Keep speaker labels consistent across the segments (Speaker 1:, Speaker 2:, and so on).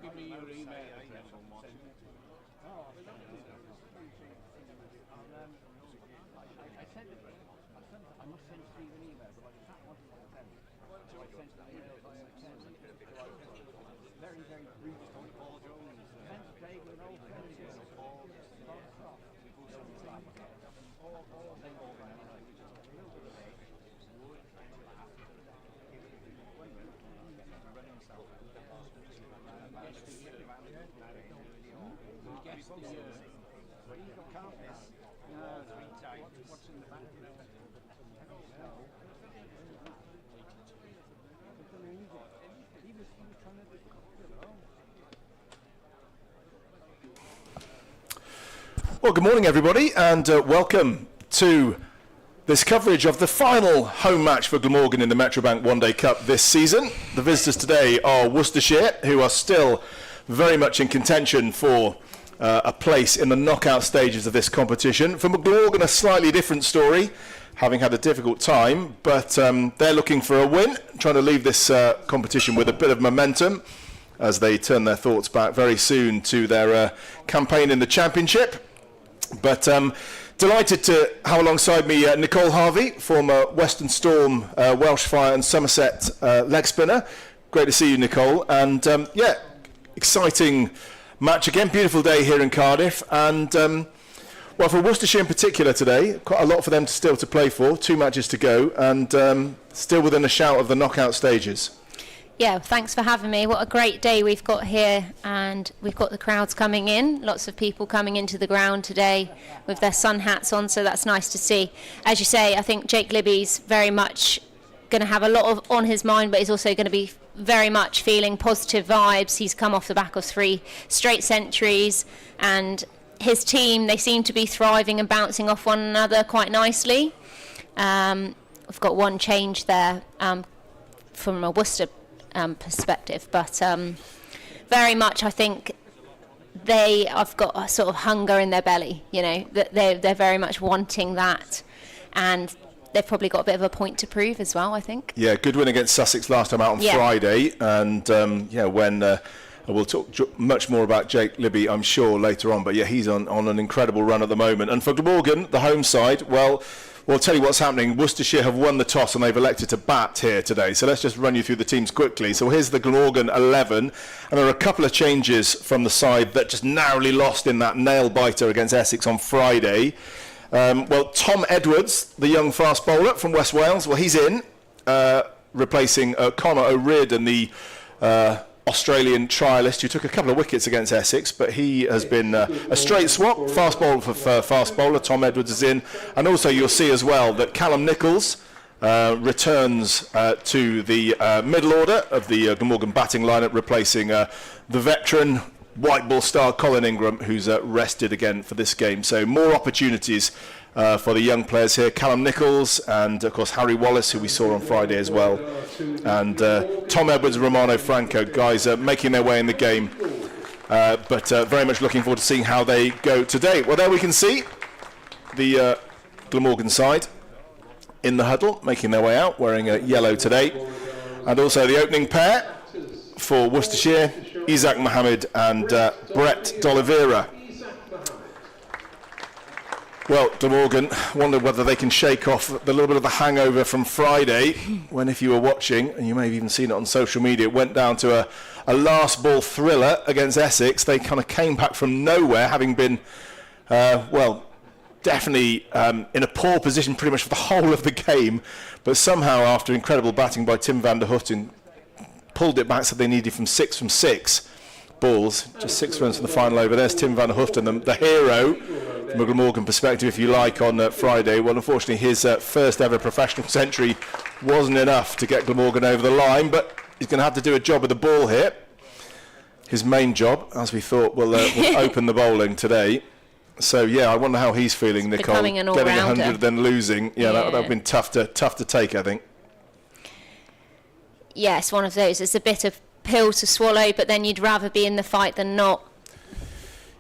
Speaker 1: Give me your email address on what. I must send Steve an email, but I can't want to send it. So I sent an email by very, very brief. Paul Jones. Sent Dave an old friend. What's in the back? He was trying to
Speaker 2: Well, good morning, everybody, and welcome to this coverage of the final home match for Glamorgan in the Metrobank One Day Cup this season. The visitors today are Worcestershire, who are still very much in contention for a place in the knockout stages of this competition. For Glamorgan, a slightly different story, having had a difficult time, but they're looking for a win, trying to leave this competition with a bit of momentum as they turn their thoughts back very soon to their campaign in the Championship. But delighted to have alongside me Nicole Harvey, former Western Storm, Welsh Fire and Somerset leg spinner. Great to see you, Nicole. And yeah, exciting match again. Beautiful day here in Cardiff. And well, for Worcestershire in particular today, quite a lot for them still to play for. 2 matches to go and still within a shout of the knockout stages.
Speaker 3: Yeah, thanks for having me. What a great day we've got here, and we've got the crowds coming in. Lots of people coming into the ground today with their sun hats on, so that's nice to see. As you say, I think Jake Libby's very much going to have a lot on his mind, but he's also going to be very much feeling positive vibes. He's come off the back of 3 straight centuries, and his team, they seem to be thriving and bouncing off one another quite nicely. We've got one change there from a Worcester perspective, but very much I think they have got a sort of hunger in their belly, you know, that they're very much wanting that, and they've probably got a bit of a point to prove as well, I think. Yeah,
Speaker 2: good win against Sussex last time out on Friday, and yeah, when we'll talk much more about Jake Libby, I'm sure, later on, but yeah, he's on an incredible run at the moment. And for Glamorgan, the home side, well, I'll tell you what's happening. Worcestershire have won the toss and they've elected to bat here today. So let's just run you through the teams quickly. So here's the Glamorgan 11. And there are a couple of changes from the side that just narrowly lost in that nail-biter against Essex on Friday. Well, Tom Edwards, the young fast bowler from West Wales, well, he's in, replacing Conor O'Riordan, the Australian trialist who took a couple of wickets against Essex, but he has been a straight swap. Fast bowler for fast bowler. Tom Edwards is in, and also you'll see as well that Callum Nichols returns to the middle order of the Glamorgan batting lineup, replacing the veteran white ball star Colin Ingram, who's rested again for this game. So more opportunities for the young players here. Callum Nichols and, of course, Harry Wallace, who we saw on Friday as well. And Tom Edwards, Romano Franco, guys making their way in the game. But very much looking forward to seeing how they go today. Well, there we can see the Glamorgan side in the huddle, making their way out, wearing a yellow today. And also the opening pair for Worcestershire, Isaac Mohammed and Brett D'Oliveira. Well, Glamorgan, wonder whether they can shake off the little bit of the hangover from Friday, when, if you were watching, and you may have even seen it on social media, it went down to a last ball thriller against Essex. They kind of came back from nowhere, having been, definitely in a poor position pretty much for the whole of the game, but somehow after incredible batting by Tim van der Houten, pulled it back so they needed from six balls, just 6 runs from the final over. There's Tim van der Houten, the hero from a Glamorgan perspective, if you like, on Friday. Well, unfortunately, his first ever professional century wasn't enough to get Glamorgan over the line, but he's going to have to do a job with the ball here. His main job, as we thought, will open the bowling today. So, yeah, I wonder how he's feeling, Nicole.
Speaker 3: Becoming an
Speaker 2: getting
Speaker 3: all-rounder.
Speaker 2: 100, then losing. Yeah, that would have been tough to take, I think.
Speaker 3: Yeah, it's one of those. It's a bit of pill to swallow, but then you'd rather be in the fight than not.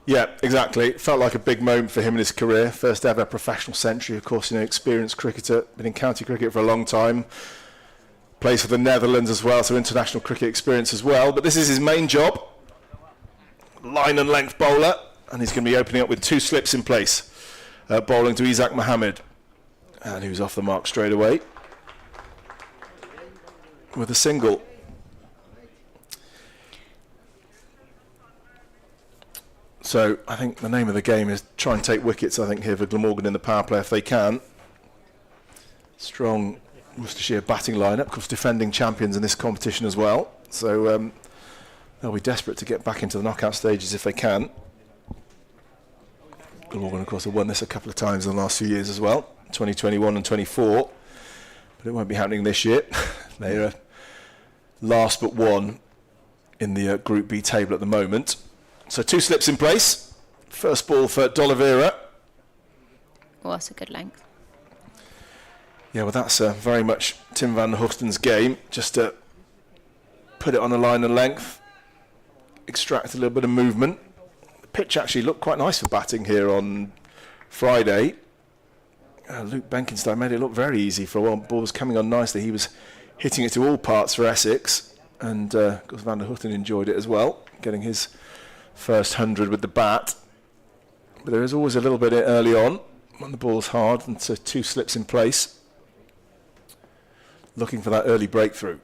Speaker 2: Yeah, exactly. It felt like a big moment for him in his career. First ever professional century, of course, experienced cricketer, been in county cricket for a long time. Plays for the Netherlands as well, so international cricket experience as well. But this is his main job. Line and length bowler, and he's going to be opening up with 2 slips in place. Bowling to Isaac Mohammed. And he was off the mark straight away with a single. So I think the name of the game is try and take wickets, I think, here for Glamorgan in the power play if they can. Strong Worcestershire batting lineup, of course defending champions in this competition as well. So they'll be desperate to get back into the knockout stages if they can. Glamorgan, of course, have won this a couple of times in the last few years as well, 2021 and 24. But it won't be happening this year. They're last but one in the Group B table at the moment. So 2 slips in place. First ball for D'Oliveira.
Speaker 3: Oh, that's a good length.
Speaker 2: Yeah, well, that's very much Tim van der Houten's game. Just to put it on a line and length, extract a little bit of movement. The pitch actually looked quite nice for batting here on Friday. Luke Benkenstein made it look very easy for a while. Ball was coming on nicely. He was hitting it to all parts for Essex. And of course, van der Houten enjoyed it as well, getting his first 100 with the bat. But there is always a little bit early on when the ball's hard, and so 2 slips in place, looking for that early breakthrough.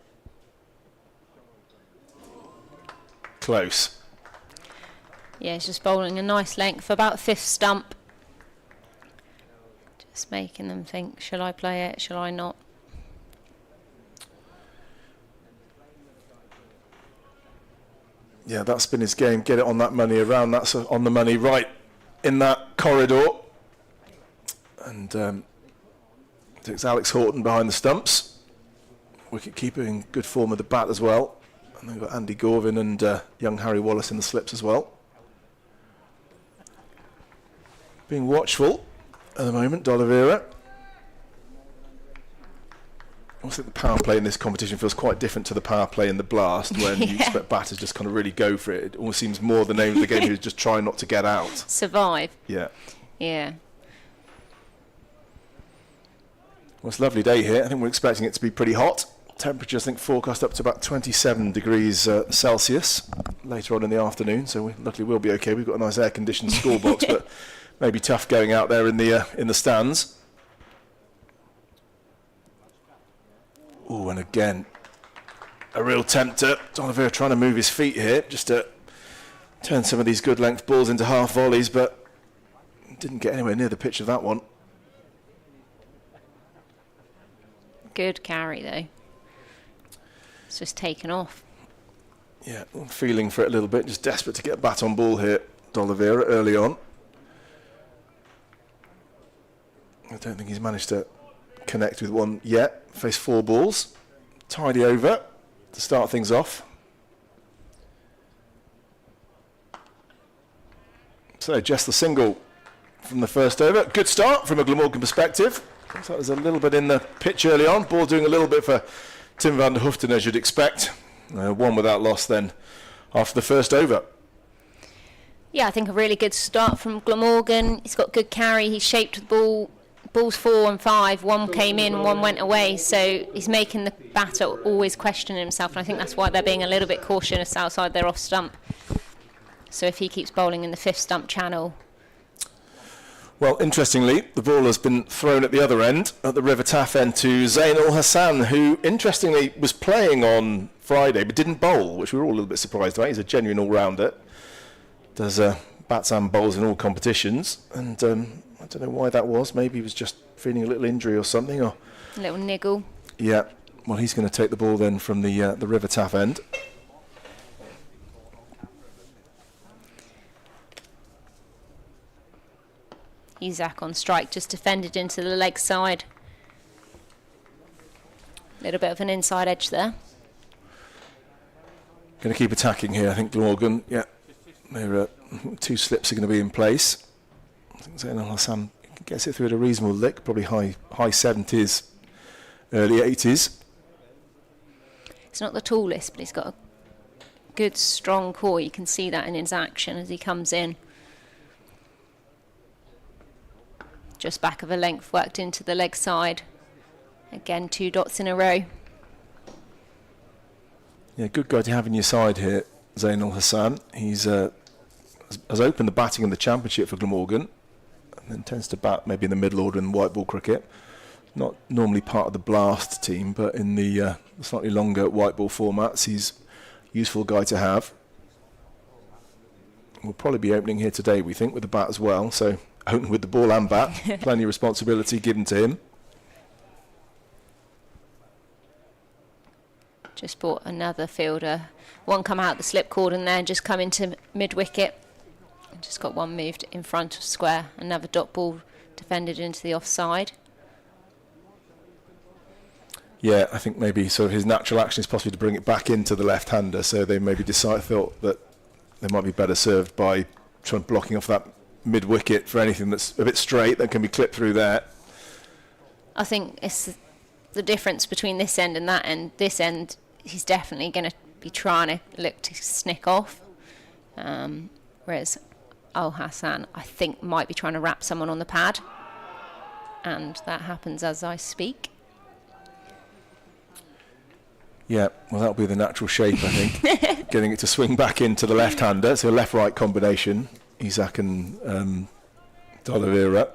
Speaker 2: Close.
Speaker 3: Yeah, he's just bowling a nice length, about 5th stump. Just making them think, shall I play it, shall I not? Yeah, that's been his game. Get it on that money, around that's on the money, right in that corridor. And it's Alex Horton behind the stumps. Wicket keeper in good form with the bat as well. And they've got Andy Gorvin and young Harry Wallace in the slips as well. Being watchful at the moment, D'Oliveira. I also think the power play in this competition feels quite different to the power play in the Blast, when you expect batters just kind of really go for it. It almost seems more the name of the game is just trying not to get out. Survive.
Speaker 2: Yeah.
Speaker 3: Yeah.
Speaker 2: Well, it's a lovely day here. I think we're expecting it to be pretty hot. Temperatures, I think, forecast up to about 27 degrees Celsius later on in the afternoon. So luckily we'll be okay. We've got a nice air-conditioned school box, but maybe tough going out there in the stands. Oh, and again, a real tempter. D'Oliveira trying to move his feet here, just to turn some of these good length balls into half volleys, but didn't get anywhere near the pitch of that one.
Speaker 3: Good carry, though. It's just taken off.
Speaker 2: Yeah, feeling for it a little bit, just desperate to get a bat on ball here, D'Oliveira, early on. I don't think he's managed to connect with one yet. Face 4 balls. Tidy over to start things off. So just the single from the first over. Good start from a Glamorgan perspective. Looks like there's a little bit in the pitch early on. Ball doing a little bit for Tim van der Houten, as you'd expect. One without loss then after the first over.
Speaker 3: Yeah, I think a really good start from Glamorgan. He's got good carry. He shaped the ball balls 4 and 5, one came in, one went away, so he's making the batter always question himself, and I think that's why they're being a little bit cautious outside their off stump. So if he keeps bowling in the 5th stump channel.
Speaker 2: Well, interestingly, the ball has been thrown at the other end, at the River Taff end, to Zainul Hassan, who interestingly was playing on Friday but didn't bowl, which we were all a little bit surprised about. He's a genuine all-rounder. Does bats and bowls in all competitions, and I don't know why that was. Maybe he was just feeling a little injury or something, or
Speaker 3: A little niggle.
Speaker 2: yeah. Well, he's going to take the ball then from the River Taff end.
Speaker 3: Isaac on strike, just defended into the leg side. A little bit of an inside edge there.
Speaker 2: Going to keep attacking here, I think, Glamorgan. Yeah, their 2 slips are going to be in place. I think Zainul Hassan gets it through at a reasonable lick, probably high 70s, early 80s.
Speaker 3: He's not the tallest, but he's got a good, strong core. You can see that in his action as he comes in. Just back of a length, worked into the leg side. Again, 2 dots in a row.
Speaker 2: Yeah, good guy to have in your side here, Zainul Hassan. He's has opened the batting in the championship for Glamorgan, and then tends to bat maybe in the middle order in white ball cricket. Not normally part of the blast team, but in the slightly longer white ball formats, he's a useful guy to have. We'll probably be opening here today, we think, with the bat as well. So opening with the ball and bat, plenty of responsibility given to him.
Speaker 3: Just brought another fielder. One come out the slip cordon there and just come into mid-wicket. Just got one moved in front of square. Another dot ball defended into the offside.
Speaker 2: Yeah, I think maybe sort of his natural action is possibly to bring it back into the left-hander, so they maybe thought that they might be better served by blocking off that mid-wicket for anything that's a bit straight that can be clipped through there.
Speaker 3: I think it's the difference between this end and that end. This end, he's definitely going to be trying to look to snick off, whereas Al Hassan, I think, might be trying to wrap someone on the pad, and that happens as I speak.
Speaker 2: Yeah, well, that'll be the natural shape, I think. Getting it to swing back into the left-hander, so a left-right combination, Isaac and D'Oliveira.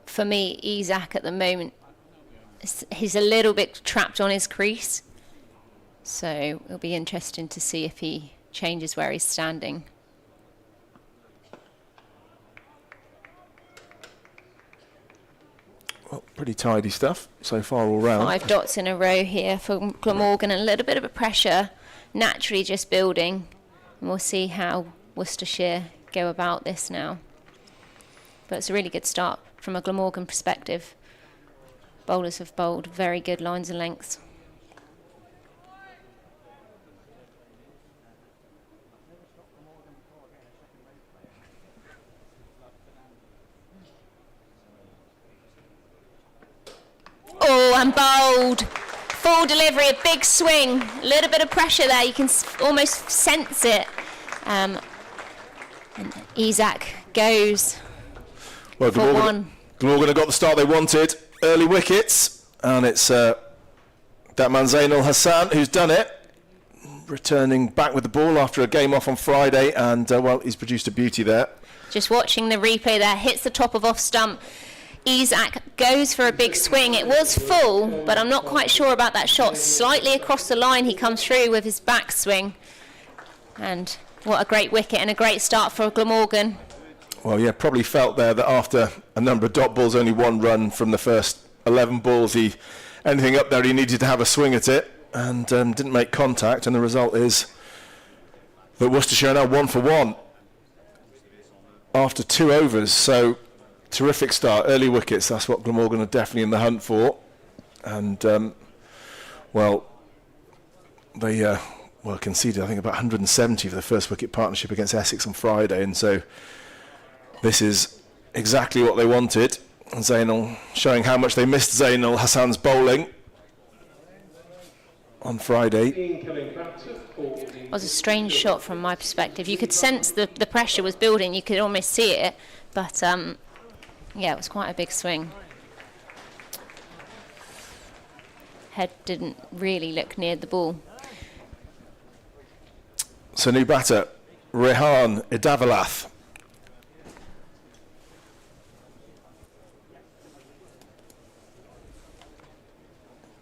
Speaker 3: For me, Isaac at the moment, he's a little bit trapped on his crease, so it'll be interesting to see if he changes where he's standing.
Speaker 2: Well, pretty tidy stuff so far all round.
Speaker 3: 5 dots in a row here for Glamorgan, and a little bit of a pressure naturally just building, and we'll see how Worcestershire go about this now. But it's a really good start from a Glamorgan perspective. Bowlers have bowled very good lines and lengths. Oh, and bowled. Full delivery, a big swing. A little bit of pressure there. You can almost sense it. And Isaac goes
Speaker 2: well,
Speaker 3: for one.
Speaker 2: Glamorgan have got the start they wanted. Early wickets. And it's that man Zainul Hassan who's done it. Returning back with the ball after a game off on Friday. And, well, he's produced a beauty there.
Speaker 3: Just watching the replay there. Hits the top of off stump. Isaac goes for a big swing. It was full, but I'm not quite sure about that shot. Slightly across the line, he comes through with his back swing. And what a great wicket and a great start for Glamorgan.
Speaker 2: Well, yeah, probably felt there that after a number of dot balls, only one run from the first 11 balls, anything up there, he needed to have a swing at it and didn't make contact. And the result is that Worcestershire are now 1 for 1 after 2 overs. So terrific start, early wickets. That's what Glamorgan are definitely in the hunt for. And, well, they conceded, I think, about 170 for the first wicket partnership against Essex on Friday. And so this is exactly what they wanted. And Zainul showing how much they missed Zainul Hassan's bowling. on Friday.
Speaker 3: It was a strange shot from my perspective. You could sense the pressure was building. You could almost see it. But, yeah, it was quite a big swing. Head didn't really look near the ball.
Speaker 2: So new batter, Rehan Idavalath.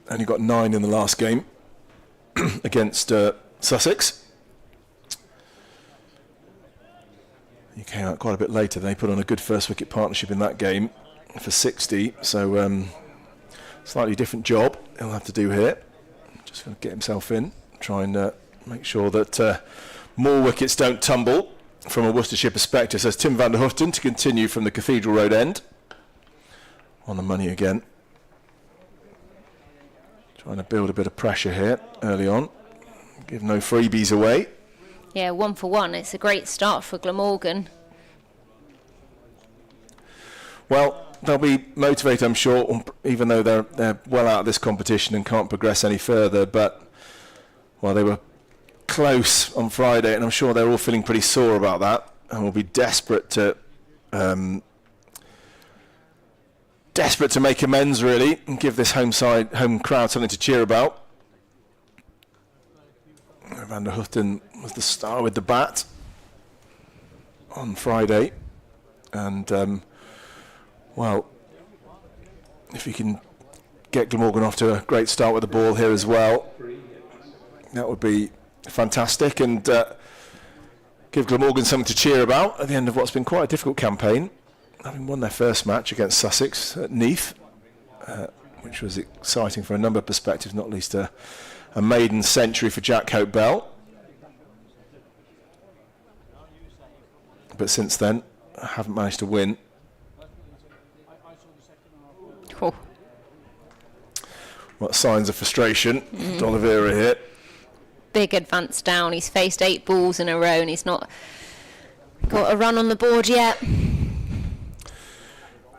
Speaker 2: Only got 9 in the last game against Sussex. He came out quite a bit later. They put on a good first wicket partnership in that game for 60. So slightly different job he'll have to do here. Just going to get himself in, try and make sure that more wickets don't tumble from a Worcestershire perspective. So it's Tim van der Hooftun to continue from the Cathedral Road end. On the money again. Trying to build a bit of pressure here early on. Give no freebies away.
Speaker 3: Yeah, 1 for 1. It's a great start for Glamorgan.
Speaker 2: Well, they'll be motivated, I'm sure, even though they're well out of this competition and can't progress any further. But, well, they were close on Friday, and I'm sure they're all feeling pretty sore about that, and will be desperate to make amends, really, and give this home crowd something to cheer about. Van der Hooftun was the star with the bat on Friday, and well, if he can get Glamorgan off to a great start with the ball here as well, that would be fantastic, and give Glamorgan something to cheer about at the end of what's been quite a difficult campaign, having won their first match against Sussex at Neath, which was exciting for a number of perspectives, not least a maiden century for Jack Hope-Bell. But since then, I haven't managed to win.
Speaker 3: Cool.
Speaker 2: What signs of frustration? D'Oliveira here.
Speaker 3: Big advance down. He's faced 8 balls in a row and he's not got a run on the board yet.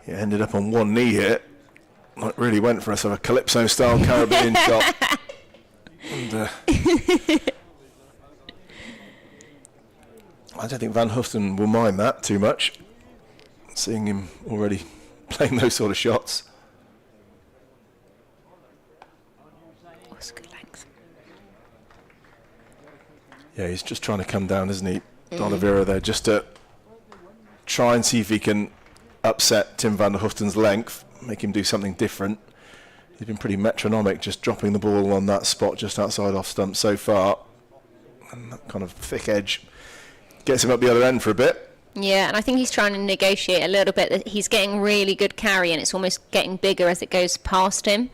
Speaker 2: He ended up on one knee here. Like really went for a sort of Calypso-style Caribbean shot. And, I don't think Van Hooftun will mind that too much, seeing him already playing those sort of shots.
Speaker 3: That's good length.
Speaker 2: Yeah, he's just trying to come down, isn't he? D'Oliveira there, just to try and see if he can upset Tim van der Hoofden's length, make him do something different. He's been pretty metronomic, just dropping the ball on that spot just outside off stump so far. And that kind of thick edge gets him up the other end for a bit.
Speaker 3: Yeah, and I think he's trying to negotiate a little bit. He's getting really good carry and it's almost getting bigger as it goes past him.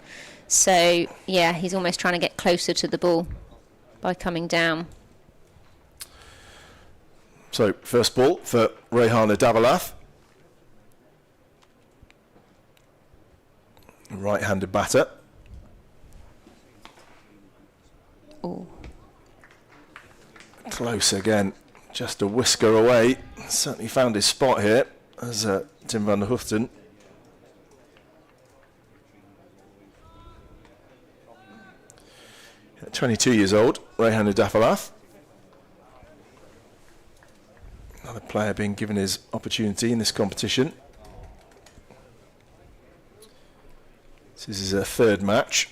Speaker 3: So, yeah, he's almost trying to get closer to the ball by coming down.
Speaker 2: So, first ball for Rehan Idavalath. Right-handed batter.
Speaker 3: Ooh.
Speaker 2: Close again, just a whisker away. Certainly found his spot here as Tim van der Hooftun. At 22 years old, Rehan Idavalath. Another player being given his opportunity in this competition. This is his third match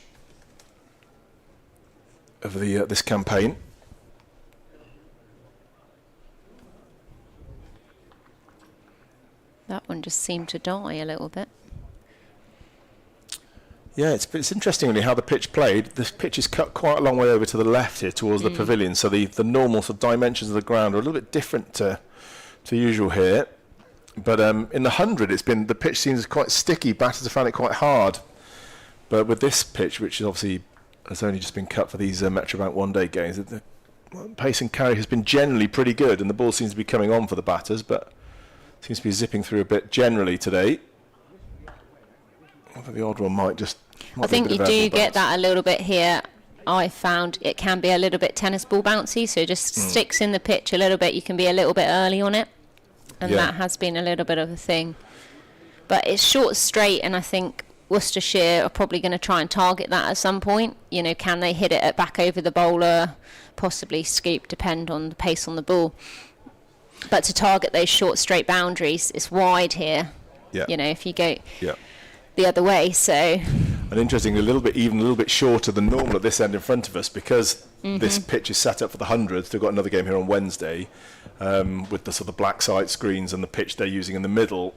Speaker 2: of this campaign.
Speaker 3: That one just seemed to die a little bit.
Speaker 2: Yeah, it's interesting really how the pitch played. This pitch is cut quite a long way over to the left here towards the pavilion, so the normal sort of dimensions of the ground are a little bit different to usual here. But in the 100, the pitch seems quite sticky. Batters have found it quite hard. But with this pitch, which is obviously has only just been cut for these Metrobank one-day games, the pace and carry has been generally pretty good, and the ball seems to be coming on for the batters, but seems to be zipping through a bit generally today. Although the odd one might
Speaker 3: I think you do get that a little bit here. I found it can be a little bit tennis ball bouncy, so just sticks in the pitch a little bit. You can be a little bit early on it, and that has been a little bit of a thing. But it's short straight, and I think Worcestershire are probably going to try and target that at some point. You know, can they hit it back over the bowler, possibly scoop, depend on the pace on the ball. But to target those short straight boundaries, it's wide here.
Speaker 2: Yeah.
Speaker 3: You know, if you go
Speaker 2: Yeah.
Speaker 3: the other way. So,
Speaker 2: and interestingly, even a little bit shorter than normal at this end in front of us, because this pitch is set up for the 100th. They've got another game here on Wednesday with the sort of black side screens and the pitch they're using in the middle.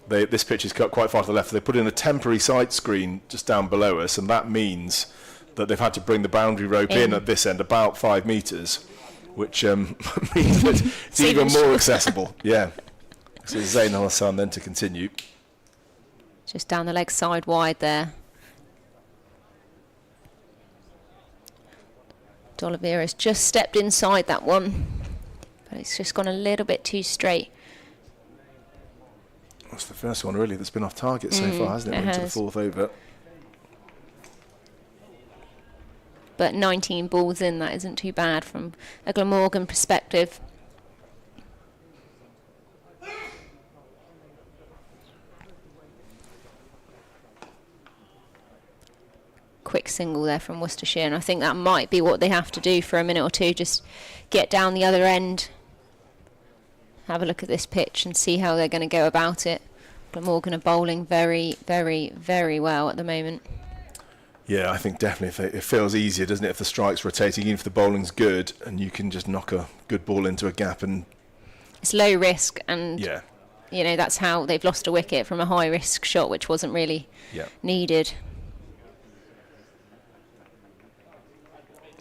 Speaker 2: This pitch is cut quite far to the left. They put in a temporary side screen just down below us, and that means that they've had to bring the boundary rope in at this end about 5 metres, which means that it's even more accessible. Yeah. So Zain Al Hassan then to continue.
Speaker 3: just down the leg side wide there. D'Oliveira's just stepped inside that one, but it's just gone a little bit too straight.
Speaker 2: That's the first one really that's been off target so far, hasn't it?
Speaker 3: It
Speaker 2: Went to the
Speaker 3: has.
Speaker 2: 4th over.
Speaker 3: But 19 balls in, that isn't too bad from a Glamorgan perspective. Quick single there from Worcestershire, and I think that might be what they have to do for a minute or two, just get down the other end, have a look at this pitch and see how they're going to go about it. Glamorgan are bowling very, very, very well at the moment.
Speaker 2: Yeah, I think definitely it feels easier, doesn't it, if the strike's rotating, even if the bowling's good, and you can just knock a good ball into a gap. And
Speaker 3: It's low risk, and
Speaker 2: yeah,
Speaker 3: you know, that's how they've lost a wicket, from a high risk shot which wasn't really needed.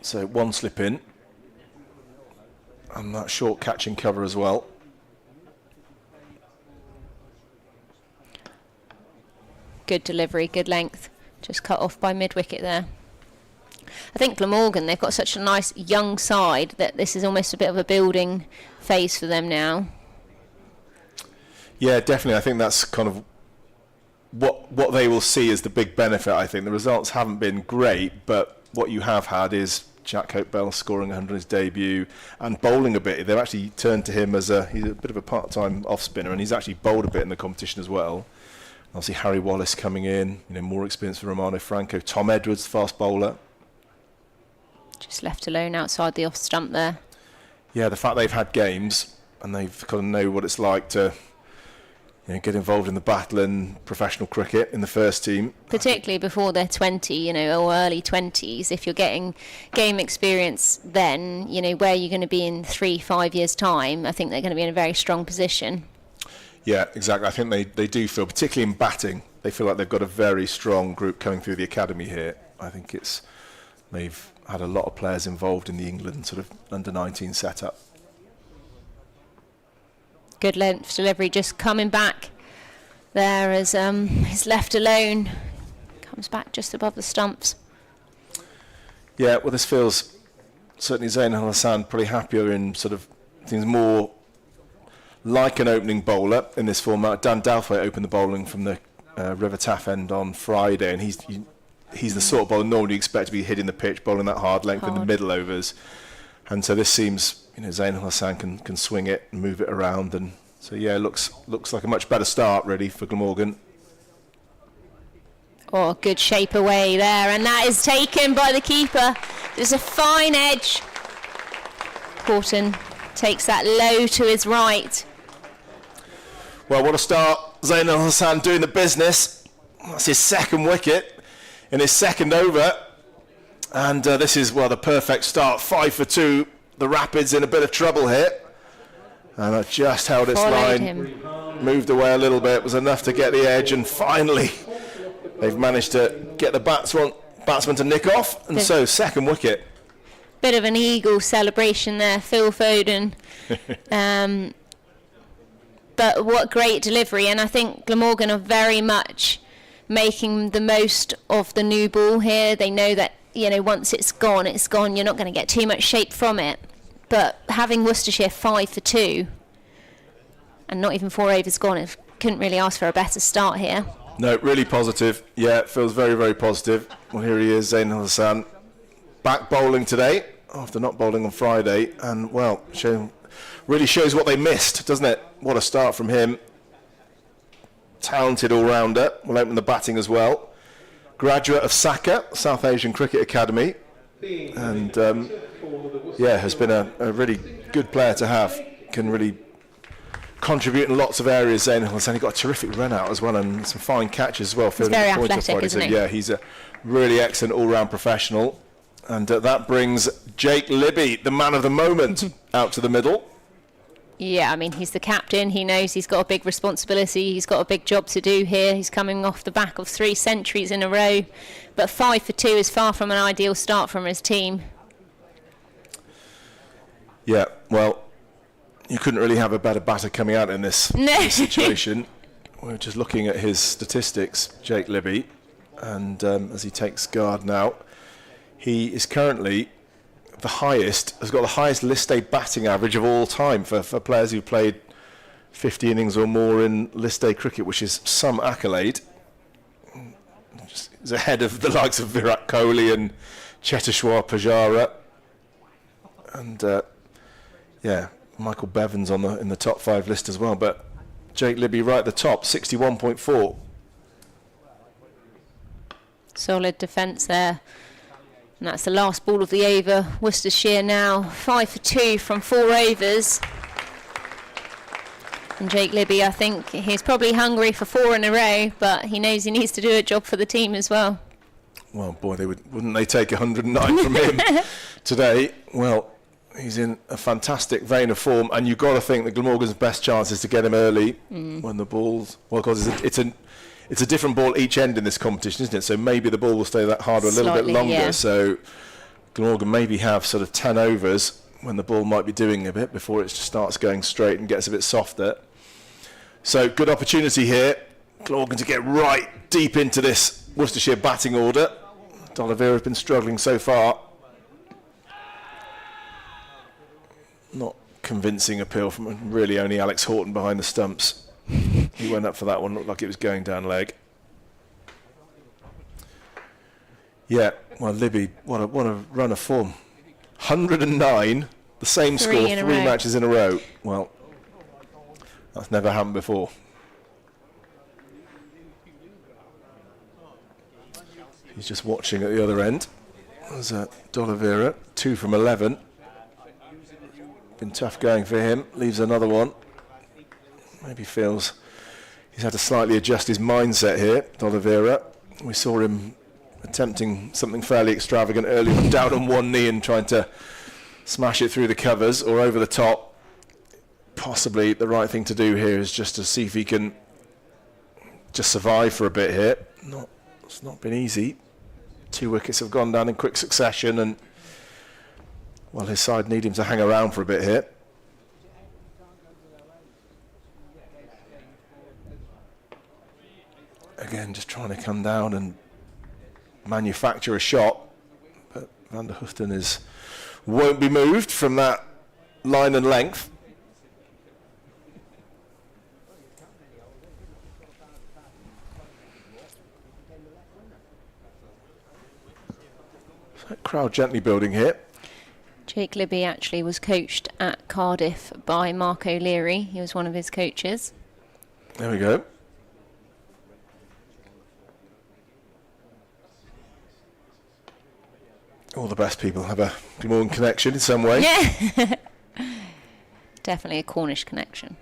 Speaker 2: So one slip in, and that short catching cover as well.
Speaker 3: Good delivery, good length, just cut off by mid-wicket there. I think Glamorgan, they've got such a nice young side that this is almost a bit of a building phase for them now.
Speaker 2: Yeah, definitely. I think that's kind of what they will see as the big benefit. I think the results haven't been great, but what you have had is Jack Hope-Bell scoring 100 in his debut and bowling a bit. They've actually turned to him as he's a bit of a part-time off-spinner, and he's actually bowled a bit in the competition as well. Obviously Harry Wallace coming in, more experience for Romano Franco. Tom Edwards, fast bowler.
Speaker 3: Just left alone outside the off stump there.
Speaker 2: Yeah, the fact they've had games and they've kind of know what it's like to get involved in the battle in professional cricket in the first team.
Speaker 3: Particularly before they're 20, or early 20s. If you're getting game experience then, where you're going to be in 3-5 years' time, I think they're going to be in a very strong position.
Speaker 2: Yeah, exactly. I think they do feel, particularly in batting, they feel like they've got a very strong group coming through the academy here. I think they've had a lot of players involved in the England sort of under-19 setup.
Speaker 3: Good length delivery, just coming back there as he's left alone. Comes back just above the stumps.
Speaker 2: Yeah, well, this feels certainly Zain Al Hassan pretty happier in sort of things more like an opening bowler in this format. Dan Douthwaite opened the bowling from the River Taff end on Friday, and he's the sort of bowler normally you expect to be hitting the pitch, bowling that hard length in the middle overs. And so this seems, Zain Al Hassan can swing it and move it around, and so yeah, it looks like a much better start really for Glamorgan.
Speaker 3: Oh, good shape away there, and that is taken by the keeper. There's a fine edge. Horton takes that low to his right.
Speaker 2: Well, what a start. Zain Al Hassan doing the business. That's his second wicket in his second over. And this is, the perfect start. 5 for 2. The Rapids in a bit of trouble here. And that just held its line. Moved away a little bit. Was enough to get the edge. And finally, they've managed to get the batsman to nick off. And so, second wicket.
Speaker 3: Bit of an eagle celebration there, Phil Foden. But what great delivery. And I think Glamorgan are very much making the most of the new ball here. They know that, once it's gone, it's gone. You're not going to get too much shape from it. But having Worcestershire 5 for 2 and not even 4 overs gone, it couldn't really ask for a better start here.
Speaker 2: No, really positive. Yeah, it feels very, very positive. Well, here he is, Zain Al Hassan, back bowling today after not bowling on Friday. And, really shows what they missed, doesn't it? What a start from him. talented all-rounder. Will open the batting as well. Graduate of Saka, South Asian Cricket Academy. And, has been a really good player to have. Can really contribute in lots of areas. And he's only got a terrific run out as well, and some fine catches as well.
Speaker 3: He's very athletic, isn't he?
Speaker 2: Yeah, he's a really excellent all-round professional. And that brings Jake Libby, the man of the moment, out to the middle.
Speaker 3: Yeah, I mean, he's the captain. He knows he's got a big responsibility. He's got a big job to do here. He's coming off the back of 3 centuries in a row. But 5 for 2 is far from an ideal start from his team.
Speaker 2: Yeah, well, you couldn't really have a better batter coming out in this situation. We're just looking at his statistics, Jake Libby. And as he takes guard now, he is currently has got the highest list A batting average of all time for players who've played 50 innings or more in list A cricket, which is some accolade. He's ahead of the likes of Virat Kohli and Cheteshwar Pujara. And Michael Bevan's in the top 5 list as well. But Jake Libby right at the top, 61.4.
Speaker 3: Solid defence there. And that's the last ball of the over. Worcestershire now 5 for 2 from 4 overs. And Jake Libby, I think he's probably hungry for 4 in a row, but he knows he needs to do a job for the team as well.
Speaker 2: Well, boy, wouldn't they take 109 from him today? Well, he's in a fantastic vein of form, and you've got to think that Glamorgan's best chance is to get him early when the ball's... Well, because it's a different ball each end in this competition, isn't it? So maybe the ball will stay that hard a little bit longer. Yeah. So Glamorgan maybe have sort of 10 overs when the ball might be doing a bit before it just starts going straight and gets a bit softer. So good opportunity here. Glamorgan to get right deep into this Worcestershire batting order. D'Oliveira has been struggling so far. Not convincing appeal from really only Alex Horton behind the stumps. He went up for that one, looked like it was going down leg. Yeah, well, Libby, what a run of form. 109, the same score, 3 matches in a row. Well, that's never happened before. He's just watching at the other end. There's D'Oliveira, 2 from 11. Been tough going for him, leaves another one. Maybe feels he's had to slightly adjust his mindset here, D'Oliveira. We saw him attempting something fairly extravagant earlier, down on one knee and trying to smash it through the covers or over the top. Possibly the right thing to do here is just to see if he can just survive for a bit here. It's not been easy. 2 wickets have gone down in quick succession, and well, his side need him to hang around for a bit here. Again, just trying to come down and manufacture a shot, but Van der Huften won't be moved from that line and length. So crowd gently building here.
Speaker 3: Jake Libby actually was coached at Cardiff by Mark O'Leary. He was one of his coaches.
Speaker 2: There we go. All the best people have a Glamorgan connection in some way.
Speaker 3: Yeah. Definitely a Cornish connection.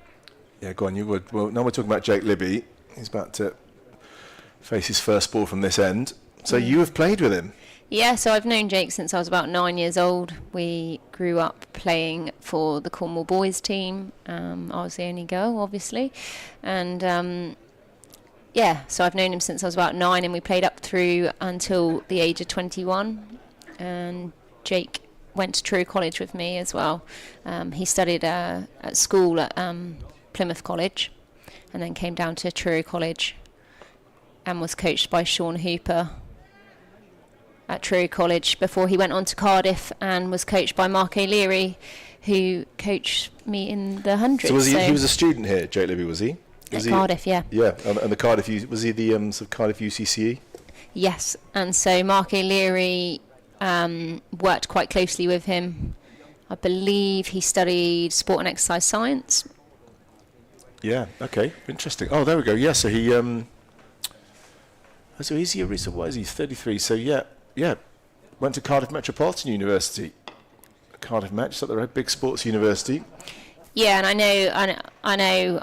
Speaker 2: Yeah, go on, you would. Well, now we're talking about Jake Libby. He's about to face his first ball from this end. So you have played with him?
Speaker 3: Yeah, so I've known Jake since I was about 9 years old. We grew up playing for the Cornwall boys team. I was the only girl, obviously. And so I've known him since I was about 9, and we played up through until the age of 21. And Jake went to Truro College with me as well. He studied at school at Plymouth College, and then came down to Truro College and was coached by Sean Hooper at Truro College before he went on to Cardiff and was coached by Mark O'Leary, who coached me in the 100s.
Speaker 2: So he was a student here, Jake Libby, was he?
Speaker 3: At Cardiff, yeah.
Speaker 2: Yeah, and the Cardiff, was he the sort of Cardiff UCCE?
Speaker 3: Yes, and so Mark O'Leary worked quite closely with him. I believe he studied sport and exercise science.
Speaker 2: Yeah. Okay. Interesting. Oh, there we go. Yeah. So he. So is he a recent? What is he? 33. So yeah. Went to Cardiff Metropolitan University. Cardiff Met, is that the big sports university?
Speaker 3: Yeah, and I know.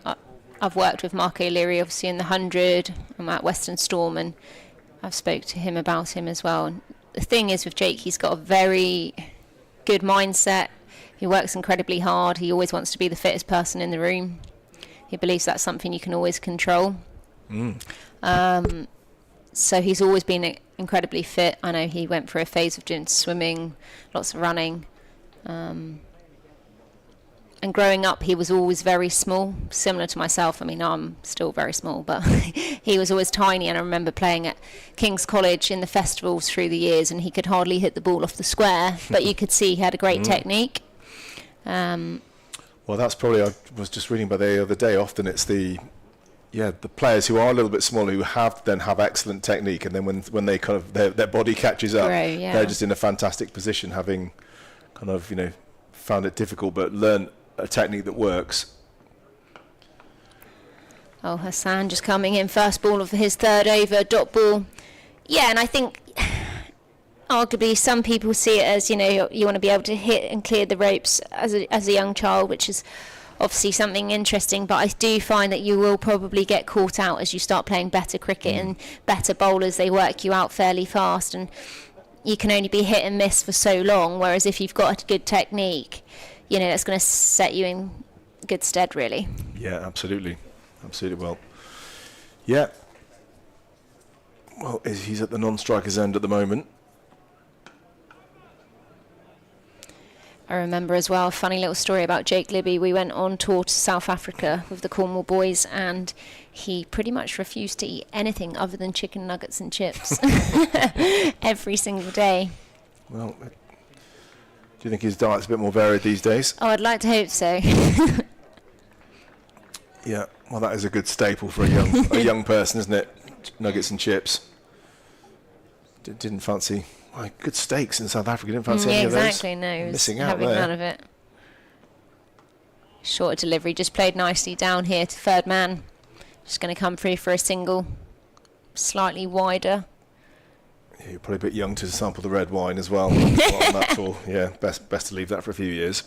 Speaker 3: I've worked with Mark O'Leary, obviously in the 100. I'm at Western Storm, and I've spoke to him about him as well. And the thing is with Jake, he's got a very good mindset. He works incredibly hard. He always wants to be the fittest person in the room. He believes that's something you can always control. So he's always been incredibly fit. I know he went through a phase of doing swimming, lots of running. And growing up, he was always very small, similar to myself. I mean, I'm still very small, but he was always tiny. And I remember playing at King's College in the festivals through the years, and he could hardly hit the ball off the square, but you could see he had a great technique.
Speaker 2: Well, that's probably, I was just reading about the other day, often it's the players who are a little bit smaller who have excellent technique, and then when they kind of their body catches up, they're just in a fantastic position, having kind of found it difficult but learned a technique that works.
Speaker 3: Oh, Hassan just coming in, first ball of his third over, dot ball. Yeah, and I think arguably some people see it as you want to be able to hit and clear the ropes as a young child, which is obviously something interesting, but I do find that you will probably get caught out as you start playing better cricket, and better bowlers, they work you out fairly fast, and you can only be hit and miss for so long, whereas if you've got a good technique, that's going to set you in good stead, really.
Speaker 2: Yeah, absolutely. Well, he's at the non-striker's end at the moment.
Speaker 3: I remember as well a funny little story about Jake Libby. We went on tour to South Africa with the Cornwall boys, and he pretty much refused to eat anything other than chicken nuggets and chips every single day.
Speaker 2: Well, do you think his diet's a bit more varied these days?
Speaker 3: Oh, I'd like to hope so.
Speaker 2: Yeah, well, that is a good staple for a young person, isn't it? Nuggets and chips. Didn't fancy good steaks in South Africa. Didn't fancy any of those.
Speaker 3: Exactly. No, he was
Speaker 2: missing out
Speaker 3: having
Speaker 2: there.
Speaker 3: none of it. Short delivery, just played nicely down here to third man. Just going to come through for a single, slightly wider.
Speaker 2: Yeah, you're probably a bit young to sample the red wine as well. Yeah, best to leave that for a few years.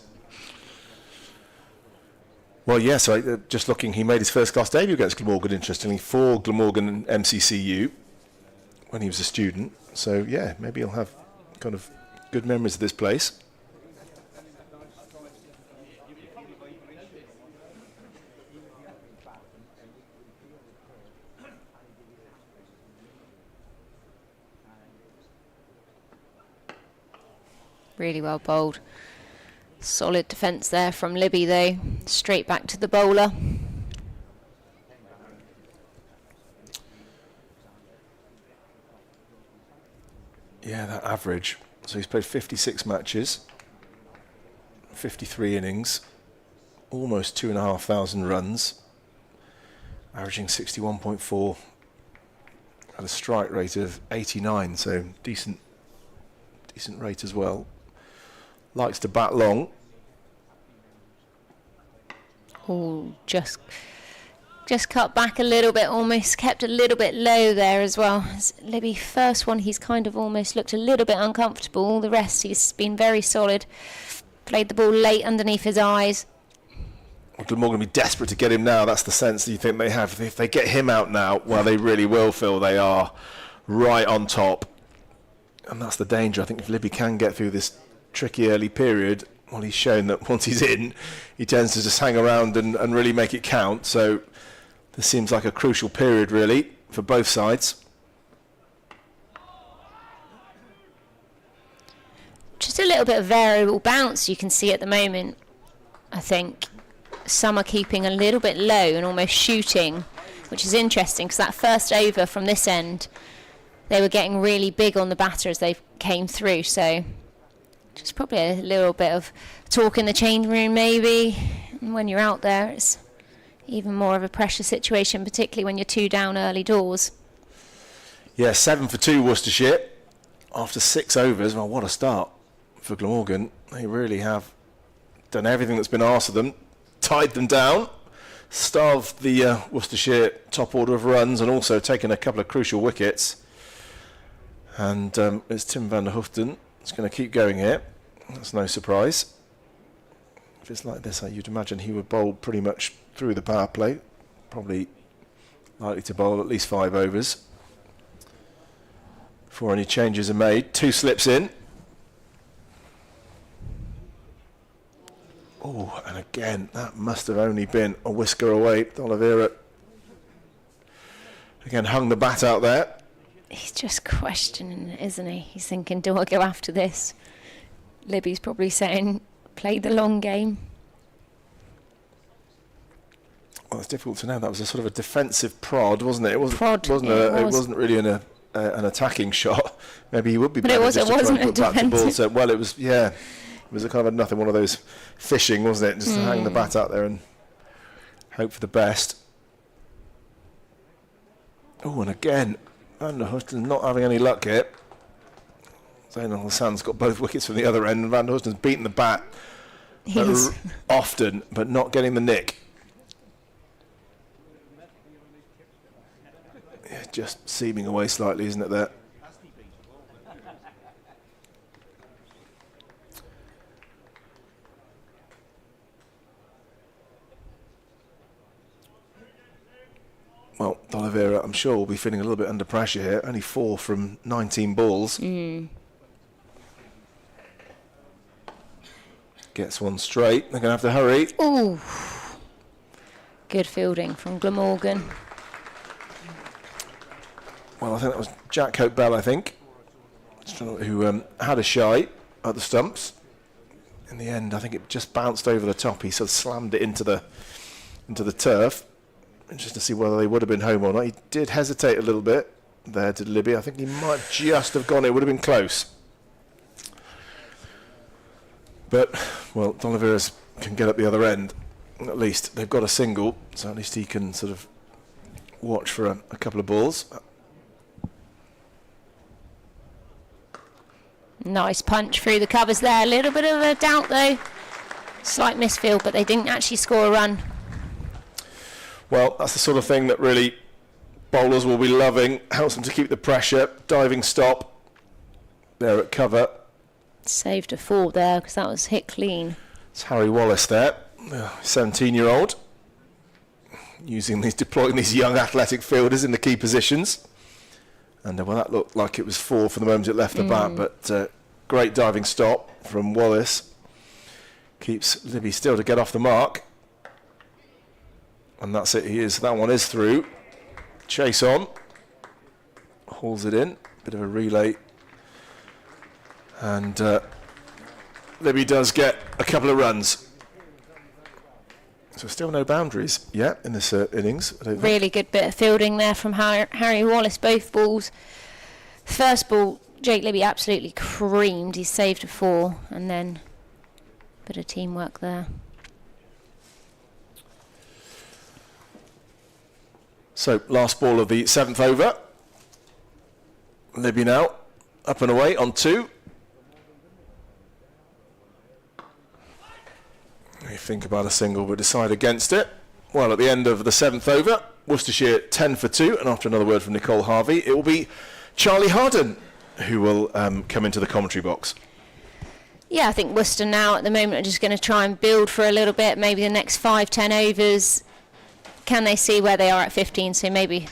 Speaker 2: Well, yes, just looking, he made his first class debut against Glamorgan, interestingly, for Glamorgan MCCU when he was a student. So, yeah, maybe he'll have kind of good memories of this place.
Speaker 3: Really well bowled. Solid defence there from Libby, though. Straight back to the bowler.
Speaker 2: Yeah, that average. So he's played 56 matches, 53 innings, almost 2,500 runs, averaging 61.4, at a strike rate of 89, so decent rate as well. Likes to bat long.
Speaker 3: Oh, just cut back a little bit, almost kept a little bit low there as well. Libby, first one, he's kind of almost looked a little bit uncomfortable. All the rest, he's been very solid. Played the ball late underneath his eyes.
Speaker 2: Well, Glamorgan going to be desperate to get him now. That's the sense that you think they have. If they get him out now, well, they really will feel they are right on top. And that's the danger. I think if Libby can get through this tricky early period, well, he's shown that once he's in, he tends to just hang around and really make it count. So this seems like a crucial period, really, for both sides.
Speaker 3: Just a little bit of variable bounce you can see at the moment, I think. Some are keeping a little bit low and almost shooting, which is interesting because that first over from this end, they were getting really big on the batter as they came through. So just probably a little bit of talk in the change room maybe. And when you're out there, it's even more of a pressure situation, particularly when you're 2 down early doors.
Speaker 2: Yeah, 7 for 2 Worcestershire after 6 overs. Well, what a start for Glamorgan. They really have done everything that's been asked of them, tied them down, starved the Worcestershire top order of runs and also taken a couple of crucial wickets. And it's Tim van der Hoofden. It's going to keep going here. That's no surprise. If it's like this, you'd imagine he would bowl pretty much through the power play. Probably likely to bowl at least 5 overs before any changes are made. 2 slips in. Oh, and again, that must have only been a whisker away. D'Oliveira again hung the bat out there.
Speaker 3: He's just questioning it, isn't he? He's thinking, do I go after this? Libby's probably saying, play the long game.
Speaker 2: Well, it's difficult to know. That was a sort of a defensive prod, wasn't it? It wasn't.
Speaker 3: It
Speaker 2: wasn't really an attacking shot. Maybe he would be.
Speaker 3: But
Speaker 2: better
Speaker 3: it wasn't a
Speaker 2: put back to ball.
Speaker 3: defensive.
Speaker 2: So, well, it was. Yeah, it was a kind of nothing. One of those fishing, wasn't it? Just to hang the bat out there and hope for the best. Oh, and again, Van der Hoofden not having any luck here. Zainal Hassan's got both wickets from the other end, and Van der Hoofden's beaten the bat often, but not getting the nick. Yeah, just seaming away slightly, isn't it, there? Well, D'Oliveira, I'm sure, will be feeling a little bit under pressure here. Only 4 from 19 balls. Gets one straight. They're going to have to hurry.
Speaker 3: Ooh. Good fielding from Glamorgan.
Speaker 2: Well, I think that was Jack Hope Bell, I think, who had a shy at the stumps. In the end, I think it just bounced over the top. He sort of slammed it into the turf. Just to see whether they would have been home or not. He did hesitate a little bit there, did Libby. I think he might just have gone. It would have been close. But, well, D'Oliveira can get up the other end. At least they've got a single, so at least he can sort of watch for a couple of balls.
Speaker 3: Nice punch through the covers there. A little bit of a doubt, though. Slight misfield, but they didn't actually score a run.
Speaker 2: Well, that's the sort of thing that really bowlers will be loving. Helps them to keep the pressure. Diving stop. There at cover.
Speaker 3: Saved a 4 there because that was hit clean.
Speaker 2: It's Harry Wallace there, 17-year-old. Deploying these young athletic fielders in the key positions. And well, that looked like it was 4 for the moment it left the bat, but great diving stop from Wallace. Keeps Libby still to get off the mark. And that's it, that one is through. Chase on. Hauls it in. Bit of a relay. And Libby does get a couple of runs. So still no boundaries yet in this innings.
Speaker 3: Really good bit of fielding there from Harry Wallace, both balls. First ball, Jake Libby absolutely creamed. He saved a 4 and then a bit of teamwork there.
Speaker 2: So, last ball of the 7th over. Libby now up and away on 2. We think about a single but decide against it. Well, at the end of the 7th over, Worcestershire 10 for 2, and after another word from Nicole Harvey, it will be Charlie Harden who will come into the commentary box.
Speaker 3: Yeah, I think Worcester now at the moment are just going to try and build for a little bit, maybe the next 5-10 overs. Can they see where they are at 15? So maybe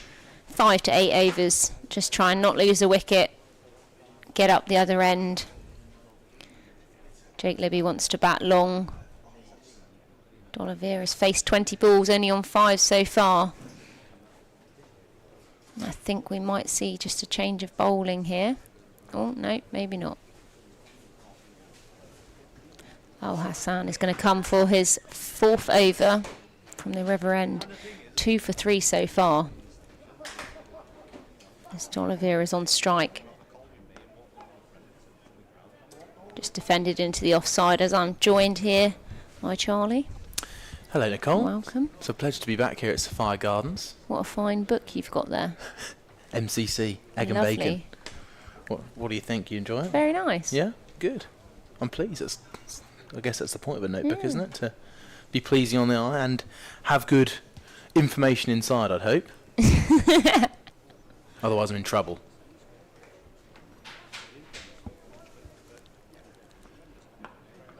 Speaker 3: 5 to 8 overs. Just try and not lose a wicket. Get up the other end. Jake Libby wants to bat long. D'Oliveira's faced 20 balls, only on 5 so far. I think we might see just a change of bowling here. Oh, no, maybe not. Oh, Hassan is going to come for his 4th over from the river end. 2 for 3 so far. As D'Oliveira's on strike. Just defended into the offside as I'm joined here by Charlie.
Speaker 4: Hello, Nicole.
Speaker 3: Welcome.
Speaker 4: It's a pleasure to be back here at Sophia Gardens.
Speaker 3: What a fine book you've got there.
Speaker 4: MCC, Egg and
Speaker 3: Lovely.
Speaker 4: Bacon. What do you think? You enjoy it?
Speaker 3: Very nice.
Speaker 4: Yeah, good. I'm pleased. I guess that's the point of a notebook, isn't it? To be pleasing on the eye and have good information inside, I'd hope. Otherwise I'm in trouble.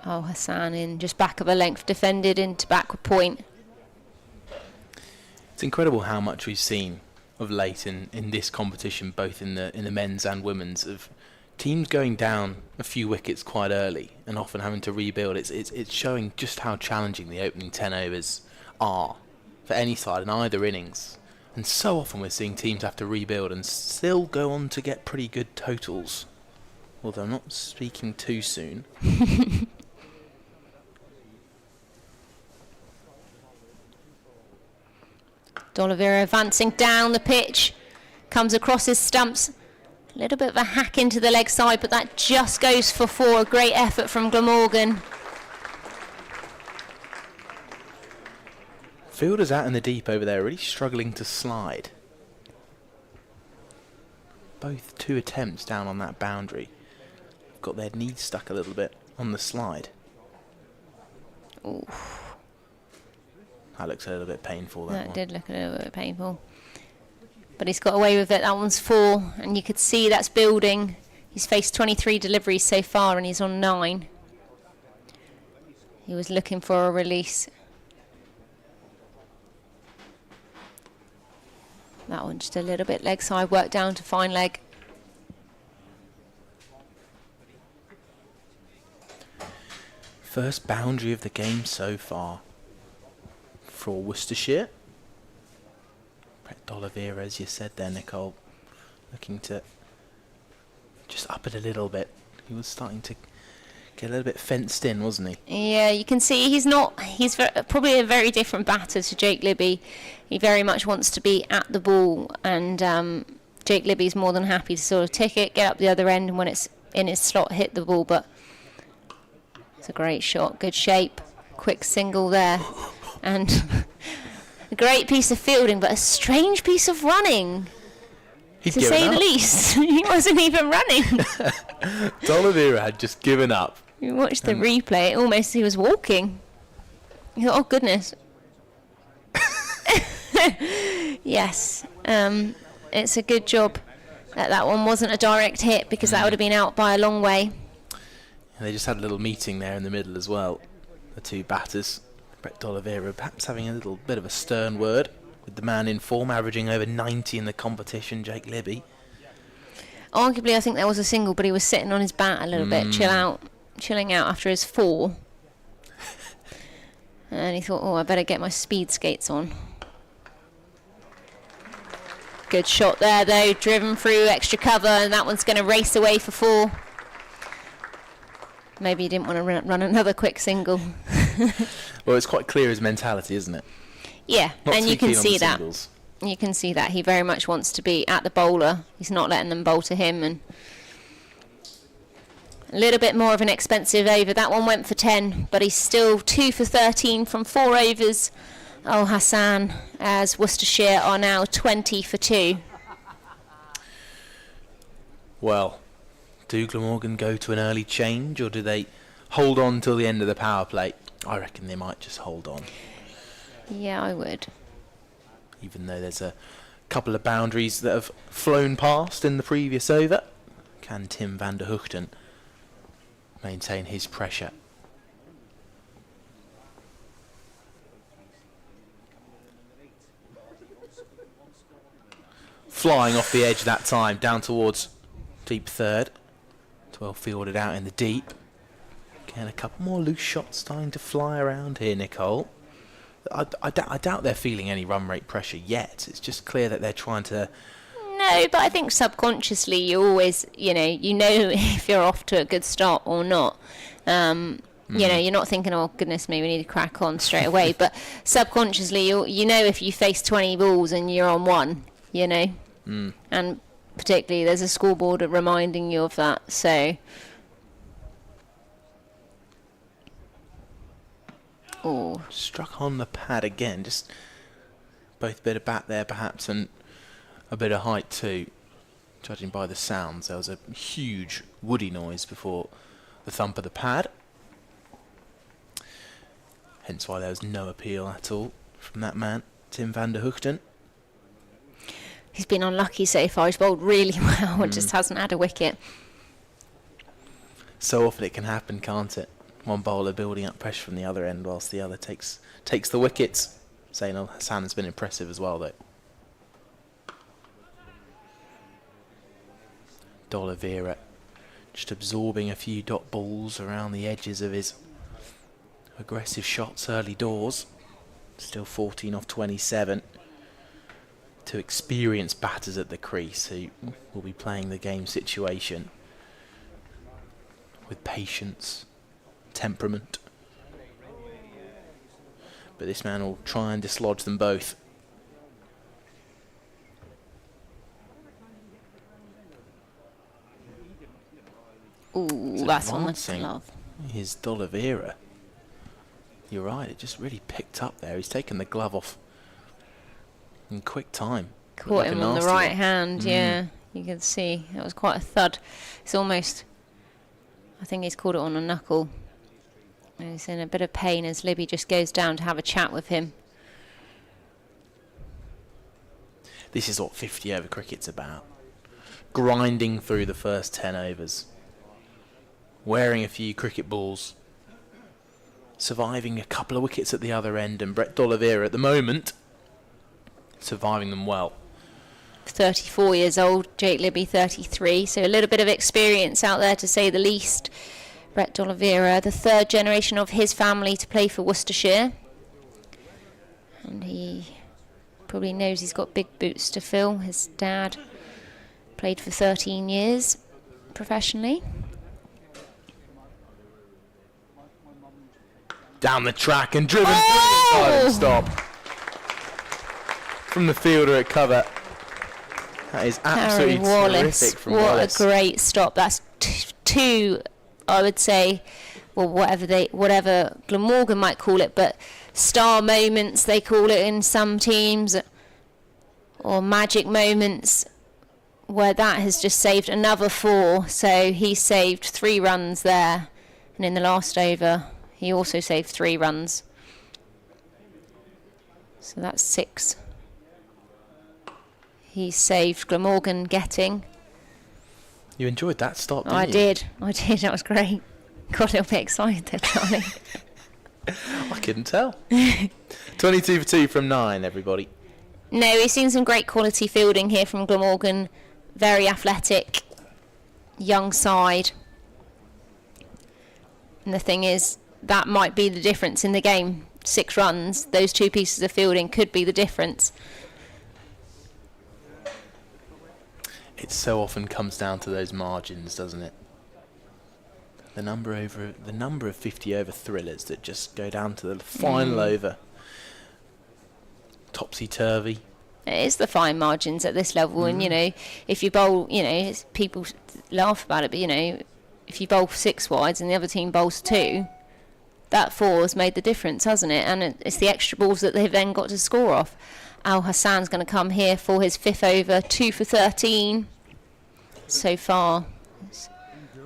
Speaker 3: Oh, Hassan in just back of a length, defended into backward point.
Speaker 4: It's incredible how much we've seen of late in this competition, both in the men's and women's, of teams going down a few wickets quite early and often having to rebuild. It's showing just how challenging the opening 10 overs are for any side in either innings. And so often we're seeing teams have to rebuild and still go on to get pretty good totals. Although I'm not speaking too soon.
Speaker 3: D'Oliveira advancing down the pitch, comes across his stumps. A little bit of a hack into the leg side, but that just goes for 4. A great effort from Glamorgan.
Speaker 4: Fielders out in the deep over there really struggling to slide. Both 2 attempts down on that boundary. Got their knees stuck a little bit on the slide.
Speaker 3: Oof.
Speaker 4: That looks a little bit painful,
Speaker 3: That
Speaker 4: one.
Speaker 3: did look a little bit painful. But he's got away with it. That one's 4, and you could see that's building. He's faced 23 deliveries so far, and he's on 9. He was looking for a release. That one just a little bit leg side, work down to fine leg.
Speaker 4: First boundary of the game so far for Worcestershire. Brett D'Oliveira, as you said there, Nicole, looking to just up it a little bit. He was starting to get a little bit fenced in, wasn't he?
Speaker 3: Yeah, you can see he's probably a very different batter to Jake Libby. He very much wants to be at the ball, and Jake Libby's more than happy to sort of tick it, get up the other end, and when it's in his slot, hit the ball. But it's a great shot, good shape, quick single there, and a great piece of fielding, but a strange piece of running,
Speaker 4: He'd
Speaker 3: to
Speaker 4: given
Speaker 3: say the
Speaker 4: up.
Speaker 3: least. He wasn't even running.
Speaker 4: D'Oliveira had just given up.
Speaker 3: You watch the replay, almost he was walking. You thought, oh goodness. Yes, it's a good job that one wasn't a direct hit, because that would have been out by a long way.
Speaker 4: And they just had a little meeting there in the middle as well. The 2 batters. Brett D'Oliveira perhaps having a little bit of a stern word with the man in form, averaging over 90 in the competition, Jake Libby.
Speaker 3: Arguably, I think there was a single, but he was sitting on his bat a little bit, chilling out after his 4. And he thought, oh, I better get my speed skates on. Good shot there, though, driven through extra cover, and that one's going to race away for 4. Maybe he didn't want to run another quick single.
Speaker 4: Well, it's quite clear his mentality, isn't it?
Speaker 3: Yeah,
Speaker 4: Not
Speaker 3: and
Speaker 4: too
Speaker 3: you can
Speaker 4: keen on
Speaker 3: see
Speaker 4: the
Speaker 3: that.
Speaker 4: singles.
Speaker 3: You can see that he very much wants to be at the bowler. He's not letting them bowl to him, and a little bit more of an expensive over. That one went for 10, but he's still 2 for 13 from 4 overs. Oh, Hassan, as Worcestershire are now 20 for 2.
Speaker 4: Well, do Glamorgan go to an early change, or do they hold on till the end of the power play? I reckon they might just hold on,
Speaker 3: Yeah, I would.
Speaker 4: even though there's a couple of boundaries that have flown past in the previous over. Can Tim van der Hoogten maintain his pressure? Flying off the edge that time, down towards deep third. 12 fielded out in the deep. Again, a couple more loose shots starting to fly around here, Nicole. I doubt they're feeling any run rate pressure yet. It's just clear that they're trying to...
Speaker 3: No, but I think subconsciously you always, you know if you're off to a good start or not. You know, you're not thinking, oh goodness me, we need to crack on straight away. But subconsciously, you know if you face 20 balls and you're on 1, you know. And particularly there's a scoreboard reminding you of that. So, oh,
Speaker 4: Struck on the pad again. Just both a bit of bat there perhaps, and a bit of height too. Judging by the sounds, there was a huge woody noise before the thump of the pad. Hence why there was no appeal at all from that man. Tim van der Hoogten.
Speaker 3: He's been unlucky so far. He's bowled really well and just hasn't had a wicket.
Speaker 4: So often it can happen, can't it? One bowler building up pressure from the other end whilst the other takes the wickets. Zainul Hassan has been impressive as well, though. D'Oliveira just absorbing a few dot balls around the edges of his aggressive shots early doors. Still 14 off 27. Two experienced batters at the crease who will be playing the game situation with patience, temperament. But this man will try and dislodge them both.
Speaker 3: Ooh, that's on the glove.
Speaker 4: His D'Oliveira. You're right, it just really picked up there. He's taken the glove off in quick time.
Speaker 3: Caught him on the right hand, yeah. You can see it was quite a thud. It's almost, I think he's caught it on a knuckle. And he's in a bit of pain as Libby just goes down to have a chat with him.
Speaker 4: This is what 50 over cricket's about. Grinding through the first 10 overs. Wearing a few cricket balls. Surviving a couple of wickets at the other end, and Brett D'Oliveira at the moment surviving them well.
Speaker 3: 34 years old, Jake Libby 33, so a little bit of experience out there to say the least. Brett D'Oliveira, the third generation of his family to play for Worcestershire, and he probably knows he's got big boots to fill. His dad played for 13 years professionally.
Speaker 4: Down the track and driven through. Stop. From the fielder at cover. That is absolutely terrific from Wallace.
Speaker 3: What a great stop. That's two, I would say, well, whatever Glamorgan might call it, but star moments they call it in some teams, or magic moments, where that has just saved another 4. So he saved 3 runs there, and in the last over he also saved 3 runs. So that's 6. He saved Glamorgan getting.
Speaker 4: You enjoyed that stop, didn't
Speaker 3: I
Speaker 4: you?
Speaker 3: did. That was great. Got a little bit excited there, Charlie.
Speaker 4: I couldn't tell. 22 for 2 from 9, everybody.
Speaker 3: No, we've seen some great quality fielding here from Glamorgan. Very athletic, young side. And the thing is, that might be the difference in the game. 6 runs, those 2 pieces of fielding could be the difference.
Speaker 4: It so often comes down to those margins, doesn't it? The number of 50 over thrillers that just go down to the final over. Topsy-turvy.
Speaker 3: It is the fine margins at this level, and if you bowl, people laugh about it, but if you bowl 6 wides and the other team bowls 2, that 4 has made the difference, hasn't it? And it's the extra balls that they've then got to score off. Al Hassan's going to come here for his 5th over, 2 for 13 so far.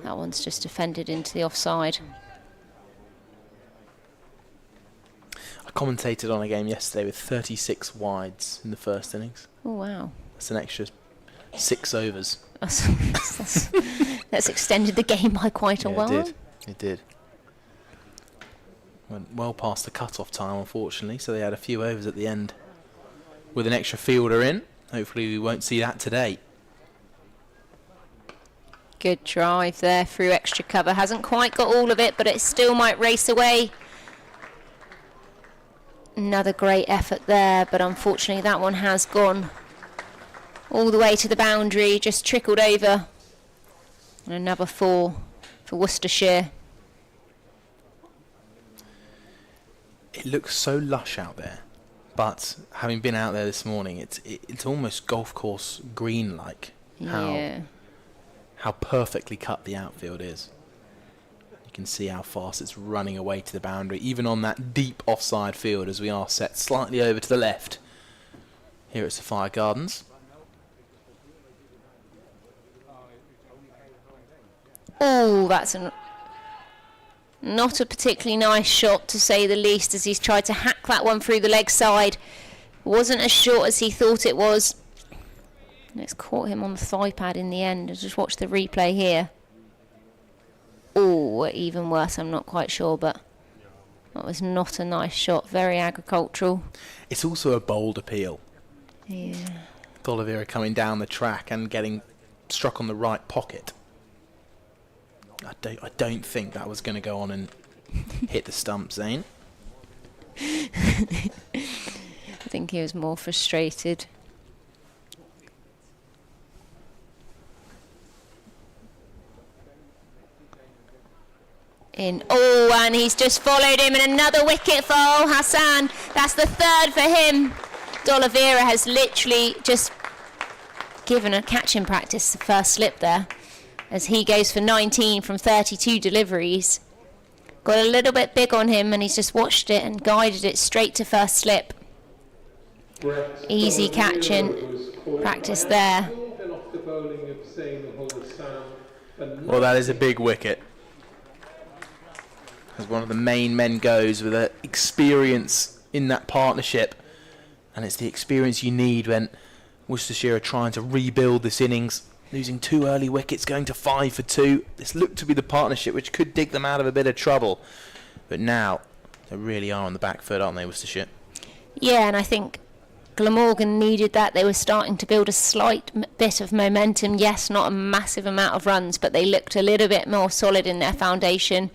Speaker 3: That one's just defended into the offside.
Speaker 4: I commentated on a game yesterday with 36 wides in the first innings.
Speaker 3: Oh, wow.
Speaker 4: That's an extra 6 overs.
Speaker 3: That's extended the game by quite a while.
Speaker 4: It did. Went well past the cut-off time, unfortunately, so they had a few overs at the end with an extra fielder in. Hopefully we won't see that today.
Speaker 3: Good drive there through extra cover. Hasn't quite got all of it, but it still might race away. Another great effort there, but unfortunately that one has gone all the way to the boundary, just trickled over. And another 4 for Worcestershire.
Speaker 4: It looks so lush out there, but having been out there this morning, it's almost golf course green-like. How perfectly cut the outfield is. You can see how fast it's running away to the boundary, even on that deep offside field as we are set slightly over to the left here at Sophia Gardens.
Speaker 3: Oh, that's not a particularly nice shot, to say the least, as he's tried to hack that one through the leg side. Wasn't as short as he thought it was. It's caught him on the thigh pad in the end. Just watch the replay here. Oh, even worse, I'm not quite sure, but that was not a nice shot. Very agricultural.
Speaker 4: It's also a bold appeal.
Speaker 3: Yeah.
Speaker 4: Oliveira coming down the track and getting struck on the right pocket. I don't think that was going to go on and hit the stump, Zane.
Speaker 3: I think he was more frustrated. And he's just followed him, and another wicket for Hassan. That's the third for him. Oliveira has literally just given a catching practice the first slip there, as he goes for 19 from 32 deliveries. Got a little bit big on him, and he's just watched it and guided it straight to first slip. Easy catching practice there.
Speaker 4: Well, that is a big wicket. As one of the main men goes with experience in that partnership, and it's the experience you need when Worcestershire are trying to rebuild this innings, losing 2 early wickets, going to 5 for 2. This looked to be the partnership which could dig them out of a bit of trouble, but now they really are on the back foot, aren't they, Worcestershire?
Speaker 3: Yeah, and I think Glamorgan needed that. They were starting to build a slight bit of momentum. Yes, not a massive amount of runs, but they looked a little bit more solid in their foundation.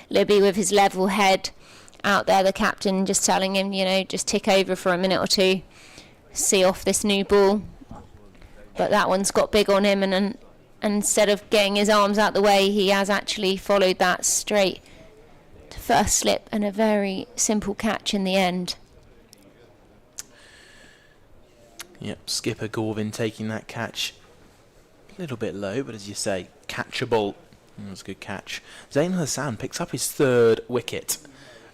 Speaker 3: Libby with his level head out there, the captain just telling him, just tick over for a minute or two, see off this new ball. But that one's got big on him, and instead of getting his arms out the way, he has actually followed that straight to first slip, and a very simple catch in the end.
Speaker 4: Yep, skipper Gorvin taking that catch a little bit low, but as you say, catchable. That was a good catch. Zain Hassan picks up his 3rd wicket.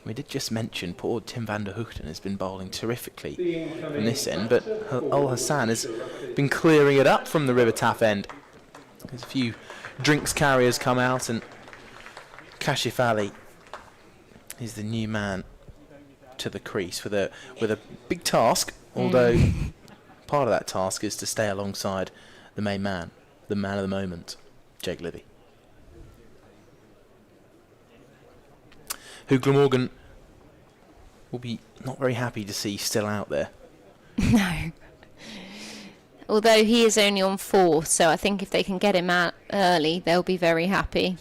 Speaker 4: We did just mention poor Tim van der Hoogten has been bowling terrifically from this end, but Al Hassan has been clearing it up from the River Taff end. There's a few drinks carriers come out, and Kashif Ali is the new man to the crease with a big task, although part of that task is to stay alongside the main man, the man of the moment, Jake Libby, who Glamorgan will be not very happy to see still out there.
Speaker 3: No. Although he is only on 4, so I think if they can get him out early, they'll be very happy.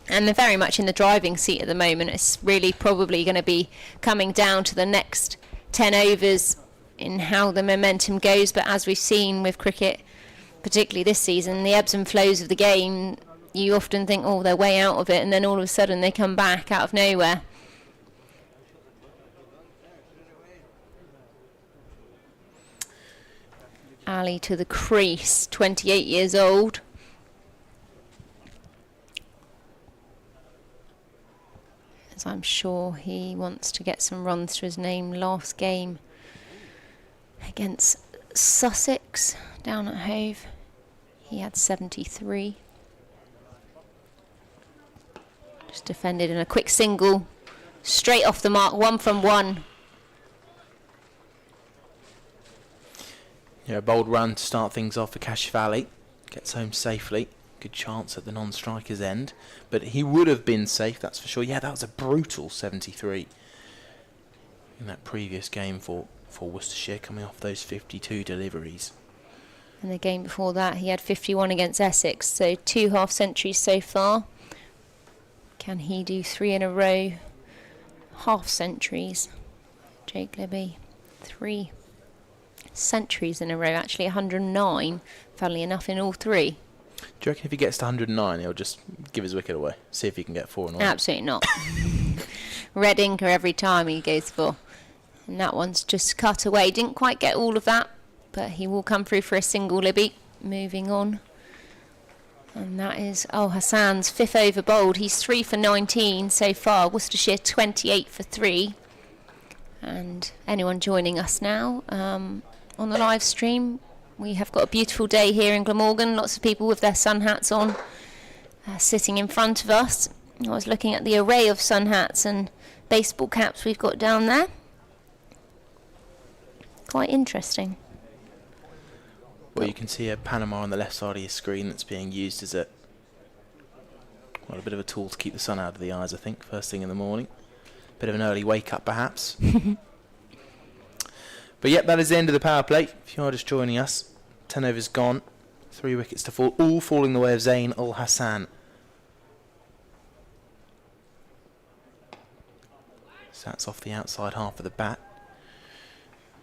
Speaker 3: And they're very much in the driving seat at the moment. It's really probably going to be coming down to the next 10 overs in how the momentum goes. But as we've seen with cricket, particularly this season, the ebbs and flows of the game, you often think, they're way out of it, and then all of a sudden they come back out of nowhere. Ali to the crease, 28 years old. As I'm sure he wants to get some runs to his name. Last game against Sussex down at Hove, he had 73. Just defended in a quick single, straight off the mark, 1 from 1.
Speaker 4: Yeah, a bold run to start things off for Kashif Ali. Gets home safely. Good chance at the non-striker's end. But he would have been safe, that's for sure. Yeah, that was a brutal 73 in that previous game for Worcestershire, coming off those 52 deliveries.
Speaker 3: And the game before that, he had 51 against Essex, so 2 half-centuries so far. Can he do 3 in a row? Half-centuries. Jake Libby, 3 centuries in a row, actually 109, funnily enough, in all 3.
Speaker 4: Do you reckon if he gets to 109, he'll just give his wicket away? See if he can get 4 in all?
Speaker 3: Absolutely not. Red inker every time he goes for. And that one's just cut away. Didn't quite get all of that, but he will come through for a single, Libby. Moving on. And that is Hassan's 5th over bowled. He's 3 for 19 so far. Worcestershire 28 for 3. And anyone joining us now on the live stream, we have got a beautiful day here in Glamorgan. Lots of people with their sun hats on, sitting in front of us. I was looking at the array of sun hats and baseball caps we've got down there. quite interesting.
Speaker 4: Well, you can see a Panama on the left side of your screen that's being used as a bit of a tool to keep the sun out of the eyes, I think, first thing in the morning. Bit of an early wake-up, perhaps. But yep, that is the end of the power play. If you are just joining us, 10 overs gone. 3 wickets to fall, all falling the way of Zain Ul Hassan. So that's off the outside half of the bat.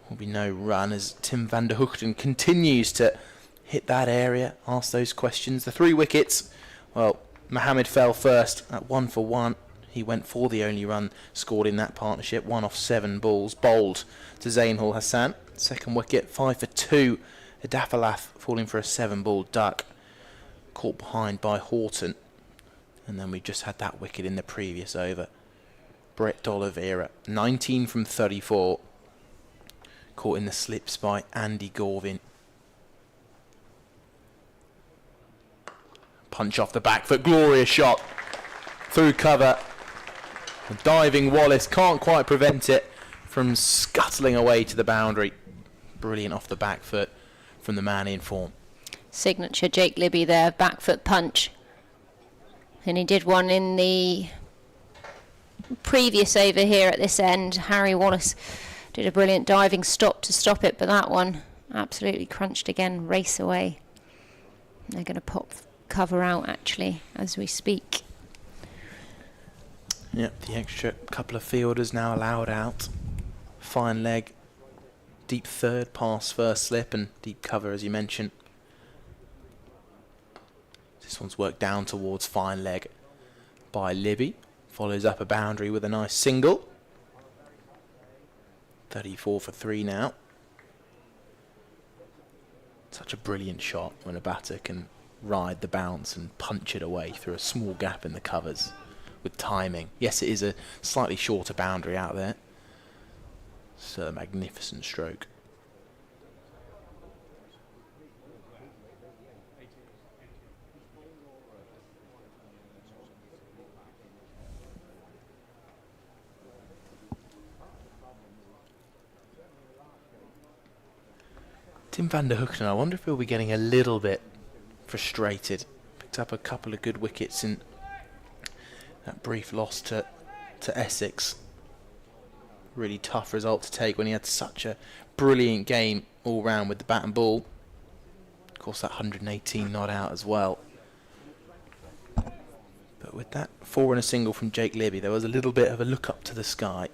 Speaker 4: Will be no run as Tim van der Hoogten continues to hit that area, ask those questions. The 3 wickets, well, Mohammed fell first at 1 for 1. He went for the only run scored in that partnership, 1 off 7 balls, bowled to Zain Ul Hassan. Second wicket, 5 for 2. Adafalath falling for a 7-ball duck, caught behind by Horton. And then we just had that wicket in the previous over. Brett D'Oliveira, 19 from 34. Caught in the slips by Andy Gorvin. Punch off the back foot, glorious shot. Through cover. A diving Wallace can't quite prevent it from scuttling away to the boundary. Brilliant off the back foot from the man in form.
Speaker 3: Signature Jake Libby there, back foot punch. And he did one in the previous over here at this end. Harry Wallace did a brilliant diving stop to stop it, but that one absolutely crunched again, race away. They're going to pop cover out actually as we speak.
Speaker 4: Yep, the extra couple of fielders now allowed out. Fine leg, deep third, pass first slip, and deep cover as you mentioned. This one's worked down towards fine leg by Libby. Follows up a boundary with a nice single. 34 for 3 now. Such a brilliant shot when a batter can ride the bounce and punch it away through a small gap in the covers with timing. Yes, it is a slightly shorter boundary out there. So a magnificent stroke. Tim van der Hoogten, I wonder if he'll be getting a little bit frustrated. Picked up a couple of good wickets in that brief loss to Essex. Really tough result to take when he had such a brilliant game all round with the bat and ball. Of course, that 118 not out as well. But with that 4 and a single from Jake Libby, there was a little bit of a look up to the sky.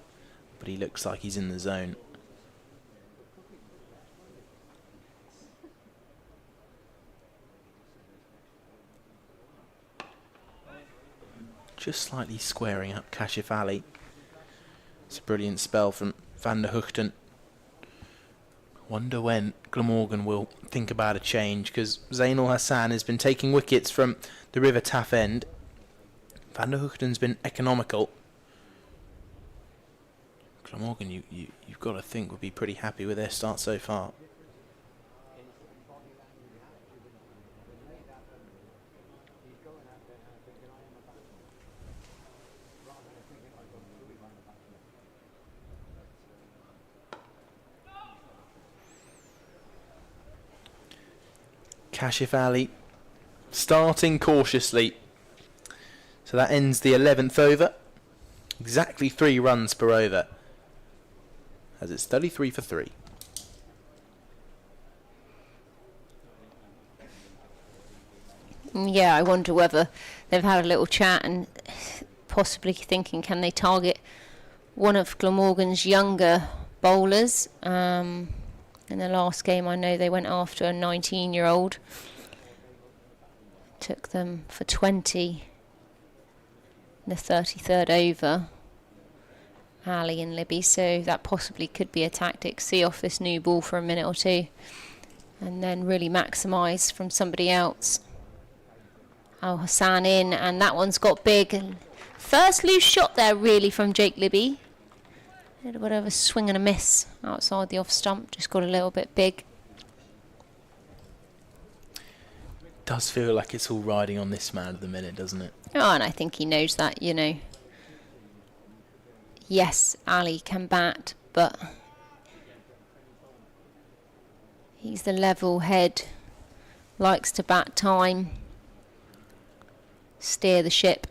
Speaker 4: But he looks like he's in the zone. Just slightly squaring up Kashif Ali. It's a brilliant spell from van der Hoogten. Wonder when Glamorgan will think about a change, because Zain Ul Hassan has been taking wickets from the River Taff end. Van der Hoogten's been economical. Glamorgan, you've got to think, would be pretty happy with their start so far. Kashif Ali starting cautiously. So that ends the 11th over. Exactly 3 runs per over. As it's 33 for 3.
Speaker 3: Yeah, I wonder whether they've had a little chat and possibly thinking, can they target one of Glamorgan's younger bowlers? In the last game, I know they went after a 19-year-old. Took them for 20 in the 33rd over, Ali and Libby. So that possibly could be a tactic. See off this new ball for a minute or two and then really maximise from somebody else. Al Hassan in, and that one's got big. And first loose shot there really from Jake Libby. A little bit of a swing and a miss outside the off stump, just got a little bit big.
Speaker 4: Does feel like it's all riding on this man at the minute, doesn't it?
Speaker 3: Oh, and I think he knows that, you know. Yes, Ali can bat, but He's the level head, likes to bat time, steer the ship.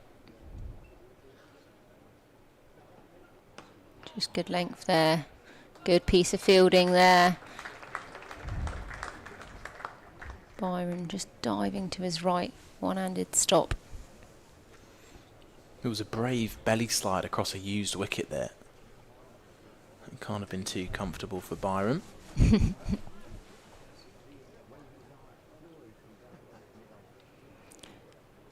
Speaker 3: Just good length there, good piece of fielding there. Byron just diving to his right, one-handed stop.
Speaker 4: It was a brave belly slide across a used wicket there. It can't have been too comfortable for Byron.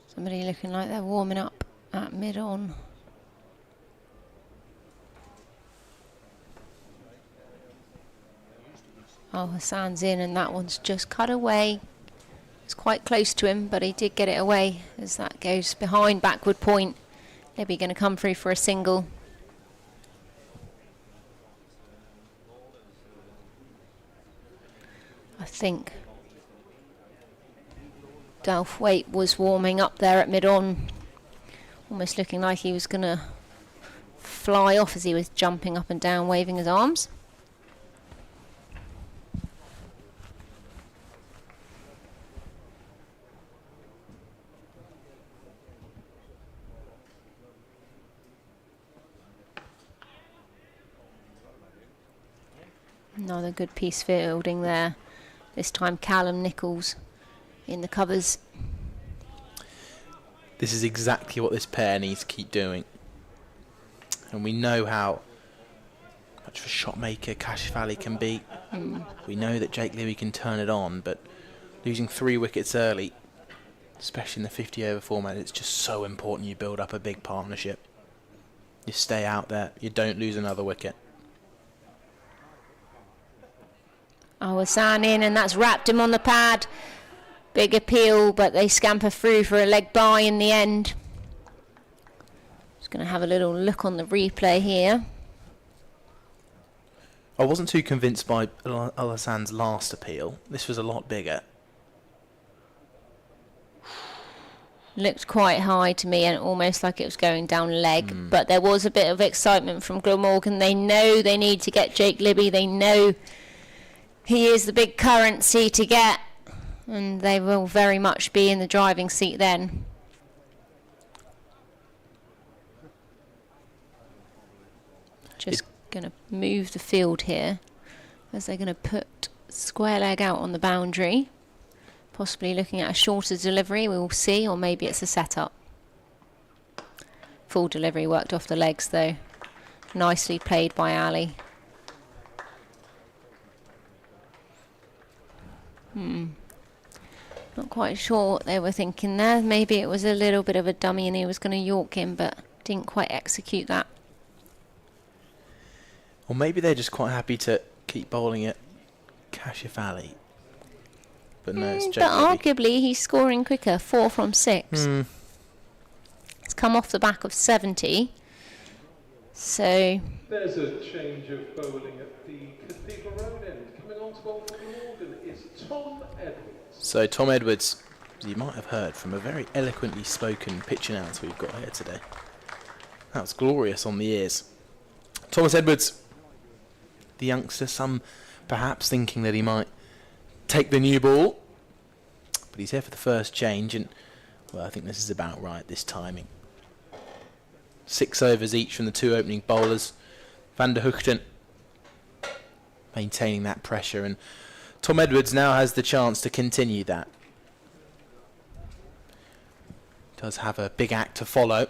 Speaker 3: Somebody looking like they're warming up at mid-on. Oh, Hassan's in and that one's just cut away. It's quite close to him, but he did get it away as that goes behind backward point. Maybe going to come through for a single. I think Delthwaite was warming up there at mid-on, almost looking like he was going to fly off as he was jumping up and down, waving his arms. Another good piece fielding there. This time Callum Nichols in the covers.
Speaker 4: This is exactly what this pair needs to keep doing. And we know how much of a shot maker Kashif Ali can be. We know that Jake Libby can turn it on, but losing 3 wickets early, especially in the 50 over format, it's just so important you build up a big partnership. You stay out there, you don't lose another wicket.
Speaker 3: Oh, Hassan in, and that's wrapped him on the pad. Big appeal, but they scamper through for a leg bye in the end. Just going to have a little look on the replay here.
Speaker 4: I wasn't too convinced by Al Hassan's last appeal. This was a lot bigger.
Speaker 3: Looked quite high to me and almost like it was going down leg. But there was a bit of excitement from Glamorgan. They know they need to get Jake Libby. They know he is the big currency to get, and they will very much be in the driving seat then. Just going to move the field here as they're going to put square leg out on the boundary. Possibly looking at a shorter delivery, we will see, or maybe it's a setup. Full delivery worked off the legs though. Nicely played by Ali. Not quite sure what they were thinking there. Maybe it was a little bit of a dummy and he was going to york him, but didn't quite execute that.
Speaker 4: Or maybe they're just quite happy to keep bowling at Kashif Ali. But no, it's Jake
Speaker 3: But
Speaker 4: Libby.
Speaker 3: arguably he's scoring quicker, 4 from 6. It's come off the back of 70. So
Speaker 5: There's a change of bowling at the Cathedral Road end. Coming on to bowl for Glamorgan is Tom Edwards.
Speaker 4: So Tom Edwards, as you might have heard from a very eloquently spoken pitch announcer we've got here today. That was glorious on the ears. Thomas Edwards, the youngster, some perhaps thinking that he might take the new ball, but he's here for the first change, and well, I think this is about right, this timing. 6 overs each from the 2 opening bowlers. Van der Hoogten maintaining that pressure, and Tom Edwards now has the chance to continue that. Does have a big act to follow,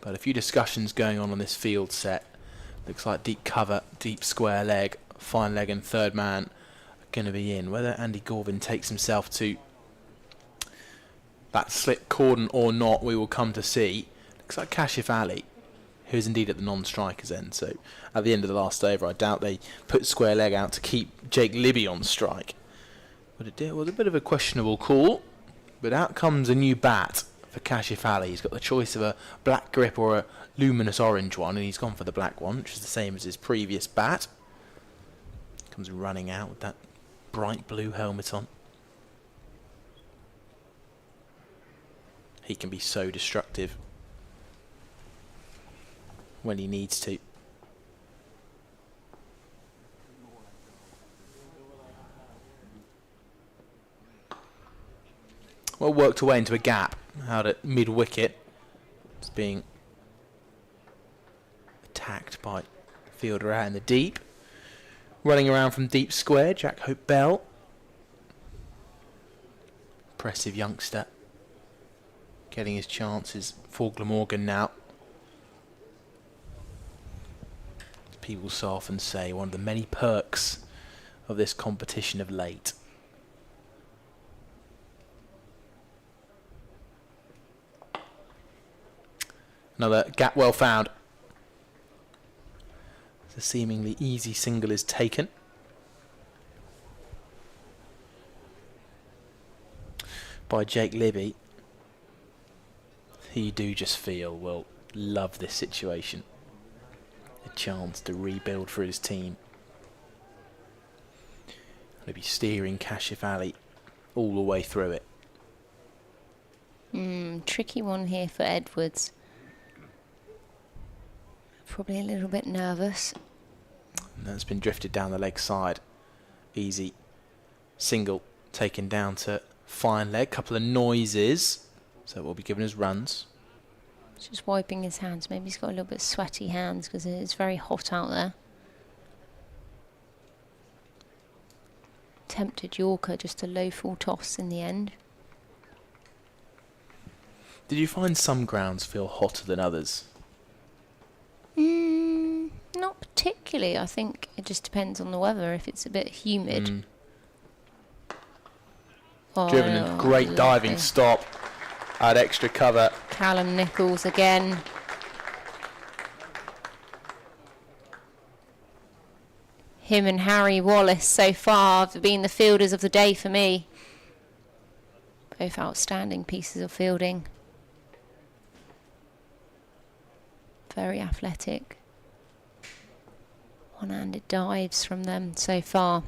Speaker 4: but a few discussions going on this field set. Looks like deep cover, deep square leg, fine leg and third man are going to be in. Whether Andy Gorvin takes himself to that slip cordon or not, we will come to see. Looks like Kashif Ali, who's indeed at the non-strikers end. So at the end of the last over, I doubt they put square leg out to keep Jake Libby on strike. But it was a bit of a questionable call. But out comes a new bat for Kashif Ali. He's got the choice of a black grip or a luminous orange one, and he's gone for the black one, which is the same as his previous bat. Comes running out with that bright blue helmet on. He can be so destructive when he needs to. well, worked away into a gap out at mid-wicket. It's being attacked by fielder out in the deep. Running around from deep square, Jack Hope Bell. Impressive youngster. Getting his chances for Glamorgan now. As people so often say, one of the many perks of this competition of late. Another gap well found. The seemingly easy single is taken. By Jake Libby. You do just feel will love this situation. A chance to rebuild for his team. He'll be steering Kashif Ali all the way through it.
Speaker 3: Tricky one here for Edwards. Probably a little bit nervous.
Speaker 4: And that's been drifted down the leg side. Easy. Single taken down to fine leg. Couple of noises. So we'll be giving us runs.
Speaker 3: Just wiping his hands. Maybe he's got a little bit sweaty hands because it's very hot out there. Tempted Yorker, just a low full toss in the end.
Speaker 4: Did you find some grounds feel hotter than others?
Speaker 3: Not particularly. I think it just depends on the weather. If it's a bit humid.
Speaker 4: Driven a great diving stop. Had extra cover.
Speaker 3: Callum Nichols again. Him and Harry Wallace so far have been the fielders of the day for me. Both outstanding pieces of fielding. Very athletic. One-handed dives from them so far.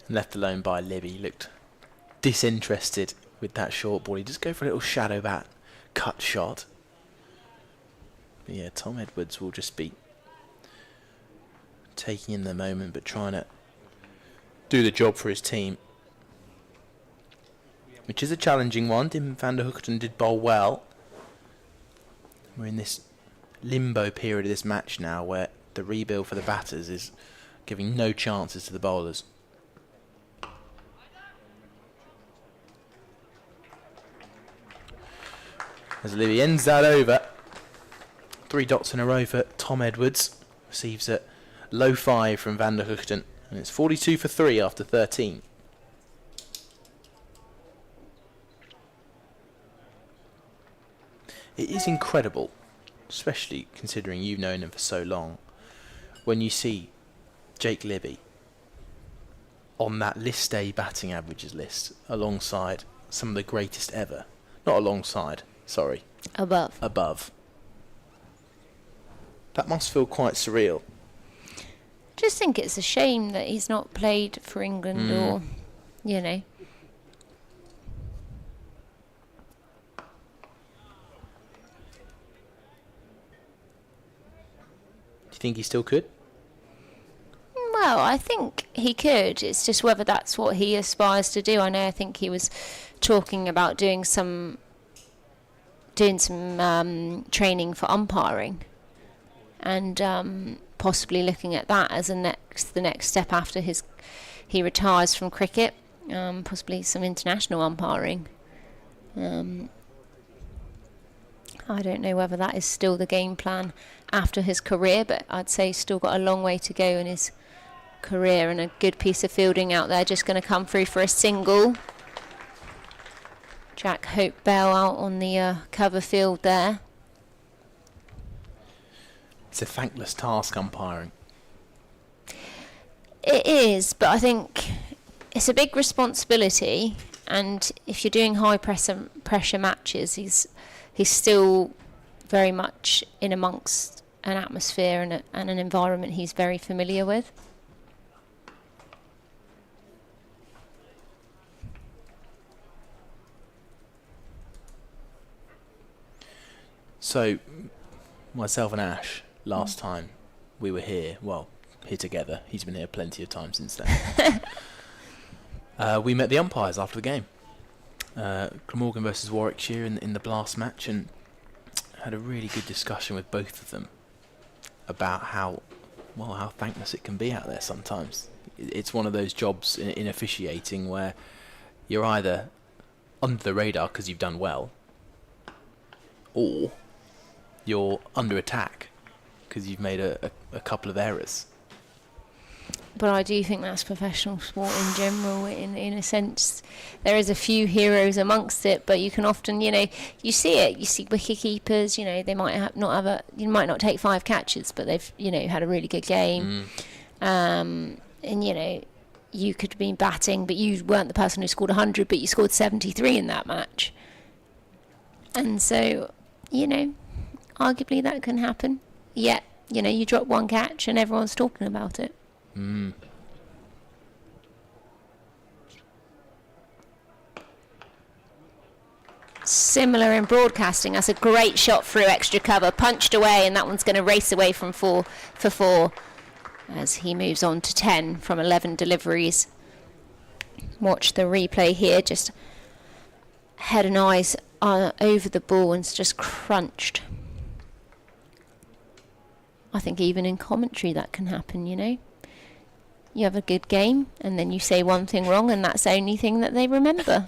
Speaker 4: Left alone by Libby. He looked disinterested with that short ball. He just go for a little shadow bat cut shot. But yeah, Tom Edwards will just be taking in the moment but trying to do the job for his team. Which is a challenging one. Tim van der Hoekten did bowl well. We're in this limbo period of this match now where the rebuild for the batters is giving no chances to the bowlers. As Libby ends that over. 3 dots in a row for Tom Edwards. Receives a low 5 from van der Hoekten. And it's 42 for 3 after 13. It is incredible, especially considering you've known him for so long, when you see Jake Libby on that list A batting averages list alongside some of the greatest ever. Not alongside, sorry. Above. That must feel quite surreal.
Speaker 3: Just think it's a shame that he's not played for England or, you know.
Speaker 4: Do you think he still could?
Speaker 3: Well, I think he could. It's just whether that's what he aspires to do. I think he was talking about doing some training for umpiring, and possibly looking at that as the next step after he retires from cricket. Possibly some international umpiring. I don't know whether that is still the game plan after his career, but I'd say he's still got a long way to go in his career, and a good piece of fielding out there. Just going to come through for a single. Jack Hope Bell out on the cover field there.
Speaker 4: It's a thankless task, umpiring.
Speaker 3: It is, but I think it's a big responsibility, and if you're doing high pressure matches, he's still very much in amongst an atmosphere and an environment he's very familiar with.
Speaker 4: So, myself and Ash last time we were here, well, here together. He's been here plenty of times since then. We met the umpires after the game. Glamorgan versus Warwickshire in the Blast match, and had a really good discussion with both of them about how thankless it can be out there sometimes. It's one of those jobs in officiating where you're either under the radar because you've done well, or you're under attack because you've made a couple of errors.
Speaker 3: But I do think that's professional sport in general. In a sense, there is a few heroes amongst it, but you can often, you see it. You see wicket keepers. They might you might not take 5 catches, but they've, had a really good game. And you could have been batting, but you weren't the person who scored 100, but you scored 73 in that match. And so, arguably that can happen. Yet, you drop 1 catch and everyone's talking about it. Similar in broadcasting. That's a great shot through extra cover, punched away, and that one's going to race away from 4 for 4 as he moves on to 10 from 11 deliveries. Watch the replay here, just head and eyes over the ball, and it's just crunched. I think even in commentary that can happen, You have a good game, and then you say one thing wrong, and that's the only thing that they remember.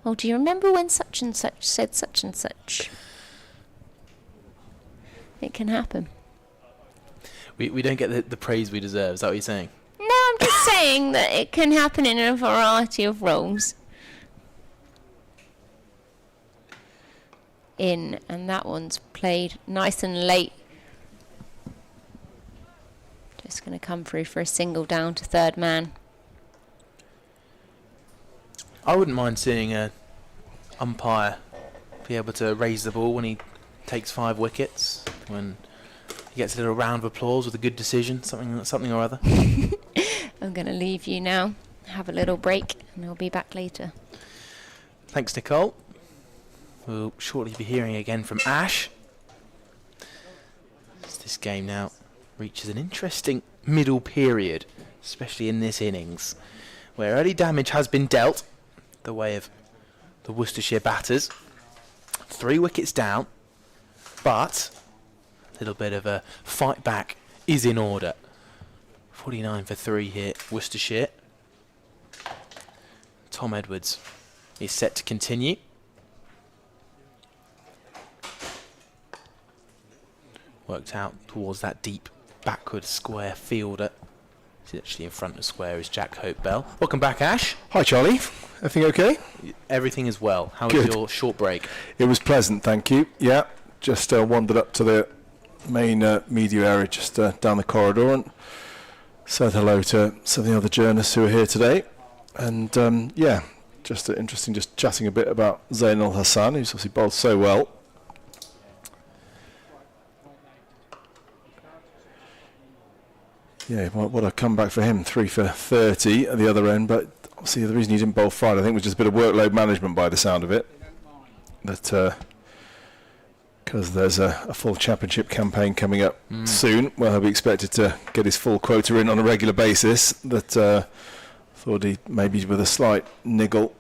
Speaker 3: Oh, do you remember when such and such said such and such? It can happen.
Speaker 4: We don't get the praise we deserve, is that what you're saying?
Speaker 3: No, I'm just saying that it can happen in a variety of roles. And that one's played nice and late. Just going to come through for a single down to third man.
Speaker 4: I wouldn't mind seeing a umpire be able to raise the ball when he takes 5 wickets, when he gets a little round of applause with a good decision, something or other.
Speaker 3: I'm going to leave you now, have a little break, and I'll be back later.
Speaker 4: Thanks, Nicole. We'll shortly be hearing again from Ash. As this game now reaches an interesting middle period, especially in this innings, where early damage has been dealt the way of the Worcestershire batters. 3 wickets down, but a little bit of a fight back is in order. 49 for 3 here, Worcestershire. Tom Edwards is set to continue. Worked out towards that deep backward square fielder. He's actually in front of square is Jack Hope Bell. Welcome back, Ash.
Speaker 2: Hi, Charlie. Everything okay?
Speaker 4: Everything is well. How
Speaker 2: Good.
Speaker 4: was your short break?
Speaker 2: It was pleasant, thank you. Yeah, just wandered up to the main media area just down the corridor and said hello to some of the other journalists who are here today. And just interesting just chatting a bit about Zain Al Hassan, who's obviously bowled so well. Yeah, what a comeback for him, 3 for 30 at the other end, but obviously the reason he didn't bowl Friday I think was just a bit of workload management by the sound of it. That because there's a full championship campaign coming up soon, where he'll be expected to get his full quota in on a regular basis, that thought he maybe with a slight niggle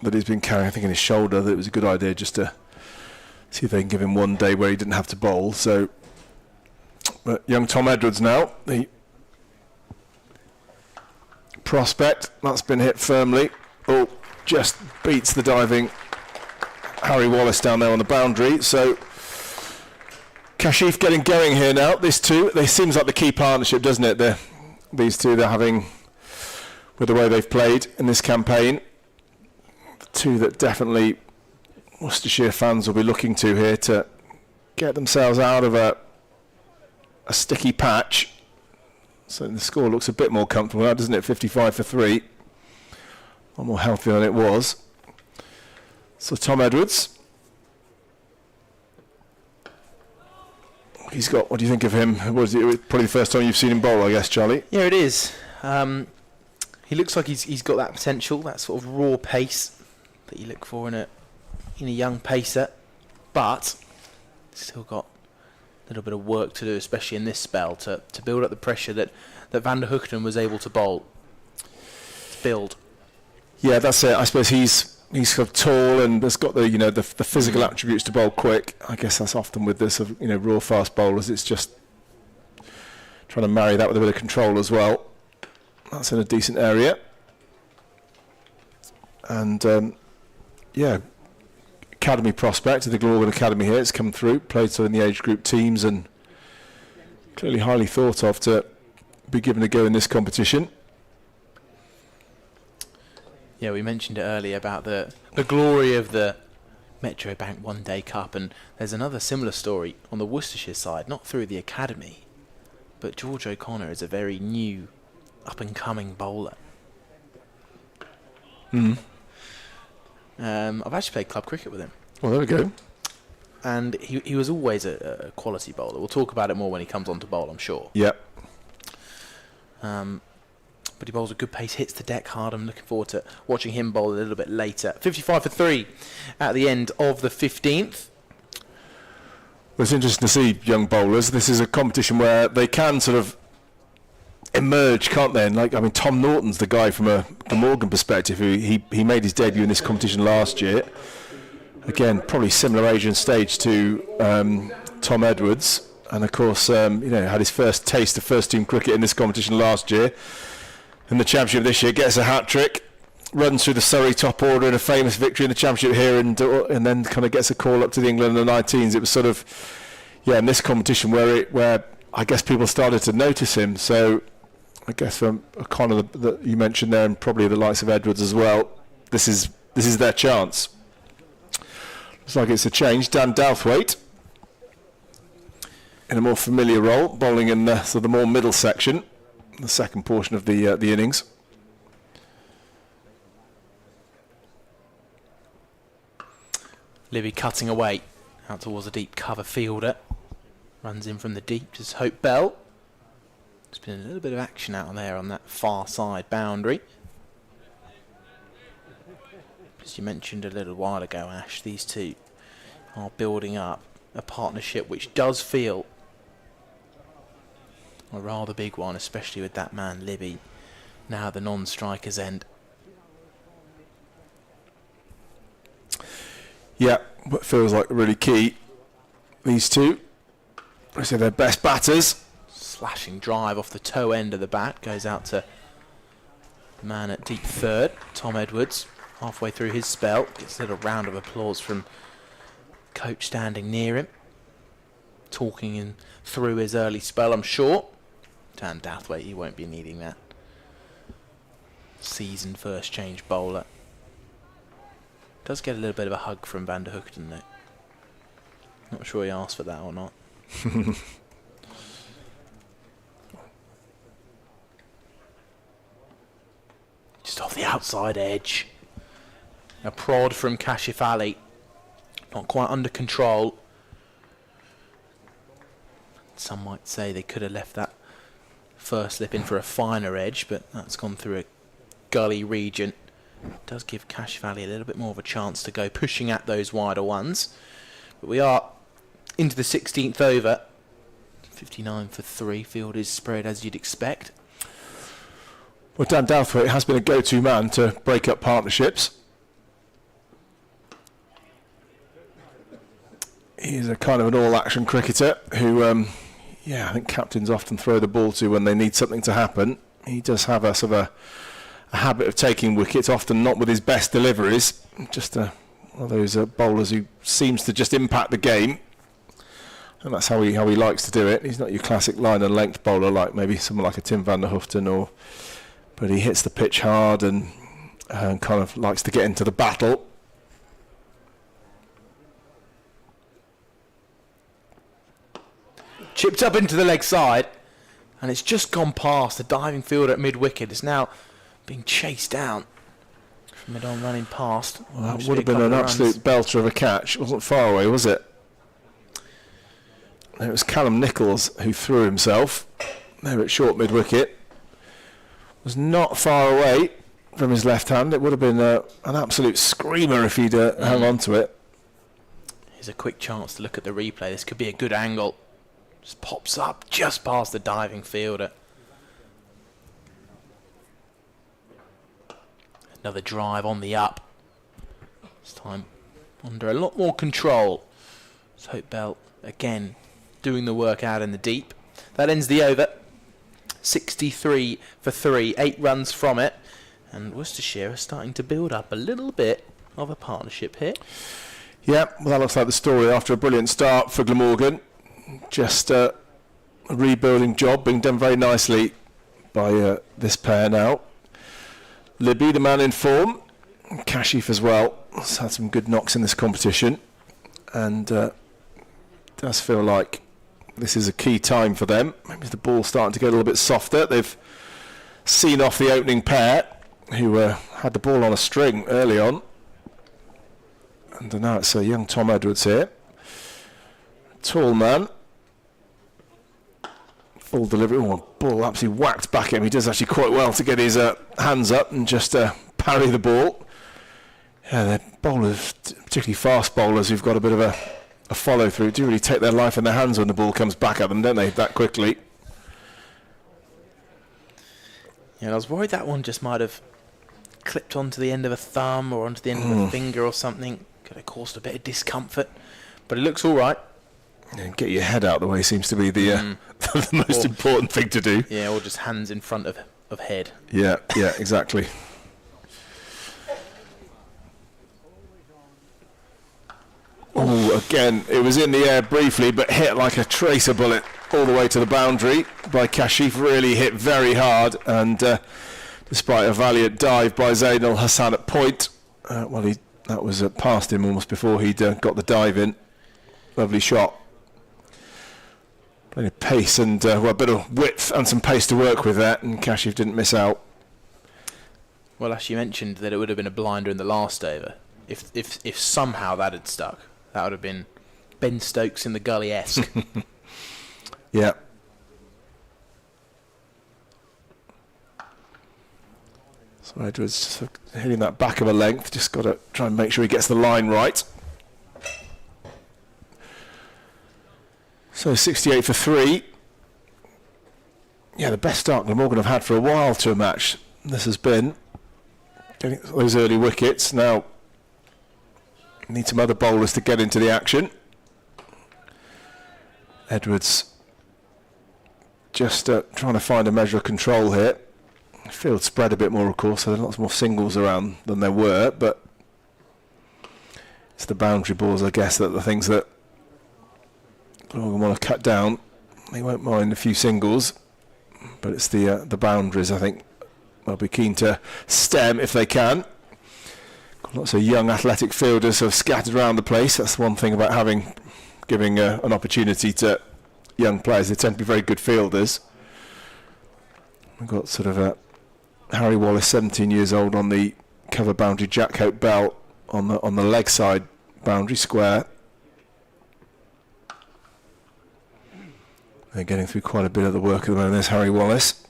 Speaker 2: that he's been carrying I think in his shoulder, that it was a good idea just to see if they can give him one day where he didn't have to bowl. So but young Tom Edwards now, the prospect, that's been hit firmly. Oh, just beats the diving Harry Wallace down there on the boundary. So Kashif getting going here now. This two, they seems like the key partnership, doesn't it? These two they're having with the way they've played in this campaign. The two that definitely Worcestershire fans will be looking to here to get themselves out of a sticky patch. So the score looks a bit more comfortable now, doesn't it? 55 for 3. A lot more healthy than it was. So Tom Edwards. He's got, what do you think of him? Was it probably the first time you've seen him bowl, I guess, Charlie?
Speaker 4: Yeah, it is. He looks like he's got that potential, that sort of raw pace that you look for in a young pacer, but still got little bit of work to do, especially in this spell, to build up the pressure that Van der Hoogten was able to bowl. To build.
Speaker 2: Yeah, that's it. I suppose he's sort of tall and has got the the physical attributes to bowl quick. I guess that's often with the sort of raw fast bowlers. It's just trying to marry that with a bit of control as well. That's in a decent area. And academy prospect of the Glamorgan Academy here. It's come through, played so in the age group teams, and clearly highly thought of to be given a go in this competition.
Speaker 4: Yeah, we mentioned it earlier about the glory of the Metro Bank One Day Cup, and there's another similar story on the Worcestershire side, not through the academy, but George O'Connor is a very new, up-and-coming bowler. I've actually played club cricket with him.
Speaker 2: Well, there we go.
Speaker 4: And he was always a quality bowler. We'll talk about it more when he comes on to bowl, I'm sure.
Speaker 2: Yep.
Speaker 4: But he bowls a good pace, hits the deck hard. I'm looking forward to watching him bowl a little bit later. 55 for 3 at the end of the 15th.
Speaker 2: Well, it's interesting to see young bowlers. This is a competition where they can sort of emerge, can't they? And Tom Norton's the guy from a Glamorgan perspective who he made his debut in this competition last year. Again, probably similar age and stage to Tom Edwards, and of course, had his first taste of first team cricket in this competition last year. In the championship this year, gets a hat trick, runs through the Surrey top order in a famous victory in the championship here, and then kind of gets a call up to the England under 19s. It was sort of in this competition where I guess people started to notice him. So I guess from O'Connor that you mentioned there, and probably the likes of Edwards as well, this is their chance. Looks like it's a change. Dan Douthwaite in a more familiar role, bowling in the sort of more middle section, the second portion of the innings.
Speaker 4: Libby cutting away out towards a deep cover fielder. Runs in from the deep, just Hope Bell. There's been a little bit of action out there on that far side boundary. As you mentioned a little while ago, Ash, these two are building up a partnership which does feel a rather big one, especially with that man Libby now the non-striker's end.
Speaker 2: Yeah, what feels like really key. These two, I say they're best batters.
Speaker 4: Slashing drive off the toe end of the bat goes out to the man at deep third, Tom Edwards, halfway through his spell. Gets a little round of applause from coach standing near him, talking him through his early spell, I'm sure. Dan Douthwaite, he won't be needing that. Seasoned first change bowler. Does get a little bit of a hug from Van der Hoogten though. Not sure he asked for that or not. Just off the outside edge. A prod from Kashif Ali. Not quite under control. Some might say they could have left that first slip in for a finer edge, but that's gone through a gully region. Does give Kashif Ali a little bit more of a chance to go pushing at those wider ones. But we are into the 16th over. 59 for 3. Field is spread as you'd expect.
Speaker 2: Well, Dan Douthwaite has been a go-to man to break up partnerships. He's a kind of an all-action cricketer who, I think captains often throw the ball to when they need something to happen. He does have a sort of a habit of taking wickets, often not with his best deliveries. Just one of those bowlers who seems to just impact the game. And that's how he likes to do it. He's not your classic line and length bowler like maybe someone like a Tim van der Hoogten, but he hits the pitch hard and kind of likes to get into the battle.
Speaker 4: Chipped up into the leg side, and it's just gone past the diving fielder at mid-wicket. It's now being chased down from mid-on, running past.
Speaker 2: Well, that would have been an absolute belter of a catch. It wasn't far away, was it? It was Callum Nichols who threw himself there at short mid-wicket. Was not far away from his left hand. It would have been an absolute screamer if he'd hung on to it.
Speaker 4: Here's a quick chance to look at the replay. This could be a good angle. Just pops up just past the diving fielder. Another drive on the up. This time under a lot more control. Let's hope Bell again doing the work out in the deep. That ends the over. 63 for 3, 8 runs from it. And Worcestershire are starting to build up a little bit of a partnership here.
Speaker 2: Yeah, well, that looks like the story after a brilliant start for Glamorgan. Just a rebuilding job being done very nicely by this pair now. Libby, the man in form. Kashif as well. Has had some good knocks in this competition. And does feel like this is a key time for them. Maybe the ball's starting to get a little bit softer. They've seen off the opening pair, who had the ball on a string early on. And now it's young Tom Edwards here. Tall man. Full delivery. Oh, ball absolutely whacked back at him. He does actually quite well to get his hands up and just parry the ball. Yeah, they're bowlers, particularly fast bowlers, who've got a bit of a follow through. Do really take their life in their hands when the ball comes back at them, don't they, that quickly?
Speaker 4: Yeah, I was worried that one just might have clipped onto the end of a thumb or onto the end of a finger or something. Could have caused a bit of discomfort, but it looks all right.
Speaker 2: Yeah, get your head out of the way seems to be the the most important thing to do.
Speaker 4: Yeah, or just hands in front of head.
Speaker 2: Yeah, exactly. Oh, again, it was in the air briefly, but hit like a tracer bullet all the way to the boundary by Kashif. Really hit very hard, and despite a valiant dive by Zainal Hassan at point, that was past him almost before he'd got the dive in. Lovely shot. Plenty of pace and a bit of width and some pace to work with there, and Kashif didn't miss out.
Speaker 4: Well, as you mentioned that it would have been a blinder in the last over. If somehow that had stuck, that would have been Ben Stokes in the gully-esque.
Speaker 2: Yeah. So Edwards just hitting that back of a length. Just got to try and make sure he gets the line right. So 68 for 3. Yeah, the best start Glamorgan have had for a while to a match. This has been getting those early wickets. Now need some other bowlers to get into the action. Edwards just trying to find a measure of control here. Field spread a bit more, of course, so there are lots more singles around than there were, but it's the boundary balls, I guess, that the things that Glamorgan want to cut down. They won't mind a few singles, but it's the boundaries, I think, they'll be keen to stem if they can. Got lots of young athletic fielders have scattered around the place. That's one thing about giving an opportunity to young players. They tend to be very good fielders. We've got sort of Harry Wallace, 17 years old, on the cover boundary. Jack Hope Bell on the leg side boundary square. They're getting through quite a bit of the work at the moment. There's Harry Wallace.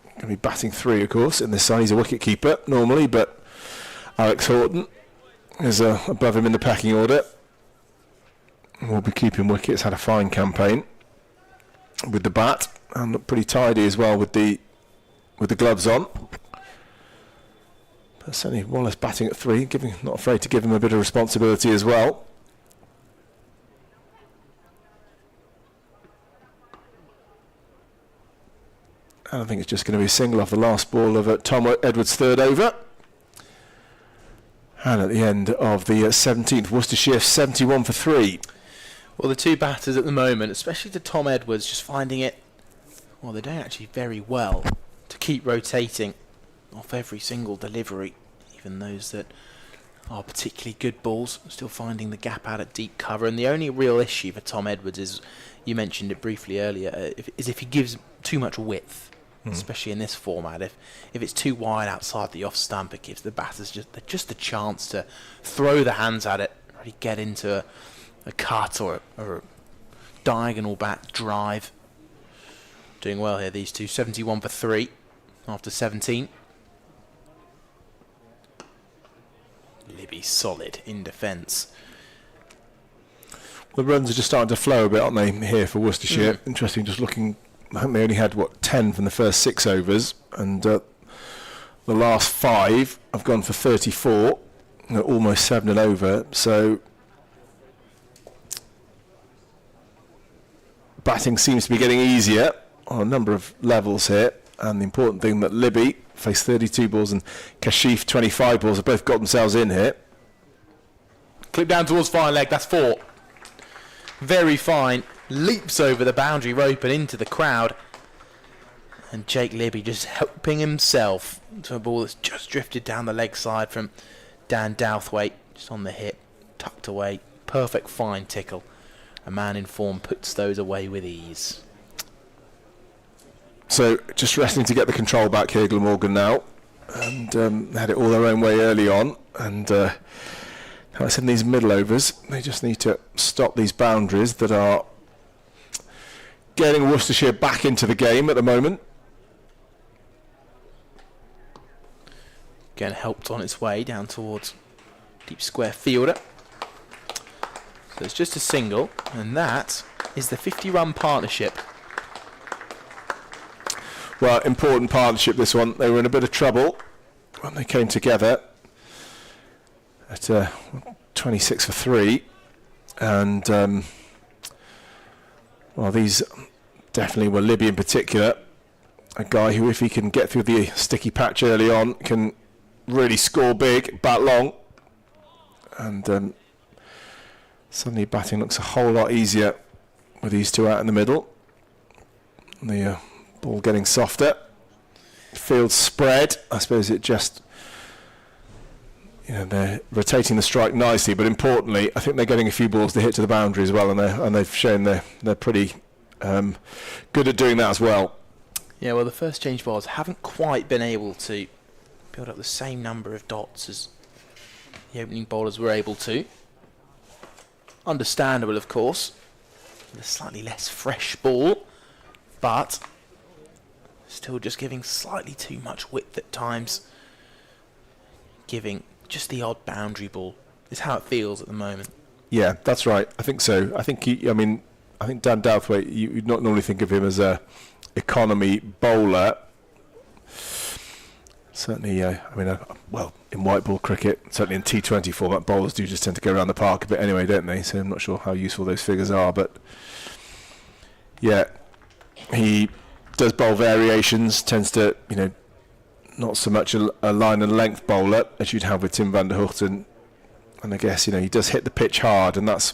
Speaker 2: Going to be batting 3, of course, in this side. He's a wicket keeper normally, but Alex Horton is above him in the pecking order. Will be keeping wickets. Had a fine campaign with the bat and looked pretty tidy as well with the gloves on. But certainly Wallace batting at 3, not afraid to give him a bit of responsibility as well. And I think it's just going to be a single off the last ball of Tom Edwards' third over. And at the end of the 17th, Worcestershire 71 for 3.
Speaker 4: Well, the two batters at the moment, especially to Tom Edwards, just finding it, well, they're doing actually very well to keep rotating off every single delivery, even those that are particularly good balls, still finding the gap out at deep cover. And the only real issue for Tom Edwards is, you mentioned it briefly earlier, is if he gives too much width, especially in this format. If it's too wide outside the off stump, it gives the batters just the chance to throw the hands at it, really get into a cut or a diagonal bat drive. Doing well here, these two. 71 for 3 after 17. Libby solid in defence.
Speaker 2: The runs are just starting to flow a bit, aren't they, here for Worcestershire? Interesting, just looking, I think they only had, 10 from the first 6 overs, and the last 5 have gone for 34, almost 7 and over, so batting seems to be getting easier on a number of levels here, and the important thing that Libby faced 32 balls and Kashif 25 balls have both got themselves in here.
Speaker 4: Clip down towards fine leg, that's 4. Very fine, leaps over the boundary rope and into the crowd. And Jake Libby just helping himself to a ball that's just drifted down the leg side from Dan Douthwaite, just on the hip, tucked away. Perfect fine tickle. A man in form puts those away with ease.
Speaker 2: So just resting to get the control back here, Glamorgan now, and had it all their own way early on, and now it's in these middle overs. They just need to stop these boundaries that are getting Worcestershire back into the game at the moment.
Speaker 4: Getting helped on its way down towards deep square fielder. So it's just a single, and that is the 50-run partnership.
Speaker 2: Well, important partnership this one. They were in a bit of trouble when they came together at 26 for 3, and well, these definitely were Libby in particular, a guy who, if he can get through the sticky patch early on, can really score big, bat long, and suddenly batting looks a whole lot easier with these two out in the middle. The ball getting softer, field spread. I suppose it just, they're rotating the strike nicely, but importantly, I think they're getting a few balls to hit to the boundary as well, and they've shown they're pretty good at doing that as well.
Speaker 4: Yeah, well, the first change bowlers haven't quite been able to build up the same number of dots as the opening bowlers were able to. Understandable, of course, with a slightly less fresh ball, but still just giving slightly too much width at times, giving just the odd boundary ball is how it feels at the moment.
Speaker 2: Yeah, that's right. I think so. I think I think Dan Douthwaite, you'd not normally think of him as a economy bowler. Certainly, well, in white ball cricket, certainly in T20 format, bowlers do just tend to go around the park a bit anyway, don't they? So I'm not sure how useful those figures are, but yeah, he does bowl variations, tends to, not so much a line and length bowler as you'd have with Tim van der Hoogten, and I guess, he does hit the pitch hard, and that's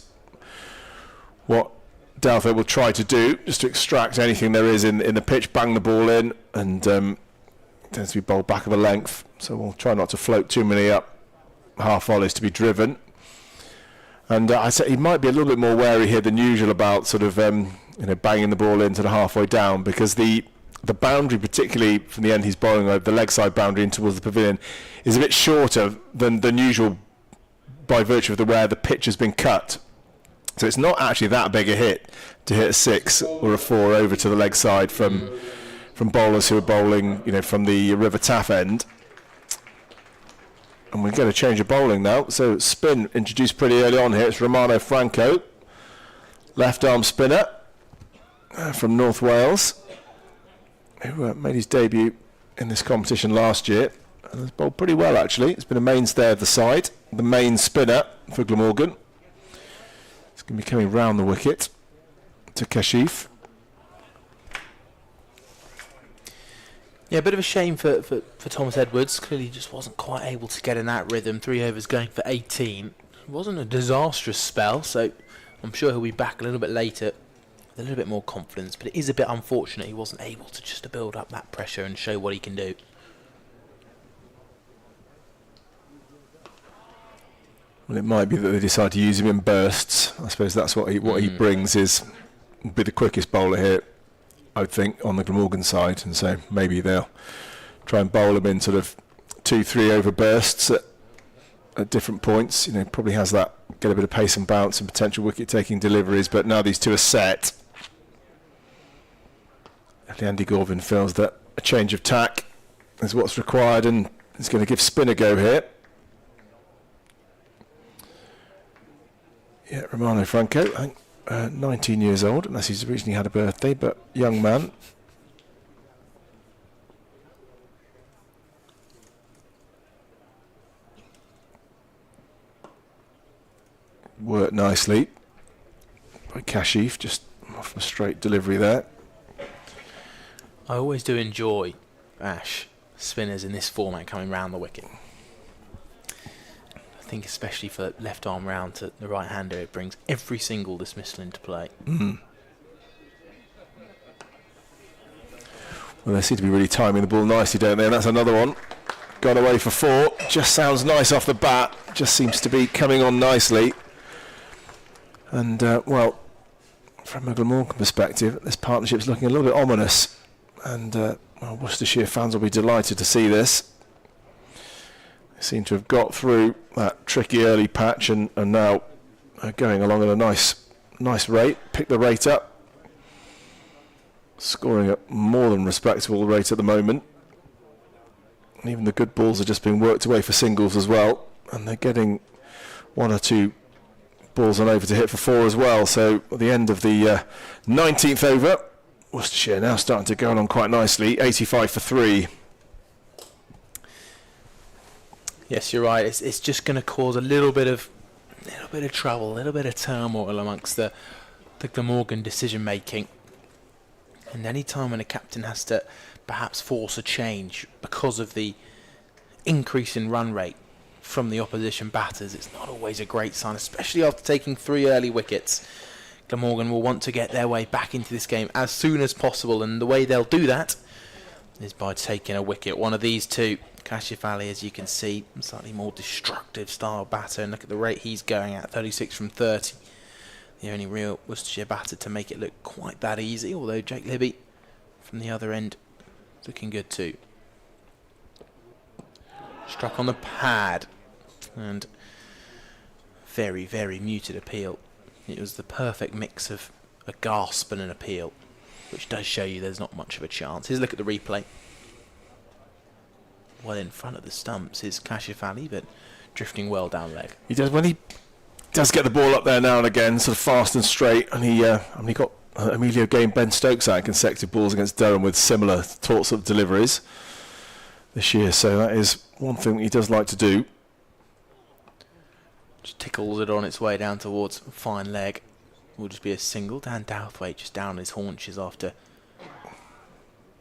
Speaker 2: what Douthwaite will try to do, just to extract anything there is in the pitch, bang the ball in, and tends to be bowled back of a length, so we'll try not to float too many up half volleys to be driven. And I say he might be a little bit more wary here than usual about sort of banging the ball into the halfway down, because the boundary, particularly from the end he's bowling over, the leg side boundary in towards the pavilion, is a bit shorter than usual by virtue of the way the pitch has been cut. So it's not actually that big a hit to hit a 6 or a 4 over to the leg side from bowlers who are bowling, from the River Taff end. And we're going to change of bowling now. So spin introduced pretty early on here. It's Romano Franco, left arm spinner from North Wales, who made his debut in this competition last year. And has bowled pretty well, actually. It's been a mainstay of the side, the main spinner for Glamorgan. It's going to be coming round the wicket to Kashif.
Speaker 4: Yeah, a bit of a shame for Thomas Edwards. Clearly just wasn't quite able to get in that rhythm. 3 overs going for 18. It wasn't a disastrous spell, so I'm sure he'll be back a little bit later with a little bit more confidence. But it is a bit unfortunate he wasn't able to just build up that pressure and show what he can do.
Speaker 2: Well, it might be that they decide to use him in bursts. I suppose that's what he brings, is be the quickest bowler here, I would think, on the Glamorgan side, and so maybe they'll try and bowl him in sort of 2-3 over bursts at different points. Probably has that, get a bit of pace and bounce and potential wicket-taking deliveries, but now these two are set. Andy Gorvin feels that a change of tack is what's required, and is going to give spin a go here. Yeah, Romano Franco, I think 19 years old, unless he's recently had a birthday, but young man. Worked nicely by Kashif, just off a straight delivery there.
Speaker 4: I always do enjoy, Ash, spinners in this format coming round the wicket. I think especially for left arm round to the right hander, it brings every single dismissal into play.
Speaker 2: Well, they seem to be really timing the ball nicely, don't they? And that's another one. Got away for 4. Just sounds nice off the bat. Just seems to be coming on nicely. And, well, from a Glamorgan perspective, this partnership's looking a little bit ominous. And well, Worcestershire fans will be delighted to see this. They seem to have got through that tricky early patch and now are going along at a nice rate. Pick the rate up. Scoring at more than respectable rate at the moment. And even the good balls are just being worked away for singles as well. And they're getting 1 or 2 balls on over to hit for 4 as well. So at the end of the 19th over, Worcestershire now starting to go along quite nicely. 85 for 3.
Speaker 4: Yes, you're right. It's just going to cause a little bit of trouble, a little bit of turmoil amongst the Glamorgan decision making. And any time when a captain has to perhaps force a change because of the increase in run rate from the opposition batters, it's not always a great sign, especially after taking 3 early wickets. Glamorgan will want to get their way back into this game as soon as possible, and the way they'll do that is by taking a wicket. One of these two, Kashif Ali, as you can see, slightly more destructive style batter, and look at the rate he's going at, 36 from 30. The only real Worcestershire batter to make it look quite that easy, although Jake Libby from the other end looking good too. Struck on the pad, and very, very muted appeal. It was the perfect mix of a gasp and an appeal, which does show you there's not much of a chance. Here's a look at the replay. Well in front of the stumps is Kashif Ali, but drifting well down leg.
Speaker 2: He does, when he does get the ball up there now and again, sort of fast and straight, and he got Emilio Gay and Ben Stokes out in consecutive balls against Durham with similar sorts of deliveries this year, so that is one thing he does like to do.
Speaker 4: Just tickles it on its way down towards fine leg. Will just be a single. Dan Douthwaite just down his haunches after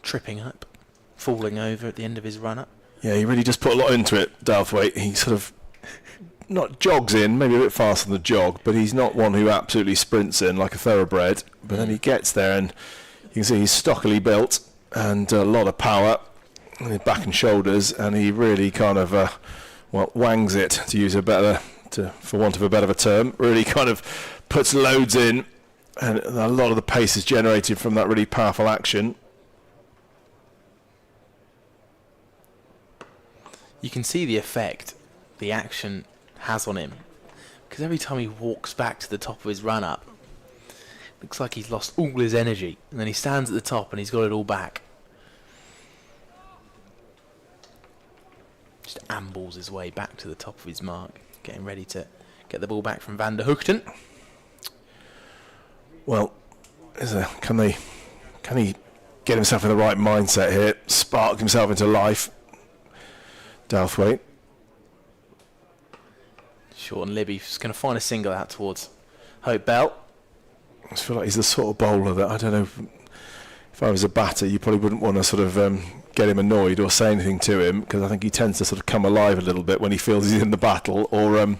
Speaker 4: tripping up, falling over at the end of his run up.
Speaker 2: Yeah, he really just put a lot into it, Douthwaite. He sort of not jogs in, maybe a bit faster than the jog, but he's not one who absolutely sprints in like a thoroughbred. But then he gets there, and you can see he's stockily built and a lot of power in his back and shoulders, and he really kind of wangs it, to use a better, for want of a better term. Really kind of puts loads in, and a lot of the pace is generated from that really powerful action.
Speaker 4: You can see the effect the action has on him, because every time he walks back to the top of his run up, looks like he's lost all his energy, and then he stands at the top and he's got it all back. Just ambles his way back to the top of his mark, getting ready to get the ball back from Van der Hoogten.
Speaker 2: Well, can he get himself in the right mindset here, spark himself into life? Douthwaite.
Speaker 4: Short and Libby's going to find a single out towards Hope Bell.
Speaker 2: I just feel like he's the sort of bowler that, I don't know, if I was a batter, you probably wouldn't want to sort of get him annoyed or say anything to him, because I think he tends to sort of come alive a little bit when he feels he's in the battle, or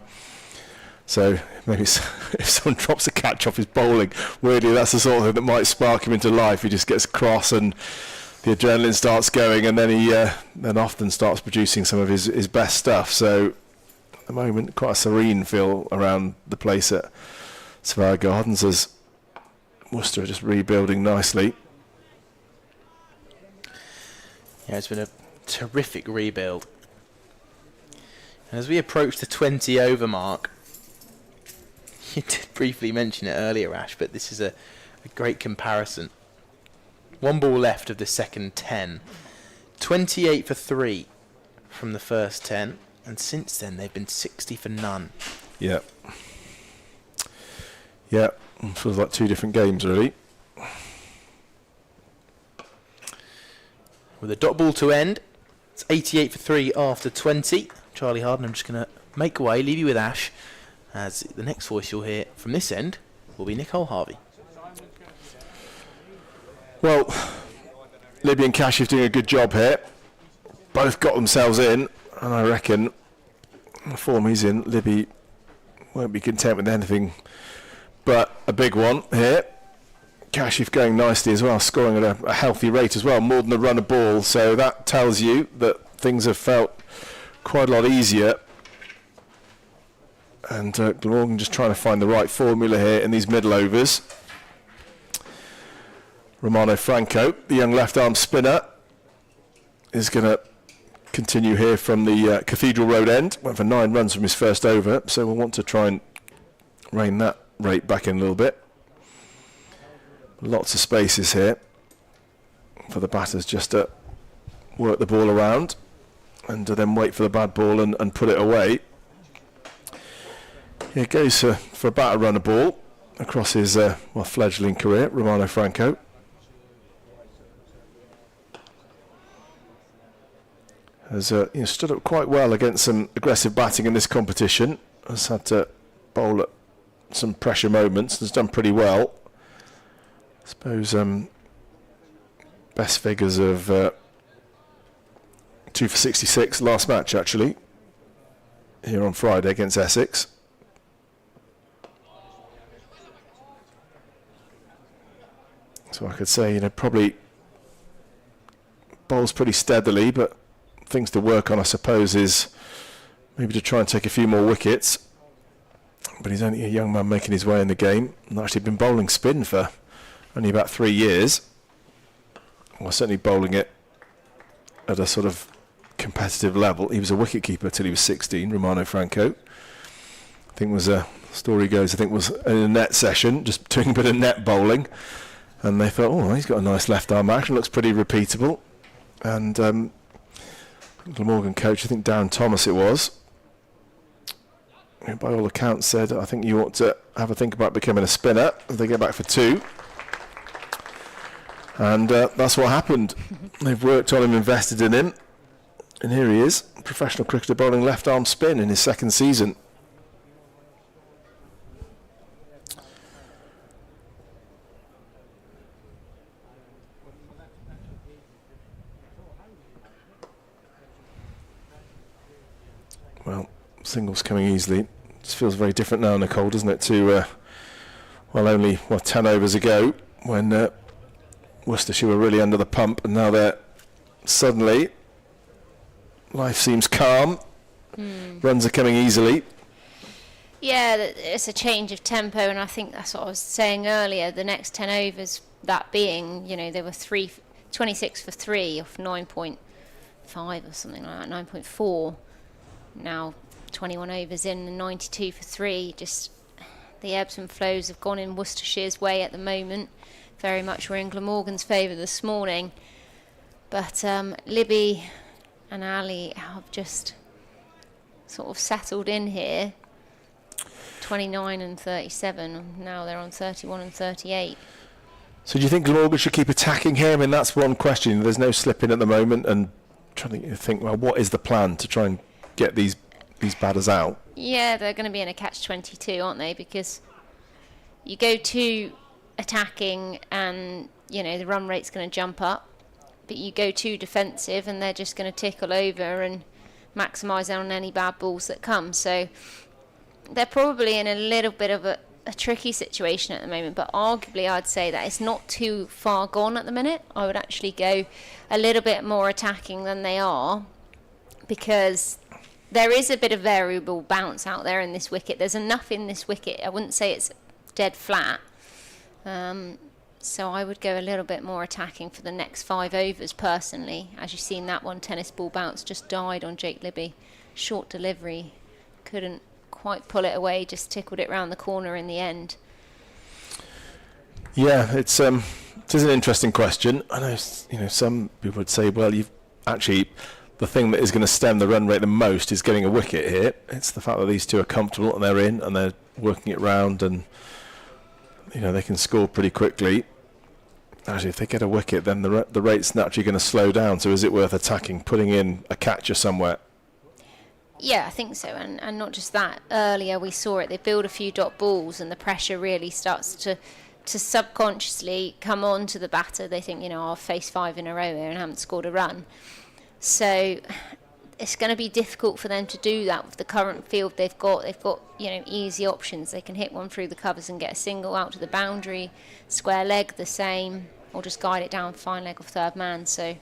Speaker 2: so maybe if someone drops a catch off his bowling, weirdly that's the sort of thing that might spark him into life. He just gets cross and the adrenaline starts going, and then he then often starts producing some of his best stuff. So at the moment, quite a serene feel around the place at Sophia Gardens, as Worcester are just rebuilding nicely.
Speaker 4: Yeah, it's been a terrific rebuild. And as we approach the 20 over mark, you did briefly mention it earlier, Ash, but this is a great comparison. 1 ball left of the second 10. 28 for 3 from the first 10, and since then they've been 60 for none.
Speaker 2: Yeah. Yeah, feels like two different games, really.
Speaker 4: With a dot ball to end, it's 88 for 3 after 20. Charlie Harden, I'm just going to make way, leave you with Ash, as the next voice you'll hear from this end will be Nicole Harvey.
Speaker 2: Well, Libby and Cash are doing a good job here. Both got themselves in, and I reckon the form he's in, Libby won't be content with anything but a big one here. Kashif going nicely as well, scoring at a healthy rate as well, more than a run of ball, so that tells you that things have felt quite a lot easier. And Glamorgan just trying to find the right formula here in these middle overs. Romano Franco, the young left-arm spinner, is going to continue here from the Cathedral Road end. Went for 9 runs from his first over, so we'll want to try and rein that rate back in a little bit. Lots of spaces here for the batters just to work the ball around and then wait for the bad ball and put it away. Here goes for about a run of ball across his fledgling career, Romano Franco. Has stood up quite well against some aggressive batting in this competition. Has had to bowl at some pressure moments. Has done pretty well. I suppose best figures of 2 for 66 last match actually here on Friday against Essex. So I could say probably bowls pretty steadily, but things to work on I suppose is maybe to try and take a few more wickets. But he's only a young man making his way in the game, and actually been bowling spin for only about 3 years. Well, certainly bowling it at a sort of competitive level. He was a wicketkeeper till he was 16, Romano Franco. I think was story goes, was in a net session, just doing a bit of net bowling. And they thought, oh, he's got a nice left arm action, looks pretty repeatable. And Glamorgan coach, I think Darren Thomas it was, by all accounts said, I think you ought to have a think about becoming a spinner if they get back for 2. And that's what happened. They've worked on him, invested in him, and here he is, professional cricketer bowling left arm spin in his second season. Well, singles coming easily. Just feels very different now, Nicole, doesn't it, to only 10 overs ago when Worcestershire were really under the pump, and now they're suddenly life seems calm. Runs are coming easily.
Speaker 3: Yeah, it's a change of tempo, and I think that's what I was saying earlier. The next 10 overs, that being, they were 26 for 3 off 9.5 or something like that, 9.4. Now 21 overs in and 92 for 3. Just the ebbs and flows have gone in Worcestershire's way at the moment. Very much were in Glamorgan's favour this morning. But Libby and Ali have just sort of settled in here. 29 and 37. Now they're on 31 and 38.
Speaker 2: So do you think Glamorgan should keep attacking here? I mean, that's one question. There's no slipping at the moment, and trying to think, well, what is the plan to try and get these batters out?
Speaker 3: Yeah, they're going to be in a catch-22, aren't they? Because you go too attacking and, the run rate's going to jump up. But you go too defensive and they're just going to tickle over and maximise on any bad balls that come. So they're probably in a little bit of a tricky situation at the moment. But arguably, I'd say that it's not too far gone at the minute. I would actually go a little bit more attacking than they are, because there is a bit of variable bounce out there in this wicket. There's enough in this wicket. I wouldn't say it's dead flat. So I would go a little bit more attacking for the next 5 overs personally. As you've seen, that one tennis ball bounce just died on Jake Libby. Short delivery. Couldn't quite pull it away, just tickled it round the corner in the end.
Speaker 2: Yeah, it is an interesting question. I know, some people would say, well, you've actually, the thing that is going to stem the run rate the most is getting a wicket here. It's the fact that these two are comfortable and they're in and they're working it round and they can score pretty quickly. Actually, if they get a wicket, then the rate's naturally going to slow down. So is it worth attacking, putting in a catcher somewhere?
Speaker 3: Yeah, I think so. And not just that. Earlier we saw it. They build a few dot balls and the pressure really starts to subconsciously come on to the batter. They think, I'll face 5 in a row here and haven't scored a run. So it's going to be difficult for them to do that with the current field they've got. They've got, easy options. They can hit one through the covers and get a single out to the boundary. Square leg, the same. Or just guide it down, fine leg of third man. So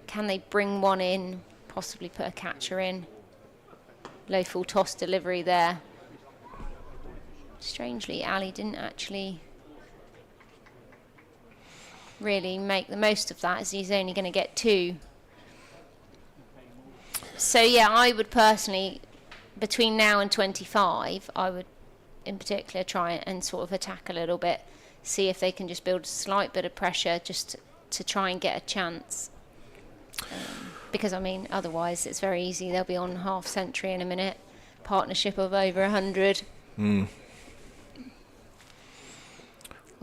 Speaker 3: can they bring one in, possibly put a catcher in? Low full toss delivery there. Strangely, Ali didn't actually really make the most of that, as he's only going to get 2. So yeah, I would personally, between now and 25, I would in particular try and sort of attack a little bit, see if they can just build a slight bit of pressure just to try and get a chance. Because otherwise it's very easy. They'll be on half century in a minute. Partnership of over 100.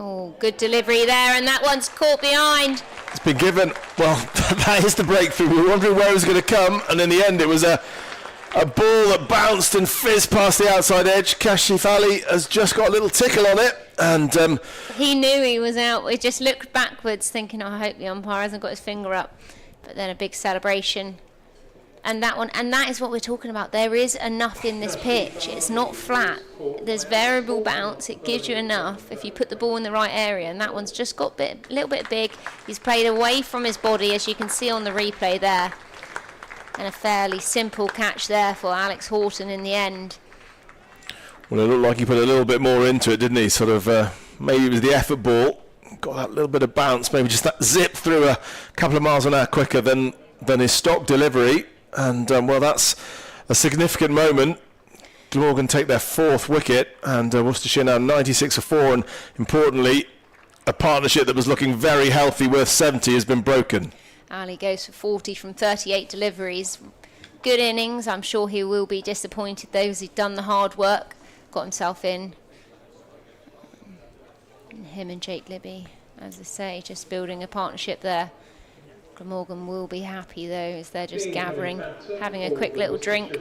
Speaker 3: Oh, good delivery there, and that one's caught behind.
Speaker 2: It's been given. Well, that is the breakthrough. We were wondering where it was going to come, and in the end it was a ball that bounced and fizzed past the outside edge. Kashif Ali has just got a little tickle on it, and
Speaker 3: he knew he was out. He just looked backwards thinking, I hope the umpire hasn't got his finger up. But then a big celebration. And that is what we're talking about. There is enough in this pitch. It's not flat. There's variable bounce. It gives you enough if you put the ball in the right area. And that one's just got a little bit big. He's played away from his body, as you can see on the replay there. And a fairly simple catch there for Alex Horton in the end.
Speaker 2: Well, it looked like he put a little bit more into it, didn't he? Sort of, maybe it was the effort ball. Got that little bit of bounce, maybe just that zip through a couple of miles an hour quicker than his stock delivery. And, well, that's a significant moment. Glamorgan take their 4th wicket, and Worcestershire now 96 for 4. And, importantly, a partnership that was looking very healthy, worth 70, has been broken.
Speaker 3: Ali goes for 40 from 38 deliveries. Good innings. I'm sure he will be disappointed, though, as he's done the hard work, got himself in. And him and Jake Libby, as I say, just building a partnership there. Glamorgan will be happy, though, as they're just gathering, having a quick little drink.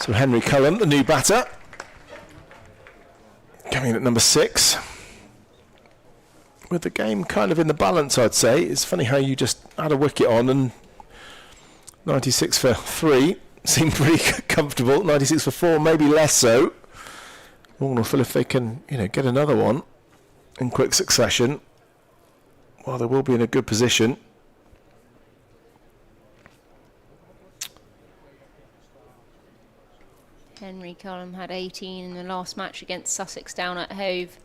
Speaker 2: So Henry Cullen, the new batter, coming in at number 6. With the game kind of in the balance, I'd say. It's funny how you just had a wicket on and 96 for 3 seemed pretty comfortable. 96 for 4, maybe less so. Wonderful if they can, get another one in quick succession. Well, they will be in a good position.
Speaker 3: Henry Cullen had 18 in the last match against Sussex down at Hove.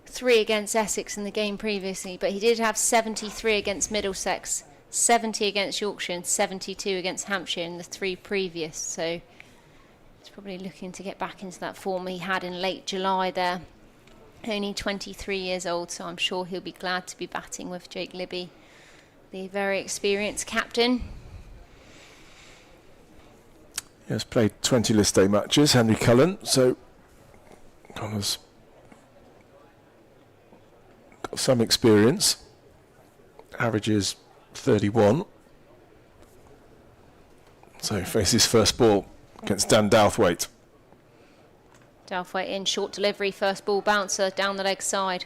Speaker 3: 3 against Essex in the game previously, but he did have 73 against Middlesex, 70 against Yorkshire and 72 against Hampshire in the 3 previous. So he's probably looking to get back into that form he had in late July there. Only 23 years old, so I'm sure he'll be glad to be batting with Jake Libby, the very experienced captain.
Speaker 2: He has played 20 list day matches, Henry Cullen, so Connor's got some experience. Average is 31. So he faces first ball against Dan Douthwaite.
Speaker 3: Douthwaite in, short delivery, first ball bouncer down the leg side.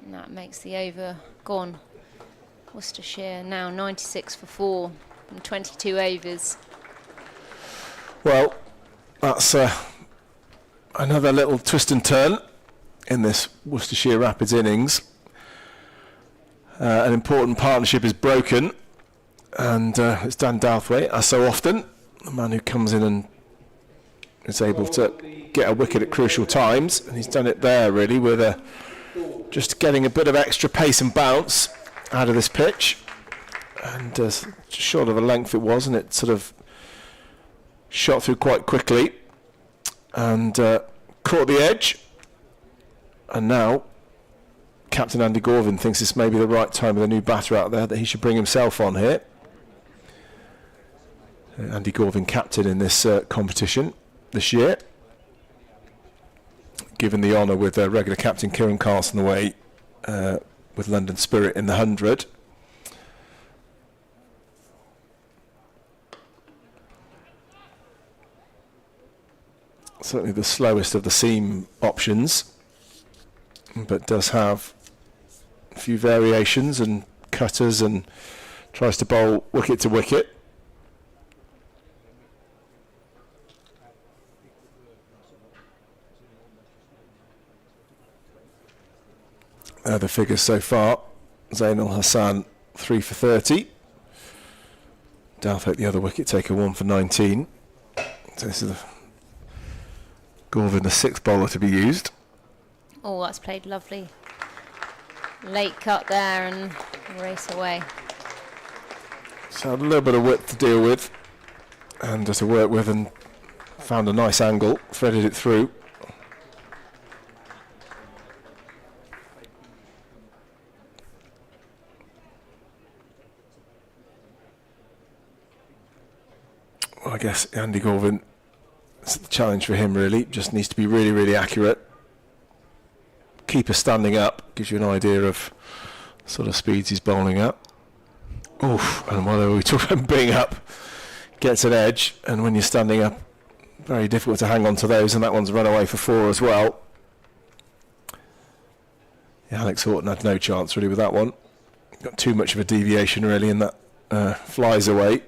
Speaker 3: And that makes the over gone. Worcestershire now 96 for 4 from 22 overs.
Speaker 2: Well, that's another little twist and turn in this Worcestershire Rapids innings. An important partnership is broken, and it's Dan Douthwaite, as so often, the man who comes in and is able to get a wicket at crucial times, and he's done it there really with just getting a bit of extra pace and bounce out of this pitch, and just short of a length it was, and it sort of shot through quite quickly and caught the edge. And now Captain Andy Gorvin thinks this may be the right time with a new batter out there that he should bring himself on here. Andy Gorvin captain in this competition this year, given the honour with regular captain Kieran Carson away with London Spirit in the 100. Certainly the slowest of the seam options, but does have a few variations and cutters, and tries to bowl wicket to wicket. The figures so far: Zainul Hassan 3 for 30, Douthwaite the other wicket taker 1 for 19. So this is Gorvin, the 6th bowler to be used.
Speaker 3: Oh, that's played lovely. Late cut there and race away.
Speaker 2: So a little bit of width to deal with and to work with, and found a nice angle, threaded it through. Well, I guess Andy Gorvin, it's the challenge for him really, just needs to be really, really accurate. Keeper standing up gives you an idea of sort of speeds he's bowling at. Oof, and while we talk about being up, gets an edge, and when you're standing up, very difficult to hang on to those, and that one's run away for 4 as well. Yeah, Alex Horton had no chance really with that one. Got too much of a deviation really, and that flies away.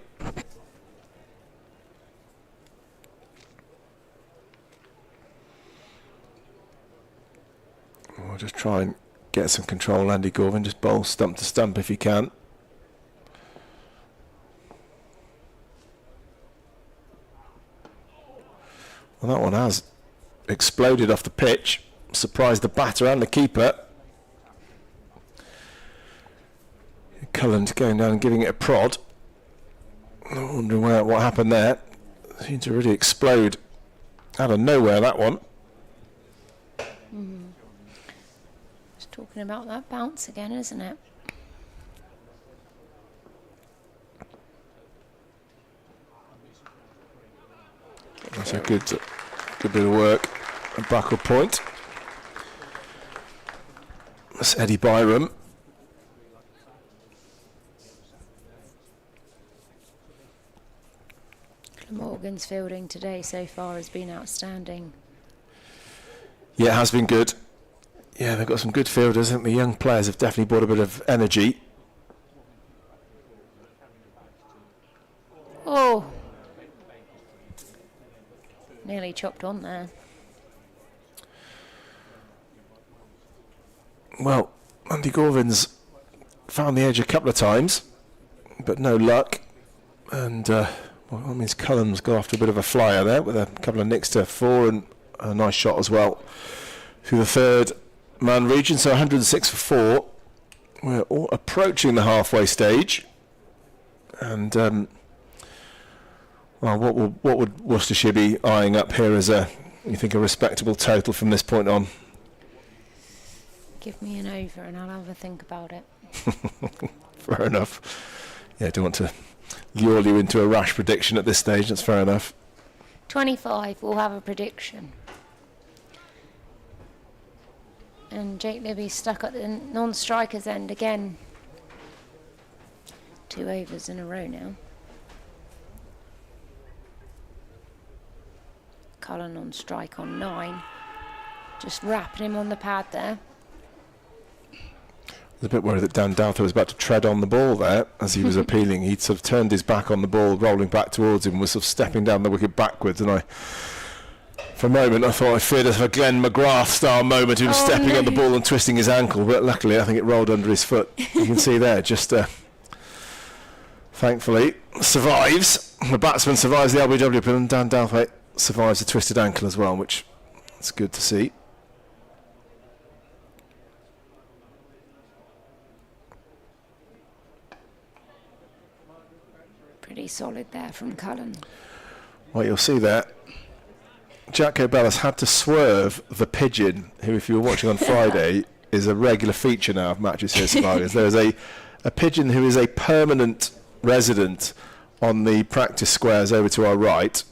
Speaker 2: We'll just try and get some control, Andy Gorvin. Just bowl stump to stump if you can. Well, that one has exploded off the pitch. Surprised the batter and the keeper. Cullen's going down and giving it a prod. I'm wondering what happened there. Seemed to really explode out of nowhere, that one.
Speaker 3: Talking about that bounce again, isn't it?
Speaker 2: That's a good bit of work. A backward point. That's Eddie Byram.
Speaker 3: Glamorgan's fielding today so far has been outstanding.
Speaker 2: Yeah, it has been good. Yeah, they've got some good fielders. I think the young players have definitely brought a bit of energy.
Speaker 3: Oh! Nearly chopped on there.
Speaker 2: Well, Andy Gorvin's found the edge a couple of times, but no luck. And, well, that means Cullen's got after a bit of a flyer there with a couple of nicks to 4 and a nice shot as well through the 3rd man region. So 106 for 4. We're all approaching the halfway stage. And, well, what would Worcestershire be eyeing up here as you think, a respectable total from this point on?
Speaker 3: Give me an over and I'll have a think about it.
Speaker 2: Fair enough. Yeah, I don't want to lure you into a rash prediction at this stage. That's fair enough.
Speaker 3: 25, we'll have a prediction. And Jake Libby's stuck at the non-striker's end again. 2 overs in a row now. Cullen on strike on 9. Just wrapping him on the pad there.
Speaker 2: I was a bit worried that Dan Douthwaite was about to tread on the ball there as he was appealing. He'd sort of turned his back on the ball, rolling back towards him, was sort of stepping down the wicket backwards, and for a moment I thought I feared a Glenn McGrath style moment. He was stepping on the ball and twisting his ankle, but luckily I think it rolled under his foot. You can see there, just thankfully survives. The batsman survives the LBW, and Dan Douthwaite survives the twisted ankle as well, which is good to see.
Speaker 3: Pretty solid there from Cullen.
Speaker 2: Well, you'll see there, Jack O'Bellis had to swerve the pigeon, who, if you were watching on Friday, is a regular feature now of Matches Here Survivors. There is a pigeon who is a permanent resident on the practice squares over to our right,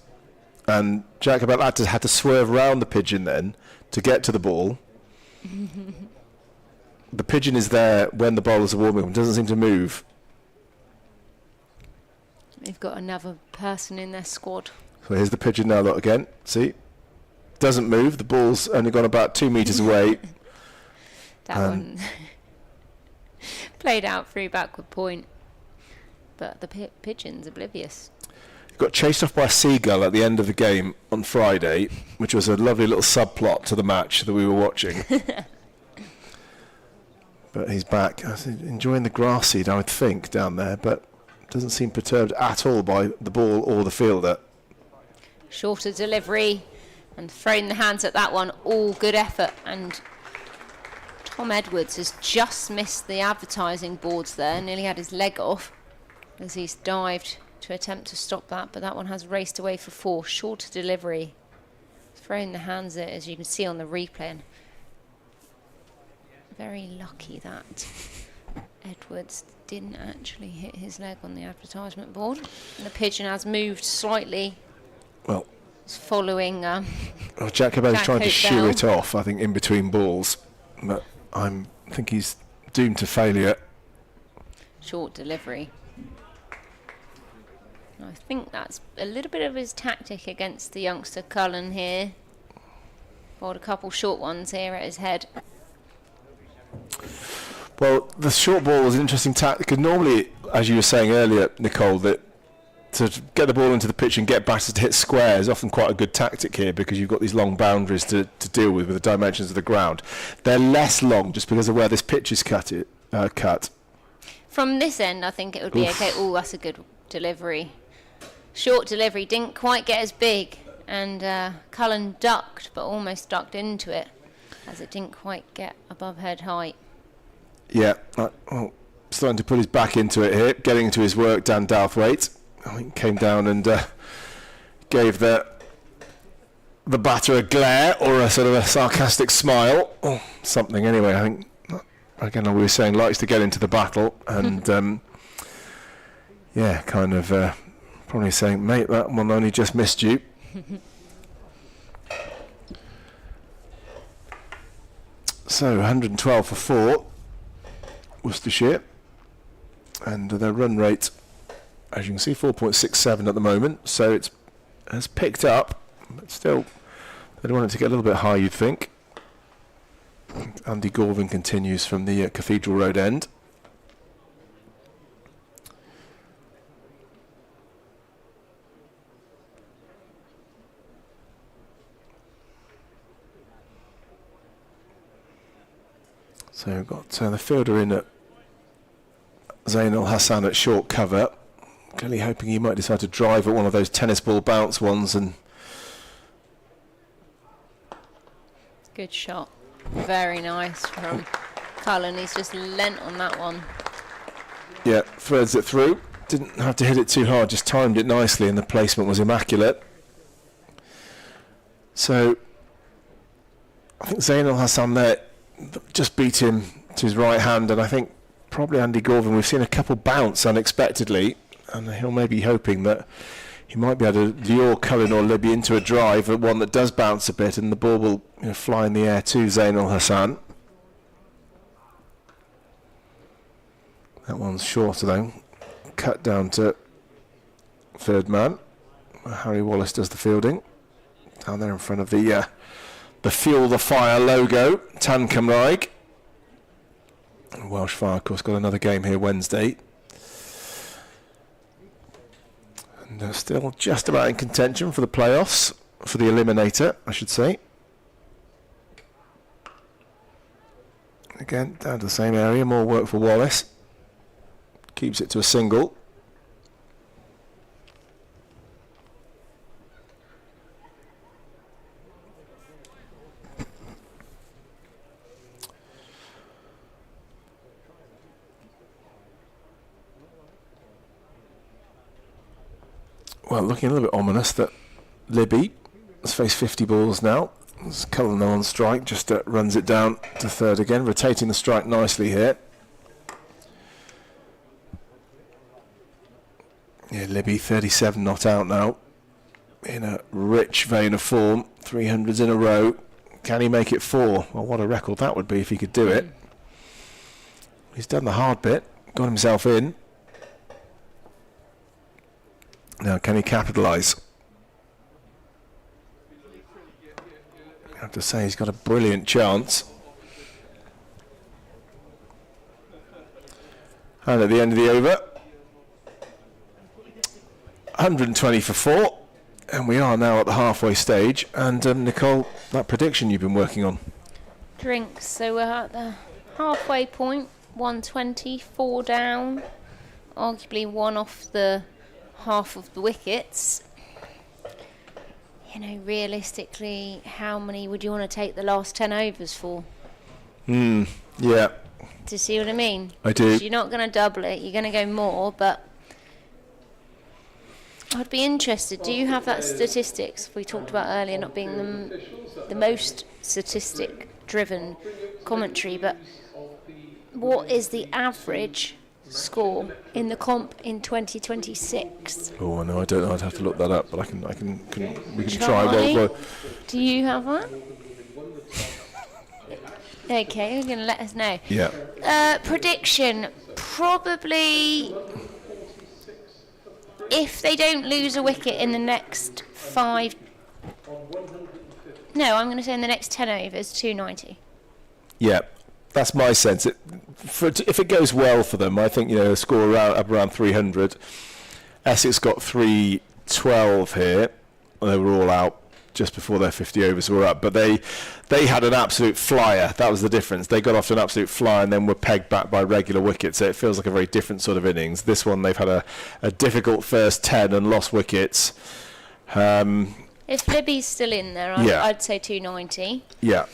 Speaker 2: and Jack about that had to swerve around the pigeon then to get to the ball. The pigeon is there when the bowlers are warming up, doesn't seem to move.
Speaker 3: They've got another person in their squad.
Speaker 2: So here's the pigeon now, look again. See? Doesn't move. The ball's only gone about 2 metres away.
Speaker 3: That one played out through backward point. But the pigeon's oblivious.
Speaker 2: Got chased off by a seagull at the end of the game on Friday, which was a lovely little subplot to the match that we were watching. But he's back. I think enjoying the grass seed, I would think, down there, but doesn't seem perturbed at all by the ball or the fielder.
Speaker 3: Shorter delivery and throwing the hands at that one. All good effort. And Tom Edwards has just missed the advertising boards there. Nearly had his leg off as he's dived to attempt to stop that. But that one has raced away for 4. Shorter delivery. Throwing the hands at it, as you can see on the replay. And very lucky that Edwards didn't actually hit his leg on the advertisement board. And the pigeon has moved slightly.
Speaker 2: Well,
Speaker 3: it's following.
Speaker 2: Jack Cabell's trying to shoo
Speaker 3: Hopewell.
Speaker 2: it off, I think, in between balls. But I think he's doomed to failure.
Speaker 3: Short delivery. I think that's a little bit of his tactic against the youngster Cullen here. Bowled a couple short ones here at his head.
Speaker 2: Well, the short ball was an interesting tactic, because normally, as you were saying earlier, Nicole, that to get the ball into the pitch and get batters to hit square is often quite a good tactic here, because you've got these long boundaries to deal with the dimensions of the ground. They're less long just because of where this pitch is cut.
Speaker 3: From this end, I think it would be okay. Oh, that's a good delivery. Short delivery, didn't quite get as big, and Cullen ducked, but almost ducked into it, as it didn't quite get above head height.
Speaker 2: Yeah, starting to put his back into it here, getting into his work, Dan Douthwaite. I think came down and gave the batter a glare or a sort of a sarcastic smile, or something anyway. I think, again, we were saying, likes to get into the battle, and yeah, kind of probably saying, mate, that one only just missed you. So 112 for 4, Worcestershire, and their run rate, as you can see, 4.67 at the moment. So it has picked up, but still, they want it to get a little bit high, you'd think. Andy Gorvin continues from the Cathedral Road end. So we've got the fielder in at Zainul Hassan at short cover. Clearly hoping he might decide to drive at one of those tennis ball bounce ones. And
Speaker 3: Good shot. Very nice from Cullen. He's just lent on that one.
Speaker 2: yeah, threads it through. Didn't have to hit it too hard, just timed it nicely, and the placement was immaculate. So I think Zainul Hassan there just beat him to his right hand, and I think probably Andy Gorvin, we've seen a couple bounce unexpectedly, and he'll maybe be hoping that he might be able to lure Cullen or Libby into a drive at one that does bounce a bit, and the ball will fly in the air to Zainul Hassan. That one's shorter though, cut down to third man. Harry Wallace does the fielding down there in front of the Fuel the Fire logo, Tan Cymraeg. Welsh Fire, of course, got another game here Wednesday. And they're still just about in contention for the playoffs, for the eliminator, I should say. Again, down to the same area, more work for Wallace. Keeps it to a single. Well, looking a little bit ominous that Libby has faced 50 balls now. There's Cullen on strike, just runs it down to third again, rotating the strike nicely here. Yeah, Libby 37 not out now. In a rich vein of form, 300s in a row. Can he make it 4? Well, what a record that would be if he could do it. He's done the hard bit, got himself in. Now, can he capitalise? I have to say, he's got a brilliant chance. And at the end of the over, 120 for 4. And we are now at the halfway stage. And Nicole, that prediction you've been working on.
Speaker 3: Drinks. So we're at the halfway point. 120, 4 down. Arguably 1 off the half of the wickets. You know, realistically, how many would you want to take the last 10 overs for?
Speaker 2: Yeah.
Speaker 3: Do you see what I mean?
Speaker 2: I do.
Speaker 3: You're not going to double it. You're going to go more, but I'd be interested. Do you have that statistics we talked about earlier, not being the most statistic-driven commentary, but what is the average score in the comp in 2026?
Speaker 2: Oh no, I don't know. I'd have to look that up, but we can try.
Speaker 3: Charlie, do you have that? Okay, you're going to let us know.
Speaker 2: Yeah.
Speaker 3: Prediction, probably if they don't lose a wicket in the next 5. No, I'm going to say in the next 10 overs, 290.
Speaker 2: Yeah. That's my sense. If it goes well for them, I think, a score up around 300. Essex got 312 here. They were all out just before their 50 overs were up. But they had an absolute flyer. That was the difference. They got off to an absolute flyer and then were pegged back by regular wickets. So it feels like a very different sort of innings. This one, they've had a difficult first 10 and lost wickets.
Speaker 3: If Libby's still in there, I'd say 290.
Speaker 2: Yeah.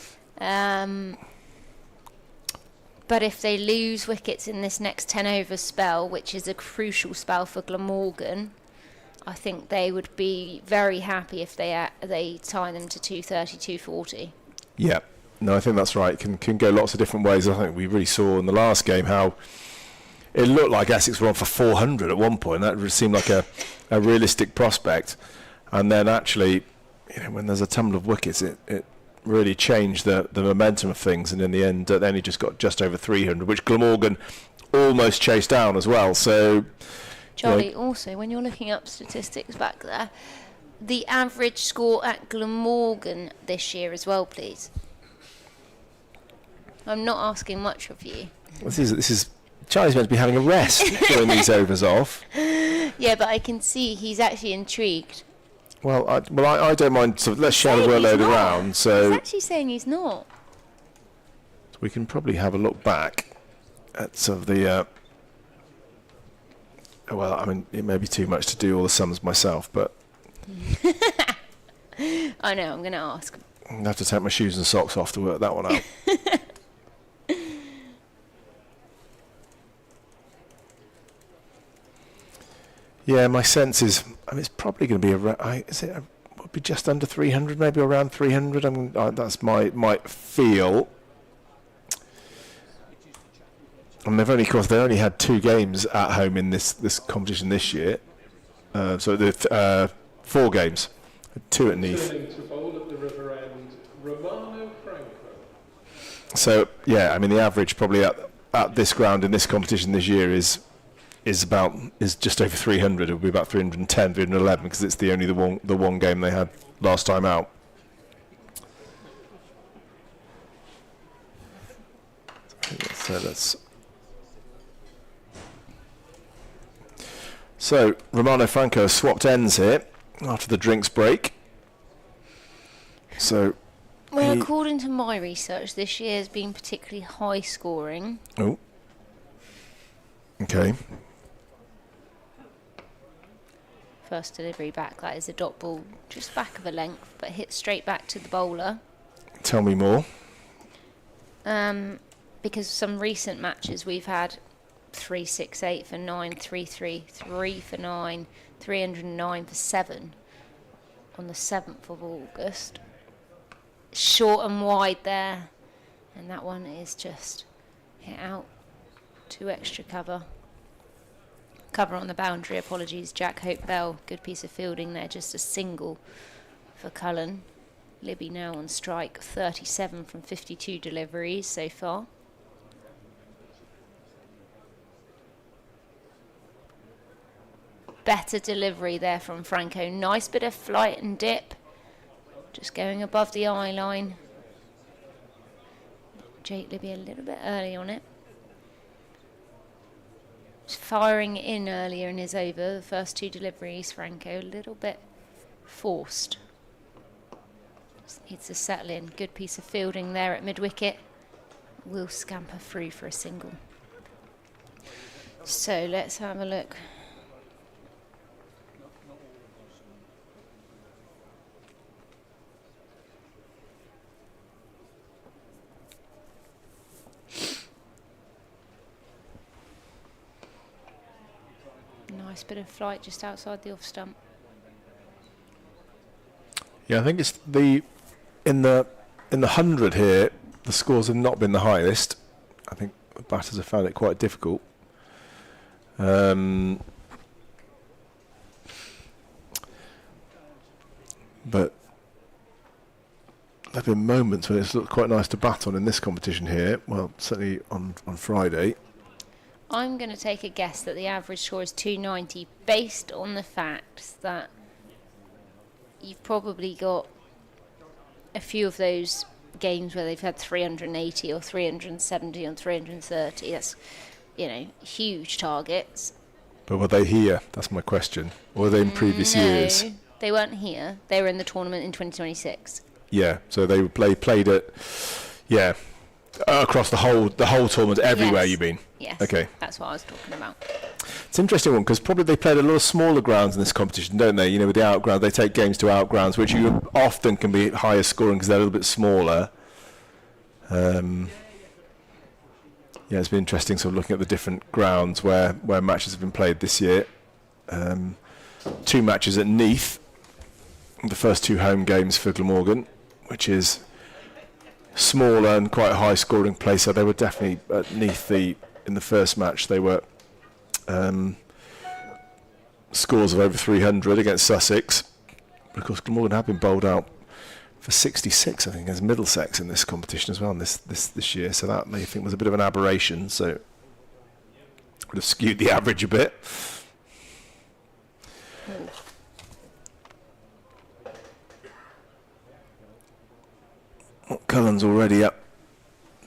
Speaker 3: But if they lose wickets in this next 10 over spell, which is a crucial spell for Glamorgan, I think they would be very happy if they tie them to 230, 240. Yeah,
Speaker 2: no, I think that's right. Can go lots of different ways. I think we really saw in the last game how it looked like Essex were on for 400 at one point. That seemed like a realistic prospect. And then actually, when there's a tumble of wickets, it really changed the momentum of things, and in the end then he just got just over 300, which Glamorgan almost chased down as well. So
Speaker 3: Charlie, also when you're looking up statistics back there, the average score at Glamorgan this year as well, please. I'm not asking much of you.
Speaker 2: This is Charlie's meant to be having a rest during these overs off.
Speaker 3: Yeah, but I can see he's actually intrigued.
Speaker 2: Well, I don't mind. So let's share the workload around. So
Speaker 3: he's actually saying he's not.
Speaker 2: So we can probably have a look back at some of the. Well, I mean, it may be too much to do all the sums myself, but.
Speaker 3: I know. I'm going to ask.
Speaker 2: I'm going to have to take my shoes and socks off to work that one out. Yeah, my sense is, it's probably going to be would be just under 300, maybe around 300. That's my feel. And of course, they only had 2 games at home in this competition this year. So the 4 games, 2 at Neath. So yeah, the average probably at this ground in this competition this year is just over 300. It will be about 310, 311 because it's the one game they had last time out. So Romano Franco swapped ends here after the drinks break. So
Speaker 3: well, according to my research, this year has been particularly high scoring.
Speaker 2: Oh. Okay.
Speaker 3: First delivery back, that is a dot ball just back of a length, but hit straight back to the bowler.
Speaker 2: Tell me more.
Speaker 3: Because some recent matches we've had 368 for 9, 333 for 9, 309 for 7 on the 7th of August. Short and wide there, and that one is just hit out to extra cover. Cover on the boundary, apologies. Jack Hope Bell, good piece of fielding there, just a single for Cullen. Libby now on strike, 37 from 52 deliveries so far. Better delivery there from Franco. Nice bit of flight and dip. Just going above the eye line. Jake Libby a little bit early on it. Firing in earlier in his over. The first 2 deliveries, Franco, a little bit forced. Needs to settle in. Good piece of fielding there at mid-wicket. Will scamper through for a single. So let's have a look. Nice bit of flight just outside the off stump.
Speaker 2: Yeah, I think it's in the 100 here. The scores have not been the highest. I think the batters have found it quite difficult. But there have been moments when it's looked quite nice to bat on in this competition here. Well, certainly on Friday.
Speaker 3: I'm going to take a guess that the average score is 290 based on the fact that you've probably got a few of those games where they've had 380 or 370 on 330. That's, huge targets.
Speaker 2: But were they here? That's my question. Or were they in previous years?
Speaker 3: No, they weren't here. They were in the tournament in 2026.
Speaker 2: Yeah, so they played it, across the whole tournament, everywhere.
Speaker 3: Yes.
Speaker 2: You mean?
Speaker 3: Yes.
Speaker 2: Okay.
Speaker 3: That's what I was talking about.
Speaker 2: It's an interesting one because probably they played a lot of smaller grounds in this competition, don't they? With the outground, they take games to outgrounds, which you often can be higher scoring because they're a little bit smaller. It's been interesting sort of looking at the different grounds where matches have been played this year. 2 matches at Neath, the first 2 home games for Glamorgan, which is smaller and quite a high scoring place. So they were definitely at Neath in the first match. They were scores of over 300 against Sussex. But of course, Glamorgan have been bowled out for 66, I think, as Middlesex in this competition as well this year. So that they think was a bit of an aberration. So would have skewed the average a bit. Cullen's already up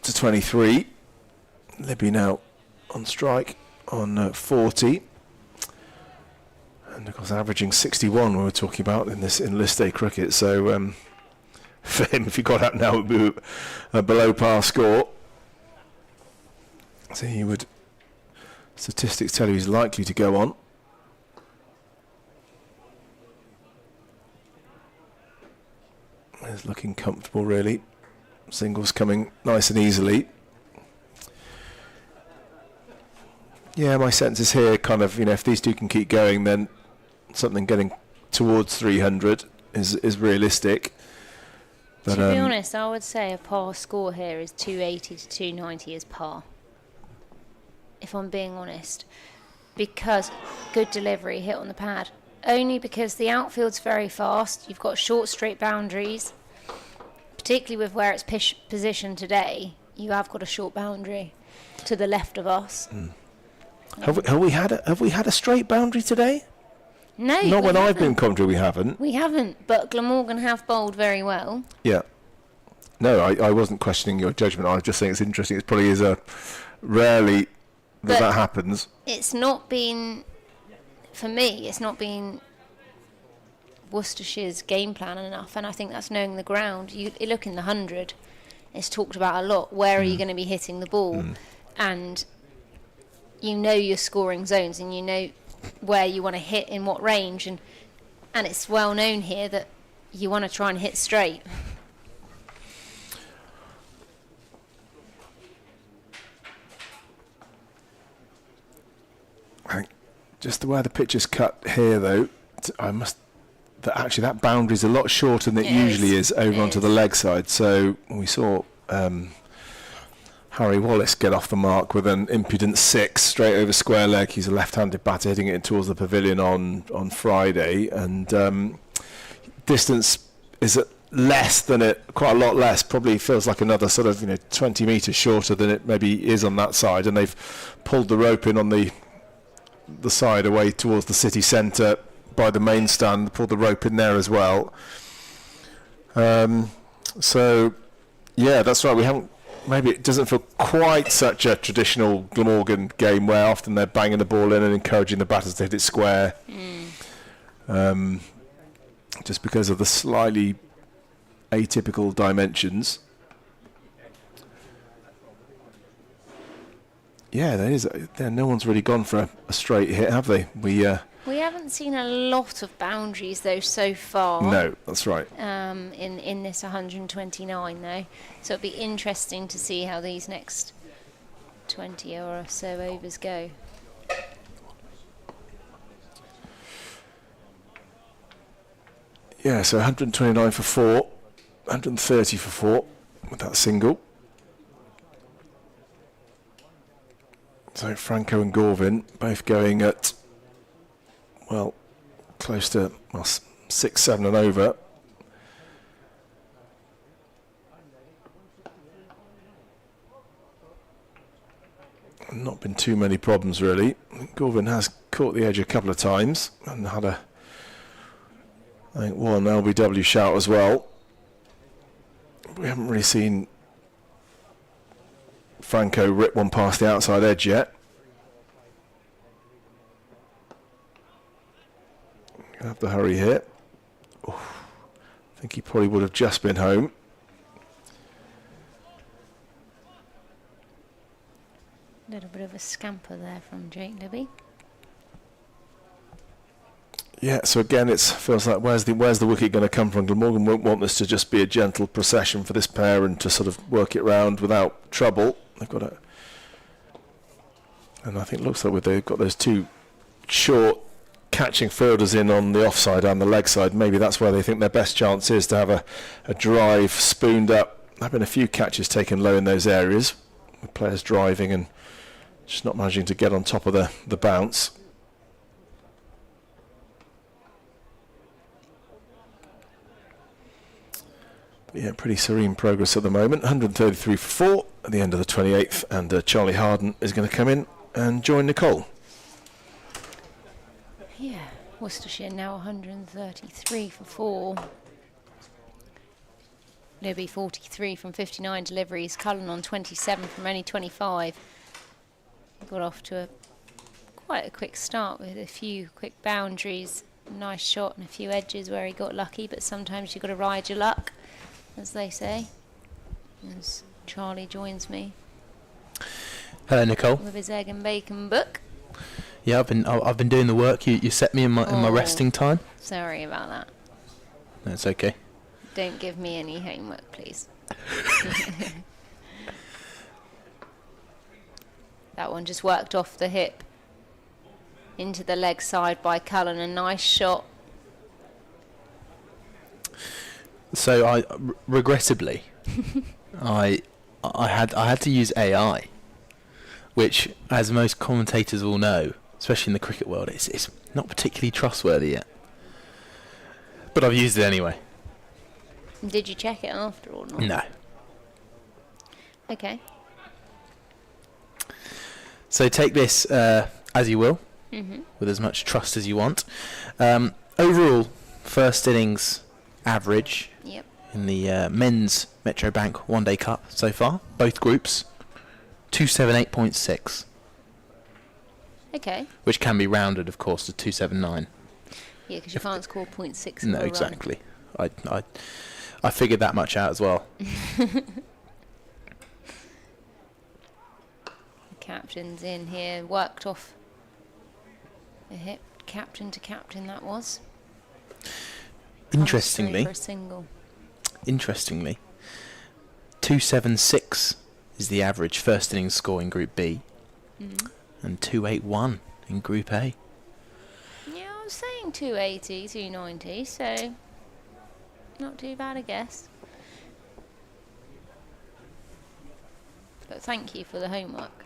Speaker 2: to 23. Libby now on strike on 40. And of course averaging 61 we were talking about in list day cricket. So for him, if he got out now, it would be a below par score. So statistics tell you he's likely to go on. He's looking comfortable, really. Singles coming nice and easily. Yeah, my sense is here kind of, if these 2 can keep going, then something getting towards 300 is realistic. But,
Speaker 3: to be honest, I would say a par score here is 280 to 290 is par. If I'm being honest. Because good delivery, hit on the pad. Only because the outfield's very fast. You've got short, straight boundaries. Particularly with where it's positioned today, you have got a short boundary to the left of us.
Speaker 2: Have we had a straight boundary today?
Speaker 3: No,
Speaker 2: not when I've been
Speaker 3: haven't.
Speaker 2: commentary. We haven't.
Speaker 3: We haven't, but Glamorgan have bowled very well.
Speaker 2: Yeah. No, I wasn't questioning your judgment. I was just saying it's interesting. It probably is rarely that happens.
Speaker 3: It's not been, for me, it's not been Worcestershire's game plan enough, and I think that's knowing the ground. You look in the 100, it's talked about a lot. Where are you going to be hitting the ball? And your scoring zones, and you know where you want to hit in what range, and it's well known here that you want to try and hit straight.
Speaker 2: I think just the way the pitch is cut here, though, actually that boundary is a lot shorter than it usually is over onto the leg side. So we saw Harry Wallace get off the mark with an impudent 6 straight over square leg. He's a left-handed batter hitting it towards the pavilion on Friday, and distance is at less than it, quite a lot less, probably feels like another sort of 20 metres shorter than it maybe is on that side, and they've pulled the rope in on the side away towards the city centre by the main stand, pulled the rope in there as well. So yeah, that's right, we haven't, maybe it doesn't feel quite such a traditional Glamorgan game where often they're banging the ball in and encouraging the batters to hit it square, just because of the slightly atypical dimensions. Yeah, there is. No one's really gone for a straight hit, have they? We
Speaker 3: haven't seen a lot of boundaries though so far.
Speaker 2: No, that's right.
Speaker 3: In this 129 though, so it'll be interesting to see how these next 20 or so overs go.
Speaker 2: Yeah, so 129 for 4, 130 for 4 with that single. So Franco and Gorvin both going at, well, close to 6, 7 and over. Not been too many problems really. Gorvin has caught the edge a couple of times and had a, I think, one LBW shout as well. We haven't really seen Franco rip one past the outside edge yet. Gonna have to hurry here. Oof. I think he probably would have just been home.
Speaker 3: A little bit of a scamper there from Jake Libby.
Speaker 2: Yeah, so again, it feels like where's the wicket going to come from? Glamorgan won't want this to just be a gentle procession for this pair and to sort of work it round without trouble. They've got it, and I think it looks like they've got those two short catching fielders in on the offside and the leg side. Maybe that's where they think their best chance is, to have a drive spooned up. There have been a few catches taken low in those areas, with players driving and just not managing to get on top of the bounce. But yeah, pretty serene progress at the moment. 133 for 4 at the end of the 28th, and Charlie Harden is going to come in and join Nicole.
Speaker 3: Yeah, Worcestershire now 133 for 4. Libby 43 from 59 deliveries. Cullen on 27 from only 25. Got off to quite a quick start with a few quick boundaries. Nice shot and a few edges where he got lucky, but sometimes you've got to ride your luck, as they say. As Charlie joins me.
Speaker 4: Hello, Nicole.
Speaker 3: With his egg and bacon book.
Speaker 4: Yeah, I've been doing the work. You set me in my resting time.
Speaker 3: Sorry about that.
Speaker 4: That's okay.
Speaker 3: Don't give me any homework, please. That one just worked off the hip into the leg side by Cullen. A nice shot.
Speaker 4: So regrettably, I had to use AI, which, as most commentators will know, especially in the cricket world, it's not particularly trustworthy yet. But I've used it anyway.
Speaker 3: Did you check it after or not?
Speaker 4: No.
Speaker 3: Okay.
Speaker 4: So take this as you will, with as much trust as you want. Overall, first innings average in the men's Metro Bank One Day Cup so far, both groups, 278.6.
Speaker 3: Okay.
Speaker 4: Which can be rounded, of course, to 279.
Speaker 3: Yeah, because you can't score 0.6.
Speaker 4: No, exactly. I figured that much out as well.
Speaker 3: Captain's in here, worked off a hip, captain to captain that was.
Speaker 4: Interestingly,
Speaker 3: for a single.
Speaker 4: 276 is the average first innings score in Group B, and 281 in Group A.
Speaker 3: Yeah, I was saying 280, 290, so not too bad a guess. but thank you for the homework.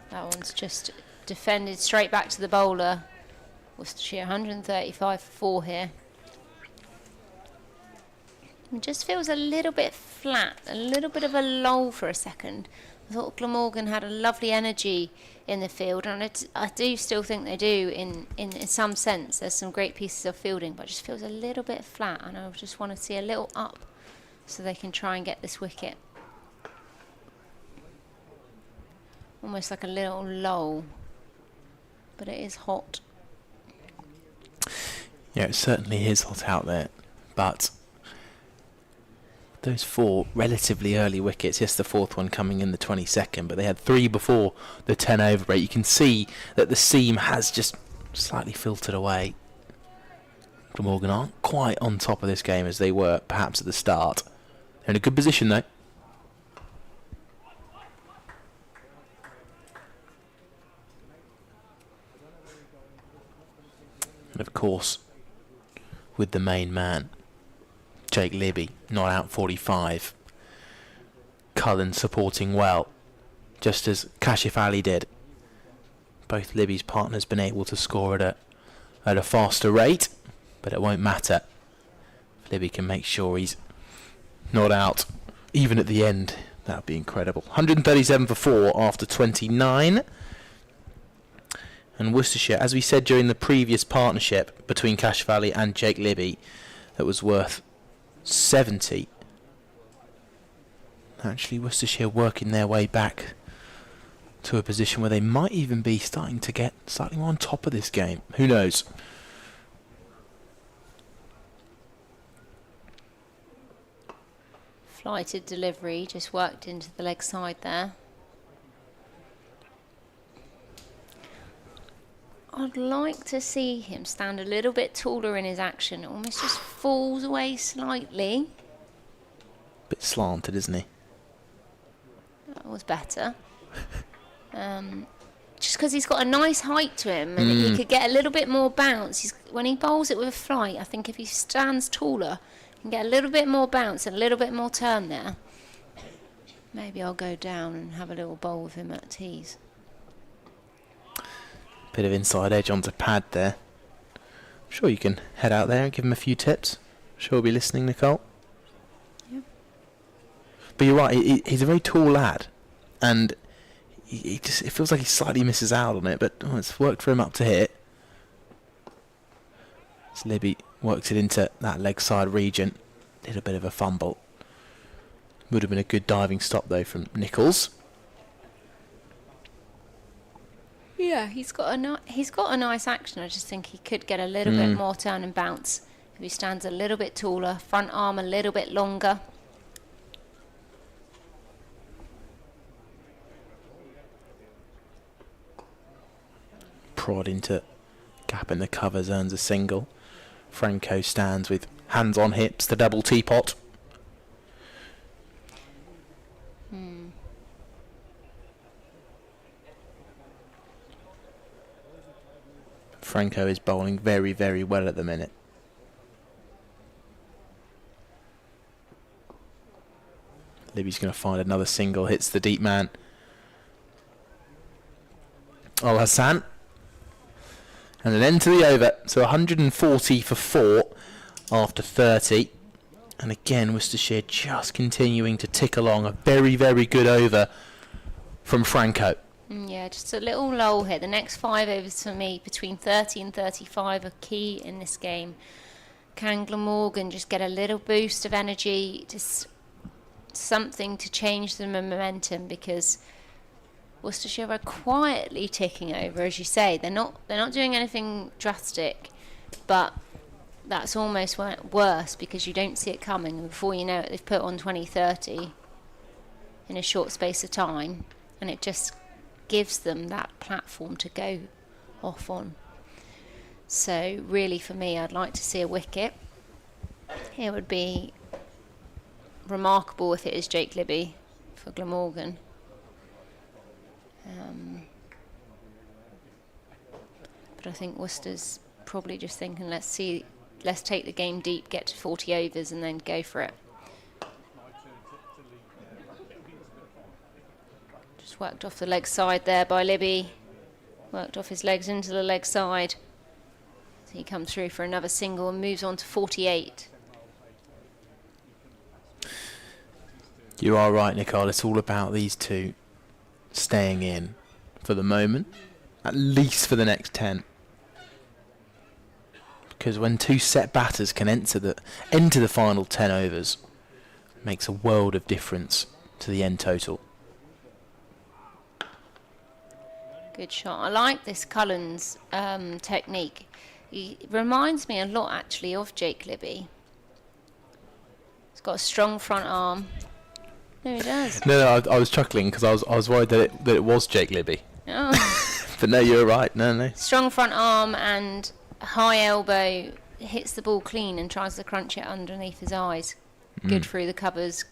Speaker 3: That one's just defended straight back to the bowler. Worcestershire 135 for 4 here. It just feels a little bit flat, a little bit of a lull for a second. I thought Glamorgan had a lovely energy in the field, and I do still think they do in some sense. There's some great pieces of fielding, but it just feels a little bit flat, and I just want to see a little up so they can try and get this wicket. Almost like a little lull, but it is hot.
Speaker 4: Yeah, it certainly is hot out there, but those 4 relatively early wickets, yes, the 4th one coming in the 22nd, but they had 3 before the 10 over break. You can see that the seam has just slightly filtered away. Glamorgan aren't quite on top of this game as they were perhaps at the start. They're in a good position though. And of course, with the main man, Jake Libby, not out 45. Cullen supporting well, just as Kashif Ali did. Both Libby's partners been able to score at a faster rate, but it won't matter. If Libby can make sure he's not out, even at the end, that would be incredible. 137 for 4 after 29. And Worcestershire, as we said during the previous partnership between Kashif Ali and Jake Libby, that was worth 70. Actually, Worcestershire working their way back to a position where they might even be starting to get slightly more on top of this game. Who knows?
Speaker 3: Flighted delivery, just worked into the leg side there. I'd like to see him stand a little bit taller in his action. It almost just falls away slightly.
Speaker 4: Bit slanted, isn't he?
Speaker 3: That was better. Just because he's got a nice height to him, and he could get a little bit more bounce. When he bowls it with a flight, I think if he stands taller, he can get a little bit more bounce and a little bit more turn there. Maybe I'll go down and have a little bowl with him at tees.
Speaker 4: Bit of inside edge onto pad there. I'm sure you can head out there and give him a few tips. I'm sure he'll be listening, Nicole.
Speaker 3: Yeah.
Speaker 4: But you're right, he's a very tall lad, and it feels like he slightly misses out on it, but it's worked for him up to hit. As Libby works it into that leg side region. Little bit of a fumble. Would have been a good diving stop though from Nichols.
Speaker 3: Yeah, he's got a nice action. I just think he could get a little bit more turn and bounce if he stands a little bit taller, front arm a little bit longer.
Speaker 4: Prod into gap in the covers, earns a single. Franco stands with hands on hips, the double teapot. Franco is bowling very, very well at the minute. Libby's going to find another single, hits the deep man. Al Hassan. And an end to the over. So 140 for 4 after 30. And again, Worcestershire just continuing to tick along. A very, very good over from Franco.
Speaker 3: Yeah, just a little lull here. The next 5 overs for me, between 30 and 35, are key in this game. Can Glamorgan just get a little boost of energy, just something to change the momentum, because Worcestershire are quietly ticking over, as you say. They're not doing anything drastic, but that's almost worse because you don't see it coming. Before you know it, they've put on 20-30 in a short space of time, and it just gives them that platform to go off on. So really, for me, I'd like to see a wicket. It would be remarkable if it is Jake Libby for Glamorgan. But I think Worcester's probably just thinking, let's take the game deep, get to 40 overs and then go for it. It's worked off the leg side there by Libby. Worked off his legs into the leg side. So he comes through for another single and moves on to 48.
Speaker 4: You are right, Nicole. It's all about these two staying in for the moment, at least for the next 10. Because when two set batters can enter the final 10 overs, it makes a world of difference to the end total.
Speaker 3: Good shot. I like this Cullen's technique. He reminds me a lot, actually, of Jake Libby. He's got a strong front arm. No, he does.
Speaker 4: No, I was chuckling because I was worried that it was Jake Libby.
Speaker 3: Oh.
Speaker 4: But no, you're right. No.
Speaker 3: Strong front arm and high elbow, hits the ball clean and tries to crunch it underneath his eyes. Good through the covers,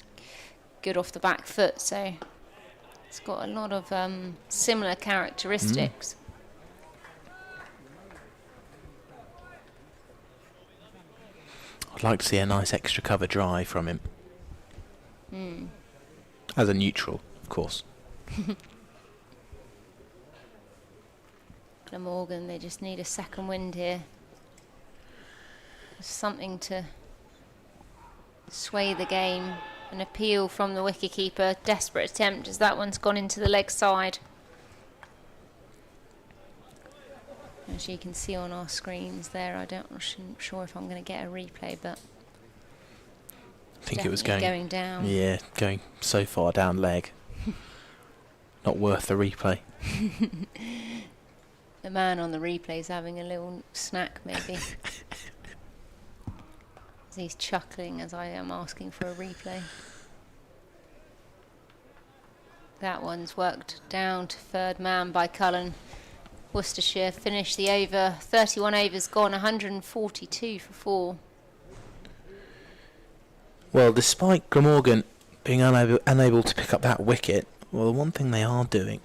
Speaker 3: good off the back foot. So it's got a lot of similar characteristics.
Speaker 4: I'd like to see a nice extra cover drive from him. As a neutral, of course.
Speaker 3: Glamorgan, they just need a second wind here. Something to sway the game. An appeal from the wicketkeeper. Desperate attempt as that one's gone into the leg side. As you can see on our screens there, I'm not sure if I'm going to get a replay, but
Speaker 4: I think it was
Speaker 3: going down.
Speaker 4: Yeah, going so far down leg. Not worth the replay.
Speaker 3: The man on the replay is having a little snack, maybe. He's chuckling as I am asking for a replay. That one's worked down to third man by Cullen. Worcestershire finished the over. 31 overs gone, 142 for 4.
Speaker 4: Well, despite Glamorgan being unable to pick up that wicket, well, the one thing they are doing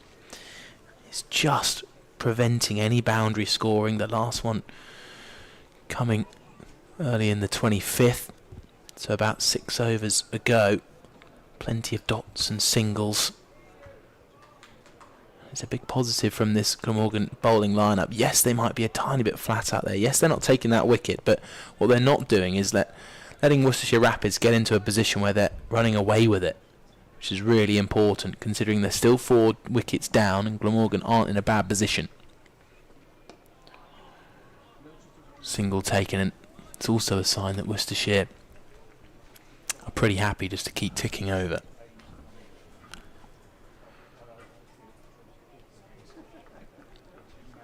Speaker 4: is just preventing any boundary scoring. The last one coming early in the 25th, so about 6 overs ago. Plenty of dots and singles. It's a big positive from this Glamorgan bowling lineup. Yes, they might be a tiny bit flat out there. Yes, they're not taking that wicket, but what they're not doing is letting Worcestershire Rapids get into a position where they're running away with it, which is really important considering they're still 4 wickets down and Glamorgan aren't in a bad position. Single taken, and it's also a sign that Worcestershire are pretty happy just to keep ticking over.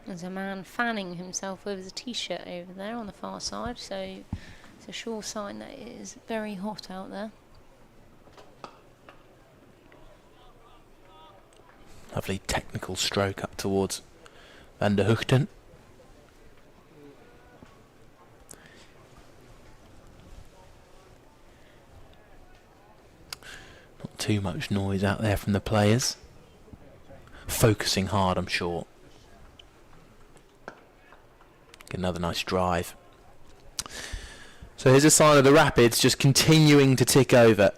Speaker 3: There's a man fanning himself with his t-shirt over there on the far side, so it's a sure sign that it is very hot out there.
Speaker 4: Lovely technical stroke up towards Van der Hoogten. Not too much noise out there from the players. Focusing hard, I'm sure. Get another nice drive. So here's a sign of the Rapids just continuing to tick over.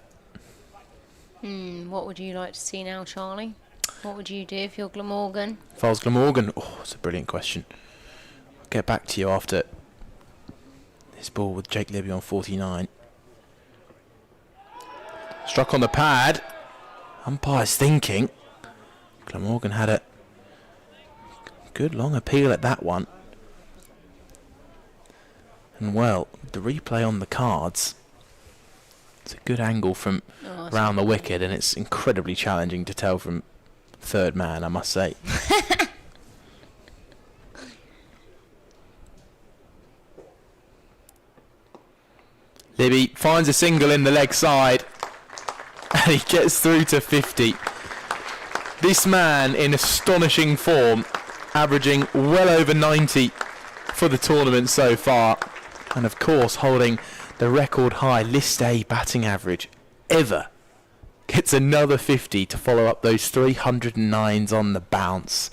Speaker 3: What would you like to see now, Charlie? What would you do if you're Glamorgan?
Speaker 4: If I was Glamorgan, it's a brilliant question. I'll get back to you after this ball with Jake Libby on 49. Struck on the pad. Umpire's thinking. Glamorgan had a good long appeal at that one. And well, the replay on the cards, it's a good angle from around the wicket, and it's incredibly challenging to tell from third man, I must say. Libby finds a single in the leg side, and he gets through to 50. This man in astonishing form, averaging well over 90 for the tournament so far. And of course holding the record high List A batting average ever. Gets another 50 to follow up those 309s on the bounce.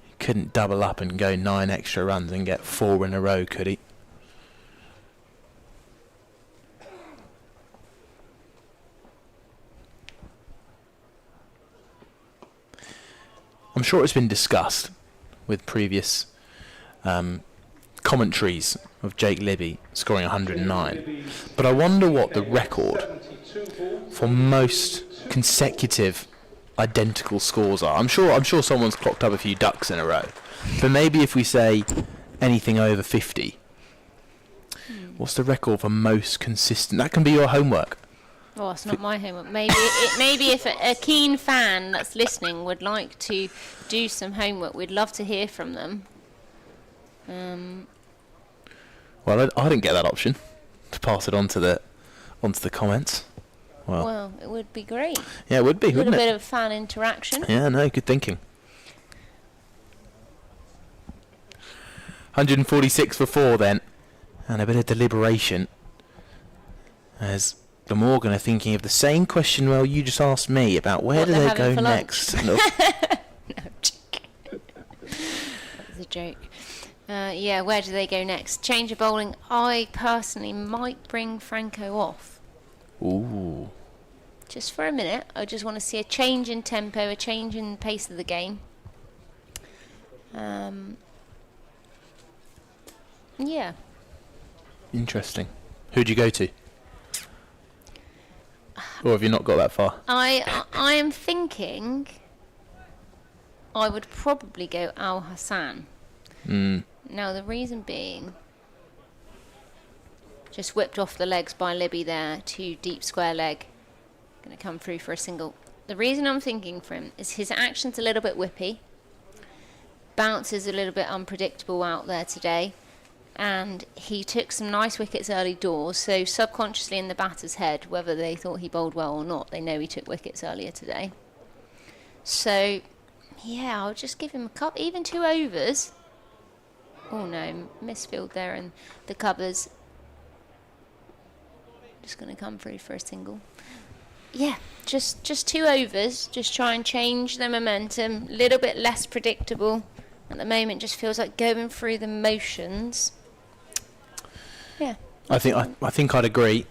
Speaker 4: He couldn't double up and go 9 extra runs and get 4 in a row, could he? I'm sure it's been discussed with previous commentaries of Jake Libby scoring 109, but I wonder what the record for most consecutive identical scores are. I'm sure someone's clocked up a few ducks in a row, but maybe if we say anything over 50, what's the record for most consistent? That can be your homework.
Speaker 3: Oh, it's not my homework. Maybe if a keen fan that's listening would like to do some homework, we'd love to hear from them.
Speaker 4: Well, I didn't get that option to pass it on to the comments.
Speaker 3: Well, it would be great.
Speaker 4: Yeah, it would be, wouldn't it?
Speaker 3: A little bit of fan interaction.
Speaker 4: Yeah, no, good thinking. 146 for 4 then, and a bit of deliberation as Glamorgan are thinking of the same question, well, you just asked me about where do they go next. No.
Speaker 3: No, I'm joking. That was a joke. Yeah, where do they go next? Change of bowling. I personally might bring Franco off.
Speaker 4: Ooh.
Speaker 3: Just for a minute. I just want to see a change in tempo, a change in pace of the game. Yeah.
Speaker 4: Interesting. Who'd you go to? Or have you not got that far?
Speaker 3: I am thinking I would probably go Al Hassan. Now the reason being, just whipped off the legs by Libby there, 2 deep square leg, going to come through for a single. The reason I'm thinking for him is his action's a little bit whippy, bounce is a little bit unpredictable out there today, and he took some nice wickets early doors, so subconsciously in the batter's head, whether they thought he bowled well or not, they know he took wickets earlier today. So yeah, I'll just give him a couple, even 2 overs. Oh no, misfield there and the covers. Just going to come through for a single. Yeah, just 2 overs. Just try and change the momentum. A little bit less predictable. At the moment, just feels like going through the motions. Yeah.
Speaker 4: I think I'd agree.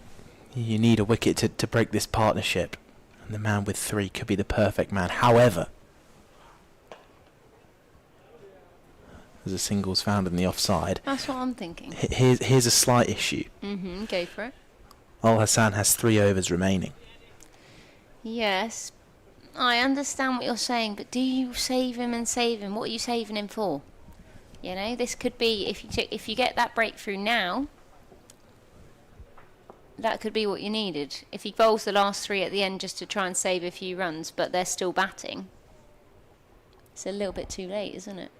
Speaker 4: You need a wicket to break this partnership, and the man with 3 could be the perfect man. However, there's a singles found in the offside.
Speaker 3: That's what I'm thinking.
Speaker 4: Here's a slight issue.
Speaker 3: Go for it.
Speaker 4: Al Hassan has 3 overs remaining.
Speaker 3: Yes, I understand what you're saying, but do you save him and save him? What are you saving him for? You know, this could be, if you get that breakthrough now, that could be what you needed. If he bowls the last 3 at the end just to try and save a few runs, but they're still batting, it's a little bit too late, isn't it?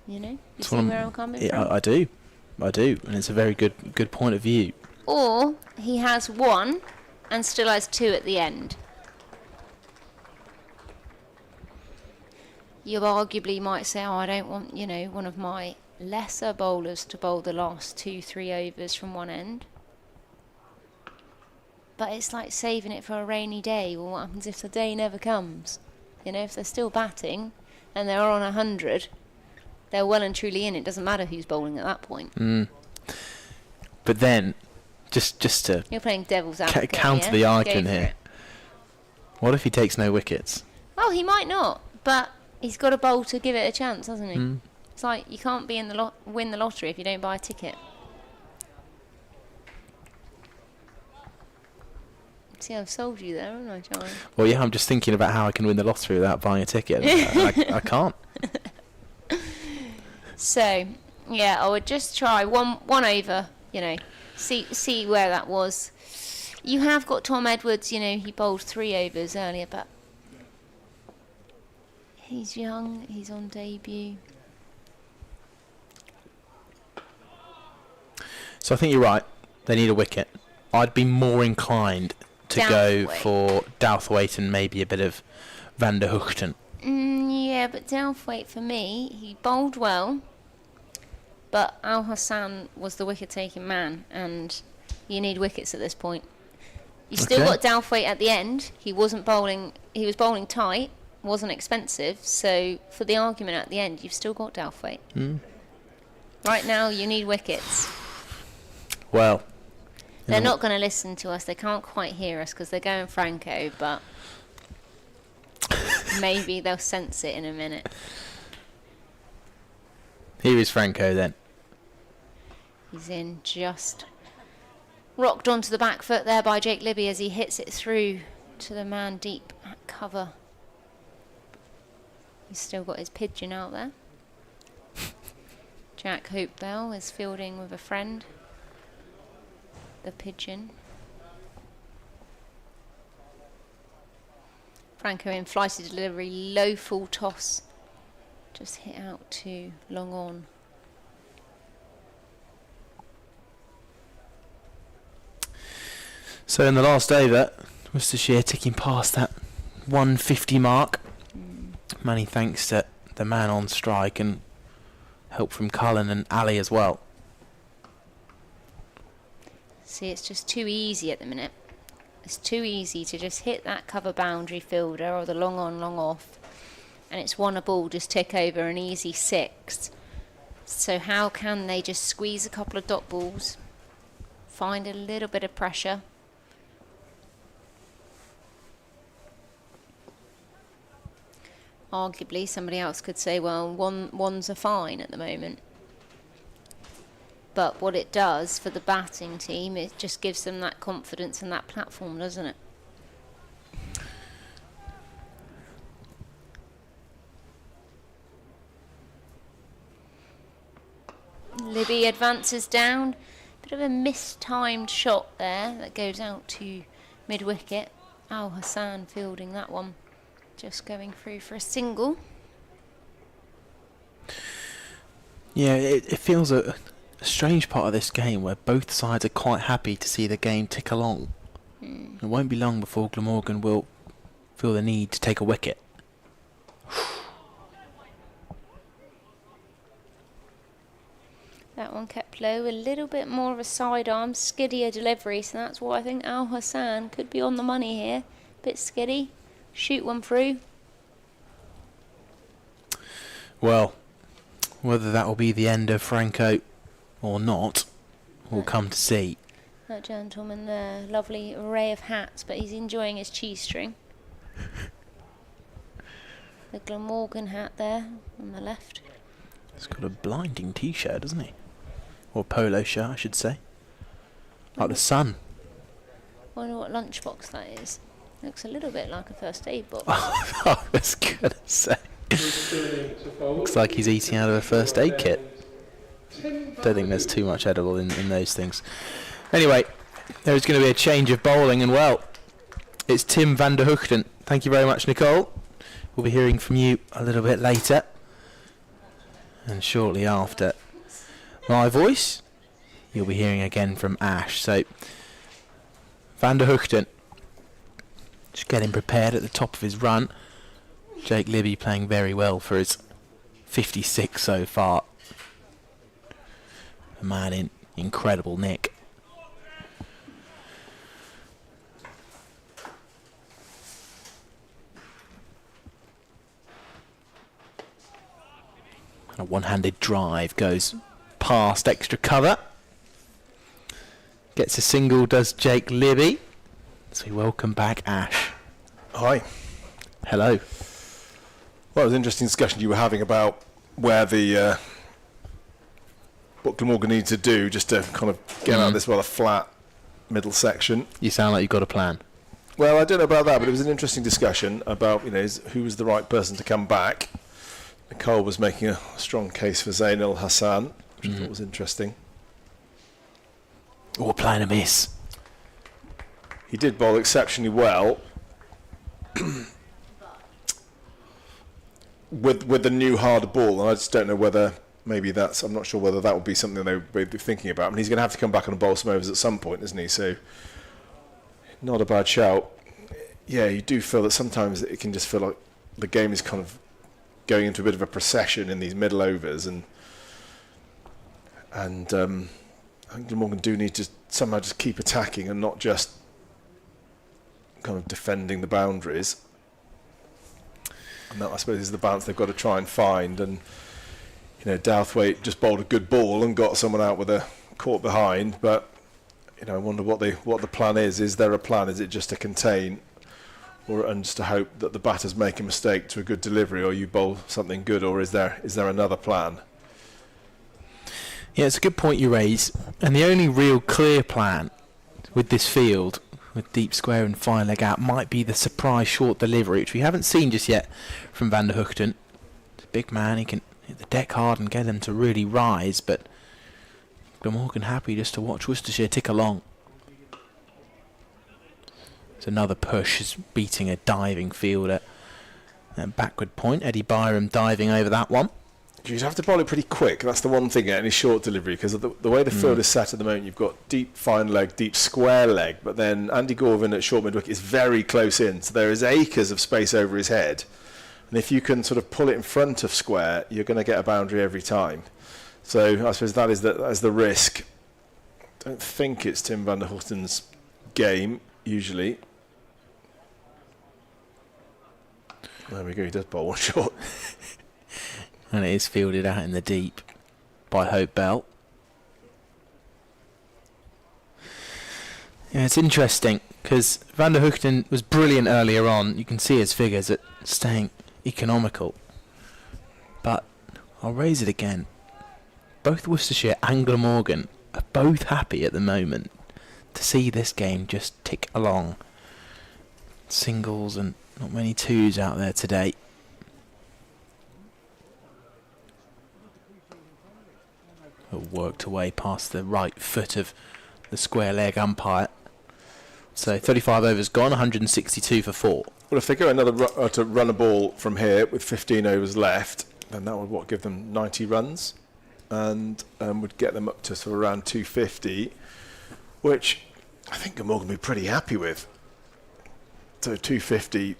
Speaker 3: You know, you see where I'm coming from?
Speaker 4: I do, and it's a very good point of view.
Speaker 3: Or he has 1 and still has 2 at the end. You arguably might say, oh, I don't want, one of my lesser bowlers to bowl the last 2-3 overs from one end. But it's like saving it for a rainy day. Well, what happens if the day never comes? If they're still batting and they're on 100, they're well and truly in. It doesn't matter who's bowling at that point.
Speaker 4: But then, just to
Speaker 3: you're playing devil's advocate,
Speaker 4: counter the argument here. What if he takes no wickets?
Speaker 3: Oh, he might not, but he's got a bowl to give it a chance, hasn't he? It's like you can't be in the win the lottery if you don't buy a ticket. See, I've sold you there, haven't I, Charlie?
Speaker 4: Well, yeah, I'm just thinking about how I can win the lottery without buying a ticket. I can't.
Speaker 3: So, yeah, I would just try one over, see where that was. You have got Tom Edwards, he bowled 3 overs earlier, but he's young, he's on debut.
Speaker 4: So I think you're right. They need a wicket. I'd be more inclined to go for Douthwaite and maybe a bit of Van der Hoogten.
Speaker 3: Yeah, but Douthwaite for me, he bowled well, but Al Hassan was the wicket-taking man, and you need wickets at this point. You still got Douthwaite at the end. He wasn't bowling. He was bowling tight, wasn't expensive. So for the argument at the end, you've still got Douthwaite. Right now, you need wickets.
Speaker 4: Well,
Speaker 3: they're not going to listen to us. They can't quite hear us because they're going Franco, but Maybe they'll sense it in a minute.
Speaker 4: Here is Franco then.
Speaker 3: He's in, just rocked onto the back foot there by Jake Libby as he hits it through to the man deep at cover. He's still got his pigeon out there. Jack Hopewell is fielding with a friend. The pigeon. Franco in flighty delivery, low full toss. Just hit out to long on.
Speaker 4: So in the last over, Worcestershire ticking past that 150 mark. Many thanks to the man on strike and help from Cullen and Ali as well.
Speaker 3: See, it's just too easy at the minute. It's too easy to just hit that cover boundary fielder or the long on, long off, and it's won a ball, just tick over an easy 6. So how can they just squeeze a couple of dot balls, find a little bit of pressure? Arguably, somebody else could say, well, ones are fine at the moment. But what it does for the batting team, it just gives them that confidence and that platform, doesn't it? Libby advances down. Bit of a mistimed shot there that goes out to mid-wicket. Al Hassan fielding that one. Just going through for a single.
Speaker 4: Yeah, it feels a strange part of this game where both sides are quite happy to see the game tick along. It won't be long before Glamorgan will feel the need to take a wicket.
Speaker 3: That one kept low, a little bit more of a sidearm, skiddier delivery, so that's why I think Al Hassan could be on the money here. Bit skiddy. Shoot one through.
Speaker 4: Well, whether that will be the end of Franco or not, we'll come to see.
Speaker 3: That gentleman there, lovely array of hats, but he's enjoying his cheese string. The Glamorgan hat there on the left.
Speaker 4: He's got a blinding t-shirt, doesn't he? Or polo shirt, I should say. Like the sun.
Speaker 3: Wonder what lunchbox that is. Looks a little bit like a first aid box.
Speaker 4: I was going to say. Looks like he's eating out of a first aid kit. Don't think there's too much edible in those things. Anyway, there's going to be a change of bowling, and well, it's Tim van der Hoogten. Thank you very much, Nicole. We'll be hearing from you a little bit later. And shortly after my voice, you'll be hearing again from Ash. So, van der Hoogten. Just getting prepared at the top of his run. Jake Libby playing very well for his 56 so far. A man in incredible nick. A one-handed drive goes past extra cover. Gets a single, does Jake Libby. So we welcome back Ash.
Speaker 2: Hi.
Speaker 4: Hello.
Speaker 2: Well, it was an interesting discussion you were having about where the what Glamorgan needs to do just to kind of get out of this rather flat middle section.
Speaker 4: You sound like you've got a plan.
Speaker 2: Well, I don't know about that, but it was an interesting discussion about who was the right person to come back. Nicole was making a strong case for Zain al Hassan, which I thought was interesting.
Speaker 4: Or playing a miss.
Speaker 2: He did bowl exceptionally well with the new harder ball, and I just don't know whether I'm not sure whether that would be something they would be thinking about. I mean, he's going to have to come back and bowl some overs at some point, isn't he? So, not a bad shout. Yeah, you do feel that sometimes it can just feel like the game is kind of going into a bit of a procession in these middle overs, and I think Glamorgan do need to somehow just keep attacking and not just kind of defending the boundaries. And that, I suppose, is the balance they've got to try and find. And Douthwaite just bowled a good ball and got someone out with a caught behind. But I wonder what the plan is. Is there a plan? Is it just to contain, and just to hope that the batters make a mistake to a good delivery, or you bowl something good, or is there another plan?
Speaker 4: Yeah, it's a good point you raise. And the only real clear plan with this field, with deep square and fire leg out, might be the surprise short delivery, which we haven't seen just yet from Van der Hoogten. He's a big man, he can hit the deck hard and get them to really rise, but Glamorgan happy just to watch Worcestershire tick along. It's another push, is beating a diving fielder. And backward point, Eddie Byram diving over that one.
Speaker 2: You'd have to bowl it pretty quick. That's the one thing at any short delivery, because of the way the field is set at the moment, you've got deep fine leg, deep square leg, but then Andy Gorvin at short mid wicket is very close in, so there is acres of space over his head. And if you can sort of pull it in front of square, you're going to get a boundary every time. So I suppose that is the risk. I don't think it's Tim van der Hoogten's game, usually. There we go, he does bowl one short.
Speaker 4: And it is fielded out in the deep by Hope Bell. Yeah, it's interesting because Van der Hoogten was brilliant earlier on. You can see his figures at staying economical. But I'll raise it again. Both Worcestershire and Glamorgan are both happy at the moment to see this game just tick along. Singles and not many twos out there today. Worked away past the right foot of the square leg umpire. So 35 overs gone, 162 for 4.
Speaker 2: Well, if they go to run a ball from here with 15 overs left, then that would give them 90 runs, and would get them up to sort of around 250, which I think Glamorgan would be pretty happy with. So 250,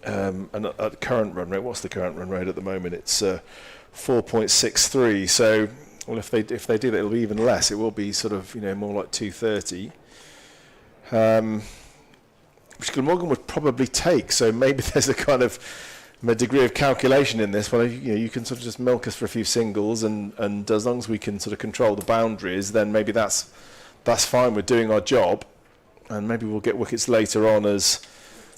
Speaker 2: and at current run rate, what's the current run rate at the moment? It's 4.63. So, well, if they do that, it'll be even less. It will be sort of more like 230, which Glamorgan would probably take. So maybe there's a kind of a degree of calculation in this. Well, you can sort of just milk us for a few singles, and as long as we can sort of control the boundaries, then maybe that's fine. We're doing our job, and maybe we'll get wickets later on as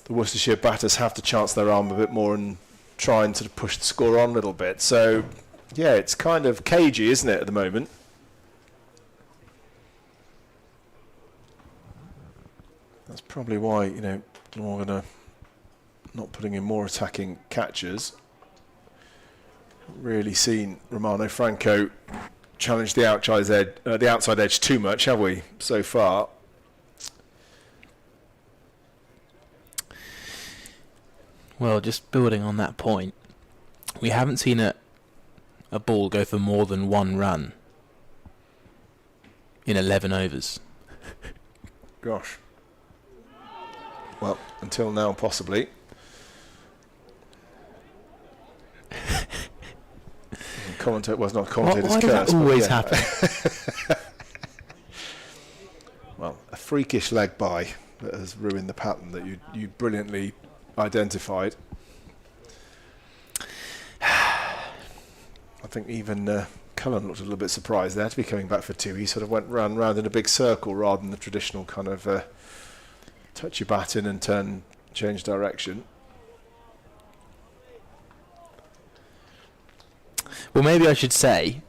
Speaker 2: the Worcestershire batters have to chance their arm a bit more and try and sort of push the score on a little bit. So, yeah, it's kind of cagey, isn't it, at the moment? That's probably why, Glamorgan are not putting in more attacking catchers. Really seen Romano Franco challenge the outside edge too much, have we, so far?
Speaker 4: Well, just building on that point, we haven't seen a ball go for more than one run in 11 overs.
Speaker 2: Gosh. Well, until now, possibly. Commentator was not commentator's
Speaker 4: why does
Speaker 2: curse.
Speaker 4: That always happen.
Speaker 2: Well, a freakish leg by that has ruined the pattern that you brilliantly identified. I think even Cullen looked a little bit surprised there to be coming back for 2. He sort of went round in a big circle rather than the traditional kind of touch your bat in and change direction.
Speaker 4: Well, maybe I should say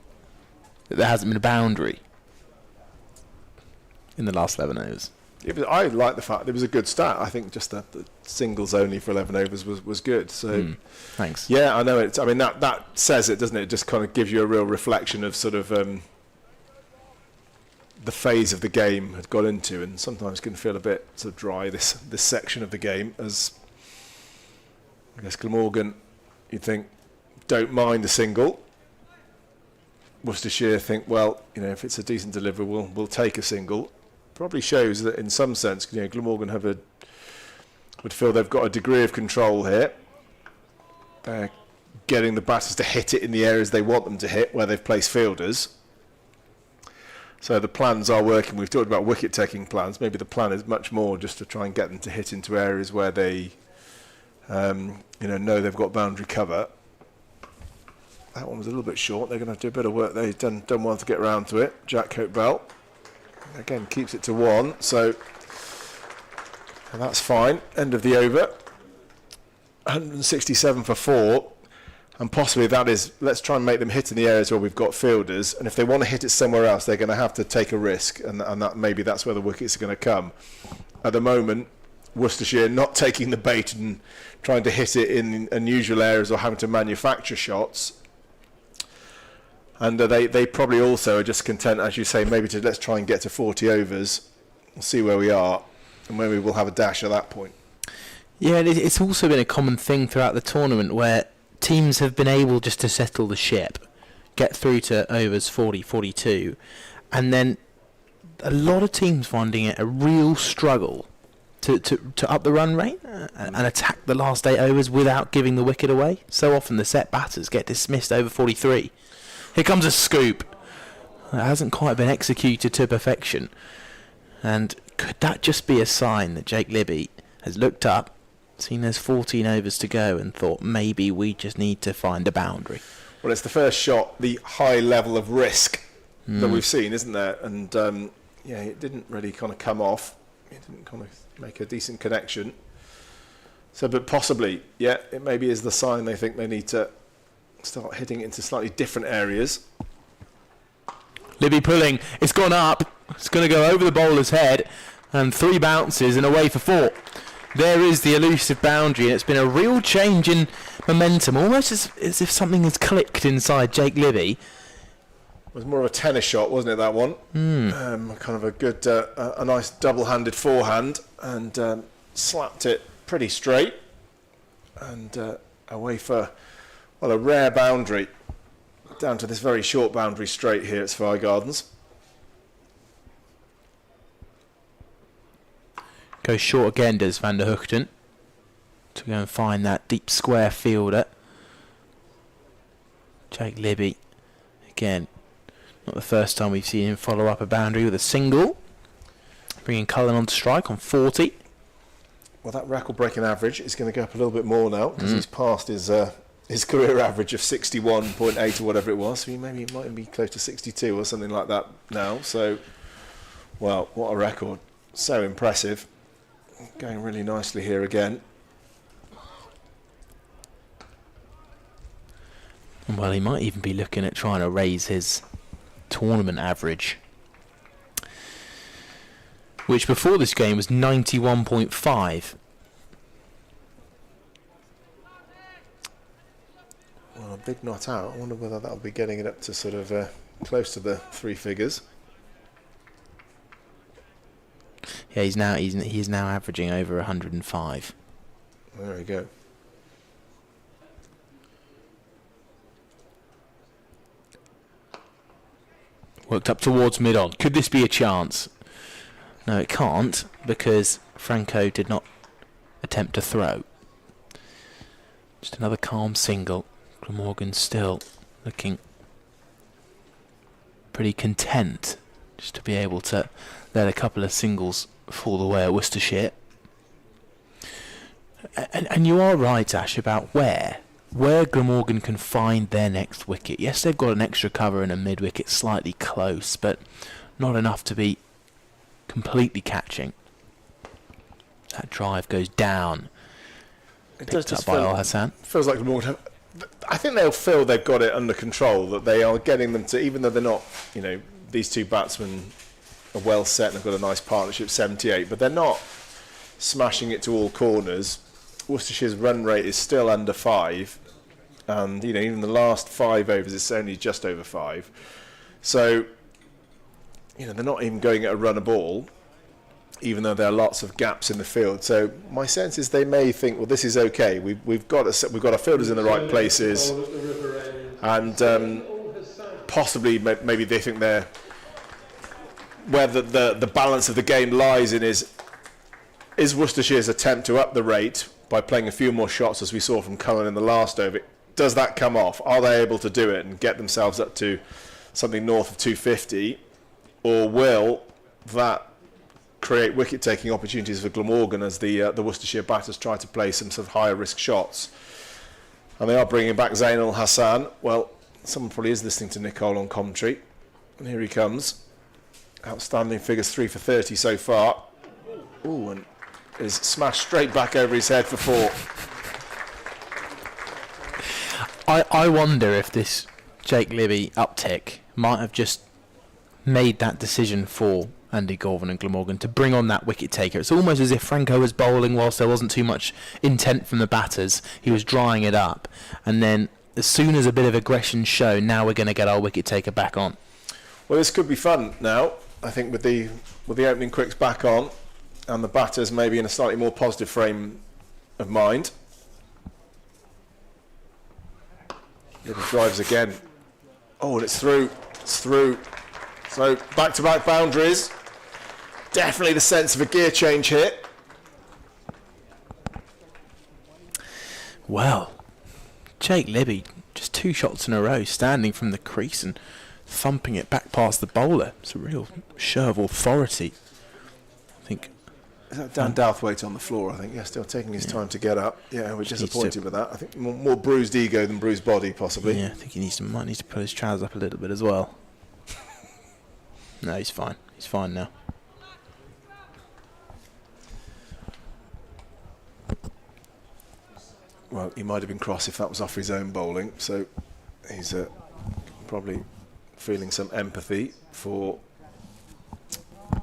Speaker 4: that there hasn't been a boundary in the last 11 overs.
Speaker 2: I like the fact it was a good start. I think just the singles only for 11 overs was good. So,
Speaker 4: thanks.
Speaker 2: Yeah, I know it. I mean that says it, doesn't it? It just kind of gives you a real reflection of sort of the phase of the game had got into, and sometimes can feel a bit sort of dry. This section of the game, as I guess Glamorgan, you'd think, don't mind a single. Worcestershire think, well, if it's a decent delivery, we'll take a single. Probably shows that in some sense, Glamorgan would feel they've got a degree of control here. They're getting the batters to hit it in the areas they want them to hit, where they've placed fielders. So the plans are working. We've talked about wicket-taking plans. Maybe the plan is much more just to try and get them to hit into areas where they, know they've got boundary cover. That one was a little bit short. They're going to have to do a bit of work. They've done well to get around to it. Jack Hope Bell again keeps it to 1. So And that's fine. End of the over. 167 for 4. And possibly that is, let's try and make them hit in the areas where we've got fielders. And if they want to hit it somewhere else, they're going to have to take a risk. And that maybe that's where the wickets are going to come. At the moment, Worcestershire not taking the bait and trying to hit it in unusual areas or having to manufacture shots. And they probably also are just content, as you say, maybe to let's try and get to 40 overs. We'll see where we are. And maybe we'll have a dash at that point.
Speaker 4: Yeah, and it's also been a common thing throughout the tournament where teams have been able just to settle the ship, get through to overs 40, 42, and then a lot of teams finding it a real struggle to up the run rate and attack the last 8 overs without giving the wicket away. So often the set batters get dismissed over 43. Here comes a scoop. It hasn't quite been executed to perfection. And could that just be a sign that Jake Libby has looked up, seen there's 14 overs to go and thought maybe we just need to find a boundary?
Speaker 2: Well, it's the first shot, the high level of risk that we've seen, isn't there? And yeah, it didn't really kind of come off. It didn't kind of make a decent connection. So, but possibly, yeah, it maybe is the sign they think they need to start hitting it into slightly different areas.
Speaker 4: Libby pulling, it's gone up, it's going to go over the bowler's head, and 3 bounces and away for 4. There is the elusive boundary, and it's been a real change in momentum, almost as if something has clicked inside Jake Libby.
Speaker 2: It was more of a tennis shot, wasn't it, that one? Kind of a good, a nice double-handed forehand, and slapped it pretty straight, and away for, well, a rare boundary, down to this very short boundary straight here at Sophia Gardens.
Speaker 4: Goes short again, does Van der Hoogten, to go and find that deep square fielder. Jake Libby, again, not the first time we've seen him follow up a boundary with a single, bringing Cullen on to strike on 40.
Speaker 2: Well, that record-breaking average is going to go up a little bit more now, because he's passed his career average of 61.8 or whatever it was. So he might be close to 62 or something like that now. So, well, what a record. So impressive. Going really nicely here again.
Speaker 4: Well, he might even be looking at trying to raise his tournament average, which before this game was 91.5.
Speaker 2: Well, a big not out. I wonder whether that'll be getting it up to sort of close to the 3 figures.
Speaker 4: Yeah, he's now averaging over 105.
Speaker 2: There we go.
Speaker 4: Worked up towards mid-on. Could this be a chance? No, it can't, because Franco did not attempt to throw. Just another calm single. Glamorgan still looking pretty content just to be able to let a couple of singles fall away at Worcestershire. And you are right, Ash, about where Glamorgan can find their next wicket. Yes, they've got an extra cover and a mid-wicket slightly close, but not enough to be completely catching. That drive goes down.
Speaker 2: It does
Speaker 4: Picked
Speaker 2: just
Speaker 4: up by Al Hassan.
Speaker 2: feels like Glamorgan. I think they'll feel they've got it under control, that they are getting them to, even though they're not, these two batsmen are well set and have got a nice partnership, 78, but they're not smashing it to all corners. Worcestershire's run rate is still under 5, and even the last 5 overs it's only just over 5. So they're not even going at a run a ball, even though there are lots of gaps in the field. So my sense is they may think, well, this is okay. We've got our fielders in the right places, and possibly maybe they think they're where the balance of the game lies in is Worcestershire's attempt to up the rate by playing a few more shots, as we saw from Cullen in the last over. Does that come off? Are they able to do it and get themselves up to something north of 250, or will that create wicket-taking opportunities for Glamorgan as the Worcestershire batters try to play some sort of higher risk shots? And they are bringing back Zain Al Hassan. Well, someone probably is listening to Nicole on commentary, and here he comes. Outstanding figures, 3 for 30 so far. Ooh, and is smashed straight back over his head for 4.
Speaker 4: I wonder if this Jake Libby uptick might have just made that decision for Andy Gorvin and Glamorgan to bring on that wicket taker. It's almost as if Franco was bowling whilst there wasn't too much intent from the batters. He was drying it up, and then as soon as a bit of aggression shown, now we're going to get our wicket taker back on.
Speaker 2: Well, this could be fun now. I think with the opening quicks back on, and the batters maybe in a slightly more positive frame of mind. Libby drives again. Oh, and it's through. It's through. So back-to-back boundaries. Definitely the sense of a gear change here.
Speaker 4: Well, Jake Libby, just 2 shots in a row, standing from the crease and thumping it back past the bowler. It's a real show of authority. I think.
Speaker 2: Is that Dan Douthwaite on the floor? I think. Yeah, still taking his time to get up. Yeah, we're disappointed with that. I think more bruised ego than bruised body, possibly.
Speaker 4: Yeah, I think he might need to pull his trousers up a little bit as well. No, he's fine. He's fine now.
Speaker 2: Well, he might have been cross if that was off his own bowling, so he's probably feeling some empathy for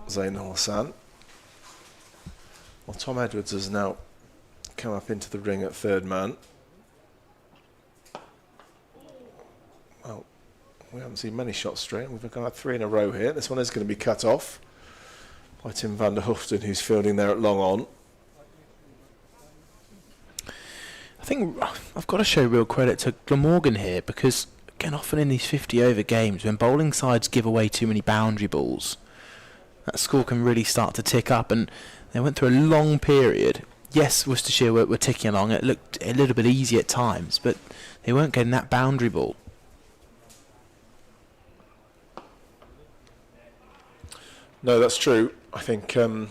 Speaker 2: Zain al-Hassan. Well, Tom Edwards has now come up into the ring at third man. Well, we haven't seen many shots straight. We've got 3 in a row here. This one is going to be cut off by Tim van der Hooften, who's fielding there at long on.
Speaker 4: I think I've got to show real credit to Glamorgan here, because, again, often in these 50-over games, when bowling sides give away too many boundary balls, that score can really start to tick up, and they went through a long period. Yes, Worcestershire were ticking along. It looked a little bit easy at times, but they weren't getting that boundary ball.
Speaker 2: No, that's true. I think, yeah,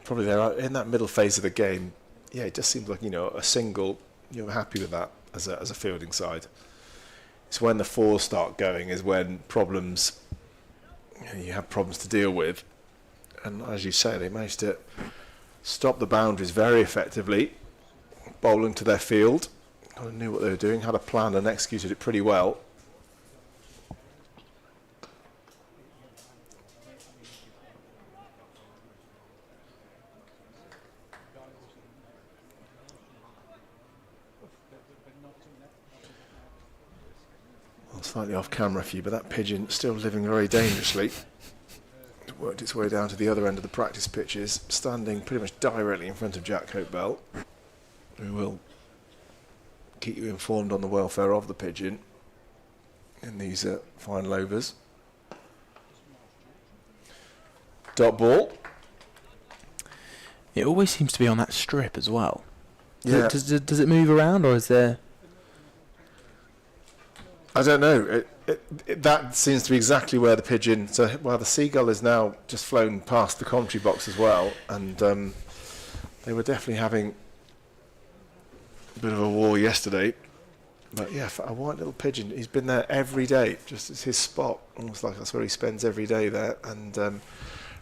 Speaker 2: probably they're in that middle phase of the game. Yeah, it just seems like, a single, you're happy with that as a fielding side. It's when the 4s start going is when problems, you have problems to deal with. And as you say, they managed to stop the boundaries very effectively, bowling to their field. Kind of knew what they were doing, had a plan and executed it pretty well. Slightly off camera for you, but that pigeon still living very dangerously. It worked its way down to the other end of the practice pitches, standing pretty much directly in front of Jack Hopebell, who will keep you informed on the welfare of the pigeon in these final overs. Dot ball.
Speaker 4: It always seems to be on that strip as well.
Speaker 2: Yeah.
Speaker 4: Does it move around, or is there...
Speaker 2: I don't know. That seems to be exactly where the pigeon... So, well, the seagull is now just flown past the commentary box as well, and they were definitely having a bit of a war yesterday. But, yeah, for a white little pigeon, he's been there every day. Just it's his spot. Almost like that's where he spends every day there. And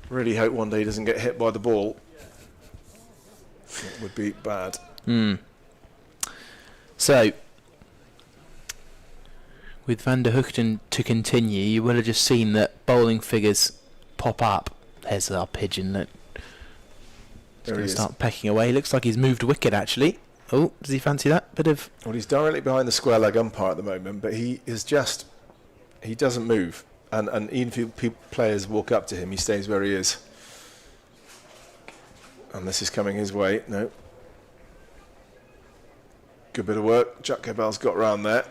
Speaker 2: really hope one day he doesn't get hit by the ball. It would be bad.
Speaker 4: So... with Van der Hoochten to continue, you will have just seen that bowling figures pop up. There's our pigeon that
Speaker 2: There he is.
Speaker 4: start pecking away. Looks like he's moved wicket, actually. Oh, does he fancy that? Bit of...
Speaker 2: Well, he's directly behind the square leg umpire at the moment, but he doesn't move. And even if players walk up to him, he stays where he is. And this is coming his way. No. Good bit of work. Jack Hopebell's got round there.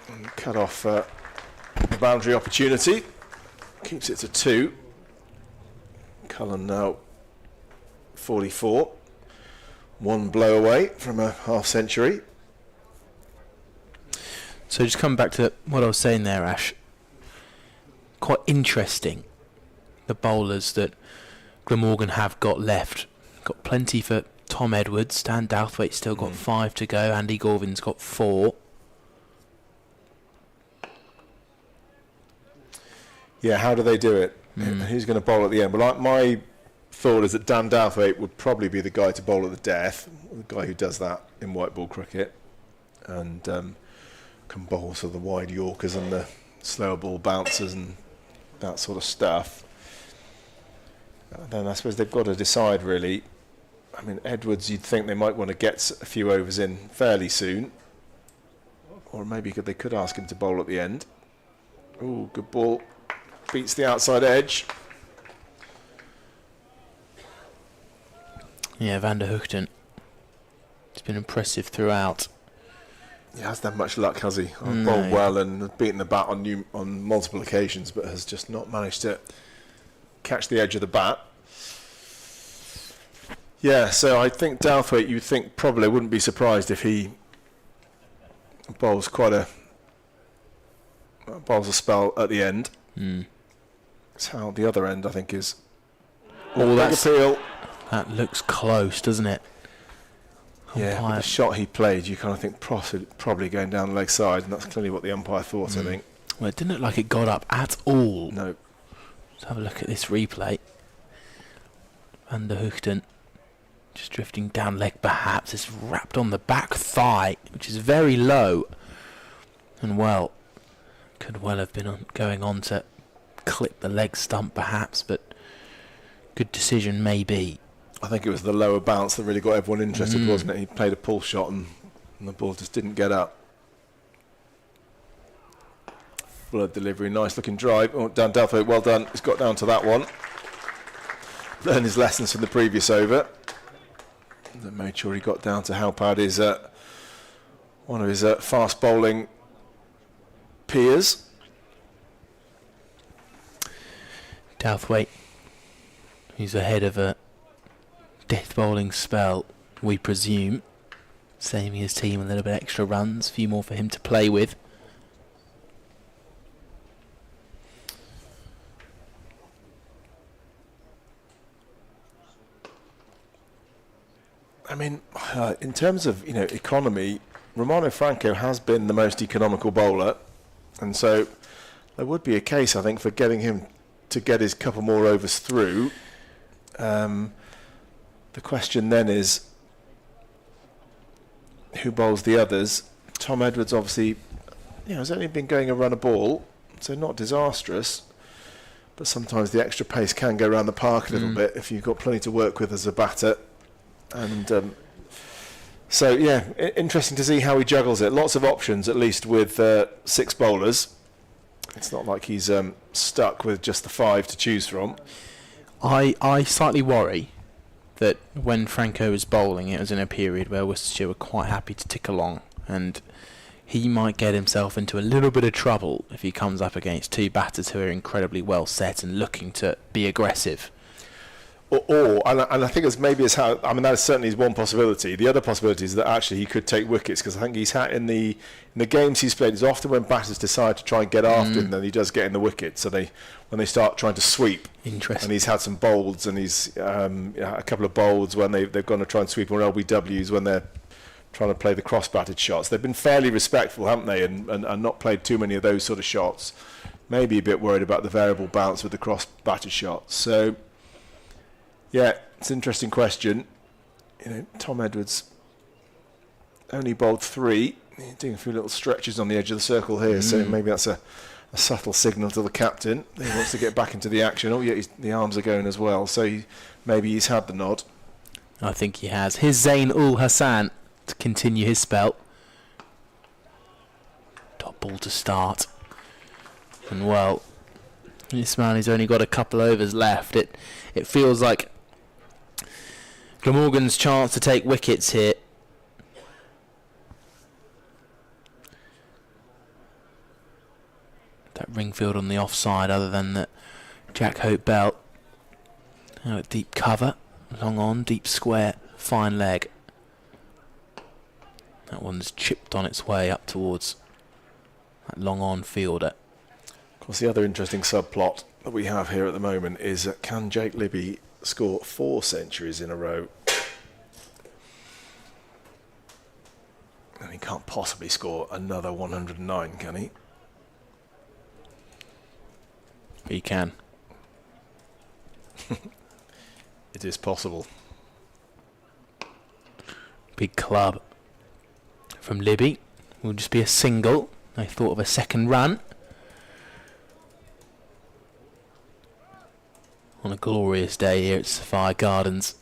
Speaker 2: And cut off the boundary opportunity. Keeps it to 2. Cullen now 44. 1 blow away from a half century.
Speaker 4: So just coming back to what I was saying there, Ash. Quite interesting, the bowlers that Glamorgan have got left. Got plenty for Tom Edwards. Dan Douthwaite's still got 5 to go. Andy Gorvin's got 4. Yeah,
Speaker 2: how do they do it? Who's going to bowl at the end? Well, my thought is that Dan Douthwaite would probably be the guy to bowl at the death, the guy who does that in white ball cricket, and can bowl sort of the wide Yorkers and the slower ball bouncers and that sort of stuff. And then I suppose they've got to decide really. I mean, Edwards, you'd think they might want to get a few overs in fairly soon, or maybe they could ask him to bowl at the end. Ooh, good ball. Beats the outside edge.
Speaker 4: Yeah, Van der Hoogten. It's been impressive throughout.
Speaker 2: He hasn't had much luck, has he? Bowled well and beaten the bat on multiple occasions, but has just not managed to catch the edge of the bat. Yeah, so I think Douthwaite, you think probably wouldn't be surprised if he bowls a spell at the end. That's how the other end, I think, is.
Speaker 4: Oh,
Speaker 2: that's appeal.
Speaker 4: That looks close, doesn't it?
Speaker 2: Yeah, with the shot he played, you kind of think probably going down the leg side, and that's clearly what the umpire thought, I think.
Speaker 4: Well, it didn't look like it got up at all.
Speaker 2: No.
Speaker 4: Let's have a look at this replay. Van der Hoogten just drifting down leg, perhaps. It's wrapped on the back thigh, which is very low. And well, could well have been going on to clip the leg stump, perhaps, but good decision, maybe.
Speaker 2: I think it was the lower bounce that really got everyone interested, wasn't it? He played a pull shot and the ball just didn't get up. Fuller delivery, nice looking drive. Oh, Dan Douthwaite, well done. He's got down to that one. Learned his lessons from the previous over. And made sure he got down to help out his one of his fast bowling peers.
Speaker 4: Douthwaite, he's ahead of a death bowling spell, we presume, saving his team a little bit extra runs, a few more for him to play with.
Speaker 2: I mean, in terms of economy, Romano Franco has been the most economical bowler, and so there would be a case, I think, for getting him to get his couple more overs through. The question then is, who bowls the others? Tom Edwards obviously, has only been going a run a ball, so not disastrous, but sometimes the extra pace can go around the park a little bit if you've got plenty to work with as a batter. And so, yeah, interesting to see how he juggles it. Lots of options, at least with 6 bowlers. It's not like he's stuck with just the 5 to choose from.
Speaker 4: I slightly worry that when Franco was bowling, it was in a period where Worcestershire were quite happy to tick along, and he might get himself into a little bit of trouble if he comes up against 2 batters who are incredibly well set and looking to be aggressive.
Speaker 2: And I think that is certainly one possibility. The other possibility is that actually he could take wickets, because I think he's had in the games he's played, it's often when batters decide to try and get after him, then he does get in the wicket. So when they start trying to sweep,
Speaker 4: interesting.
Speaker 2: And he's had some bolds, and he's a couple of bolds when they've gone to try and sweep, or LBWs when they're trying to play the cross-batted shots. They've been fairly respectful, haven't they, and not played too many of those sort of shots. Maybe a bit worried about the variable bounce with the cross-batted shots. So. Yeah, it's an interesting question. Tom Edwards only bowled 3. He's doing a few little stretches on the edge of the circle here, so maybe that's a subtle signal to the captain. He wants to get back into the action. Oh, yeah, the arms are going as well, so maybe he's had the nod.
Speaker 4: I think he has. Here's Zain ul Hassan to continue his spell. Top ball to start. And well, this man has only got a couple overs left. It feels like Glamorgan's chance to take wickets here. That Ringfield on the offside, other than that Jack Hope belt. Now at deep cover, long on, deep square, fine leg. That one's chipped on its way up towards that long on fielder.
Speaker 2: Of course, the other interesting subplot that we have here at the moment is can Jake Libby score 4 centuries in a row? And he can't possibly score another 109, can he?
Speaker 4: He can.
Speaker 2: it is possible.
Speaker 4: Big club from Libby. Will just be a single. They thought of a second run. On a glorious day here at Sophia Gardens.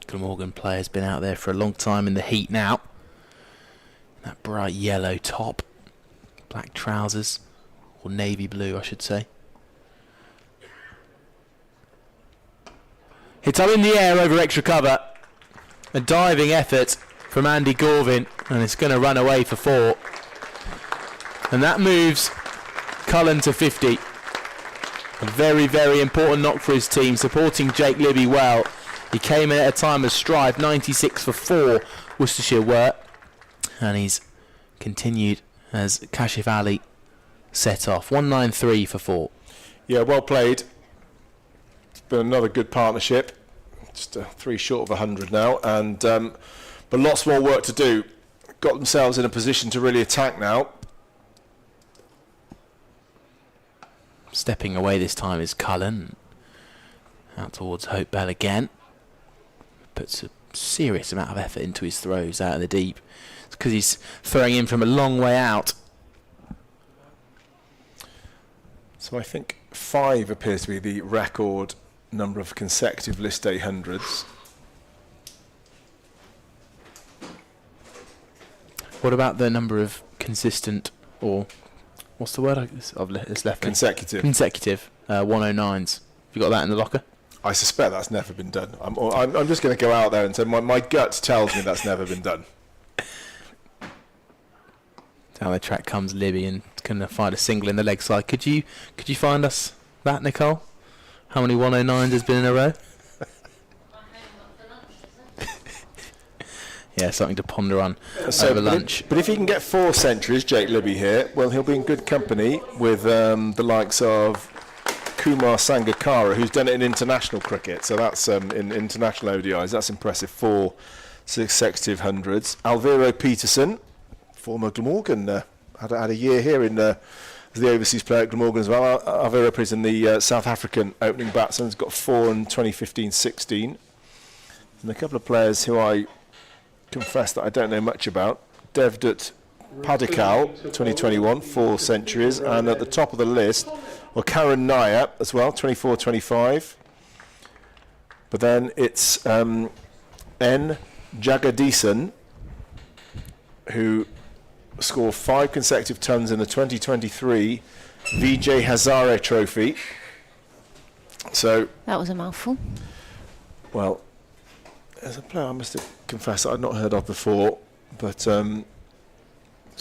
Speaker 4: Glamorgan player's been out there for a long time in the heat now. That bright yellow top, black trousers, or navy blue I should say. Hits up in the air over extra cover. A diving effort from Andy Gorvin, and it's going to run away for 4. And that moves Cullen to 50. A very, very important knock for his team, supporting Jake Libby well. He came in at a time of strive, 96 for 4, Worcestershire were. And he's continued as Kashif Ali set off, 193 for 4.
Speaker 2: Yeah, well played. It's been another good partnership. Just 3 short of 100 now, and but lots more work to do. Got themselves in a position to really attack now.
Speaker 4: Stepping away this time is Cullen. Out towards Hope Bell again. Puts a serious amount of effort into his throws out of the deep. It's because he's throwing in from a long way out.
Speaker 2: So I think 5 appears to be the record number of consecutive list day hundreds.
Speaker 4: What about the number of consistent, or what's the word it's left?
Speaker 2: Consecutive.
Speaker 4: Consecutive 109s. Have you got that in the locker?
Speaker 2: I suspect that's never been done. I'm just going to go out there and say my gut tells me that's never been done.
Speaker 4: Down the track comes Libby and going to find a single in the leg side. Could you find us that, Nicole? How many 109s has been in a row? Yeah, something to ponder on over lunch.
Speaker 2: But if he can get 4 centuries, Jake Libby here, well, he'll be in good company with the likes of Kumar Sangakkara, who's done it in international cricket. So that's in international ODIs. That's impressive. 4 consecutive hundreds. Alvaro Peterson, former Glamorgan, had a year here in as the overseas player at Glamorgan as well. Alvaro Peterson, the South African opening batsman, has got 4 in 2015-16. And a couple of players who I confess that I don't know much about. Devdutt Padikkal, 2021, 4 centuries. And at the top of the list, well, Karen Nair as well, 24-25. But then it's N. Jagadisan, who scored 5 consecutive tons in the 2023 Vijay Hazare Trophy. So
Speaker 3: That was a mouthful.
Speaker 2: well, as a player, I must confess that I'd not heard of before, but so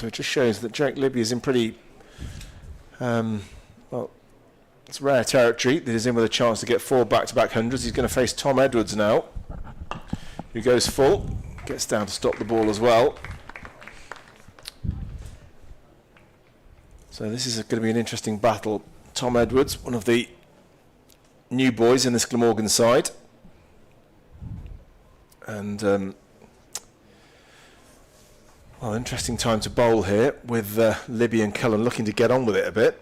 Speaker 2: it just shows that Jake Libby is in pretty well, it's rare territory that he's in with a chance to get 4 back-to-back hundreds. He's going to face Tom Edwards now, who goes full, gets down to stop the ball as well. So this is going to be an interesting battle. Tom Edwards, one of the new boys in this Glamorgan side. And, well, interesting time to bowl here with Libby and Cullen looking to get on with it a bit.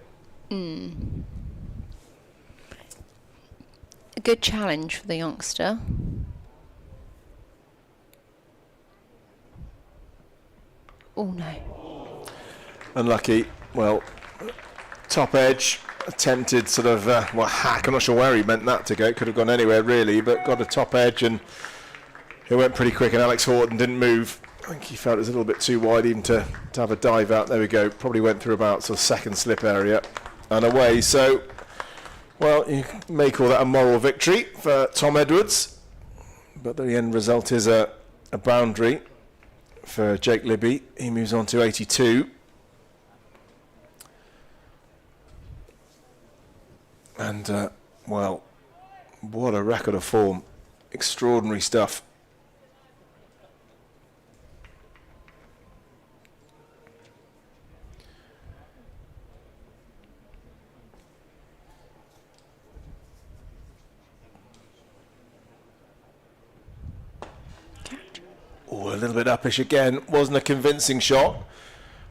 Speaker 3: A good challenge for the youngster. Oh, no.
Speaker 2: Unlucky. Well, top edge, attempted sort of, hack. I'm not sure where he meant that to go. Could have gone anywhere, really, but got a top edge and it went pretty quick, and Alex Horton didn't move. I think he felt it was a little bit too wide even to have a dive out. There we go. Probably went through about sort of second slip area and away. So, well, you may call that a moral victory for Tom Edwards, but the end result is a boundary for Jake Libby. He moves on to 82. And, well, what a record of form. Extraordinary stuff. Oh, a little bit uppish again. Wasn't a convincing shot.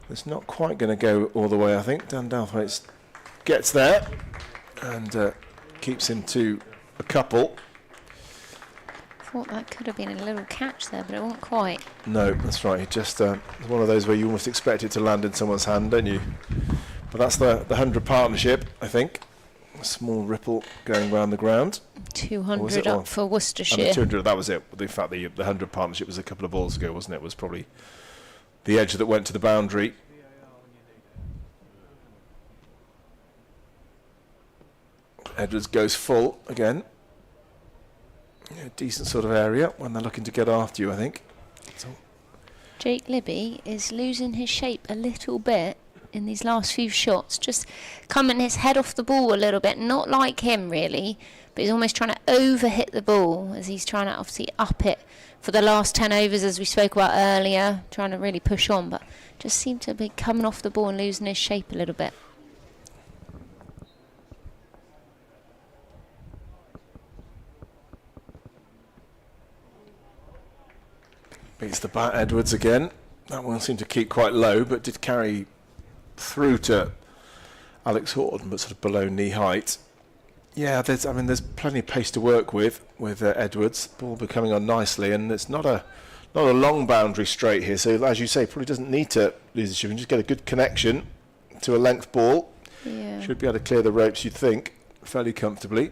Speaker 2: It's not quite going to go all the way, I think. Dan Dalthwaite gets there. And keeps him to a couple.
Speaker 3: Thought that could have been a little catch there, but it wasn't quite.
Speaker 2: No, that's right. It just it's one of those where you almost expect it to land in someone's hand, don't you? But that's the 100 partnership, I think. A small ripple going round the ground.
Speaker 3: 200 up for Worcestershire.
Speaker 2: And the 200, that was it. In fact, the 100 partnership was a couple of balls ago, wasn't it? It was probably the edge that went to the boundary. Edwards goes full again. Yeah, decent sort of area when they're looking to get after you, I think. So.
Speaker 3: Jake Libby is losing his shape a little bit in these last few shots, just coming his head off the ball a little bit, not like him really, but he's almost trying to over-hit the ball as he's trying to obviously up it for the last 10 overs as we spoke about earlier, trying to really push on, but just seemed to be coming off the ball and losing his shape a little bit.
Speaker 2: Beats the bat, Edwards again. That one seemed to keep quite low, but did carry through to Alex Horton, but sort of below knee height. Yeah, there's plenty of pace to work with Edwards. Ball becoming on nicely, and it's not a long boundary straight here. So as you say, probably doesn't need to lose the ship. You can just get a good connection to a length ball.
Speaker 3: Yeah.
Speaker 2: Should be able to clear the ropes, you'd think, fairly comfortably.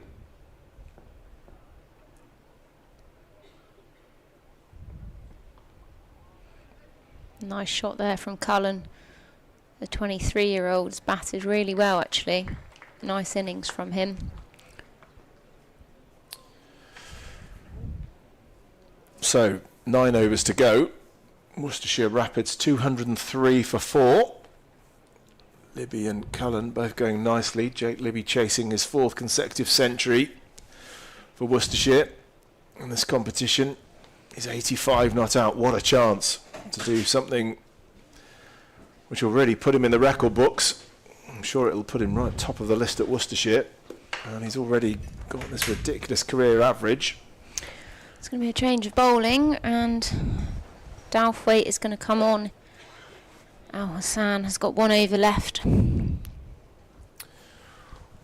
Speaker 3: Nice shot there from Cullen. The 23-year-old's batted really well, actually. Nice innings from him.
Speaker 2: So 9 overs to go. Worcestershire Rapids 203 for 4. Libby and Cullen both going nicely. Jake Libby chasing his 4th consecutive century for Worcestershire in this competition. He's 85 not out. What a chance to do something which will really put him in the record books. I'm sure it'll put him right top of the list at Worcestershire. And he's already got this ridiculous career average.
Speaker 3: It's going to be a change of bowling, and Dalthwaite is going to come on. Al Hassan has got 1 over left.
Speaker 2: I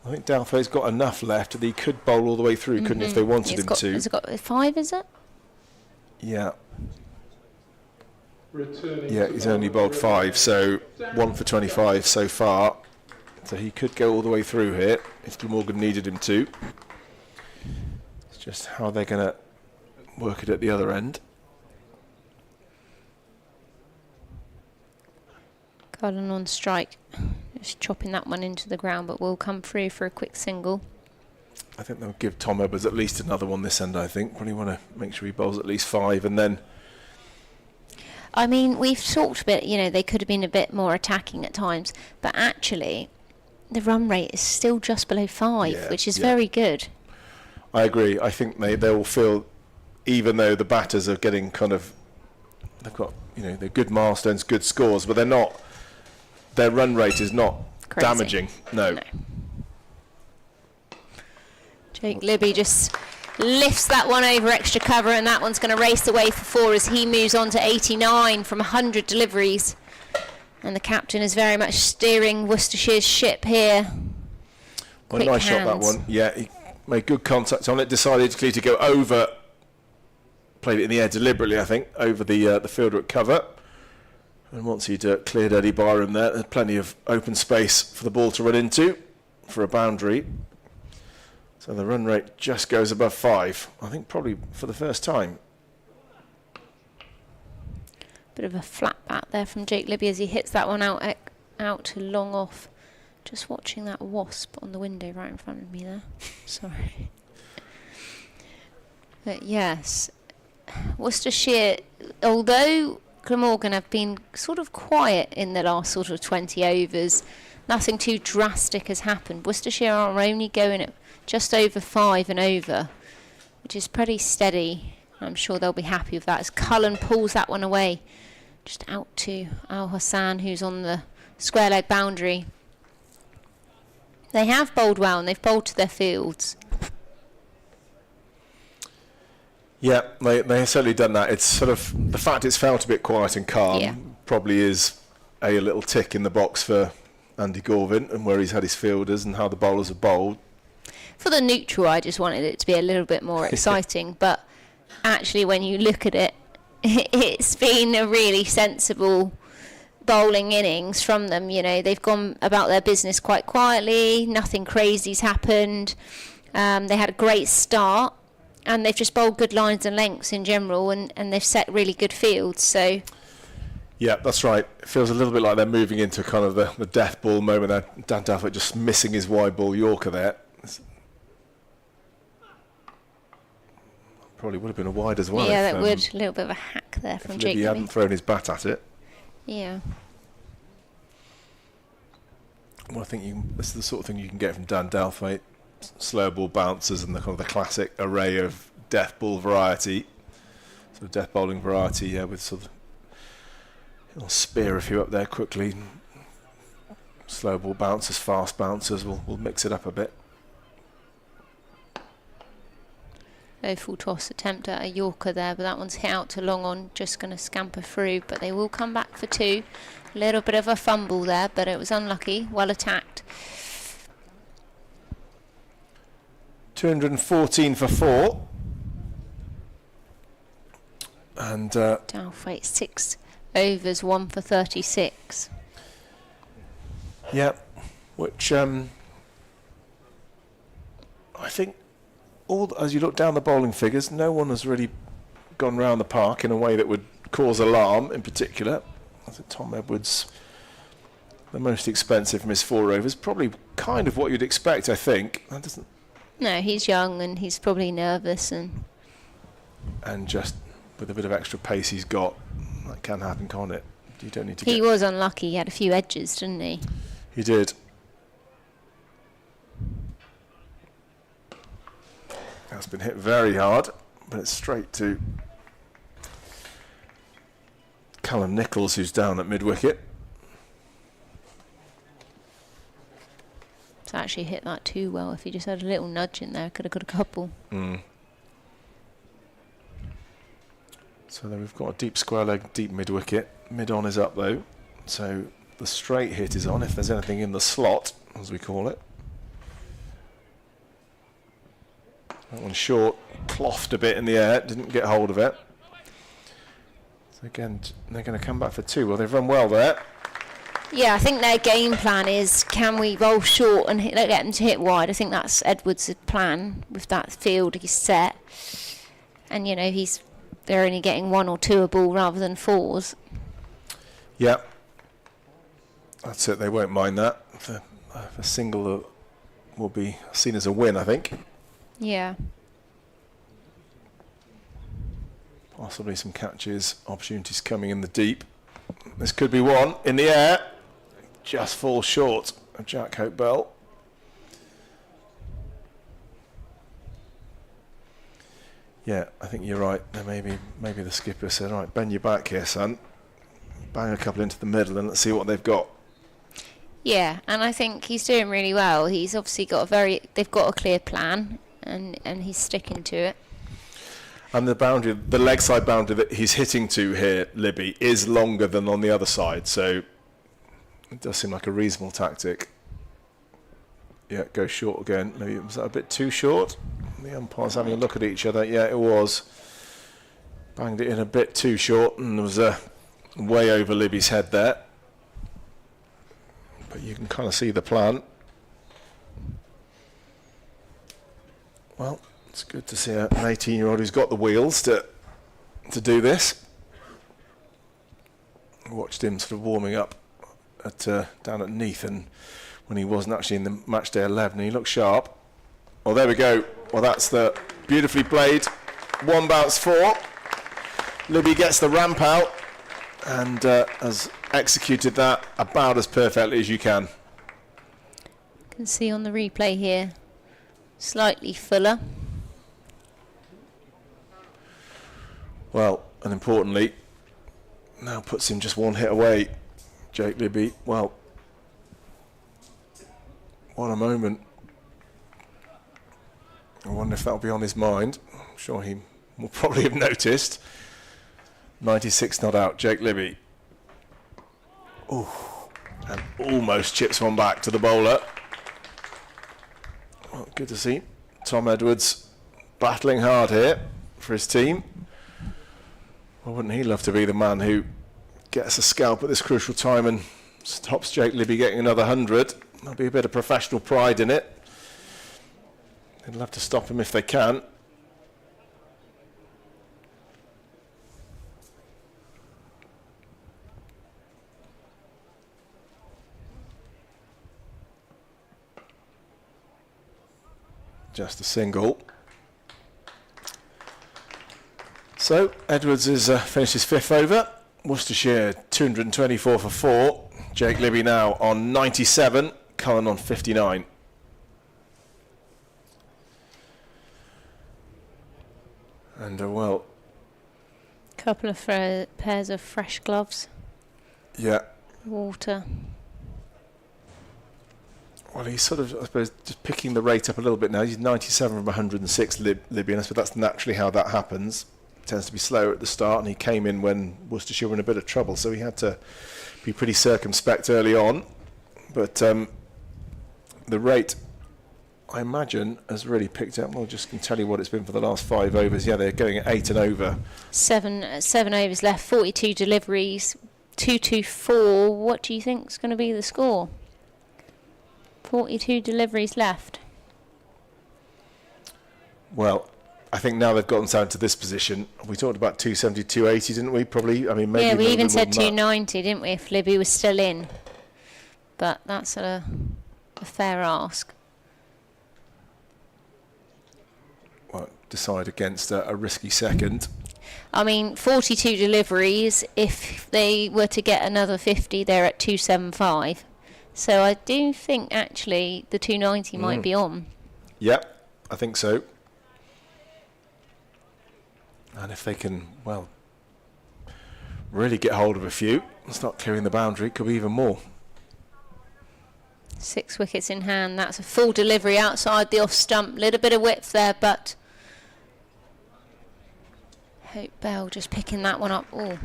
Speaker 2: think Dalthwaite's got enough left that he could bowl all the way through, couldn't he, if they wanted him to.
Speaker 3: Has it got 5, is it?
Speaker 2: Yeah. Yeah, he's only bowled 5, so 1 for 25 so far. So he could go all the way through here if Glamorgan needed him to. It's just how they're going to work it at the other end.
Speaker 3: Cullen on strike. Just chopping that one into the ground, but will come through for a quick single.
Speaker 2: I think they'll give Tom Edwards at least another one this end, I think. Probably want to make sure he bowls at least 5, and then...
Speaker 3: I mean, we've talked a bit, they could have been a bit more attacking at times, but actually the run rate is still just below 5, which is very good.
Speaker 2: I agree. I think they'll feel, even though the batters are getting they've got, they're good milestones, good scores, but they're not, their run rate is not
Speaker 3: crazy.
Speaker 2: Damaging. No.
Speaker 3: Jake Libby just lifts that one over extra cover, and that one's going to race away for 4 as he moves on to 89 from 100 deliveries. And the captain is very much steering Worcestershire's ship here.
Speaker 2: Well, nice shot, that one. Yeah, he made good contact on it, decided to go over, played it in the air deliberately, I think, over the fielder at cover. And once he'd cleared Eddie Byram there's plenty of open space for the ball to run into for a boundary. So the run rate just goes above 5, I think probably for the first time.
Speaker 3: Bit of a flat bat there from Jake Libby as he hits that one out to long off. Just watching that wasp on the window right in front of me there. Sorry. But yes, Worcestershire, although Glamorgan have been sort of quiet in the last sort of 20 overs, nothing too drastic has happened. Worcestershire are only going at just over 5 and over, which is pretty steady. I'm sure they'll be happy with that as Cullen pulls that one away. Just out to Al Hassan, who's on the square leg boundary. They have bowled well, and they've bowled to their fields.
Speaker 2: Yeah, they have certainly done that. It's sort of the fact it's felt a bit quiet and calm probably is a little tick in the box for Andy Gorvin and where he's had his fielders and how the bowlers have bowled.
Speaker 3: For the neutral, I just wanted it to be a little bit more exciting. But actually, when you look at it, it's been a really sensible bowling innings from them. You know, they've gone about their business quite quietly. Nothing crazy's happened. They had a great start, and they've just bowled good lines and lengths in general, and they've set really good fields. So.
Speaker 2: Yeah, that's right. It feels a little bit like they're moving into kind of the death ball moment there. Dan Dalford just missing his wide ball Yorker there. Probably would have been a wide as well.
Speaker 3: Yeah, that would. A little bit of a hack there from Jake.
Speaker 2: If he hadn't thrown his bat at it.
Speaker 3: Yeah.
Speaker 2: Well, I think this is the sort of thing you can get from Dan Dalford. Slow ball bouncers and the kind of the classic array of death ball variety. Sort of death bowling variety, yeah, with sort of he'll spear a few up there quickly. Slow ball bouncers, fast bouncers. We'll mix it up a bit.
Speaker 3: No full toss attempt at a Yorker there, but that one's hit out to long on. Just going to scamper through, but they will come back for 2. A little bit of a fumble there, but it was unlucky. Well attacked.
Speaker 2: 214 for 4. And
Speaker 3: Dalfate 6 overs, 1 for 36.
Speaker 2: Yeah, which I think as you look down the bowling figures, no one has really gone round the park in a way that would cause alarm in particular. I think Tom Edwards, the most expensive from his 4 overs, probably kind of what you'd expect, I think. That doesn't.
Speaker 3: No, he's young and he's probably nervous and
Speaker 2: just with a bit of extra pace he's got, that can happen, can't it? You don't need to.
Speaker 3: He was unlucky. He had a few edges, didn't he?
Speaker 2: He did. That's been hit very hard, but it's straight to Callum Nichols, who's down at mid-wicket.
Speaker 3: It's actually hit that too well. If he just had a little nudge in there, could have got a couple.
Speaker 2: So then we've got a deep square leg, deep mid-wicket. Mid-on is up though, so the straight hit is on if there's anything in the slot, as we call it. That one short, clothed a bit in the air, didn't get hold of it. So again, they're going to come back for 2. Well, they've run well there.
Speaker 3: Yeah, I think their game plan is, can we roll short and get them to hit wide? I think that's Edwards' plan with that field he's set. And, you know, they're only getting 1 or 2 a ball rather than 4s.
Speaker 2: Yeah. That's it, they won't mind that. A single will be seen as a win, I think.
Speaker 3: Yeah.
Speaker 2: Possibly some catches, opportunities coming in the deep. This could be one in the air. Just falls short of Jack Hope Bell. Yeah, I think you're right. Maybe the skipper said, right, bend your back here, son. Bang a couple into the middle and let's see what they've got.
Speaker 3: Yeah, and I think he's doing really well. He's obviously got they've got a clear plan and he's sticking to it.
Speaker 2: And the leg side boundary that he's hitting to here, Libby, is longer than on the other side, so it does seem like a reasonable tactic. Yeah, go short again. Maybe was that a bit too short? The umpires having a look at each other. Yeah, it was. Banged it in a bit too short, and there was a way over Libby's head there. But you can kind of see the plan. Well, it's good to see an 18-year-old who's got the wheels to do this. I watched him sort of warming up down at Neath, and when he wasn't actually in the match day 11, he looked sharp. Well, there we go. Well, that's the beautifully played 1 bounce 4. Libby gets the ramp out and has executed that about as perfectly as you can.
Speaker 3: You can see on the replay here, slightly fuller.
Speaker 2: Well, and importantly, now puts him just 1 hit away. Jake Libby, well, what a moment. I wonder if that'll be on his mind. I'm sure he will probably have noticed. 96 not out, Jake Libby. Ooh, and almost chips one back to the bowler. Well, good to see Tom Edwards battling hard here for his team. Well, wouldn't he love to be the man who gets a scalp at this crucial time and stops Jake Libby getting another 100? There'll be a bit of professional pride in it. They'd love to stop him if they can. Just a single. So Edwards is finishes 5th over. Worcestershire 224 for 4. Jake Libby now on 97. Cullen on 59. And well,
Speaker 3: Couple of pairs of fresh gloves.
Speaker 2: Yeah.
Speaker 3: Water.
Speaker 2: Well, he's sort of, I suppose, just picking the rate up a little bit now. He's 97 from 106 Libby, but that's naturally how that happens. Tends to be slower at the start, and he came in when Worcestershire were in a bit of trouble, so he had to be pretty circumspect early on. But the rate, I imagine, has really picked up. Well, just can tell you what it's been for the last 5 overs. Yeah, they're going at 8 and over.
Speaker 3: Seven overs left, 42 deliveries, 224. What do you think is going to be the score? 42 deliveries left.
Speaker 2: Well, I think now they've gotten down to this position. We talked about 270, 280, didn't we? Probably. I mean, maybe.
Speaker 3: Yeah, we even said 290, didn't we? If Libby was still in, but that's a fair ask.
Speaker 2: Well, decide against a risky second.
Speaker 3: I mean, 42 deliveries. If they were to get another 50, they're at 275. So I do think actually the 290 might be on.
Speaker 2: Yep, I think so. And if they can, well, really get hold of a few and start clearing the boundary, it could be even more.
Speaker 3: 6 wickets in hand. That's a full delivery outside the off stump. Little bit of width there, but Hope Bell just picking that one up. Oh,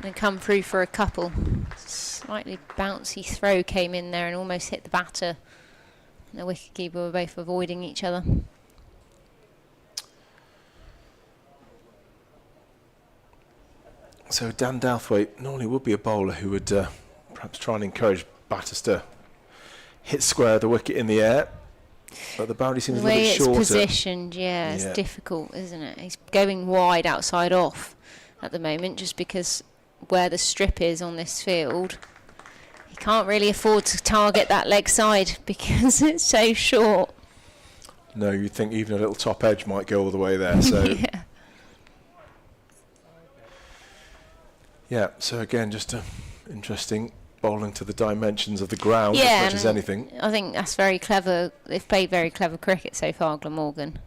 Speaker 3: and come through for a couple. Slightly bouncy throw came in there and almost hit the batter. And the wicketkeeper were both avoiding each other.
Speaker 2: So Dan Douthwaite normally would be a bowler who would perhaps try and encourage batters to hit square the wicket in the air, but the boundary seems a little bit shorter.
Speaker 3: The way it's positioned, it's difficult, isn't it? He's going wide outside off at the moment just because where the strip is on this field, he can't really afford to target that leg side because it's so short.
Speaker 2: No, you'd think even a little top edge might go all the way there. So
Speaker 3: Yeah.
Speaker 2: Yeah, so again, just interesting bowling to the dimensions of the ground as much as anything.
Speaker 3: I think that's very clever. They've played very clever cricket so far, Glamorgan.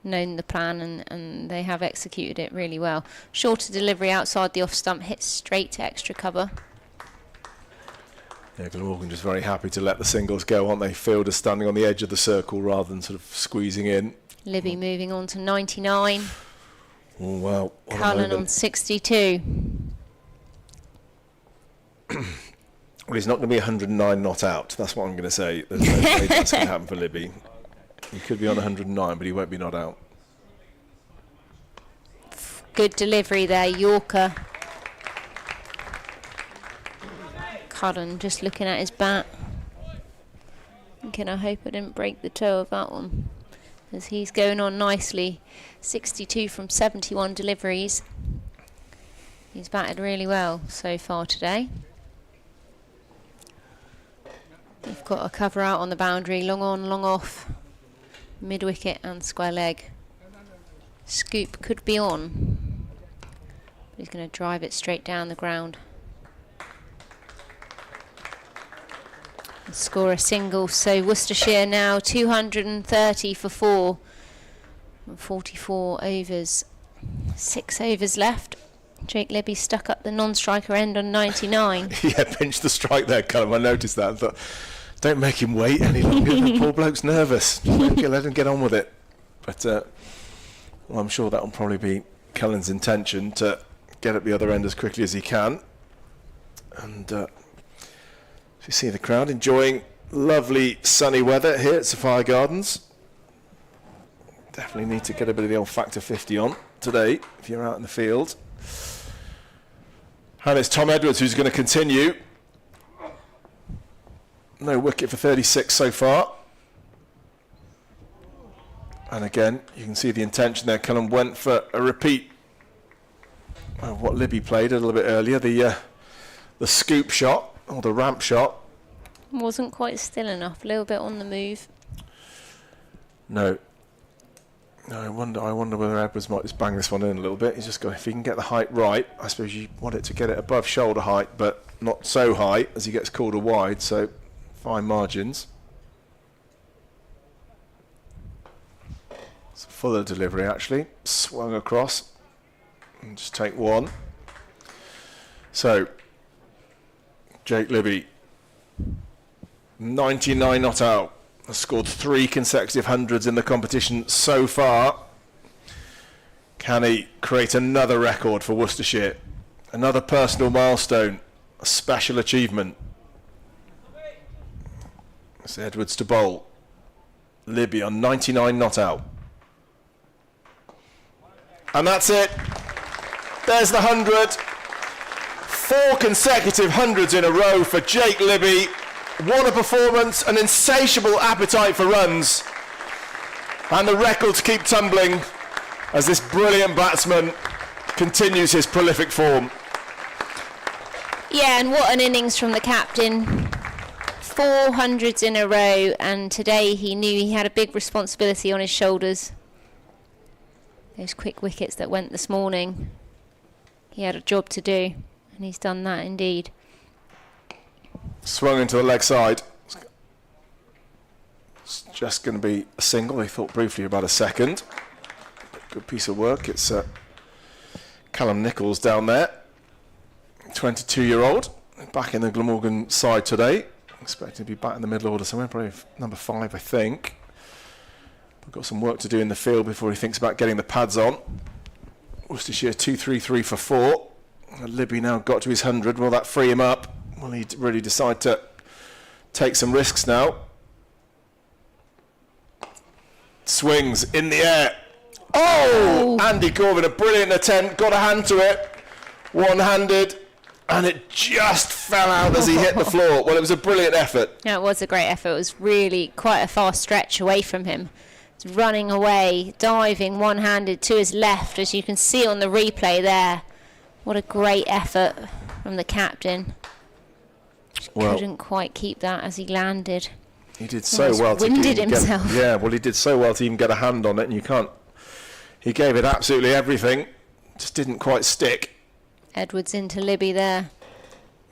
Speaker 3: Known the plan and they have executed it really well. Shorter delivery outside the off stump, hits straight to extra cover.
Speaker 2: Yeah, Glamorgan just very happy to let the singles go, aren't they? Fielders standing on the edge of the circle rather than sort of squeezing in. Libby
Speaker 3: moving on to 99.
Speaker 2: Oh, wow.
Speaker 3: Cullen on 62.
Speaker 2: Well, he's not going to be 109 not out. That's what I'm going to say. There's no way that's going to happen for Libby. He could be on 109, but he won't be not out.
Speaker 3: Good delivery there, Yorker. Cullen just looking at his bat. Thinking, I hope I didn't break the toe of that one. As he's going on nicely. 62 from 71 deliveries. He's batted really well so far today. They've got a cover out on the boundary, long on, long off, mid wicket and square leg. Scoop could be on, but he's going to drive it straight down the ground. Score a single, so Worcestershire now 230 for 4 and 44 overs. 6 overs left. Jake Libby stuck up the non-striker end on 99.
Speaker 2: Yeah, pinched the strike there, Callum. I noticed that. I thought, don't make him wait any longer. The poor bloke's nervous. Let him get on with it. But well, I'm sure that will probably be Cullen's intention to get at the other end as quickly as he can. And you see the crowd enjoying lovely sunny weather here at Sophia Gardens. Definitely need to get a bit of the old factor 50 on today if you're out in the field. And it's Tom Edwards who's going to continue. No wicket for 36 so far. And again, you can see the intention there. Cullen went for a repeat of what Libby played a little bit earlier, the scoop shot, or the ramp shot.
Speaker 3: Wasn't quite still enough, a little bit on the move.
Speaker 2: No. I wonder whether Edwards might just bang this one in a little bit. He's just got, if he can get the height right, I suppose you want it to get it above shoulder height, but not so high as he gets called a wide, so fine margins. It's a fuller delivery actually, swung across, and just take one. So, Jake Libby, 99 not out. Has scored 3 consecutive hundreds in the competition so far. Can he create another record for Worcestershire? Another personal milestone, a special achievement. It's Edwards to bowl. Libby on 99 not out. And that's it. There's the 100. 4 consecutive hundreds in a row for Jake Libby. What a performance, an insatiable appetite for runs. And the records keep tumbling as this brilliant batsman continues his prolific form.
Speaker 3: Yeah, and what an innings from the captain. 400s in a row, and today he knew he had a big responsibility on his shoulders. Those quick wickets that went this morning, he had a job to do, and he's done that indeed.
Speaker 2: Swung into the leg side. It's just going to be a single. They thought briefly about a second. Good piece of work. It's Callum Nichols down there, 22-year-old, back in the Glamorgan side today. Expecting to be back in the middle order somewhere, probably number 5, I think. We've got some work to do in the field before he thinks about getting the pads on. Worcestershire 2-3-3 for 4. And Libby now got to his 100. Will that free him up? Will he really decide to take some risks now? Swings in the air. Oh! Andy Corbin, a brilliant attempt. Got a hand to it. One-handed. And it just fell out as he hit the floor. Well, it was a brilliant effort.
Speaker 3: Yeah, it was a great effort. It was really quite a far stretch away from him. He's running away, diving one-handed to his left, as you can see on the replay there. What a great effort from the captain. Couldn't quite keep that as he landed.
Speaker 2: He did so well to
Speaker 3: winded himself.
Speaker 2: Yeah, well, he did so well to even get a hand on it, and you can't. He gave it absolutely everything. Just didn't quite stick.
Speaker 3: Edwards into Libby there.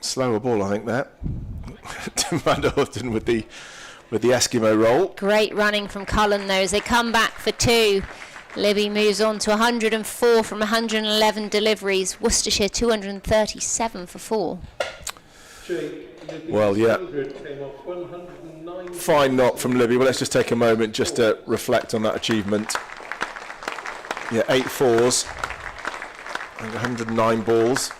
Speaker 2: Slower ball, I think, there. Van Hoofden with the Eskimo roll.
Speaker 3: Great running from Cullen, though, as they come back for 2. Libby moves on to 104 from 111 deliveries. Worcestershire 237 for 4.
Speaker 2: Well, yeah. Fine knock from Libby. Well, let's just take a moment just to reflect on that achievement. Yeah, 8 fours. And 109 balls,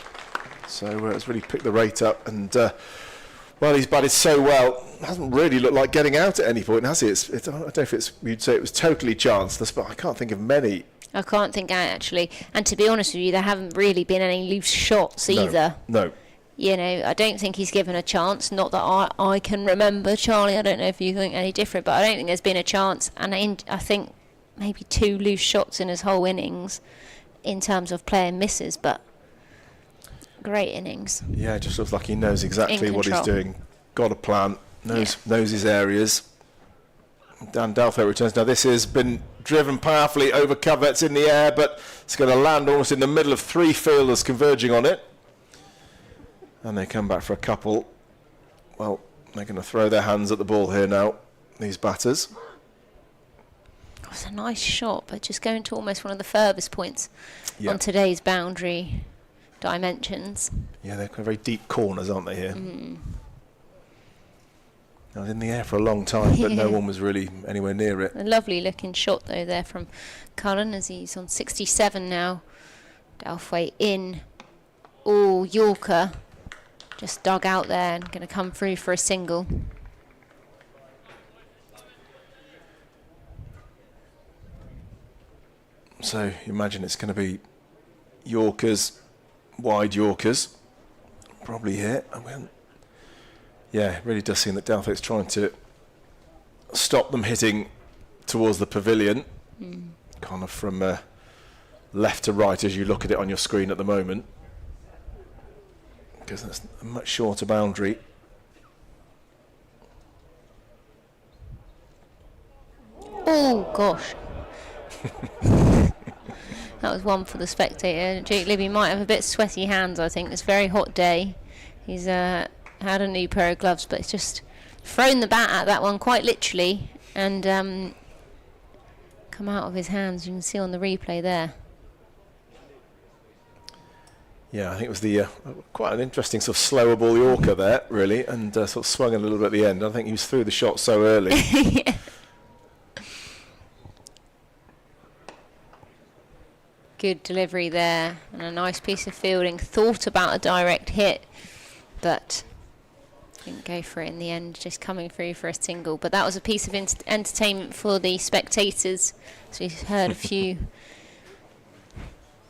Speaker 2: so it's really picked the rate up, and well, he's batted so well. It hasn't really looked like getting out at any point, has he? I don't know if you'd say it was totally chanceless, but I can't think of many.
Speaker 3: I can't think out actually, and to be honest with you, there haven't really been any loose shots either.
Speaker 2: No.
Speaker 3: You know, I don't think he's given a chance. Not that I can remember, Charlie. I don't know if you think any different, but I don't think there's been a chance, and I think maybe 2 loose shots in his whole innings. In terms of playing misses, but great innings.
Speaker 2: Yeah, it just looks like he knows exactly what he's doing. Got a plan, knows his areas. Dan Dalfair returns. Now this has been driven powerfully over coverts in the air, but it's going to land almost in the middle of 3 fielders converging on it. And they come back for a couple. Well, they're going to throw their hands at the ball here now, these batters.
Speaker 3: It was a nice shot, but just going to almost one of the furthest points on today's boundary dimensions. Yeah,
Speaker 2: they're very deep corners, aren't they, here? I was in the air for a long time, but no one was really anywhere near it.
Speaker 3: A lovely looking shot, though, there from Cullen, as he's on 67 now. Dalthwaite in. Oh, Yorker just dug out there and going to come through for a single.
Speaker 2: So you imagine it's going to be Yorkers, wide Yorkers, probably here. Yeah, it really does seem that Dalthwaite's trying to stop them hitting towards the pavilion, kind of from left to right as you look at it on your screen at the moment, because that's a much shorter boundary.
Speaker 3: Oh gosh. That was one for the spectator. Jake Libby might have a bit sweaty hands, I think. It's a very hot day. He's had a new pair of gloves, but it's just thrown the bat at that one quite literally and come out of his hands. You can see on the replay there.
Speaker 2: Yeah, I think it was the quite an interesting sort of slower ball Yorker there, really, and sort of swung a little bit at the end. I think he was through the shot so early.
Speaker 3: Yeah. Good delivery there and a nice piece of fielding. Thought about a direct hit, but didn't go for it in the end, just coming through for a single. But that was a piece of entertainment for the spectators. So we've heard a few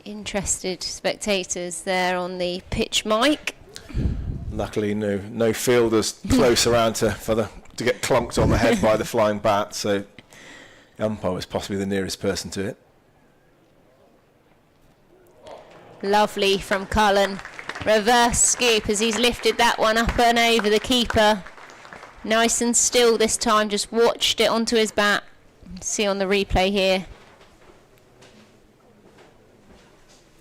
Speaker 3: interested spectators there on the pitch mic.
Speaker 2: Luckily, no fielders close around to get clunked on the head by the flying bat, so the umpire was possibly the nearest person to it.
Speaker 3: Lovely from Cullen. Reverse scoop as he's lifted that one up and over the keeper. Nice and still this time, just watched it onto his bat. See on the replay here.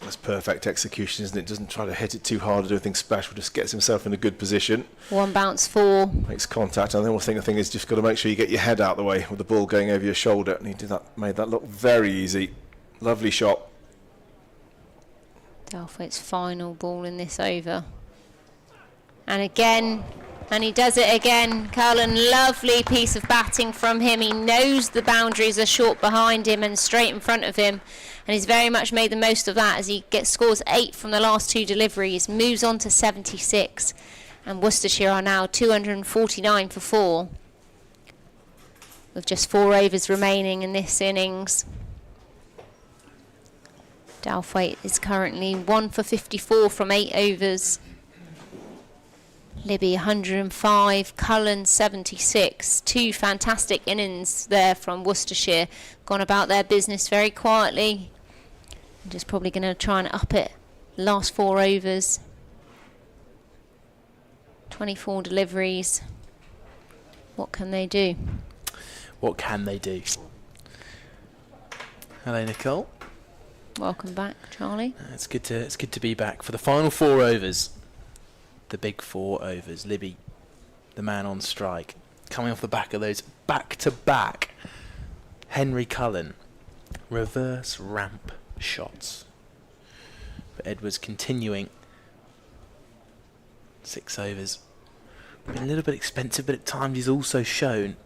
Speaker 2: That's perfect execution, isn't it? Doesn't try to hit it too hard or do anything special, just gets himself in a good position.
Speaker 3: One bounce 4.
Speaker 2: Makes contact, and then the thing is just got to make sure you get your head out of the way with the ball going over your shoulder, and he did that, made that look very easy. Lovely shot.
Speaker 3: Dalthwaite's final ball in this over. And again, and he does it again. Cullen, lovely piece of batting from him. He knows the boundaries are short behind him and straight in front of him. And he's very much made the most of that as he scores 8 from the last 2 deliveries, moves on to 76. And Worcestershire are now 249 for 4, with just 4 overs remaining in this innings. Dalthwaite is currently 1 for 54 from 8 overs. Libby 105, Cullen 76. 2 fantastic innings there from Worcestershire. Gone about their business very quietly. Just probably going to try and up it last 4 overs. 24 deliveries. What can they do?
Speaker 4: What can they do? Hello, Nicole.
Speaker 3: Welcome back, Charlie.
Speaker 4: It's good to be back for the final 4 overs. The big 4 overs. Libby, the man on strike, coming off the back of those back-to-back Henry Cullen reverse ramp shots. But Edwards continuing. 6 overs. Been a little bit expensive, but at times he's also shown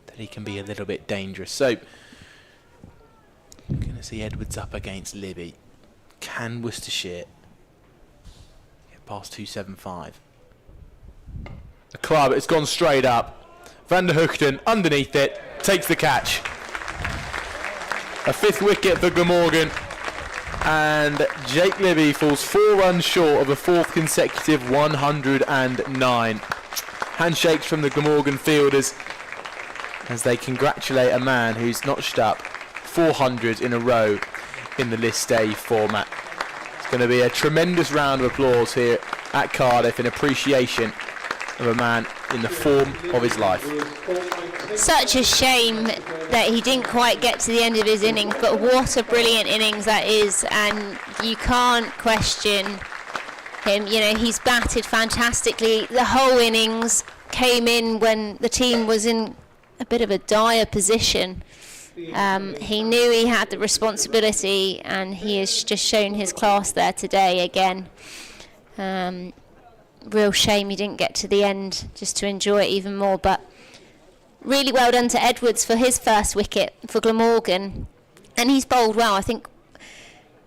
Speaker 4: that he can be a little bit dangerous. So, going to see Edwards up against Libby. Can Worcestershire get past 275? The club, it's gone straight up. Van der Hoogten underneath it, takes the catch. A 5th wicket for Glamorgan. And Jake Libby falls 4 runs short of a 4th consecutive 109. Handshakes from the Glamorgan fielders as they congratulate a man who's notched up 400 in a row in the list A format. It's going to be a tremendous round of applause here at Cardiff in appreciation of a man in the form of his life.
Speaker 3: Such a shame that he didn't quite get to the end of his innings, but what a brilliant innings that is, and you can't question him. You know, he's batted fantastically. The whole innings came in when the team was in a bit of a dire position. He knew he had the responsibility, and he has just shown his class there today again. Real shame he didn't get to the end just to enjoy it even more, but really well done to Edwards for his first wicket for Glamorgan, and he's bowled well. I think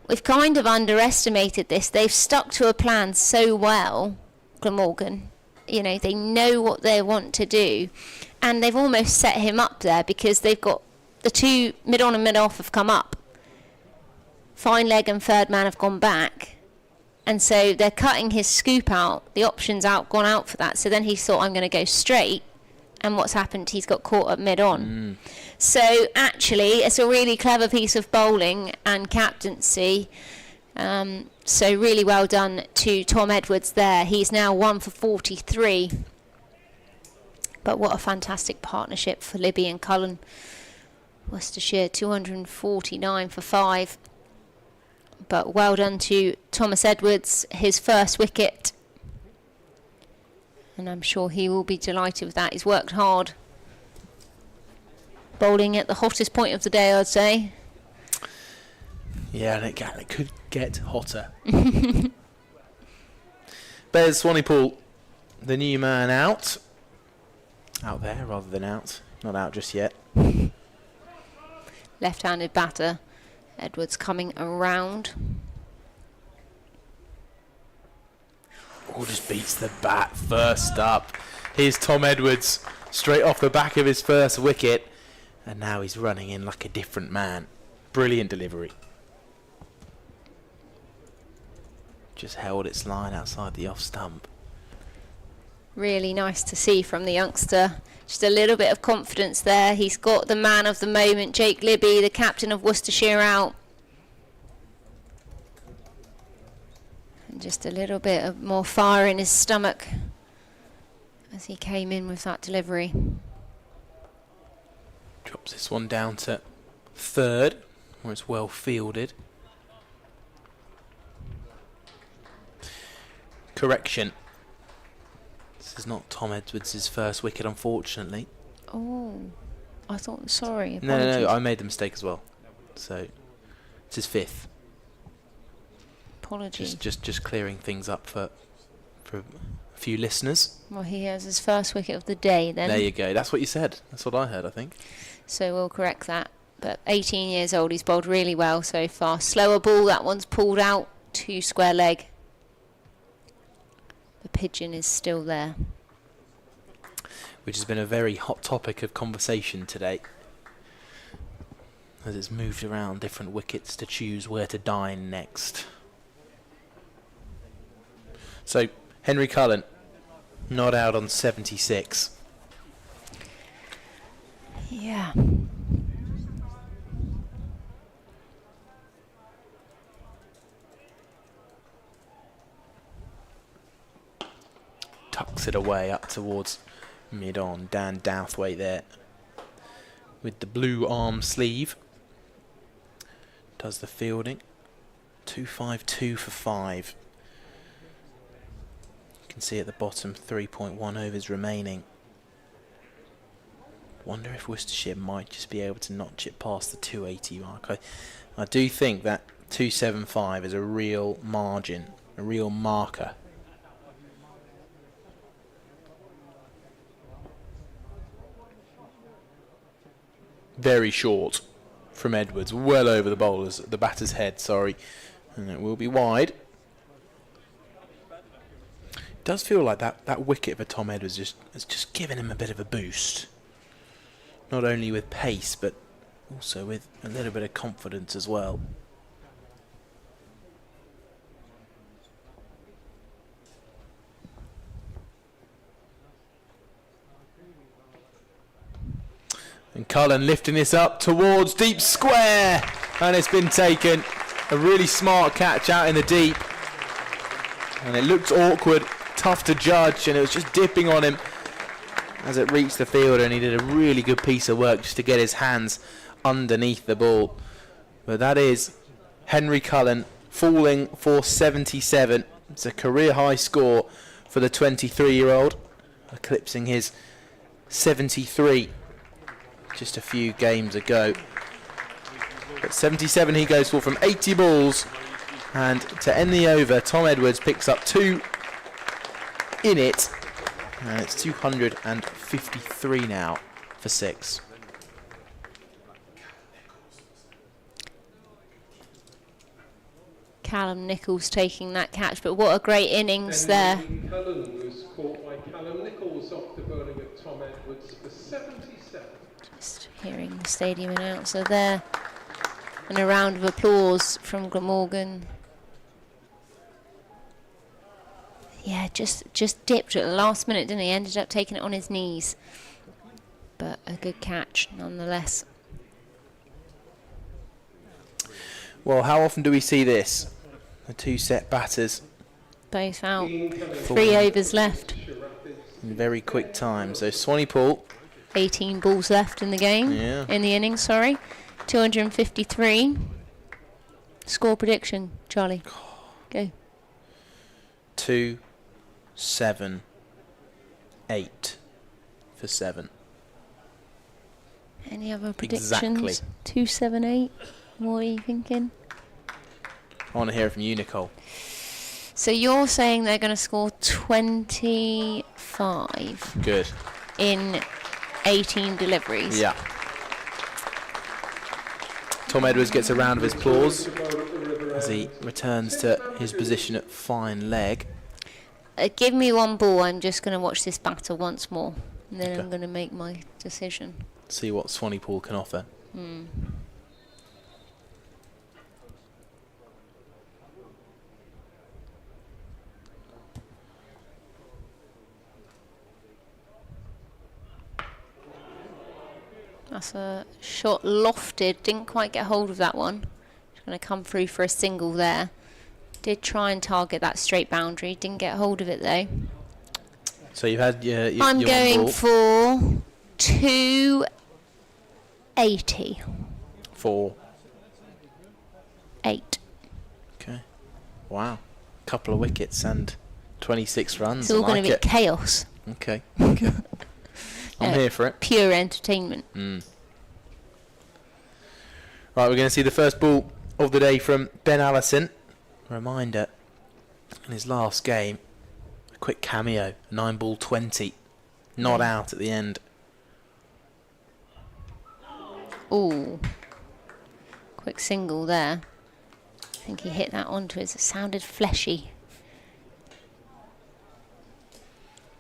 Speaker 3: we've kind of underestimated this. They've stuck to a plan so well, Glamorgan. You know, they know what they want to do, and they've almost set him up there because they've got the 2 mid-on and mid-off have come up fine leg and third man have gone back. And so they're cutting his scoop out, the option's gone out for that. So then he thought, I'm going to go straight. And what's happened, he's got caught up mid-on. So actually, it's a really clever piece of bowling and captaincy. So really well done to Tom Edwards there. He's now 1 for 43. But what a fantastic partnership for Libby and Cullen. Worcestershire 249 for 5. But well done to Thomas Edwards, his first wicket. And I'm sure he will be delighted with that. He's worked hard. Bowling at the hottest point of the day, I'd say.
Speaker 4: Yeah, and it could get hotter. Bez Swanepoel, the new man out. Out there rather than out. Not out just yet.
Speaker 3: Left-handed batter. Edwards coming around.
Speaker 4: Oh, just beats the bat first up. Here's Tom Edwards straight off the back of his first wicket. And now he's running in like a different man. Brilliant delivery. Just held its line outside the off stump.
Speaker 3: Really nice to see from the youngster. Just a little bit of confidence there. He's got the man of the moment, Jake Libby, the captain of Worcestershire, out. And just a little bit of more fire in his stomach as he came in with that delivery.
Speaker 4: Drops this one down to third, where it's well fielded. Correction. This is not Tom Edwards' first wicket, unfortunately.
Speaker 3: Oh, I thought, sorry.
Speaker 4: No, I made the mistake as well. So, it's his fifth.
Speaker 3: Apologies.
Speaker 4: Just clearing things up for a few listeners.
Speaker 3: Well, he has his first wicket of the day then.
Speaker 4: There you go. That's what you said. That's what I heard, I think.
Speaker 3: So we'll correct that. But 18 years old, he's bowled really well so far. Slower ball, that one's pulled out to square leg. The pigeon is still there.
Speaker 4: Which has been a very hot topic of conversation today, as it's moved around different wickets to choose where to dine next. So, Henry Cullen, not out on 76.
Speaker 3: Yeah.
Speaker 4: Tucks it away up towards mid-on. Dan Douthwaite there with the blue arm sleeve. Does the fielding. 252 for 5. You can see at the bottom 3.1 overs remaining. Wonder if Worcestershire might just be able to notch it past the 280 mark. I do think that 275 is a real margin, a real marker. Very short from Edwards, well over the batter's head, sorry. And it will be wide. It does feel like that wicket for Tom Edwards has just given him a bit of a boost. Not only with pace, but also with a little bit of confidence as well. And Cullen lifting this up towards deep square, and it's been taken. A really smart catch out in the deep, and it looked awkward, tough to judge, and it was just dipping on him as it reached the fielder, and he did a really good piece of work just to get his hands underneath the ball. But that is Henry Cullen falling for 77. It's a career high score for the 23-year-old, eclipsing his 73 just a few games ago. But 77 he goes for from 80 balls, and to end the over, Tom Edwards picks up 2 in it, and it's 253 now for 6.
Speaker 3: Callum Nichols taking that catch, but what a great innings there.
Speaker 5: Cullen was caught by Callum Nichols off the bowling of Tom Edwards for 77.
Speaker 3: Just hearing the stadium announcer there. And a round of applause from Glamorgan. Yeah, just dipped at the last minute, didn't he? Ended up taking it on his knees. But a good catch nonetheless.
Speaker 4: Well, how often do we see this? The two set batters
Speaker 3: Both out. 3 overs left.
Speaker 4: in very quick time. So Swanee Paul,
Speaker 3: 18 balls left in the game.
Speaker 4: Yeah.
Speaker 3: In the innings, sorry. 253. Score prediction, Charlie. Go.
Speaker 4: 2, 7, 8 for 7.
Speaker 3: Any other predictions?
Speaker 4: Exactly.
Speaker 3: 2, 7, 8. What are you thinking?
Speaker 4: I want to hear it from you, Nicole.
Speaker 3: So you're saying they're going to score 25
Speaker 4: Good.
Speaker 3: in 18 deliveries?
Speaker 4: Yeah. Tom Edwards gets a round of his applause as he returns to his position at fine leg.
Speaker 3: Give me one ball. I'm just going to watch this battle once more. And then
Speaker 4: Okay.
Speaker 3: I'm going to make my decision.
Speaker 4: See what Swanee Paul can offer.
Speaker 3: That's a shot lofted. Didn't quite get hold of that one. Just going to come through for a single there. Did try and target that straight boundary. Didn't get hold of it though.
Speaker 4: So you've had your
Speaker 3: I'm
Speaker 4: one
Speaker 3: going
Speaker 4: ball
Speaker 3: for 280.
Speaker 4: for
Speaker 3: 8.
Speaker 4: Okay. Wow. Couple of wickets and 26 runs.
Speaker 3: It's all
Speaker 4: I
Speaker 3: going
Speaker 4: like
Speaker 3: to be
Speaker 4: it.
Speaker 3: chaos.
Speaker 4: Okay. Okay. I'm here for it.
Speaker 3: Pure entertainment.
Speaker 4: Right, we're going to see the first ball of the day from Ben Allison. A reminder, in his last game, a quick cameo, 9-ball 20, not out at the end.
Speaker 3: Ooh. Quick single there. I think he hit that onto us. It sounded fleshy.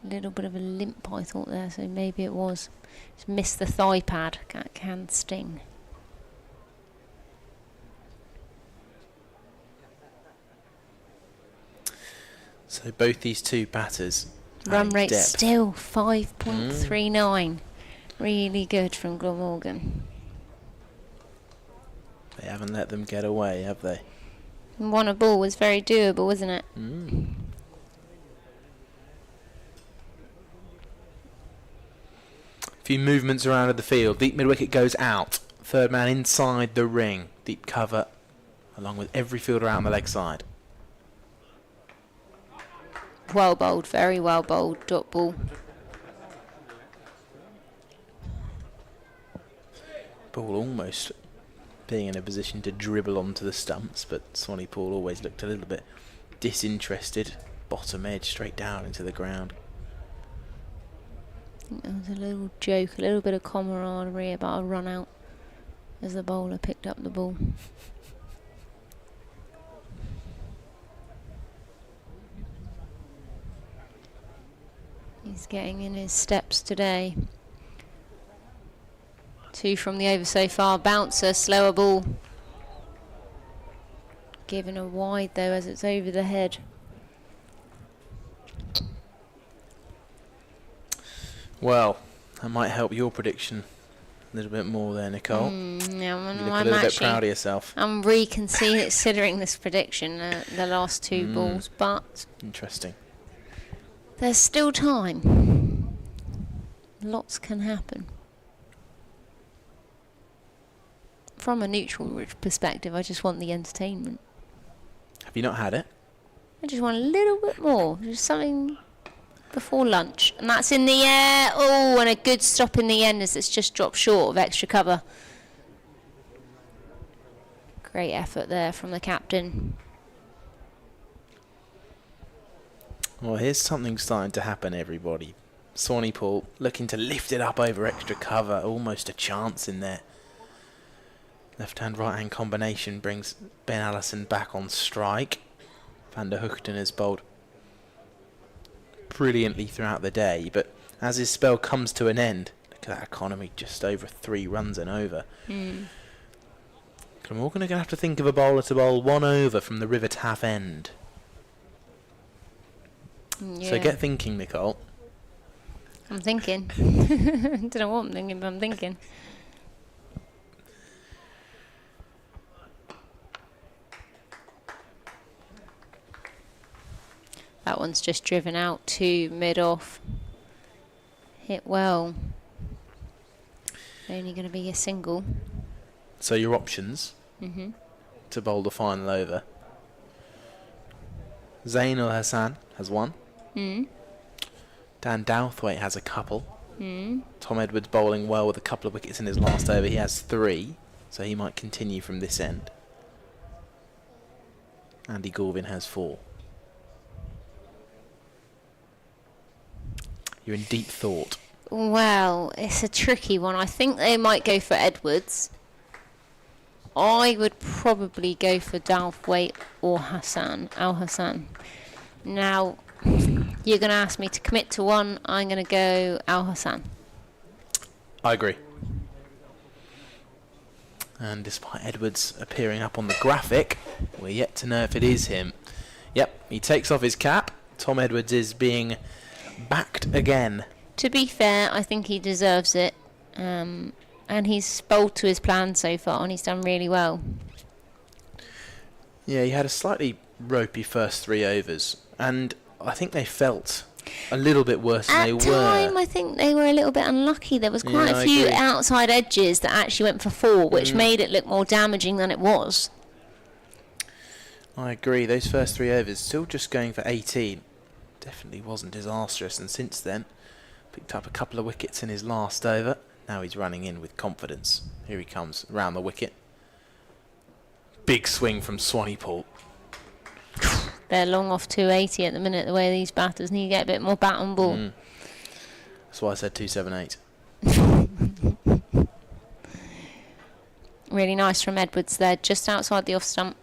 Speaker 3: A little bit of a limp, I thought there, so maybe it was. Just missed the thigh pad. That can sting.
Speaker 4: So both these two batters.
Speaker 3: Run
Speaker 4: adding
Speaker 3: rate
Speaker 4: depth.
Speaker 3: still 5.39. Really good from Glamorgan.
Speaker 4: They haven't let them get away, have they?
Speaker 3: And one a ball was very doable, wasn't it?
Speaker 4: Few movements around at the field. Deep mid wicket goes out. Third man inside the ring. Deep cover, along with every fielder out on the leg side.
Speaker 3: Well bowled, very well bowled. Dot ball.
Speaker 4: Ball almost being in a position to dribble onto the stumps, but Swanee Paul always looked a little bit disinterested. Bottom edge straight down into the ground.
Speaker 3: I think there was a little joke, a little bit of camaraderie about a run out as the bowler picked up the ball. He's getting in his steps today. 2 from the over so far. Bouncer, slower ball. Given a wide though as it's over the head.
Speaker 4: Well, that might help your prediction a little bit more there, Nicole.
Speaker 3: Yeah,
Speaker 4: You look a little bit proud of yourself.
Speaker 3: I'm reconsidering this prediction, the last 2 balls, but
Speaker 4: Interesting.
Speaker 3: there's still time. Lots can happen. From a neutral perspective, I just want the entertainment.
Speaker 4: Have you not had it?
Speaker 3: I just want a little bit more, just something before lunch. And that's in the air. Oh, and a good stop in the end as it's just dropped short of extra cover. Great effort there from the captain.
Speaker 4: Well, here's something starting to happen, everybody. Swanee Paul looking to lift it up over extra cover. Almost a chance in there. Left-hand, right-hand combination brings Ben Allison back on strike. Van der Hoogten has bowled brilliantly throughout the day, but as his spell comes to an end, look at that economy, just over 3 runs and over. Glamorgan are going to have to think of a bowler to bowl one over from the Rivet half end.
Speaker 3: Yeah.
Speaker 4: So get thinking, Nicole.
Speaker 3: I'm thinking. Don't know what I'm thinking, but I'm thinking. That one's just driven out to mid-off. Hit well. Only going to be a single.
Speaker 4: So your options to bowl the final over. Zain Ul Hassan has one. Dan Douthwaite has a couple. Tom Edwards bowling well with a couple of wickets in his last over. He has 3, so he might continue from this end. Andy Gorvin has 4. You're in deep thought.
Speaker 3: Well, it's a tricky one. I think they might go for Edwards. I would probably go for Douthwaite or Al Hassan. Now, you're going to ask me to commit to one. I'm going to go Al Hassan.
Speaker 4: I agree. And despite Edwards appearing up on the graphic, we're yet to know if it is him. Yep, he takes off his cap. Tom Edwards is being backed again.
Speaker 3: To be fair, I think he deserves it. And he's bowled to his plan so far, and he's done really well.
Speaker 4: Yeah, he had a slightly ropey first 3 overs, and I think they felt a little bit worse than they were.
Speaker 3: At time, I think they were a little bit unlucky. There was quite a few outside edges that actually went for 4, which made it look more damaging than it was.
Speaker 4: I agree. Those first 3 overs, still just going for 18. Definitely wasn't disastrous, and since then, picked up a couple of wickets in his last over. Now he's running in with confidence. Here he comes, round the wicket. Big swing from Swanepoel.
Speaker 3: They're long off 280 at the minute, the way these batters need to get a bit more bat on ball.
Speaker 4: That's why I said 278.
Speaker 3: Really nice from Edwards there, just outside the off stump.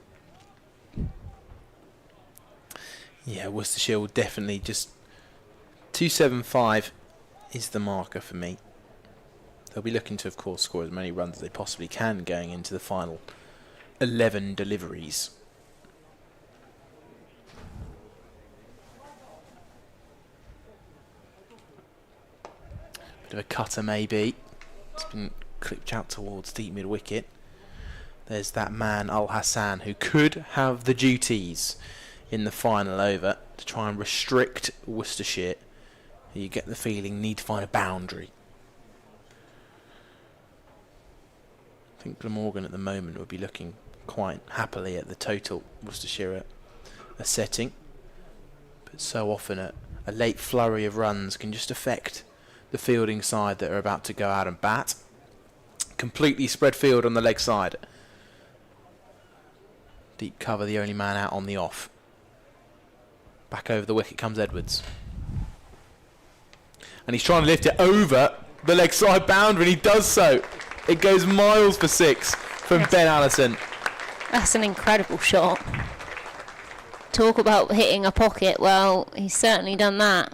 Speaker 4: Yeah, Worcestershire will definitely just... 275 is the marker for me. They'll be looking to, of course, score as many runs as they possibly can going into the final 11 deliveries. Bit of a cutter maybe. It's been clipped out towards deep mid-wicket. There's that man, Al Hassan, who could have the duties in the final over to try and restrict Worcestershire. You get the feeling need to find a boundary. I think Glamorgan at the moment would be looking quite happily at the total Worcestershire are setting. But so often a late flurry of runs can just affect the fielding side that are about to go out and bat. Completely spread field on the leg side. Deep cover, the only man out on the off. Back over the wicket comes Edwards. And he's trying to lift it over the leg side boundary, and he does so. It goes miles for 6 from Ben Allison.
Speaker 3: That's an incredible shot. Talk about hitting a pocket. Well, he's certainly done that.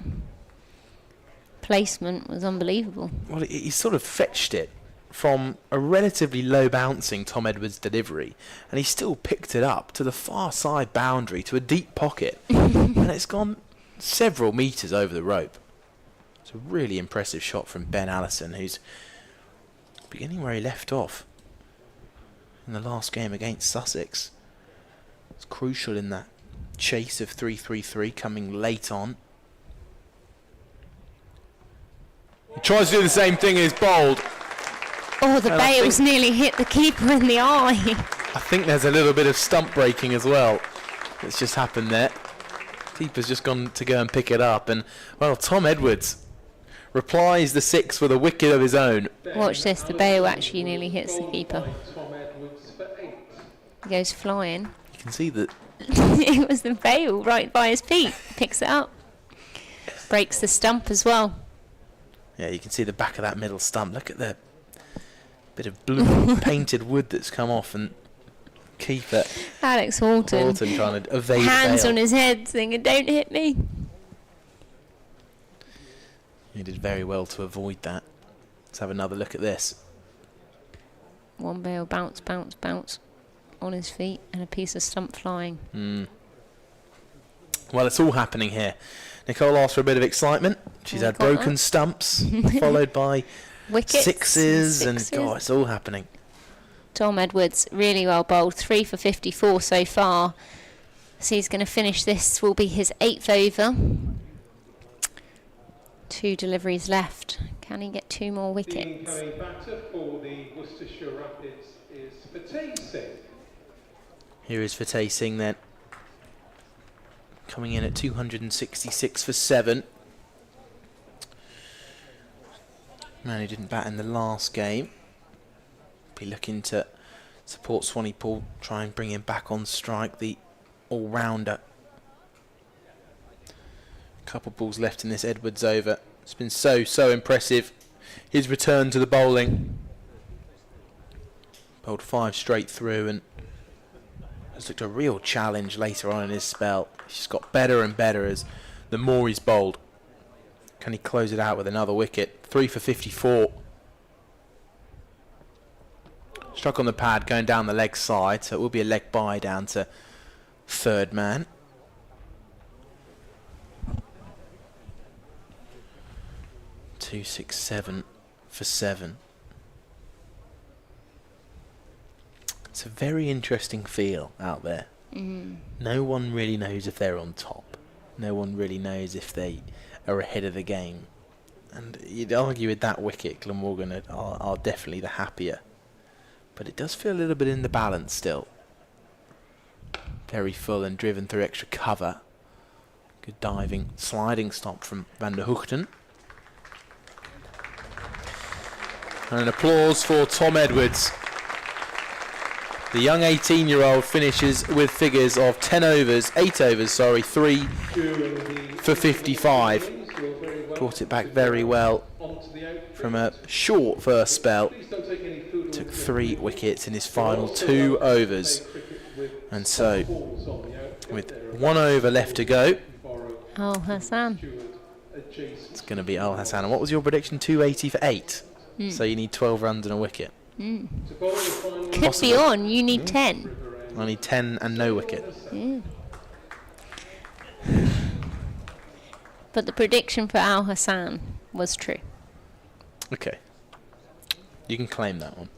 Speaker 3: Placement was unbelievable.
Speaker 4: Well, he sort of fetched it from a relatively low bouncing Tom Edwards delivery, and he still picked it up to the far side boundary to a deep pocket. And it's gone several metres over the rope. It's a really impressive shot from Ben Allison, who's beginning where he left off in the last game against Sussex. It's crucial in that chase of 3-3-3 coming late on. He tries to do the same thing and is bowled.
Speaker 3: Oh, the bails nearly hit the keeper in the eye.
Speaker 4: I think there's a little bit of stump breaking as well that's just happened there. Keeper's just gone to go and pick it up, and well, Tom Edwards replies the 6 with a wicket of his own.
Speaker 3: Watch this, the bail actually nearly hits the keeper. He goes flying.
Speaker 4: You can see that
Speaker 3: It was the bail right by his feet. Picks it up. Breaks the stump as well.
Speaker 4: Yeah, you can see the back of that middle stump. Look at the bit of blue painted wood that's come off, and keeper
Speaker 3: Alex Horton
Speaker 4: trying to evade
Speaker 3: hands
Speaker 4: the bail.
Speaker 3: on his head thinking, don't hit me.
Speaker 4: He did very well to avoid that. Let's have another look at this.
Speaker 3: One bail, bounce, bounce, bounce. on his feet and a piece of stump flying.
Speaker 4: Well, it's all happening here. Nicole asked for a bit of excitement. She's had broken stumps, followed by
Speaker 3: Wickets,
Speaker 4: sixes, and God, it's all happening.
Speaker 3: Tom Edwards, really well bowled. 3 for 54 so far. So he's going to finish this, will be his 8th over. 2 deliveries left. Can he get 2 more wickets?
Speaker 5: The incoming batter for the Worcestershire Rapids is Fateh Singh.
Speaker 4: Here is Fateh Singh then. Coming in at 266 for 7. Man who didn't bat in the last game. Be looking to support Swanee Paul, try and bring him back on strike, the all-rounder. Couple balls left in this Edwards over. It's been so impressive. His return to the bowling. Bowled 5 straight through and has looked a real challenge later on in his spell. He's got better and better as the more he's bowled. Can he close it out with another wicket? 3 for 54. Struck on the pad going down the leg side, so it will be a leg bye down to third man. Two, 6, 7 for 7. It's a very interesting feel out there. No one really knows if they're on top. No one really knows if they are ahead of the game. And you'd argue with that wicket, Glamorgan are definitely the happier. But it does feel a little bit in the balance still. Very full and driven through extra cover. Good diving, sliding stop from Van der Hoogten. And an applause for Tom Edwards. The young 18-year-old finishes with figures of 8 overs, 3 for 55. Brought it back very well from a short first spell. Took 3 wickets in his final 2 overs. And so, with 1 over left to go,
Speaker 3: Al Hassan.
Speaker 4: it's going to be Al Hassan. And what was your prediction? 280 for 8. So you need 12 runs and a wicket.
Speaker 3: Could be on. You need 10.
Speaker 4: I need 10 and no wicket.
Speaker 3: But the prediction for Al Hassan was true.
Speaker 4: Okay. You can claim that one.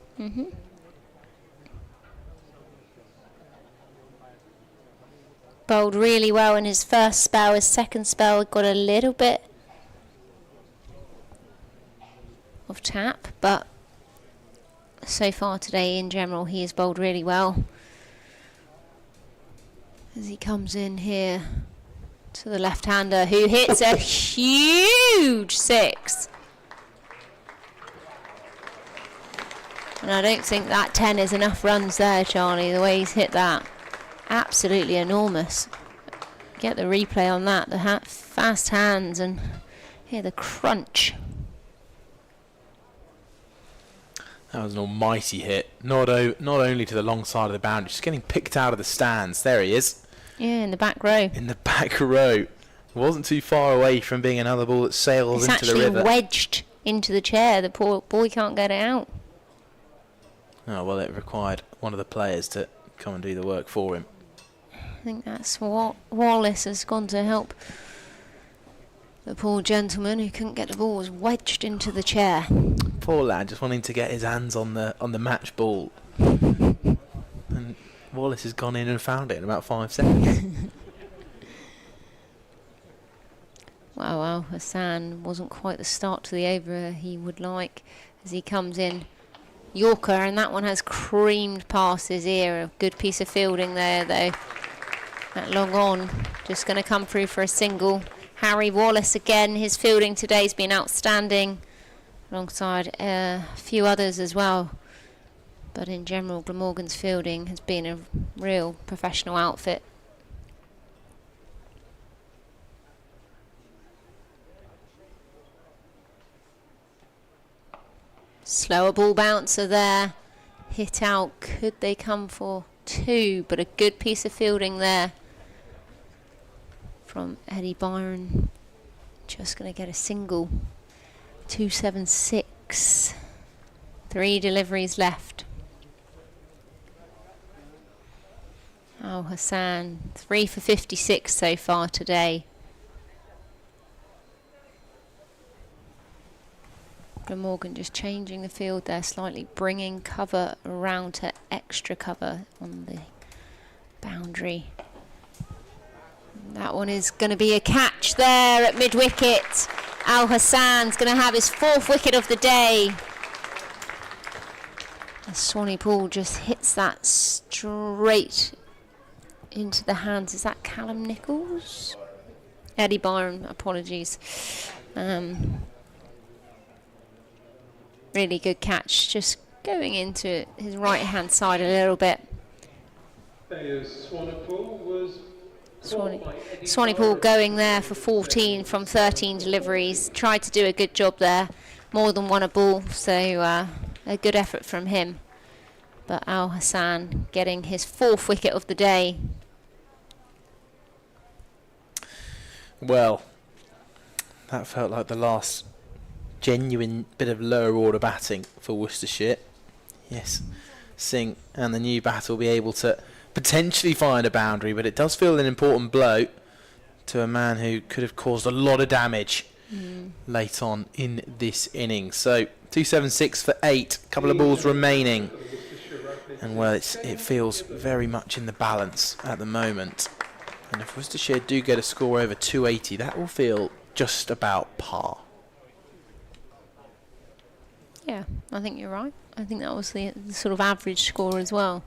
Speaker 3: Bowled really well in his first spell. His second spell got a little bit of tap, but so far today in general he has bowled really well. As he comes in here to the left-hander who hits a huge 6. And I don't think that 10 is enough runs there, Charlie, the way he's hit that. Absolutely enormous. Get the replay on that, the fast hands, and hear the crunch.
Speaker 4: That was an almighty hit. Not only to the long side of the boundary, just getting picked out of the stands. There he is.
Speaker 3: Yeah, in the back row.
Speaker 4: In the back row. It wasn't too far away from being another ball that sails into the river.
Speaker 3: It's actually wedged into the chair. The poor boy can't get it out.
Speaker 4: Oh, well, it required one of the players to come and do the work for him.
Speaker 3: I think that's what Wallace has gone to help. The poor gentleman who couldn't get the ball was wedged into the chair.
Speaker 4: Poor lad, just wanting to get his hands on the match ball. And Wallace has gone in and found it in about 5 seconds.
Speaker 3: Wow, Hassan wasn't quite the start to the over he would like as he comes in. Yorker, and that one has creamed past his ear. A good piece of fielding there, though. That long on, just going to come through for a single. Harry Wallace again, his fielding today has been outstanding, alongside a few others as well. But in general, Glamorgan's fielding has been a real professional outfit. Slower ball bouncer there. Hit out. Could they come for 2? But a good piece of fielding there from Eddie Byron. Just going to get a single. 276. 3 deliveries left. Al Hassan, 3 for 56 so far today. Glamorgan just changing the field there slightly, bringing cover around to extra cover on the boundary. That one is going to be a catch there at mid-wicket. Al Hassan's going to have his 4th wicket of the day. As Swanee Paul just hits that straight into the hands. Is that Callum Nichols? Eddie Byron, apologies. Really good catch, just going into his right hand side a little bit. Swanee Paul going there for 14 from 13 deliveries. Tried to do a good job there, more than one a ball, so a good effort from him. But Al Hassan getting his 4th wicket of the day.
Speaker 4: Well, that felt like the last genuine bit of lower order batting for Worcestershire. Yes, Singh and the new bat will be able to potentially find a boundary, but it does feel an important blow to a man who could have caused a lot of damage late on in this innings. So 276 for 8, couple of balls remaining, and well, it feels very much in the balance at the moment. And if Worcestershire do get a score over 280, that will feel just about par.
Speaker 3: Yeah, I think you're right. I think that was the sort of average score as well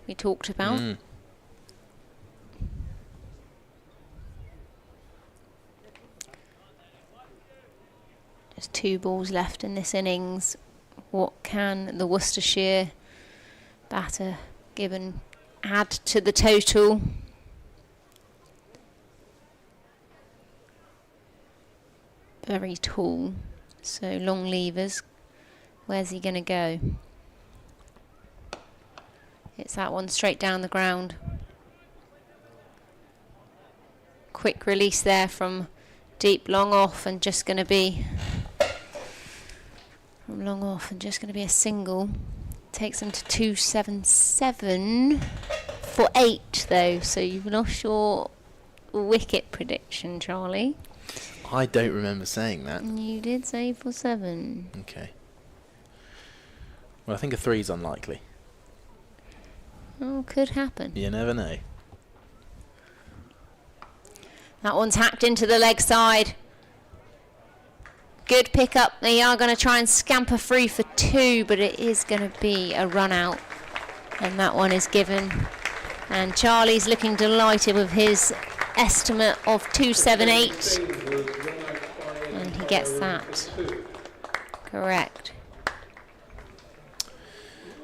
Speaker 3: we talked about. Just 2 balls left in this innings. What can the Worcestershire batter Gibbon add to the total? Very tall, so long levers. Where's he going to go? It's that one straight down the ground. Quick release there from deep long off, and just going to be a single. Takes them to 277 for 8 though, so you've lost your wicket prediction, Charlie.
Speaker 4: I don't remember saying that.
Speaker 3: You did say for 7.
Speaker 4: Okay. Well, I think a 3's unlikely.
Speaker 3: Oh, could happen.
Speaker 4: You never know.
Speaker 3: That one's hacked into the leg side. Good pick up. They are going to try and scamper through for 2, but it is going to be a run out. And that one is given. And Charlie's looking delighted with his estimate of 278. And he gets that correct.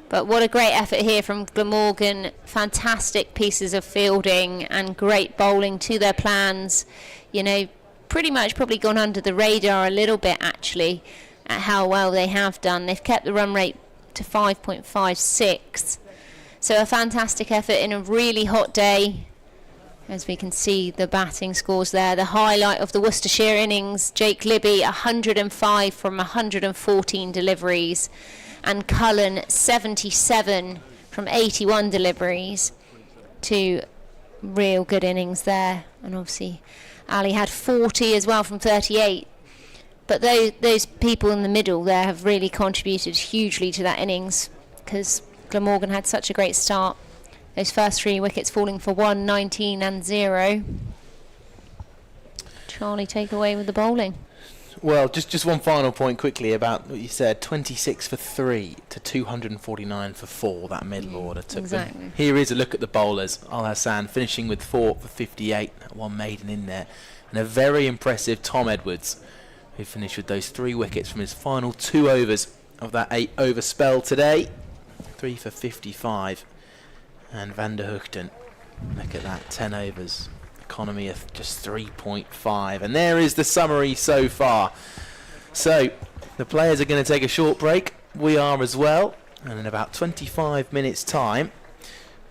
Speaker 3: But what a great effort here from Glamorgan. Fantastic pieces of fielding and great bowling to their plans. You know, pretty much probably gone under the radar a little bit actually at how well they have done. They've kept the run rate to 5.56. So a fantastic effort in a really hot day. As we can see the batting scores there. The highlight of the Worcestershire innings, Jake Libby 105 from 114 deliveries. And Cullen 77 from 81 deliveries. 2 real good innings there. And obviously Ali had 40 as well from 38. But those people in the middle there have really contributed hugely to that innings, because Glamorgan had such a great start. Those first 3 wickets falling for 1, 19 and 0. Charlie, take away with the bowling.
Speaker 4: Well, just one final point quickly about what you said. 26 for 3 to 249 for 4, that middle order took
Speaker 3: exactly.
Speaker 4: them. Here is a look at the bowlers. Al Hassan finishing with 4 for 58, that one maiden in there. And a very impressive Tom Edwards, who finished with those 3 wickets from his final 2 overs of that 8 over spell today. 3 for 55. And Van der Hoogten, look at that, 10 overs. Economy of just 3.5. And there is the summary so far. So the players are going to take a short break. We are as well. And in about 25 minutes time,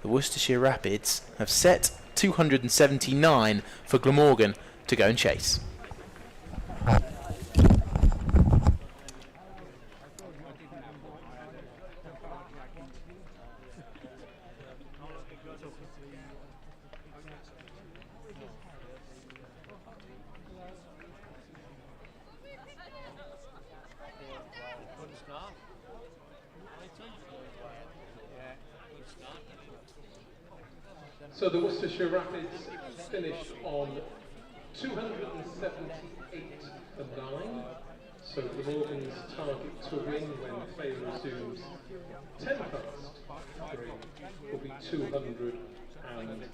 Speaker 4: the Worcestershire Rapids have set 279 for Glamorgan to go and chase.
Speaker 5: So the Worcestershire Rapids finished on 278 for 9. So Glamorgan's target to win when play resumes 10 past 3 will be 279.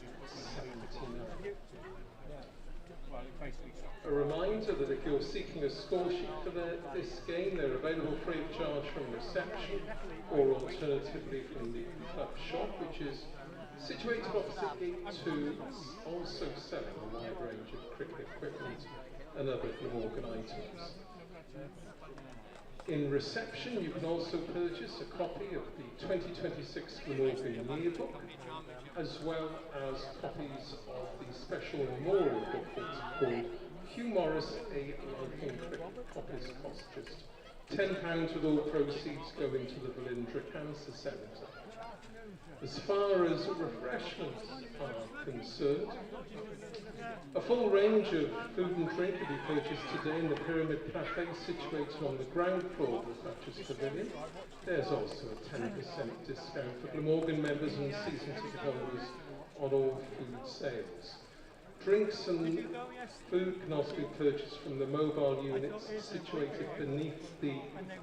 Speaker 5: A reminder that if you're seeking a score sheet for this game, they're available free of charge from reception or alternatively from the club shop, which is situated opposite Gate 2, also selling a wide range of cricket equipment and other Glamorgan items. In reception, you can also purchase a copy of the 2026 Glamorgan yearbook, as well as copies of the special memorial booklet called Hugh Morris, A Life in Cricket. Copies cost just £10 with all proceeds going to the Velindre Cancer Centre. As far as refreshments are concerned, a full range of food and drink can be purchased today in the Pyramid Cafe situated on the ground floor of the Thatcher's Pavilion. There's also a 10% discount for Glamorgan members and season ticket holders on all food sales. Drinks and food can also be purchased from the mobile units situated beneath the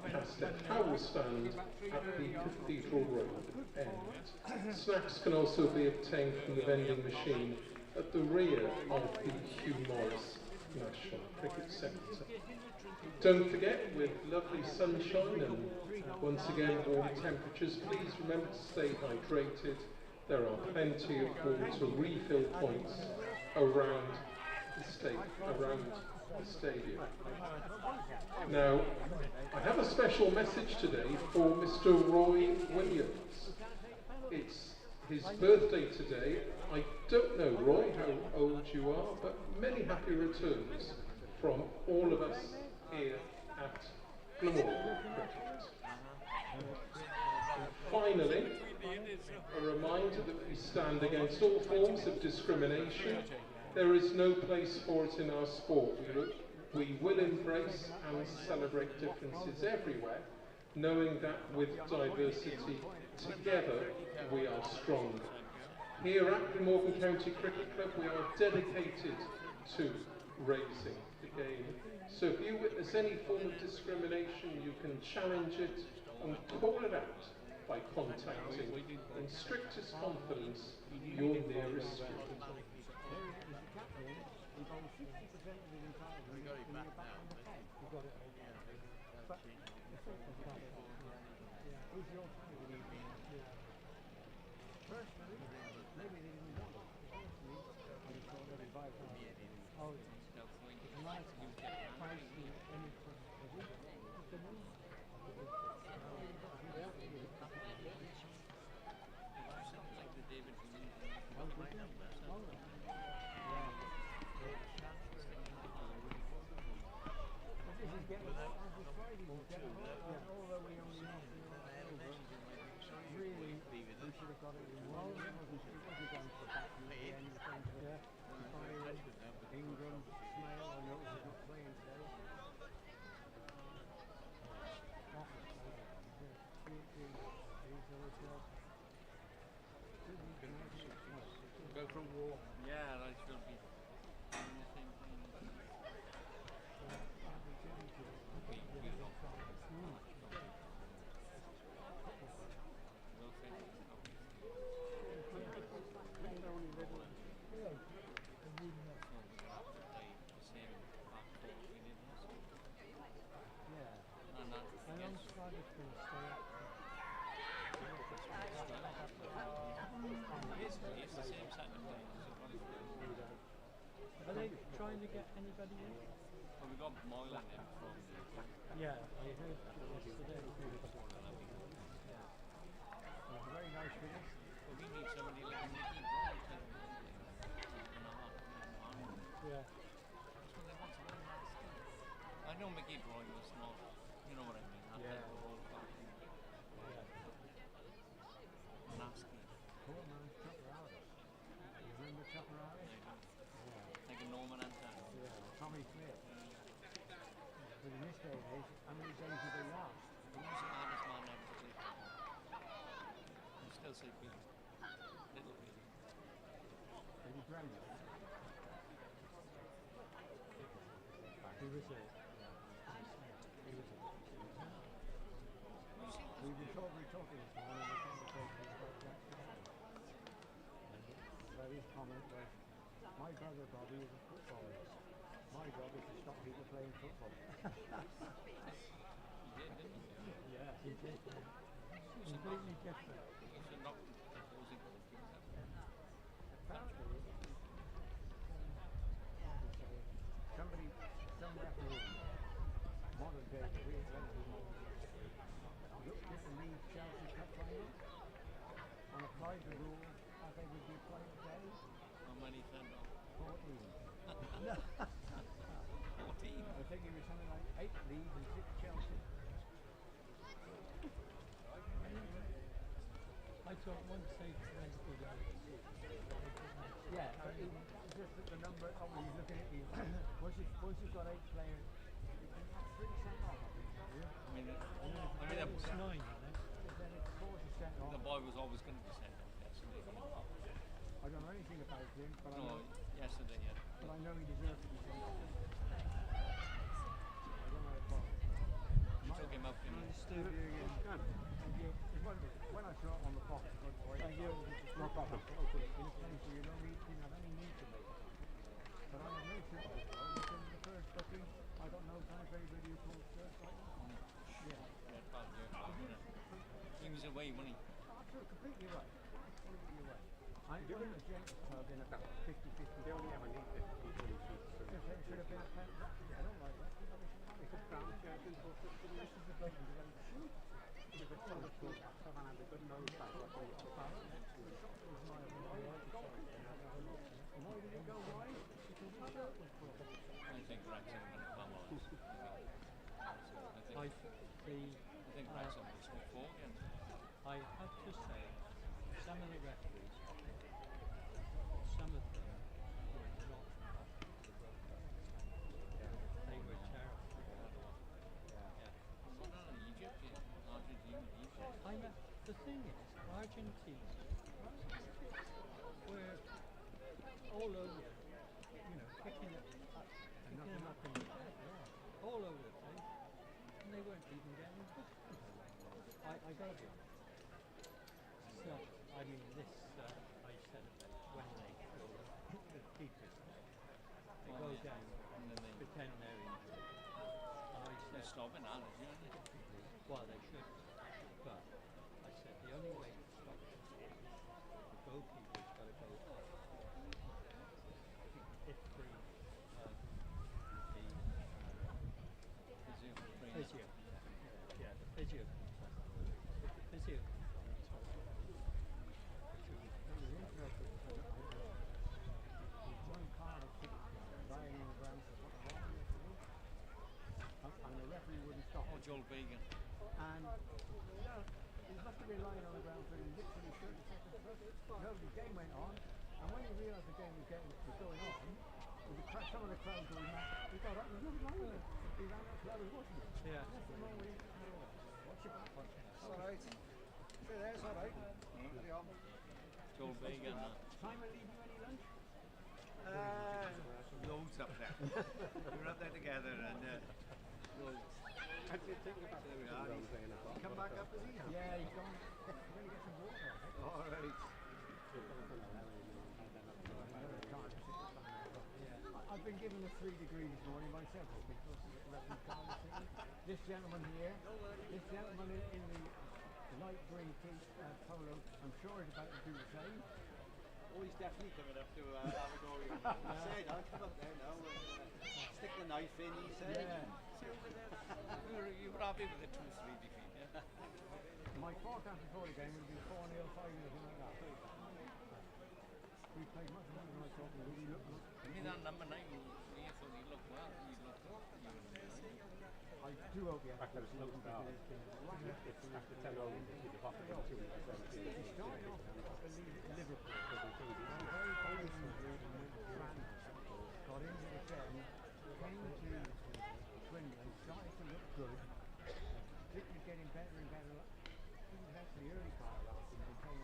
Speaker 5: Castell Howell stand at the Cathedral Road end. Snacks can also be obtained from the vending machine at the rear of the Hugh Morris National Cricket Centre. Don't forget, with lovely sunshine and once again warm temperatures, please remember to stay hydrated. There are plenty of water refill points around the stadium. Now, I have a special message today for Mr. Roy Williams. It's his birthday today. I don't know, Roy, how old you are, but many happy returns from all of us here at Glamorgan Cricket. Finally, a reminder that we stand against all forms of discrimination. There is no place for it in our sport. We will embrace and celebrate differences everywhere, knowing that with diversity, together we are stronger. Here at Glamorgan County Cricket Club, we are dedicated to raising the game. So if you witness any form of discrimination, you can challenge it and call it out by contacting, in strictest confidence, your nearest street.
Speaker 1: Go for a walk. Yeah, I should be.
Speaker 6: Are they trying to get anybody in?
Speaker 1: Well, we got Moylan in from.
Speaker 6: Yeah, I heard yesterday. Yeah. Very nice with us.
Speaker 1: Well, we need somebody like Mickey Brighton.
Speaker 6: Yeah.
Speaker 1: I know Mickey Brighton was not, you know what I mean.
Speaker 6: Yeah.
Speaker 1: Nasty.
Speaker 6: Poor man, Chopper. You remember Chopper?
Speaker 1: Like a Norman Anton.
Speaker 6: Yeah, Tommy Smith. But in this day and age, how many days have they lost?
Speaker 1: Who's the hardest man ever to play football? They'll say Billy. Little Billy.
Speaker 6: Maybe Brenda. He was a. We were talking this morning. The conversation about Jack where his comment was, my brother Bobby is a footballer. My job is to stop people playing football.
Speaker 1: He did, didn't he?
Speaker 6: Yeah, he did. Completely different.
Speaker 1: He should not be proposing those things.
Speaker 6: Apparently, somebody, some referee, modern day, relatively modern day, looked at the Leeds Chelsea Cup final and applied the rules as they would be applied today.
Speaker 1: How many sent off?
Speaker 6: 14.
Speaker 1: 14?
Speaker 6: I think it was something like 8 Leeds and 6 Chelsea.
Speaker 7: I thought one safe went good out.
Speaker 6: Yeah, just that the number, obviously he's looking at you. Once you've got 8 players, you can have 3 sent off, I think.
Speaker 1: I mean,
Speaker 7: It's 9, isn't it?
Speaker 6: Then it's 40% off.
Speaker 1: the boy was always going to be sent off yesterday.
Speaker 6: I don't know anything about him, but I
Speaker 1: No,
Speaker 6: know,
Speaker 1: yesterday, yeah.
Speaker 6: but I know he deserves to be sent off. I don't know if
Speaker 1: Took him up in
Speaker 6: when I saw it on the box, thank you. No problem. Okay, in a place where you don't didn't have any need to make it. But I have no sympathy for him because the first booking, I don't know, kind of everybody who calls first like that.
Speaker 1: He was away, wasn't he?
Speaker 6: Absolutely, completely right. Completely right. I'm doing the James Club in about 50-50. They only ever need 50 There should have been a pen. I don't like that. It's a brown shirt. This is the bloke who's going to shoot. If it's so much good, someone has a good nose back. Why did it go wide? Because the shirt was broken.
Speaker 1: I think Wrexham are going to come on. I think Wrexham will score 4 again.
Speaker 7: I have to say, some of the referees, some of them were not up to the World Cup. They were terrible.
Speaker 1: Well, not in Egypt, Argentina, Egypt.
Speaker 7: The thing is, Argentina were all over, picking it up, in the head, all over the place, and they weren't even getting booked. I gotta be honest. So, I mean, this, I said about when they go, the keepers, they go down
Speaker 1: And then they
Speaker 7: pretend they're injured. And I said,
Speaker 1: stopping out, isn't it?
Speaker 7: well, they should, but I said the only way to stop it, the goalkeeper's got to go up. If the physio, the physio comes on. If the physio comes on, it's all right.
Speaker 6: One car lying on the ground for what and the referee wouldn't stop.
Speaker 1: Oh, Joel Began.
Speaker 6: And he must have been lying on the ground for literally 30 seconds. No, the game went on, and when he realised the game was going on, with some of the crowd going mad, he got up and there was nothing wrong with it. He ran up to others watching it.
Speaker 7: Yeah.
Speaker 6: Nothing wrong with it. Watch your back.
Speaker 8: It's all right. Sure, that's all right. Carry on.
Speaker 1: Joel Began.
Speaker 6: Simon leaving any lunch?
Speaker 8: Loads up there. We were up there together and loads.
Speaker 6: I did think about
Speaker 8: There we are. He's come back up, is he?
Speaker 6: yeah, he's gone. We're going to get some water, I think.
Speaker 8: All right.
Speaker 6: I've been given a 3 degree this morning by several people. This gentleman here, this gentleman in the light green polo, I'm sure is about to do the same.
Speaker 8: Oh, he's definitely coming up to Abergory. He said, I'll come up there now and stick the knife in, he said.
Speaker 6: Yeah.
Speaker 1: You were happy with the 2-3 defeat, yeah?
Speaker 6: My forecast before the game would have been 4-0, 5-0, something like that. We played much more than I thought we would. He looked good.
Speaker 1: I mean, that number 9, we thought he looked well. He looked good.
Speaker 6: I do hope he has to slow down. It's after 10 over into the bottom of the He started off at Liverpool. Very confidently got into the 10, came to Swindon, started to look good. Particularly getting better and better. He was actually early part of last season, came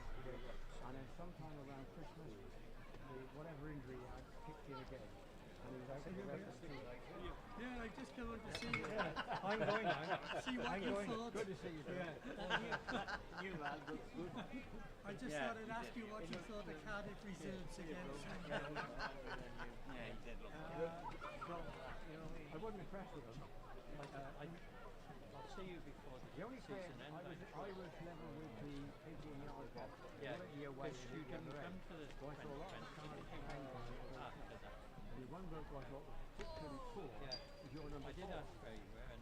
Speaker 6: Christmas, whatever injury he had kicked in again. And he was out for the rest of the season.
Speaker 7: Yeah, I just come on to see you. I'm going now. See what you thought.
Speaker 6: Good to see you.
Speaker 8: You man, good.
Speaker 7: I just thought I'd ask you what you thought of Cardiff reserves against Sunderland.
Speaker 8: Yeah, he did look
Speaker 6: I wasn't impressed with him.
Speaker 7: I'll see you before
Speaker 6: The only player I was level with the 18-yard box.
Speaker 7: Yeah,
Speaker 6: the away
Speaker 7: because you didn't come to the
Speaker 6: So I saw a lot of Cardiff
Speaker 7: after that.
Speaker 6: The one bloke I thought was particularly poor was your number
Speaker 7: I did
Speaker 6: 4.
Speaker 7: ask where you were, and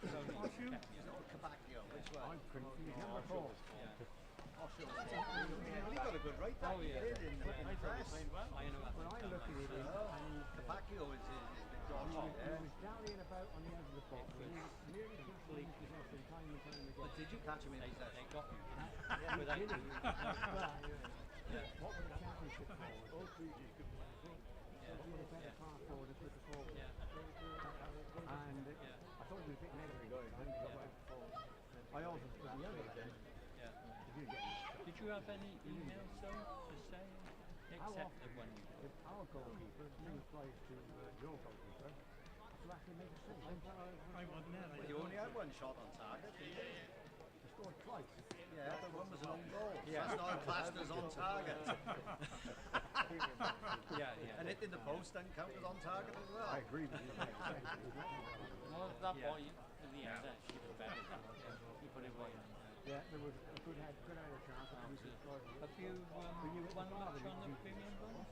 Speaker 7: Tony kept me on.
Speaker 8: Cabacchio, which one?
Speaker 6: I'm confused. Number 4.
Speaker 7: Yeah.
Speaker 8: Well, he got a good right back.
Speaker 7: Oh, yeah.
Speaker 8: He did in the press.
Speaker 7: I know
Speaker 6: When I look at it, and
Speaker 8: Cabacchio is a bit
Speaker 6: he
Speaker 8: dodgy
Speaker 6: was
Speaker 8: there.
Speaker 6: dallying about on the end of the box. He was nearly completely possession time and time again.
Speaker 8: But did you catch him in
Speaker 7: They
Speaker 8: possession?
Speaker 7: got you.
Speaker 6: Yeah, he
Speaker 7: Without
Speaker 6: did
Speaker 7: you.
Speaker 6: it. What were the championship forwards? What were the better far forward and quicker forward?
Speaker 7: Yeah.
Speaker 6: And I thought he was a bit negative at times. I also was the other end.
Speaker 7: Yeah.
Speaker 6: Did you get it?
Speaker 7: Did you have any emails though to say, except the one you
Speaker 6: If our goalkeeper brings prize to your goalkeeper, to actually make a save.
Speaker 7: I wasn't there.
Speaker 8: Well, you only had one shot on target, didn't you?
Speaker 6: He scored twice.
Speaker 8: Yeah, but one was an own goal. Yeah. That's not classed as on target.
Speaker 7: Yeah.
Speaker 8: And hitting the post doesn't count as on target as well.
Speaker 6: I agree with you.
Speaker 9: Well, that boy in the end, she was better. He put it away.
Speaker 6: Yeah, there was a good head of chance. But we destroyed it.
Speaker 7: Have you won much on the premium ball?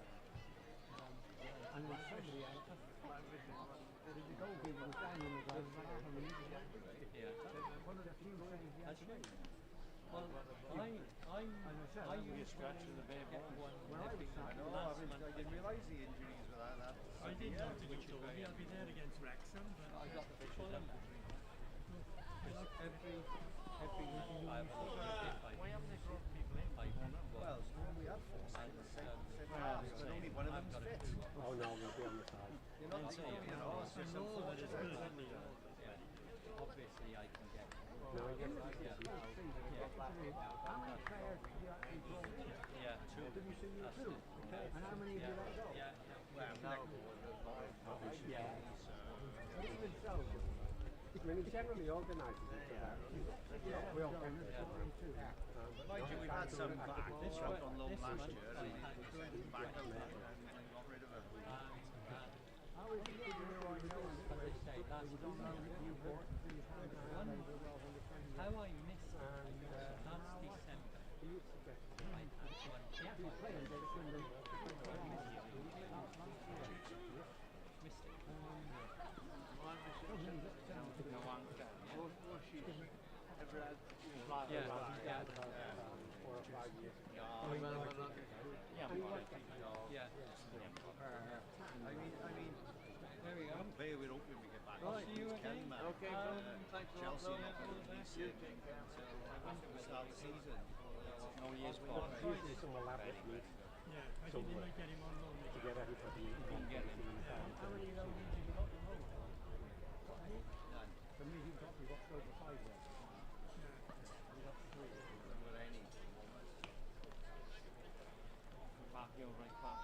Speaker 6: And there was somebody else. The goalkeeper was down in the ground.
Speaker 7: Yeah.
Speaker 6: One of the few saves he had
Speaker 7: Has
Speaker 6: to
Speaker 7: she?
Speaker 6: make.
Speaker 7: Well, I used to get one
Speaker 6: When I was
Speaker 7: every
Speaker 6: starting,
Speaker 7: last month.
Speaker 8: I didn't realise the injuries with that.
Speaker 7: I didn't know that you told me. I'll be there against Wrexham, but I got the Fulham. Every week I have a lot of
Speaker 9: Why haven't they brought people in?
Speaker 8: Well, we had 4 seconds, but only one of them's fit.
Speaker 6: oh no, we'll be on the side.
Speaker 8: You're not seeing, it's just unfortunate.
Speaker 7: Obviously, I can get.
Speaker 6: No, I guess how many players did you actually brought in?
Speaker 7: Yeah, two.
Speaker 6: Did you see you
Speaker 7: That's
Speaker 6: two?
Speaker 7: it.
Speaker 6: And how many have you let go?
Speaker 7: Yeah.
Speaker 8: Well, no.
Speaker 6: Yeah. Even so, I mean, he generally organises it for that. We all come too.
Speaker 8: Mind you, we've had some back. This went on loan last year, and he went back out and got rid of him.
Speaker 6: How is it that you know I know
Speaker 7: As I say, last
Speaker 6: you bought these
Speaker 7: how I missed it last December. I had one missed it.
Speaker 9: No one can. Was she ever had fly
Speaker 7: Yeah.
Speaker 6: 4 or 5 years.
Speaker 9: Yeah,
Speaker 7: Yeah.
Speaker 8: I mean,
Speaker 7: There we go.
Speaker 8: one player we're hoping we get back.
Speaker 7: Right, see you
Speaker 8: is
Speaker 7: again.
Speaker 8: Kenman.
Speaker 9: Okay, thanks a lot.
Speaker 8: Chelsea
Speaker 9: Lord.
Speaker 8: not going to be sick until the start of the season.
Speaker 9: No years gone.
Speaker 6: Usually some elaborate meet
Speaker 7: Yeah, I think they might get him on loan.
Speaker 6: to get everybody in.
Speaker 7: Get him.
Speaker 6: How many of those have you got at the moment? The means you've got over 5 there.
Speaker 8: With any.
Speaker 9: Back, you're right back.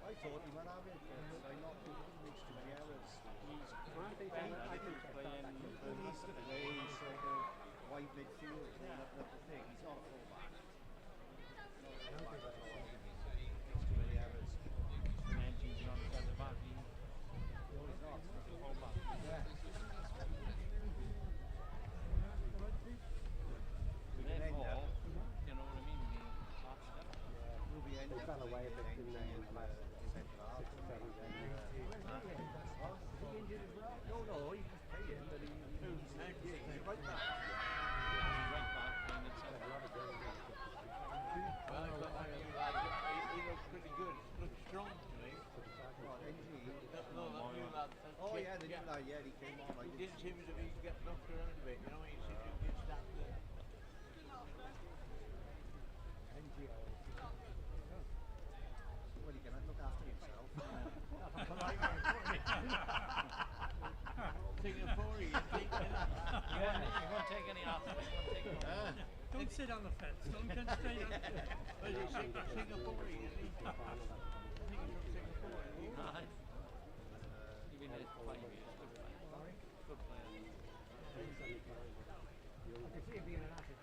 Speaker 8: I thought he might have it, but I not reached too many errors.
Speaker 9: He's
Speaker 6: I think
Speaker 9: playing,
Speaker 6: I think
Speaker 9: playing
Speaker 8: He needs to play sort of wide midfield, that's the thing. He's not a full-back. Makes too many errors.
Speaker 9: Menzies on the centre back. He's not a full-back. Therefore, you know what I mean?
Speaker 8: We'll be ending
Speaker 6: fell away a bit in there in the last
Speaker 8: centre half.
Speaker 6: 6 or 7 games.
Speaker 8: No, he was playing, but he's right back.
Speaker 9: Right back playing at centre. Well, he looks pretty good. Looks strong to me. No, that new lad.
Speaker 8: Oh yeah, the new lad, yeah, he came on.
Speaker 9: He didn't seem as if he could get knocked around a bit, you know, he seemed to get stabbed there.
Speaker 8: Well, he can look after himself.
Speaker 9: Taking a 4, you think, you won't take any after, you won't take any
Speaker 7: Don't sit on the fence. Don't come straight on the fence.
Speaker 9: Well, you Singapore, isn't he?
Speaker 7: I think he's from Singapore. Isn't he?
Speaker 9: Aye. You've been there for 5 years. Good player. Good player.
Speaker 6: I can see him being an asset.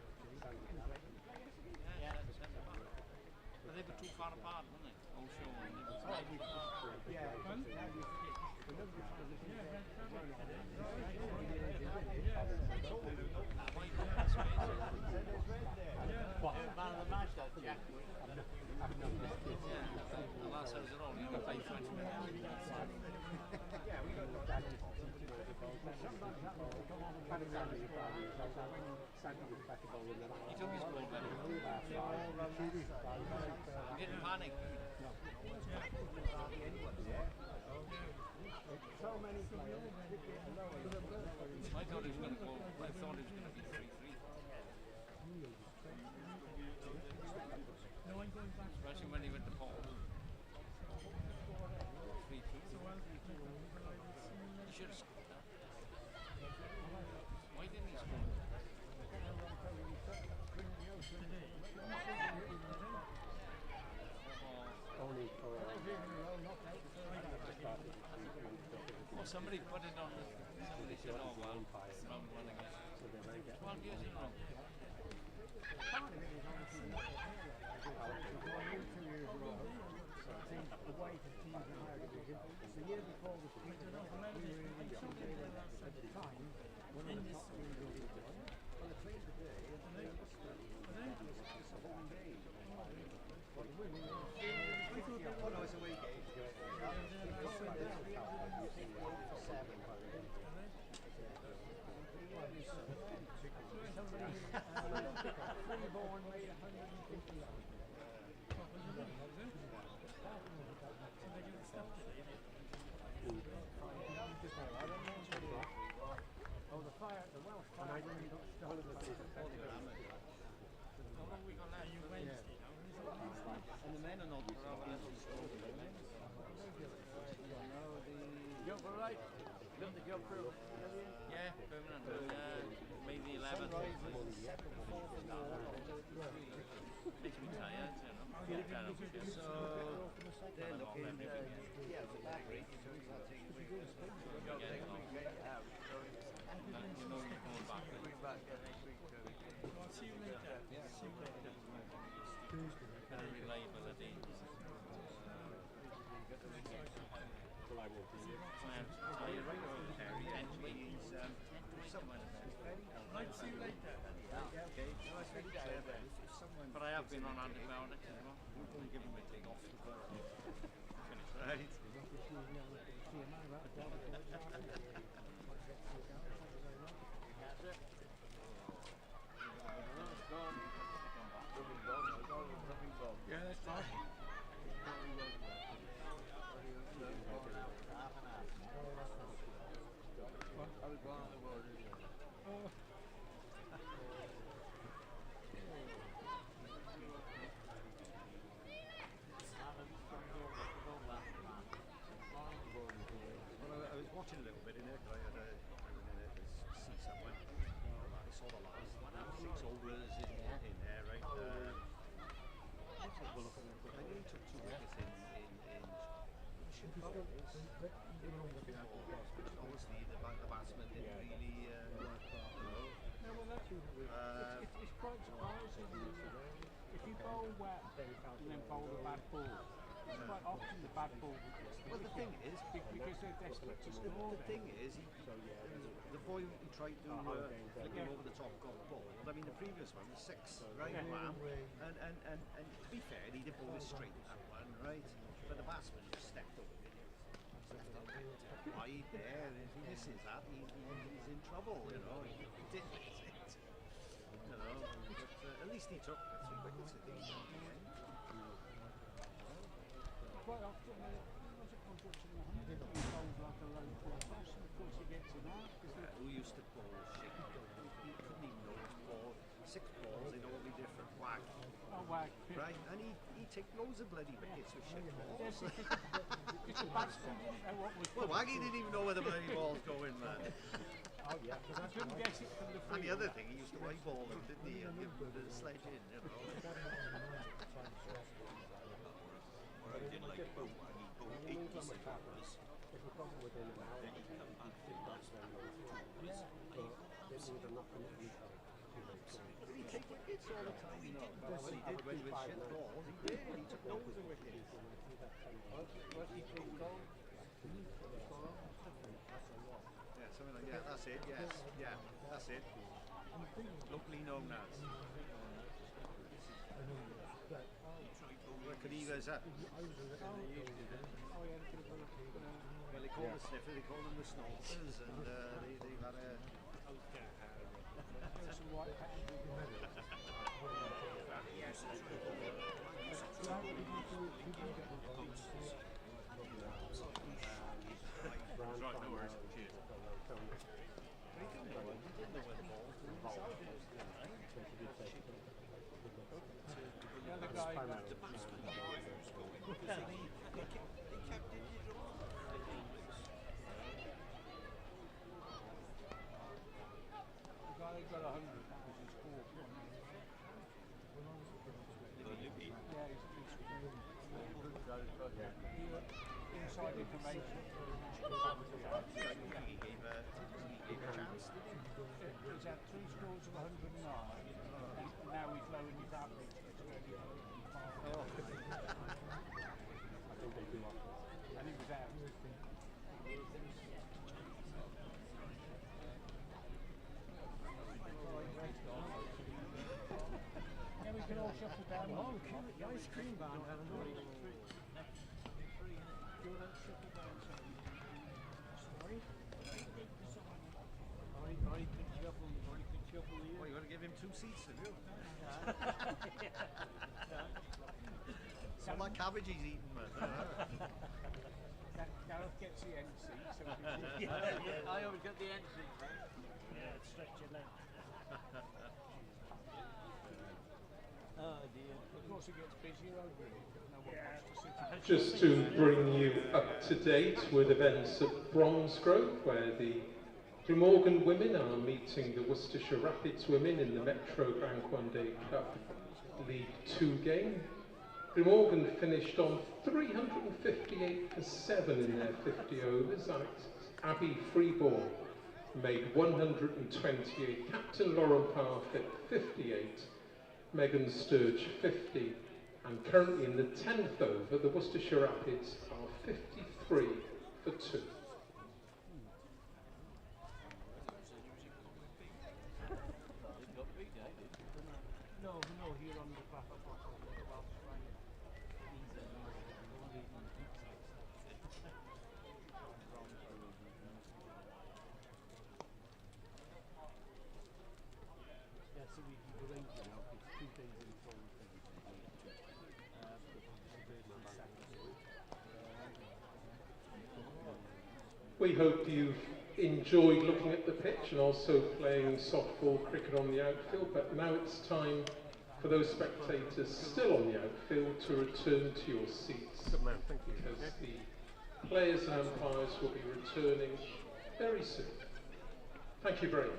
Speaker 9: Yeah, that's centre back. But they were too far apart, weren't they? Osho and
Speaker 6: Yeah, now you forget. The number of times that
Speaker 9: man of the match, that Jack.
Speaker 6: I've known this kid.
Speaker 9: Yeah. The last house at all, you only play 20 minutes.
Speaker 6: Yeah, we got that. Sometimes that will come on and kind of run his ball. When Sandy was back ball in the line.
Speaker 9: He took his ball back. He didn't panic.
Speaker 6: So many players.
Speaker 9: I thought he was going to go. I thought he was going to be 3-3. Especially when he went to Paul. 3-2. He should have scored that. Why didn't he score?
Speaker 6: Only for
Speaker 9: Oh, somebody put it on the. Somebody said, oh, well, round one again. 12 years in a row.
Speaker 6: part of it is obviously going in 2 years in a row. Seems away to teams in higher division. The year before was Peterborough. We were in the at the time, one of the top teams in the league. Well, the train today, it's a home game. But the women,
Speaker 8: Oh no, it's a away game.
Speaker 6: Freeborn made 150 yards. Oh, the fire, the Welsh fire really got started.
Speaker 9: How long we got left?
Speaker 7: Wednesday now.
Speaker 8: And the men are not
Speaker 9: Job all right? Done the job crew? Yeah, permanent. May the 11th. Makes me tired, you know.
Speaker 8: So they're looking, yeah, the back rate is always not taking away.
Speaker 9: You know you're going back.
Speaker 7: I'll see you later. See you later.
Speaker 9: Better reliability.
Speaker 7: Right, see you later.
Speaker 9: But I have been on antibiotics as well.
Speaker 8: We'll give them a thing off the bar.
Speaker 9: Right.
Speaker 7: Yeah, that's fine.
Speaker 8: I was watching a little bit in it, but I had a see someone. I saw the last 6 overs in there, right? I think he took 2 wickets in obviously the batsman didn't really
Speaker 6: It's quite surprising. If you bowl wet and then bowl a bad ball, it's quite often the bad ball.
Speaker 8: well, the thing is,
Speaker 6: Because they're desperate to score.
Speaker 8: the thing is, the boy who tried to flick him over the top got the ball. I mean, the previous one was 6, right? Ram. And to be fair, he did bowl it straight that one, right? But the batsman just stepped over it. Left it wide there, and if he misses that, he's in trouble, you know. He did miss it, you know. But at least he took 3 wickets, I think.
Speaker 6: Quite often, there's a contract in the 100 he bowls like a low class, and of course he gets in that.
Speaker 8: Who used to bowl shit? He couldn't even know his ball. 6 balls, they know it'll be different. Whack.
Speaker 6: Oh, wag.
Speaker 8: Right, and he take loads of bloody wickets with shit balls.
Speaker 6: Because the batsman didn't know what was
Speaker 8: Well, Waggy didn't even know where the bloody ball's going, man.
Speaker 6: Oh, yeah. Because I couldn't guess it from the
Speaker 8: And the other thing, he used to eyeball them, didn't he? And give them the sledge in, you know.
Speaker 9: Or I did like boat, and he boat 86 hours.
Speaker 6: If we come within an hour,
Speaker 9: Then he come back to last
Speaker 8: Did he take wickets all the time? He didn't. Well, he did when he was shit balls. He did. He took loads of wickets.
Speaker 9: Was he too cold?
Speaker 8: Yeah, something like that. That's it. Yes. Yeah, that's it. Locally known as. Where Caniva's at? Well, they call the sniffer, they call them the snorters, and they've had a...
Speaker 9: Right, no worries. Cheers.
Speaker 7: The other guy,
Speaker 9: The batsman was going because they kept it
Speaker 7: the guy that got 100 was his fourth one. Yeah, inside information.
Speaker 8: He gave a chance, did he?
Speaker 7: He's had 3 scores of 109, and now he's lowering his average to 25. And he was out. Yeah, we can all shuffle down. Oh, cute, the ice cream van. Do you want to shuffle down? Sorry?
Speaker 9: I could shuffle you.
Speaker 8: Well, you want to give him 2 seats, have you? Some of that cabbage he's eating, man.
Speaker 7: Gareth gets the end seat, so we can
Speaker 9: I always get the end seat.
Speaker 7: yeah, stretch your leg.
Speaker 9: Oh dear.
Speaker 7: Of course, it gets busier over here. No one wants to sit.
Speaker 5: Just to bring you up to date with events at Bromsgrove, where the Glamorgan women are meeting the Worcestershire Rapids women in the Metro Grand Quandé Cup League 2 game. Glamorgan finished on 358 for 7 in their 50 overs. Abby Freeborn made 128. Captain Lauren Parfit 58. Megan Sturge 50. And currently in the 10th over, the Worcestershire Rapids are 53 for 2.
Speaker 7: No, here on the back of yeah, so we can arrange it now. It's 2 days in front of
Speaker 5: We hope you've enjoyed looking at the pitch and also playing softball cricket on the outfield, but now it's time for those spectators still on the outfield to return to your seats.
Speaker 6: Good man, thank you.
Speaker 5: Because the players and umpires will be returning very soon. Thank you very much.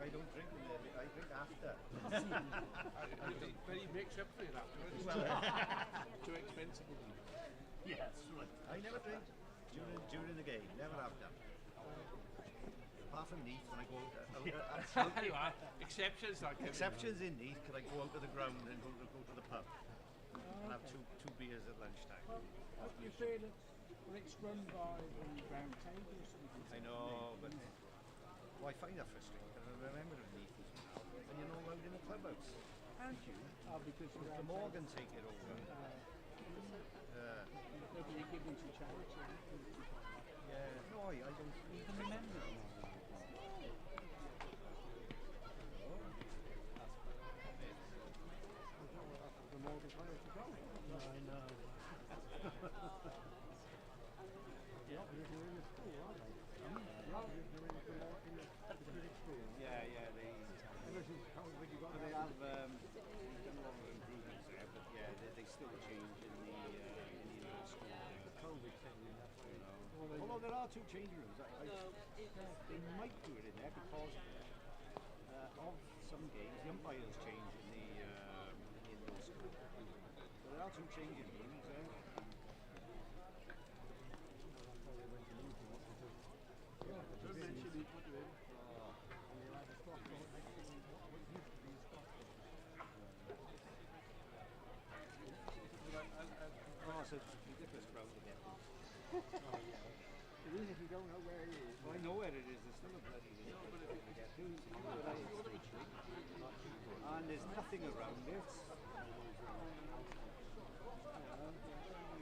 Speaker 8: I don't drink in there, I drink after.
Speaker 9: But he makes up for it afterwards. Too expensive.
Speaker 8: Yes, right. I never drink during the game, never have done. Apart from Neath, when I go out,
Speaker 9: Anyway, exceptions like
Speaker 8: exceptions in Neath, because I go out to the ground and go to the pub and have two beers at lunchtime.
Speaker 7: You feel that it's run by the round table or something?
Speaker 8: I know, but well, I find that frustrating. I remember of Neath and you're not allowed in the clubhouse.
Speaker 7: And you? Because you're
Speaker 8: The Morgan take it over.
Speaker 7: Nobody giving to charity.
Speaker 8: Yeah, no, I don't.
Speaker 7: You can remember it.
Speaker 8: They have done a lot of improvements there, but yeah, they still change in the indoor school. Although there are 2 changing rooms, they might do it in there because of some games, the umpires change in the indoor school. So there are 2 changing rooms there.
Speaker 1: Don't mention it, what do you mean?
Speaker 8: Oh, so it's ridiculous crowd to get to.
Speaker 6: It is if you don't know where it is.
Speaker 8: Well, I know where it is. There's still a bloody ridiculous crowd to get to. And there's nothing around it.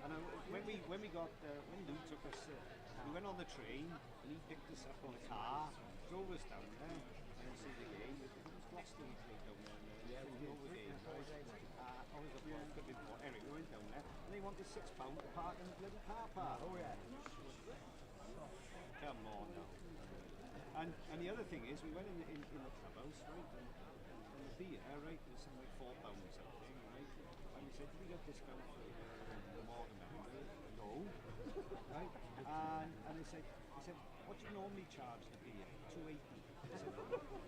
Speaker 8: And when we got when Lou took us, we went on the train and he picked us up on a car, drove us down there and see the game. It was Gloucester we played down there. Yeah, we drove the game. I was up on the before. Anyway, we went down there and they wanted £6 to park in the bloody car park. Oh yeah. Come on now. And the other thing is, we went in the clubhouse, right, and the beer, right, was something like £4 or something, right? And we said, "Do we get discount for Glamorgan member?" No, right? And they said, "What do you normally charge the beer?" £2.80. I said,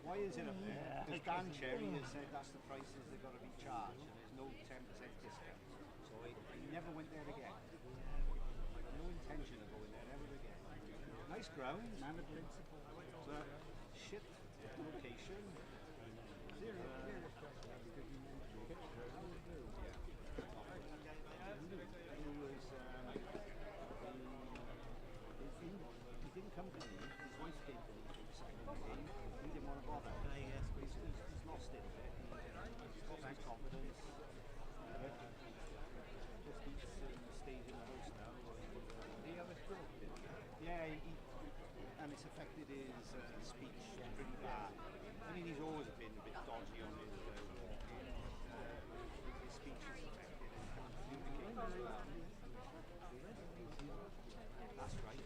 Speaker 8: "Why is it up there?" Because Dan Cherry has said that's the prices they've got to be charged, and there's no 10% discount. So I never went there again. I had no intention of going there ever again. Nice grounds. So, shit location. He didn't come to me. His wife came to me for the second game. He didn't want to bother. Yes, but he's lost it. He's lost his confidence. Just stays in the house now.
Speaker 1: Do you have a stroke?
Speaker 8: Yeah, and it's affected his speech pretty bad. I mean, he's always been a bit dodgy on his walking. His speech is affected and can't communicate as well. That's right.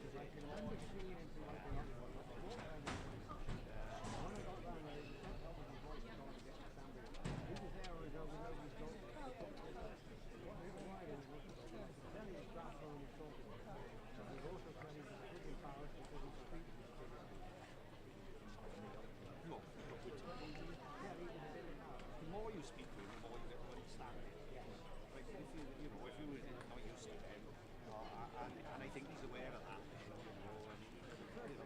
Speaker 8: The more you speak to him, the more you get to understand him. Like if you were not used to him, and I think he's aware of that.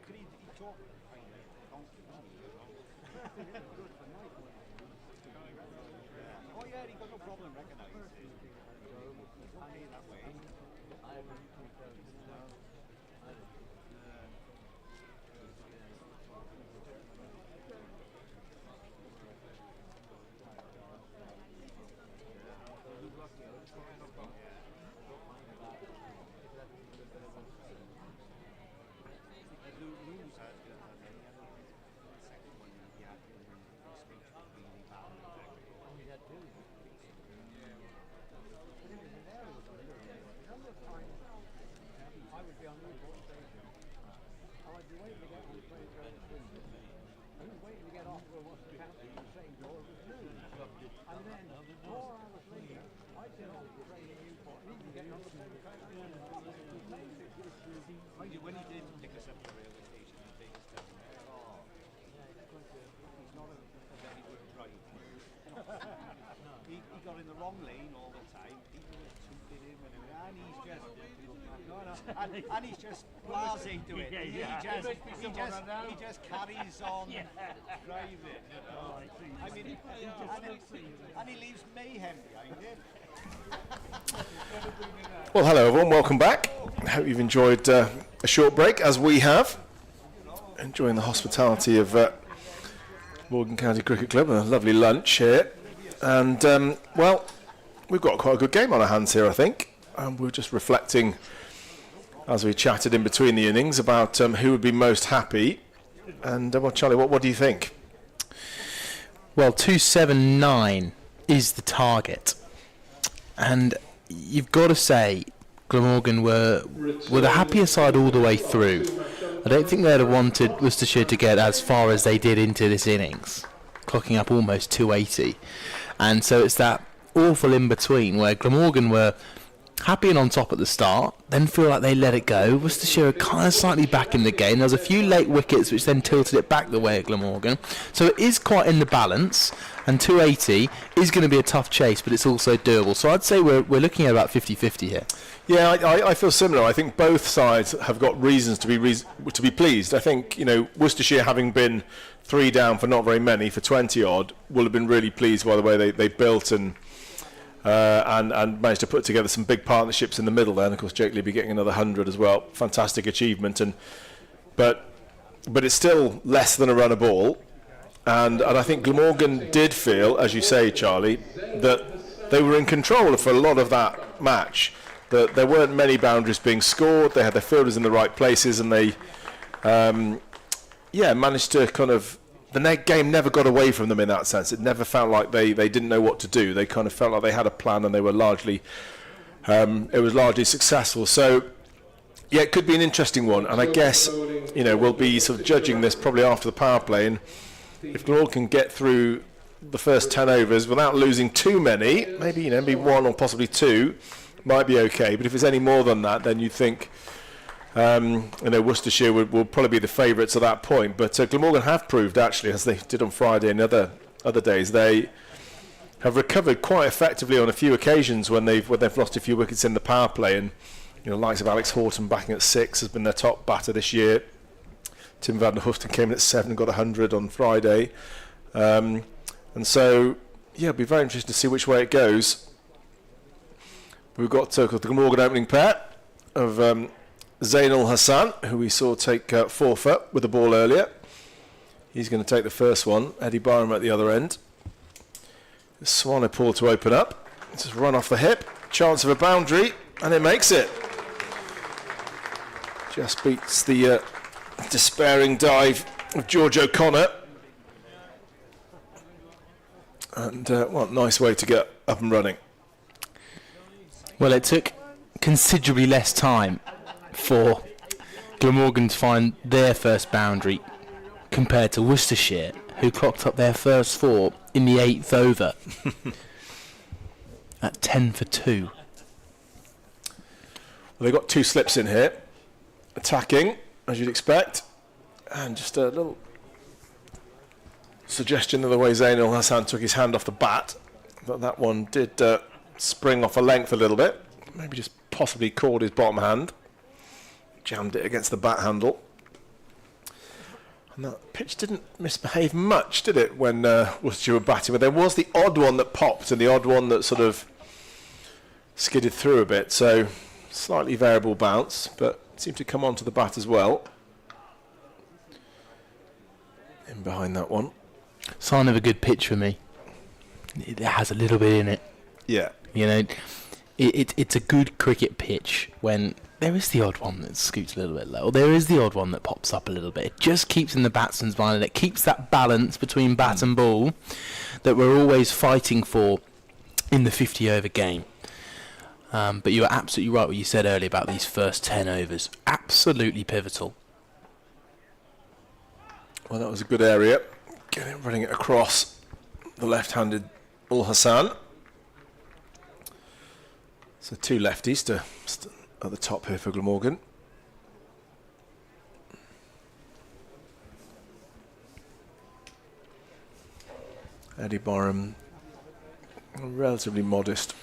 Speaker 8: Could he talk kind of donkey, Oh yeah, he got no problem recognising him. Handy that way. When he did pick us up at the railway station and take us down there, he's not a very good driver. He got in the wrong lane all the time. People were tooting him and he's just blasé to it. He just carries on driving. I mean, and he leaves mayhem behind him.
Speaker 2: Well, hello everyone, welcome back. I hope you've enjoyed a short break, as we have. Enjoying the hospitality of Morgan County Cricket Club, a lovely lunch here. And, well, we've got quite a good game on our hands here, I think. We were just reflecting, as we chatted in between the innings, about who would be most happy. And, well, Charlie, what do you think?
Speaker 4: Well, 279 is the target. And you've got to say, Glamorgan were the happier side all the way through. I don't think they'd have wanted Worcestershire to get as far as they did into this innings. clocking up almost 280. And so it's that awful in between where Glamorgan were happy and on top at the start, then feel like they let it go. Worcestershire are kind of slightly back in the game. There was a few late wickets which then tilted it back the way of Glamorgan. So it is quite in the balance, and 280 is going to be a tough chase, but it's also doable. So I'd say we're looking at about 50-50 here.
Speaker 2: Yeah, I feel similar. I think both sides have got reasons to be pleased. I think, you know, Worcestershire, having been 3 down for not very many, for 20 odd, will have been really pleased by the way they built and managed to put together some big partnerships in the middle there. And of course, Jake Libby getting another 100 as well. Fantastic achievement. But it's still less than a run a ball. And I think Glamorgan did feel, as you say, Charlie, that they were in control for a lot of that match. That there weren't many boundaries being scored. They had their fielders in the right places, and they, managed to kind of. The game never got away from them in that sense. It never felt like they didn't know what to do. They kind of felt like they had a plan, and they were largely. It was largely successful. So, yeah, it could be an interesting one. And I guess, you know, we'll be sort of judging this probably after the power play. And if Glamorgan can get through the first 10 overs without losing too many, maybe 1 or possibly 2. Might be okay, but if it's any more than that, then you think, Worcestershire will probably be the favourites at that point. But Glamorgan have proved, actually, as they did on Friday and other days, they have recovered quite effectively on a few occasions when they've lost a few wickets in the power play. And likes of Alex Horton backing at 6 has been their top batter this year. Tim van der Hoofden came in at 7 and got 100 on Friday. And so, yeah, it'll be very interesting to see which way it goes. We've got the Glamorgan opening pair of Zainul Hassan, who we saw take forfeit with the ball earlier. He's going to take the first one. Eddie Byram at the other end. Swanepoel to open up. Just run off the hip. Chance of a boundary, and it makes it. Just beats the despairing dive of George O'Connor. And nice way to get up and running.
Speaker 4: Well, it took considerably less time for Glamorgan to find their first boundary compared to Worcestershire, who clocked up their first 4 in the 8th over at 10 for 2.
Speaker 2: Well, they've got 2 slips in here, attacking, as you'd expect, and just a little suggestion of the way Zainul Hassan took his hand off the bat, but that one did spring off a length a little bit, maybe just possibly caught his bottom hand, jammed it against the bat handle. And that pitch didn't misbehave much, did it, when Worcestershire were batting? But there was the odd one that popped and the odd one that sort of skidded through a bit. So slightly variable bounce, but seemed to come onto the bat as well. In behind that one.
Speaker 4: Sign of a good pitch for me. It has a little bit in it.
Speaker 2: Yeah.
Speaker 4: It's a good cricket pitch when there is the odd one that scoots a little bit low, or there is the odd one that pops up a little bit. It just keeps in the batsman's mind, and it keeps that balance between bat and ball that we're always fighting for in the 50-over game. But you are absolutely right what you said earlier about these first 10 overs. Absolutely pivotal.
Speaker 2: Well, that was a good area. Running it across the left-handed Ul Hassan. So 2 lefties at the top here for Glamorgan. Eddie Byram, a relatively modest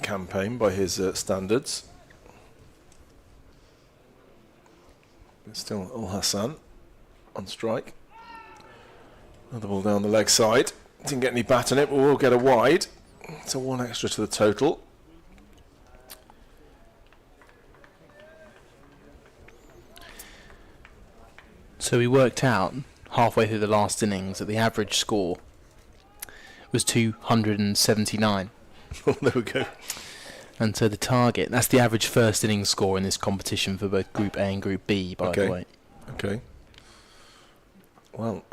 Speaker 2: campaign by his standards. But still Ul Hassan on strike. Another ball down the leg side. Didn't get any bat in it, but we'll get a wide. So 1 extra to the total.
Speaker 4: So we worked out halfway through the last innings that the average score was 279.
Speaker 2: Oh, there we go.
Speaker 4: And so the target, that's the average first innings score in this competition for both Group A and Group B, by the way.
Speaker 2: Okay. Well,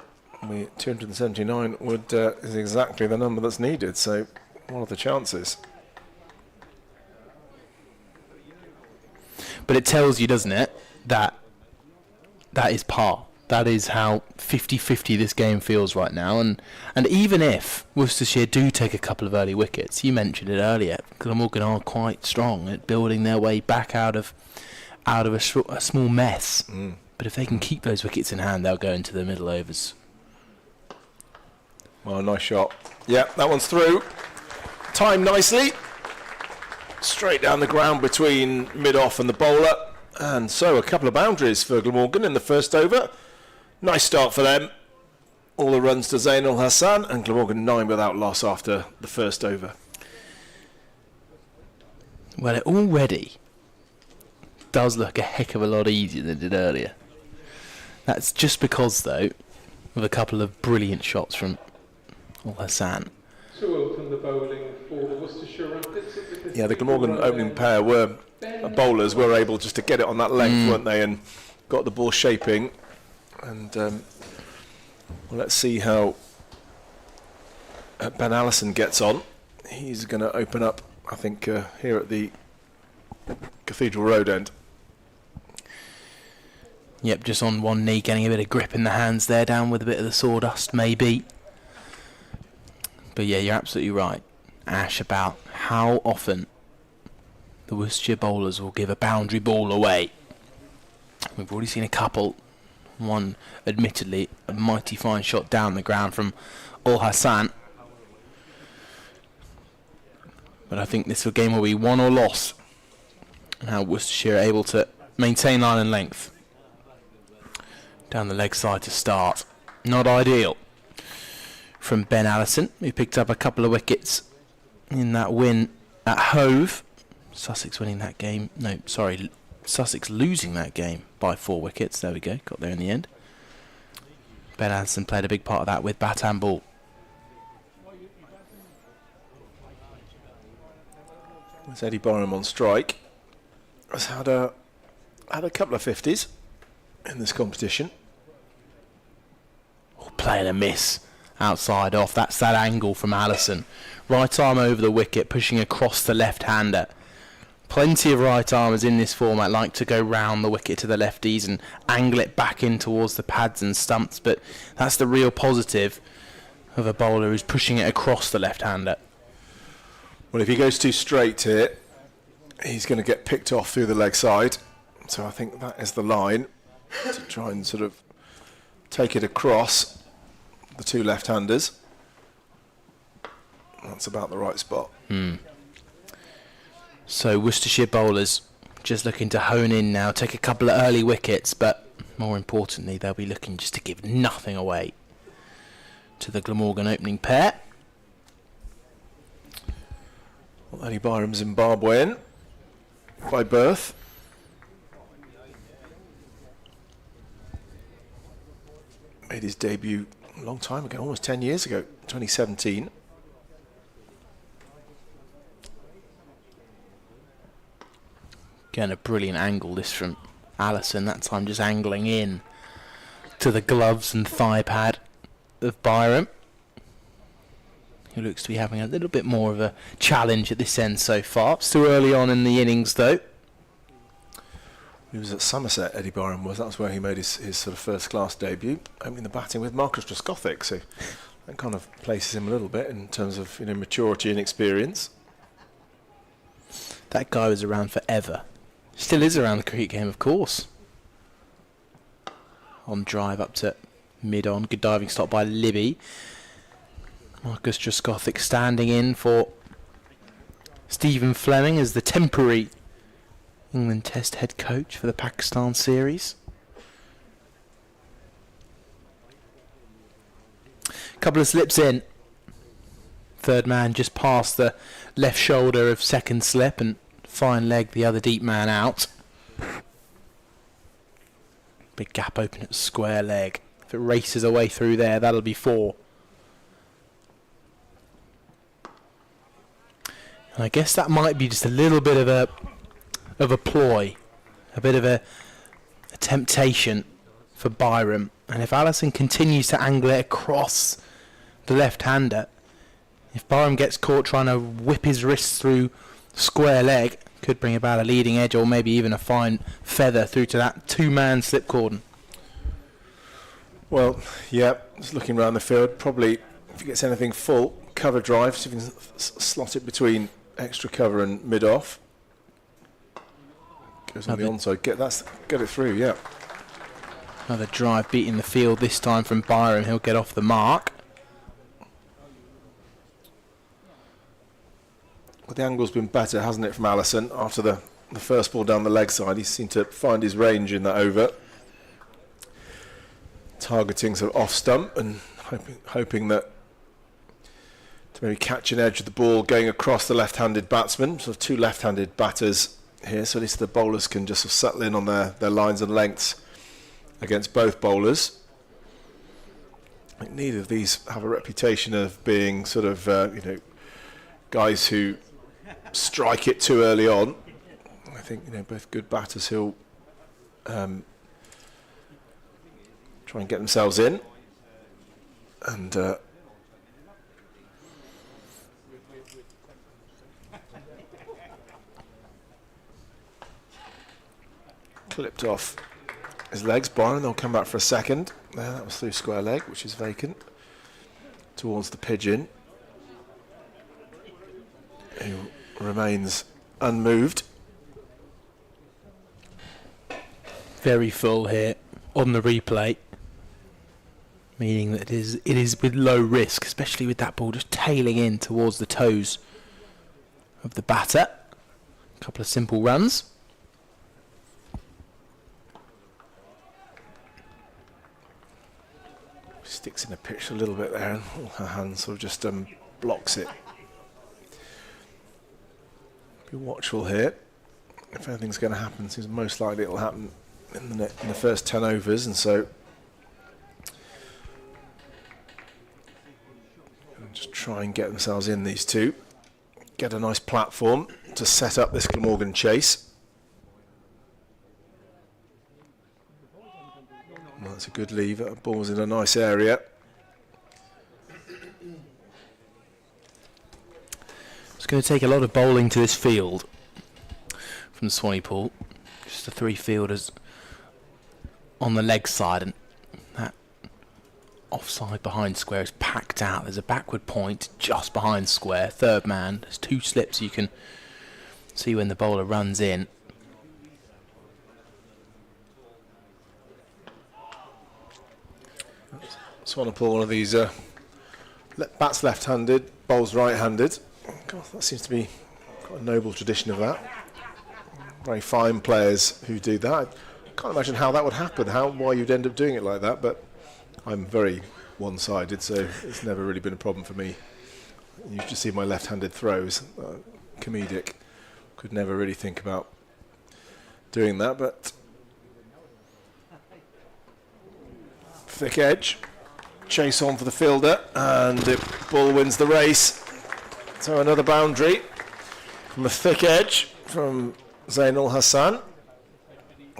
Speaker 2: 279 is exactly the number that's needed, so what are the chances? But
Speaker 4: it tells you, doesn't it, that is par. That is how 50-50 this game feels right now. And even if Worcestershire do take a couple of early wickets, you mentioned it earlier, Glamorgan are quite strong at building their way back out of a small mess. But if they can keep those wickets in hand, they'll go into the middle overs.
Speaker 2: Well, nice shot. Yeah, that one's through. Timed nicely. Straight down the ground between mid-off and the bowler. And so a couple of boundaries for Glamorgan in the first over. Nice start for them. All the runs to Zainul Hassan, and Glamorgan 9 without loss after the first over.
Speaker 4: Well, it already does look a heck of a lot easier than it did earlier. That's just because, though, of a couple of brilliant shots from Hassan.
Speaker 5: To open the bowling for the Worcestershire Rapids.
Speaker 2: Yeah, the Glamorgan opening pair bowlers were able just to get it on that length, weren't they, and got the ball shaping. And well, let's see how Ben Allison gets on. He's going to open up, I think, here at the Cathedral Road end.
Speaker 4: Yep, just on one knee, getting a bit of grip in the hands there, down with a bit of the sawdust, maybe. But yeah, you're absolutely right, Ash, about how often the Worcestershire bowlers will give a boundary ball away. We've already seen a couple. One, admittedly, a mighty fine shot down the ground from Hassan. But I think this game will be won or lost, and how Worcestershire are able to maintain line and length. Down the leg side to start. Not ideal from Ben Allison, who picked up a couple of wickets in that win at Hove. Sussex winning that game. No, sorry, Sussex losing that game by 4 wickets. There we go, got there in the end. Ben Allison played a big part of that with bat and ball.
Speaker 2: There's Eddie Byram on strike. Has had a couple of 50s in this competition.
Speaker 4: Playing a miss outside off. That's that angle from Allison. Right arm over the wicket, pushing across the left-hander. Plenty of right armers in this format like to go round the wicket to the lefties and angle it back in towards the pads and stumps, but that's the real positive of a bowler who's pushing it across the left-hander.
Speaker 2: Well, if he goes too straight here, he's going to get picked off through the leg side. So I think that is the line to try and sort of take it across the two left-handers. That's about the right spot.
Speaker 4: So Worcestershire bowlers just looking to hone in now, take a couple of early wickets, but more importantly, they'll be looking just to give nothing away to the Glamorgan opening pair.
Speaker 2: Well, Eddie Byram, Zimbabwean by birth. Made his debut a long time ago, almost 10 years ago, 2017.
Speaker 4: Again, a brilliant angle this from Allison, that time just angling in to the gloves and thigh pad of Byram, who looks to be having a little bit more of a challenge at this end so far. Still early on in the innings though.
Speaker 2: He was at Somerset, Eddie Byram was. That was where he made his sort of first-class debut, opening the batting with Marcus Trescothick. So that kind of places him a little bit in terms of maturity and experience.
Speaker 4: That guy was around forever. Still is around the cricket game, of course. On drive up to mid-on. Good diving stop by Libby. Marcus Trescothick standing in for Stephen Fleming as the temporary England Test head coach for the Pakistan series. Couple of slips in. Third man just past the left shoulder of second slip, and fine leg the other deep man out. Big gap open at square leg. If it races away through there, that'll be 4. And I guess that might be just a little bit of a ploy, a bit of a temptation for Byram. And if Allison continues to angle it across the left-hander, if Byram gets caught trying to whip his wrists through square leg, could bring about a leading edge or maybe even a fine feather through to that 2-man slip cordon.
Speaker 2: Well, yeah, just looking around the field, probably if he gets anything full, cover drive, so you can slot it between extra cover and mid-off. Goes on the onside, get it through, yeah.
Speaker 4: Another drive beating the field, this time from Byron. He'll get off the mark.
Speaker 2: Well, the angle's been better, hasn't it, from Allison? After the first ball down the leg side, he seemed to find his range in that over. Targeting sort of off stump and hoping that to maybe catch an edge of the ball going across the left-handed batsman. Sort of two left-handed batters here, so at least the bowlers can just sort of settle in on their lines and lengths against both bowlers. I think neither of these have a reputation of being sort of guys who strike it too early on. I think both good batters who'll try and get themselves in and clipped off his legs. Byron, they'll come back for a second. There, that was through square leg, which is vacant, towards the pigeon, who remains unmoved.
Speaker 4: Very full here on the replay, meaning that it is with low risk, especially with that ball just tailing in towards the toes of the batter. A couple of simple runs.
Speaker 2: Sticks in the pitch a little bit there, and her hand sort of just blocks it. Be watchful here. If anything's going to happen, seems most likely it'll happen in the first 10 overs, and so just try and get themselves in, these two. Get a nice platform to set up this Glamorgan chase. Well, that's a good leave. That ball's in a nice area.
Speaker 4: It's going to take a lot of bowling to this field from Swanepoel. Just the three fielders on the leg side, and that offside behind square is packed out. There's a backward point just behind square. Third man. There's two slips you can see when the bowler runs in.
Speaker 2: Swanepoel, one of these bats left-handed, bowls right-handed. God, that seems to be quite a noble tradition of that. Very fine players who do that. I can't imagine how that would happen, why you'd end up doing it like that, but I'm very one-sided, so it's never really been a problem for me. You should see my left-handed throws, comedic. Could never really think about doing that, but thick edge. Chase on for the fielder, and the ball wins the race. So another boundary from a thick edge from Zainul Hassan.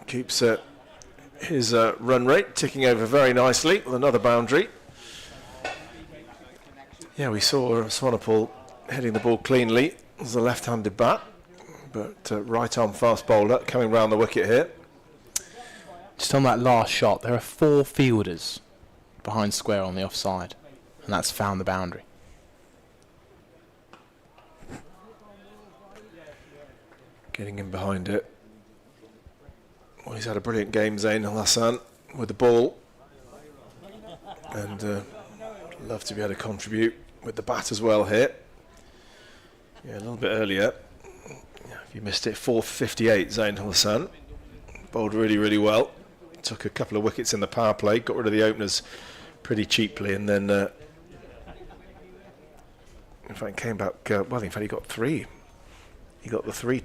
Speaker 2: Keeps his run rate ticking over very nicely with another boundary. Yeah, we saw Swanepoel hitting the ball cleanly as a left-handed bat, but right-arm fast bowler coming round the wicket here.
Speaker 4: Just on that last shot, there are four fielders behind square on the offside, and that's found the boundary.
Speaker 2: Getting in behind it. Well, he's had a brilliant game, Zainul Hassan, with the ball, and love to be able to contribute with the bat as well here. Yeah, a little bit earlier. If you missed it, 4:58, Zainul Hassan. Bowled really, really well. Took a couple of wickets in the power play, got rid of the openers pretty cheaply, and then in fact came back well. In fact, he got three. He got the three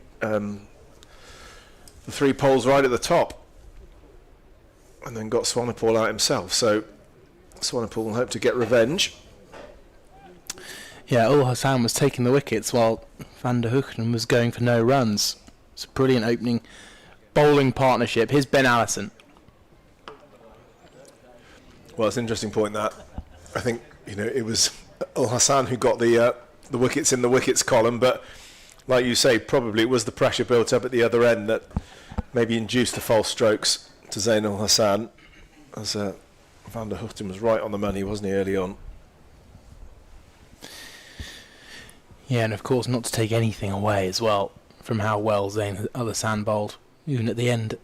Speaker 2: poles right at the top, and then got Swanepoel out himself. So Swanepoel will hope to get revenge.
Speaker 4: Yeah, Ul Hassan was taking the wickets while Van der Hoeken was going for no runs. It's a brilliant opening bowling partnership. Here's Ben Allison.
Speaker 2: Well, it's an interesting point that I think it was Ul Hassan who got the wickets in the wickets column, but like you say, probably it was the pressure built up at the other end that maybe induced the false strokes to Zainul Hassan, as Van der Houten was right on the money, wasn't he, early on?
Speaker 4: Yeah, and of course not to take anything away as well from how well Zayn Al-Hassan bowled, even at the end,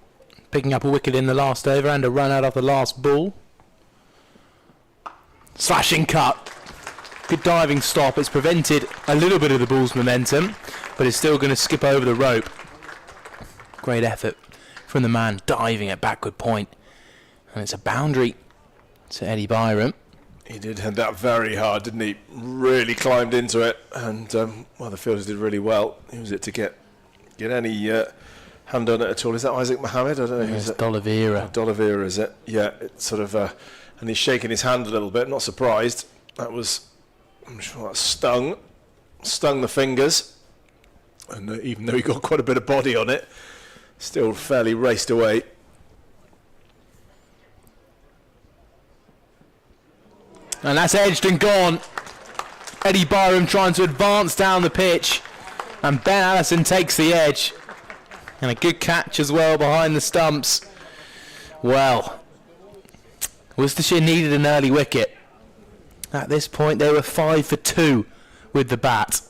Speaker 4: picking up a wicket in the last over and a run out of the last ball. Slashing cut. Good diving stop. It's prevented a little bit of the ball's momentum, but it's still going to skip over the rope. Great effort from the man diving at backward point. And it's a boundary to Eddie Byram.
Speaker 2: He did hit that very hard, didn't he? Really climbed into it, and well, the fielders did really well. Use it to get any hand on it at all. Is that Isaac Mohammed? I don't know.
Speaker 4: It's D'Oliveira.
Speaker 2: D'Oliveira, is it? Yeah, it's sort of, and he's shaking his hand a little bit. Not surprised. That was, I'm sure that stung the fingers, and even though he got quite a bit of body on it, still fairly raced away.
Speaker 4: And that's edged and gone. Eddie Byram trying to advance down the pitch. And Ben Allison takes the edge. And a good catch as well behind the stumps. Well, Worcestershire needed an early wicket. At this point they were 5 for 2 with the bat.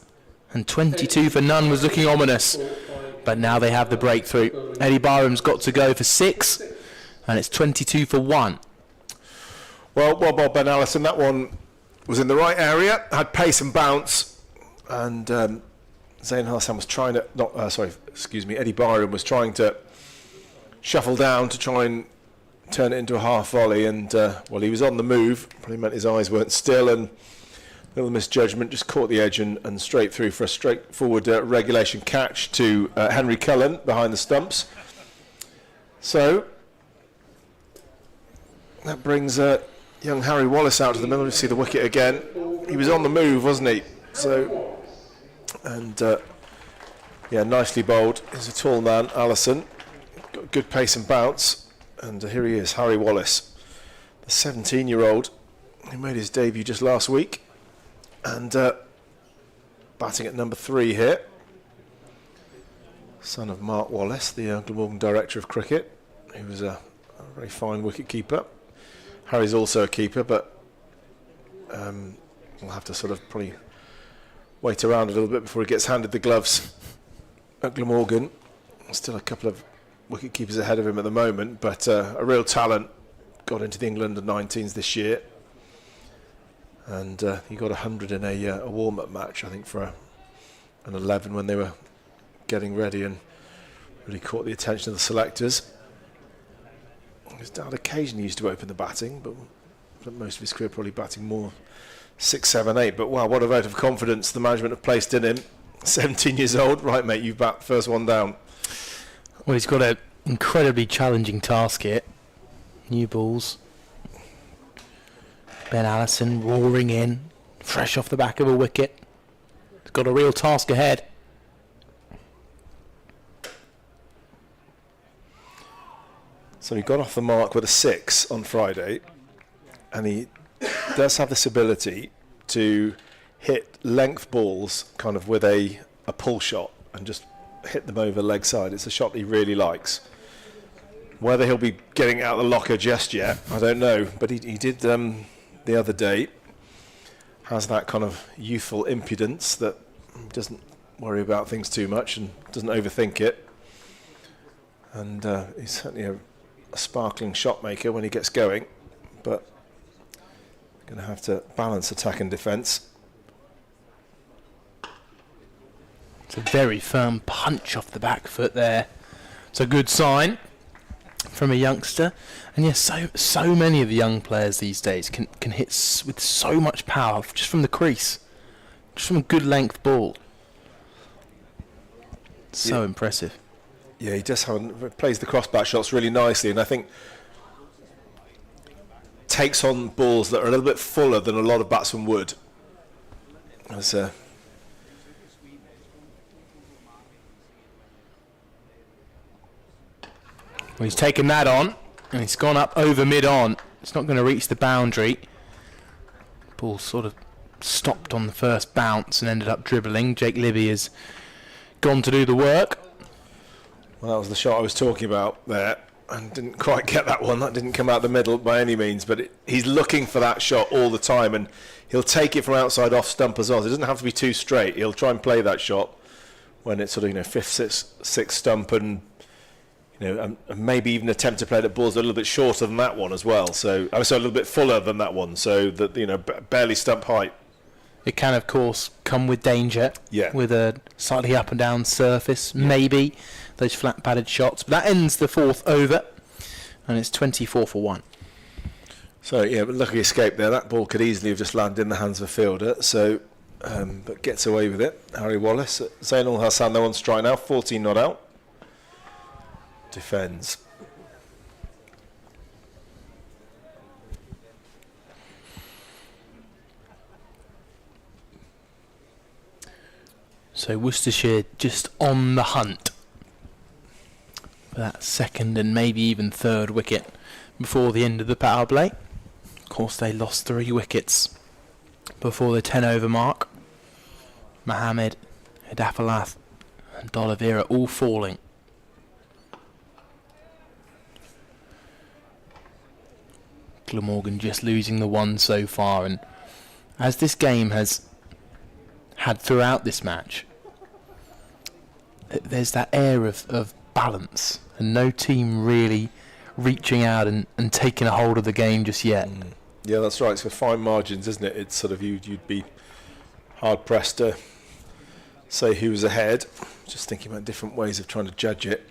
Speaker 4: And 22 for none was looking ominous. But now they have the breakthrough. Eddie Byram's got to go for 6. And it's 22 for 1.
Speaker 2: Well, Ben Allison, that one was in the right area, had pace and bounce, and Zayn Al-Hassan was trying to, Eddie Byram was trying to shuffle down to try and turn it into a half volley, and well, he was on the move, probably meant his eyes weren't still, and a little misjudgment, just caught the edge and straight through for a straightforward regulation catch to Henry Cullen behind the stumps. So that brings young Harry Wallace out to the middle. You see the wicket again. He was on the move, wasn't he? So, and yeah, nicely bowled. He's a tall man, Allison. Got good pace and bounce. And here he is, Harry Wallace, the 17-year-old who made his debut just last week, and batting at number 3 here. Son of Mark Wallace, the Glamorgan director of cricket, who was a very fine wicket keeper. Harry's also a keeper, but we'll have to sort of probably wait around a little bit before he gets handed the gloves at Glamorgan. Still a couple of wicket keepers ahead of him at the moment, but a real talent. Got into the England under-19s this year, and he got 100 in a warm-up match, I think, for an 11 when they were getting ready, and really caught the attention of the selectors. His dad occasionally used to open the batting, but most of his career probably batting more 6, 7, 8. But wow, what a vote of confidence the management have placed in him. 17 years old, right, mate? You bat first one down.
Speaker 4: Well, he's got an incredibly challenging task here. New balls. Ben Allison roaring in, fresh off the back of a wicket. He's got a real task ahead.
Speaker 2: So he got off the mark with a 6 on Friday, and he does have this ability to hit length balls kind of with a pull shot and just hit them over leg side. It's a shot he really likes. Whether he'll be getting out of the locker just yet, I don't know, but he did the other day. Has that kind of youthful impudence that doesn't worry about things too much and doesn't overthink it. And he's certainly a sparkling shot maker when he gets going, but going to have to balance attack and defence.
Speaker 4: It's a very firm punch off the back foot there. It's a good sign from a youngster. And yes, so many of the young players these days can hit with so much power just from the crease, just from a good length ball. So impressive.
Speaker 2: Yeah, he does plays the crossbar shots really nicely, and I think takes on balls that are a little bit fuller than a lot of batsmen would. As
Speaker 4: well, he's taken that on, and it's gone up over mid-on. It's not going to reach the boundary. Ball sort of stopped on the first bounce and ended up dribbling. Jake Libby has gone to do the work.
Speaker 2: Well, that was the shot I was talking about there. and didn't quite get that one. That didn't come out the middle by any means, but he's looking for that shot all the time, and he'll take it from outside off stump as well. So it doesn't have to be too straight. He'll try and play that shot when it's sort of, fifth, sixth stump, and and maybe even attempt to play that ball's a little bit shorter than that one as well. So a little bit fuller than that one, so that barely stump height.
Speaker 4: It can, of course, come with danger.
Speaker 2: Yeah.
Speaker 4: With a slightly up and down surface, maybe those flat padded shots. But that ends the fourth over, and it's 24 for 1.
Speaker 2: So but lucky escape there. That ball could easily have just landed in the hands of a fielder. So, but gets away with it. Harry Wallace, Zainul Hassan though on strike now, 14 not out. Defends.
Speaker 4: So Worcestershire just on the hunt for that second and maybe even third wicket before the end of the power play. Of course, they lost 3 wickets before the 10 over mark. Mohammed, Hidafalath and D'Oliveira all falling. Glamorgan just losing the 1 so far, and as this game has had throughout this match, there's that air of balance and no team really reaching out and taking a hold of the game just yet.
Speaker 2: Yeah, that's right. It's for fine margins, isn't it? It's sort of you'd be hard pressed to say who was ahead. Just thinking about different ways of trying to judge it.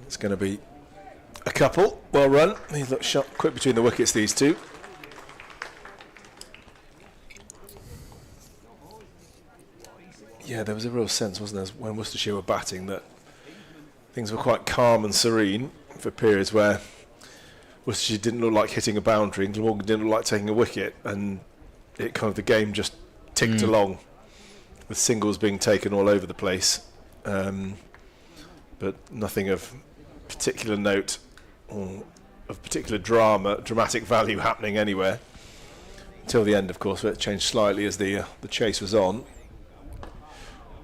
Speaker 2: It's going to be a couple. Well run. These look shot quick between the wickets, these two. Yeah, there was a real sense, wasn't there, when Worcestershire were batting, that things were quite calm and serene for periods where Worcestershire didn't look like hitting a boundary and Glamorgan didn't look like taking a wicket, and it kind of the game just ticked along with singles being taken all over the place, but nothing of particular note or of particular dramatic value happening anywhere until the end, of course, where it changed slightly as the chase was on.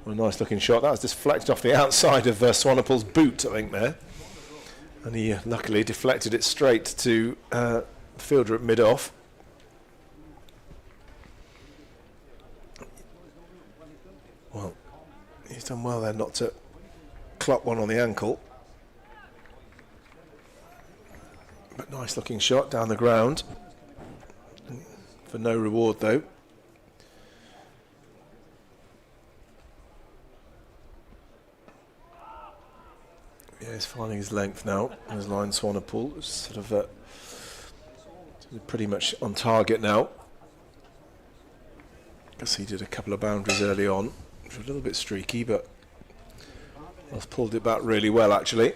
Speaker 2: Well, a nice looking shot. That was deflected off the outside of Swanepoel's boot, I think, there. And he luckily deflected it straight to the fielder at mid-off. Well, he's done well there not to clock one on the ankle. But nice looking shot down the ground. For no reward, though. Yeah, he's finding his length now. His line Swanepoel is sort of pretty much on target now. Guess he did a couple of boundaries early on, which were a little bit streaky, but has pulled it back really well, actually.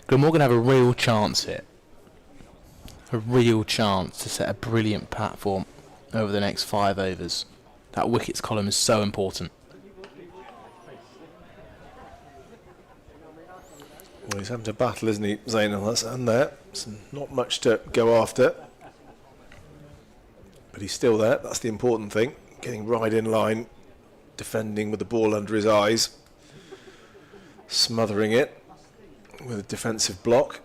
Speaker 4: Glamorgan have a real chance here. A real chance to set a brilliant platform over the next 5 overs. That wickets column is so important.
Speaker 2: Well, he's having to battle, isn't he, Zainul Hassan there? So not much to go after. But he's still there, that's the important thing. Getting right in line, defending with the ball under his eyes. Smothering it with a defensive block.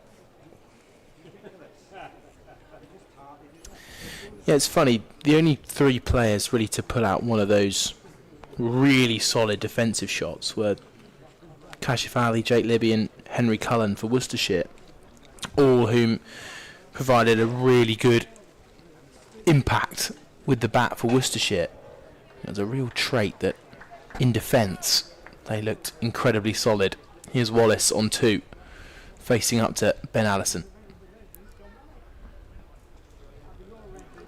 Speaker 4: Yeah, it's funny. The only 3 players really to pull out one of those really solid defensive shots were Kashif Ali, Jake Libby and Henry Cullen for Worcestershire, all whom provided a really good impact with the bat for Worcestershire. It was a real trait that in defence they looked incredibly solid. Here's Wallace on 2, facing up to Ben Allison.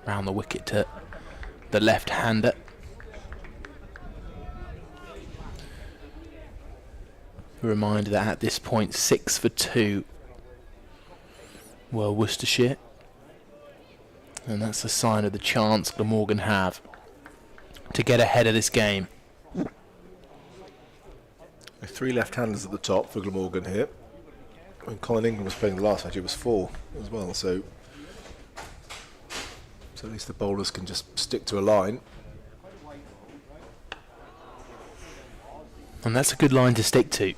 Speaker 4: Round the wicket to the left-hander. A reminder that at this point 6 for 2 were Worcestershire, and that's a sign of the chance Glamorgan have to get ahead of this game.
Speaker 2: 3 left-handers at the top for Glamorgan here. When Colin Ingram was playing the last match, it was 4 as well, so at least the bowlers can just stick to a line.
Speaker 4: And that's a good line to stick to.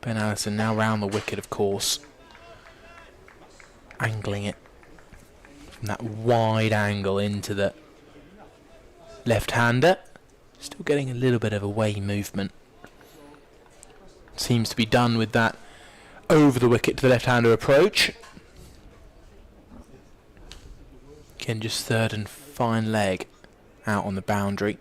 Speaker 4: Ben Allison now round the wicket, of course. Angling it from that wide angle into the left-hander. Still getting a little bit of away movement. Seems to be done with that over the wicket to the left-hander approach. Again, just third and fine leg out on the boundary.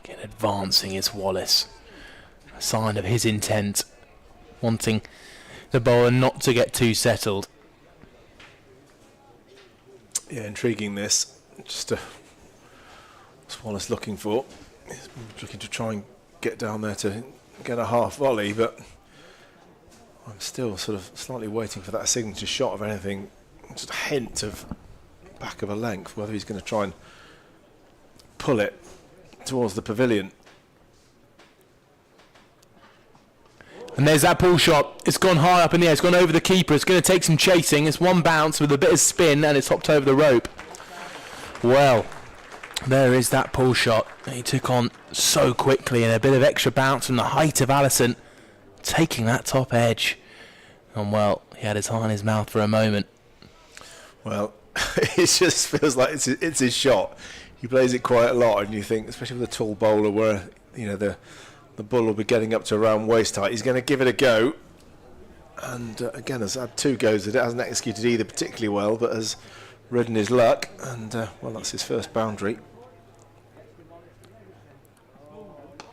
Speaker 4: Again, advancing is Wallace. A sign of his intent, wanting the bowler not to get too settled.
Speaker 2: Yeah, intriguing this. Just what's Wallace looking for? He's looking to try and get down there to get a half volley, but I'm still sort of slightly waiting for that signature shot of anything, just a hint of back of a length, whether he's going to try and pull it towards the pavilion.
Speaker 4: And there's that pull shot. It's gone high up in the air. It's gone over the keeper. It's going to take some chasing. It's one bounce with a bit of spin, and it's hopped over the rope. Well, there is that pull shot that he took on so quickly, and a bit of extra bounce from the height of Allison, taking that top edge. And, well, he had his eye in his mouth for a moment.
Speaker 2: Well, it just feels like it's his shot. He plays it quite a lot, and you think, especially with a tall bowler where, you know, the bull will be getting up to around waist height, he's going to give it a go. And again, has had 2 goes at it, hasn't executed either particularly well, but has ridden his luck, and well, that's his first boundary.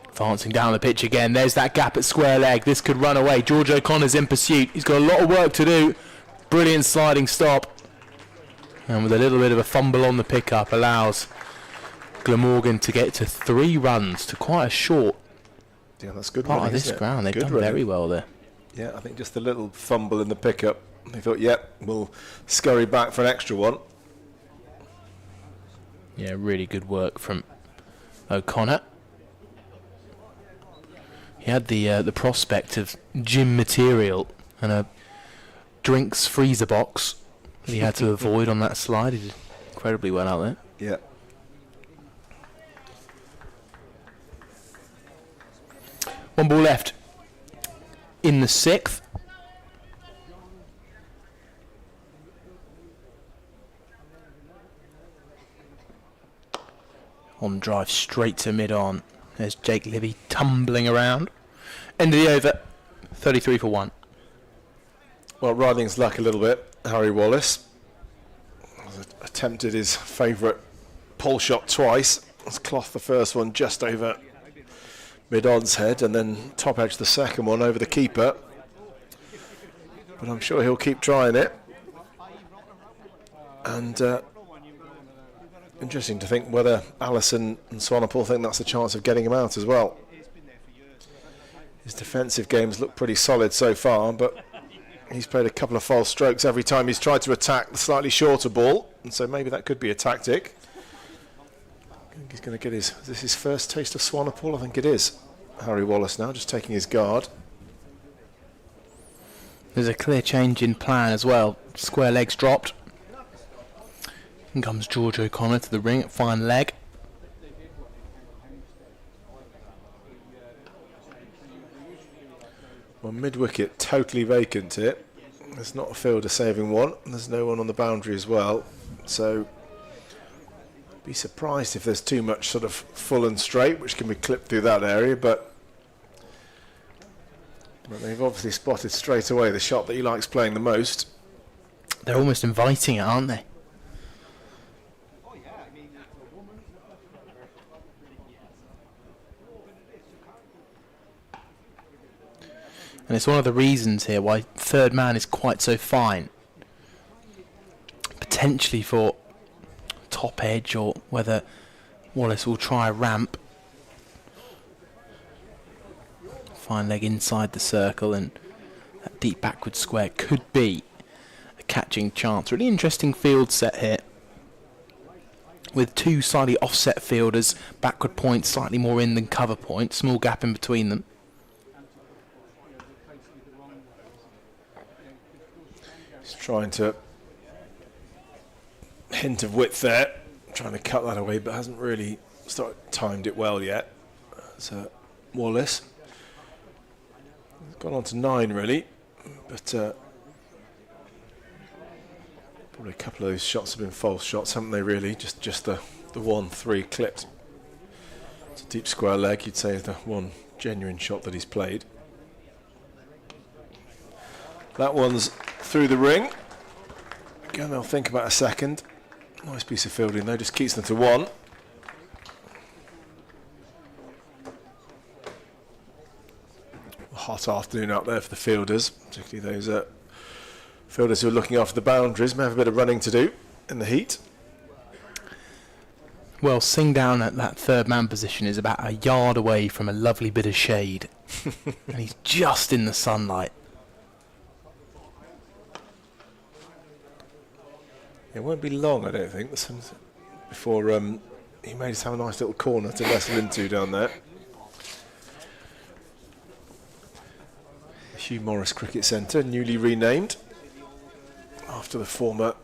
Speaker 4: Advancing down the pitch again. There's that gap at square leg. This could run away. George O'Connor's in pursuit. He's got a lot of work to do. Brilliant sliding stop. And with a little bit of a fumble on the pickup, allows Glamorgan to get to 3 runs to quite a short
Speaker 2: that's good
Speaker 4: part
Speaker 2: running,
Speaker 4: of this ground. They've done
Speaker 2: running.
Speaker 4: very well there.
Speaker 2: Yeah, I think just a little fumble in the pickup. They thought, yep, we'll scurry back for an extra one.
Speaker 4: Yeah, really good work from O'Connor. He had the prospect of gym material and a drinks freezer box that he had to avoid on that slide. He did incredibly well out there.
Speaker 2: Yeah.
Speaker 4: One ball left in the 6th. On drive straight to mid-on. There's Jake Libby tumbling around. End of the over. 33 for 1.
Speaker 2: Well, riding his luck a little bit, Harry Wallace attempted his favourite pull shot twice. He's clothed the first one just over mid-on's head, and then top edge the second one over the keeper. But I'm sure he'll keep trying it. And interesting to think whether Allison and Swanepoel think that's a chance of getting him out as well. His defensive games look pretty solid so far, but he's played a couple of false strokes every time he's tried to attack the slightly shorter ball, and so maybe that could be a tactic. I think he's going to get is this his first taste of Swanepoel? I think it is. Harry Wallace now just taking his guard.
Speaker 4: There's a clear change in plan as well. Square legs dropped. In comes George O'Connor to the ring at fine leg.
Speaker 2: Well, mid-wicket, totally vacant here. There's not a fielder saving one. There's no one on the boundary as well. So, I'd be surprised if there's too much sort of full and straight, which can be clipped through that area. But they've obviously spotted straight away the shot that he likes playing the most.
Speaker 4: They're almost inviting it, aren't they? And it's one of the reasons here why third man is quite so fine. Potentially for top edge, or whether Wallace will try a ramp. Fine leg inside the circle, and that deep backward square could be a catching chance. Really interesting field set here, with 2 slightly offset fielders, backward point slightly more in than cover point, small gap in between them.
Speaker 2: He's trying to hint of width there, trying to cut that away, but hasn't really timed it well yet. So Wallace has gone on to 9 really, but probably a couple of those shots have been false shots, haven't they? Really, just the 1-3 clipped. It's a deep square leg. You'd say is the one genuine shot that he's played. That one's through the ring. Again, they'll think about a second. Nice piece of fielding though, just keeps them to 1. A hot afternoon out there for the fielders, particularly those fielders who are looking after the boundaries. May have a bit of running to do in the heat.
Speaker 4: Well, Sing down at that third man position is about a yard away from a lovely bit of shade. And he's just in the sunlight.
Speaker 2: It won't be long, I don't think, before he may just have a nice little corner to wrestle into down there. Hugh Morris Cricket Centre, newly renamed after the former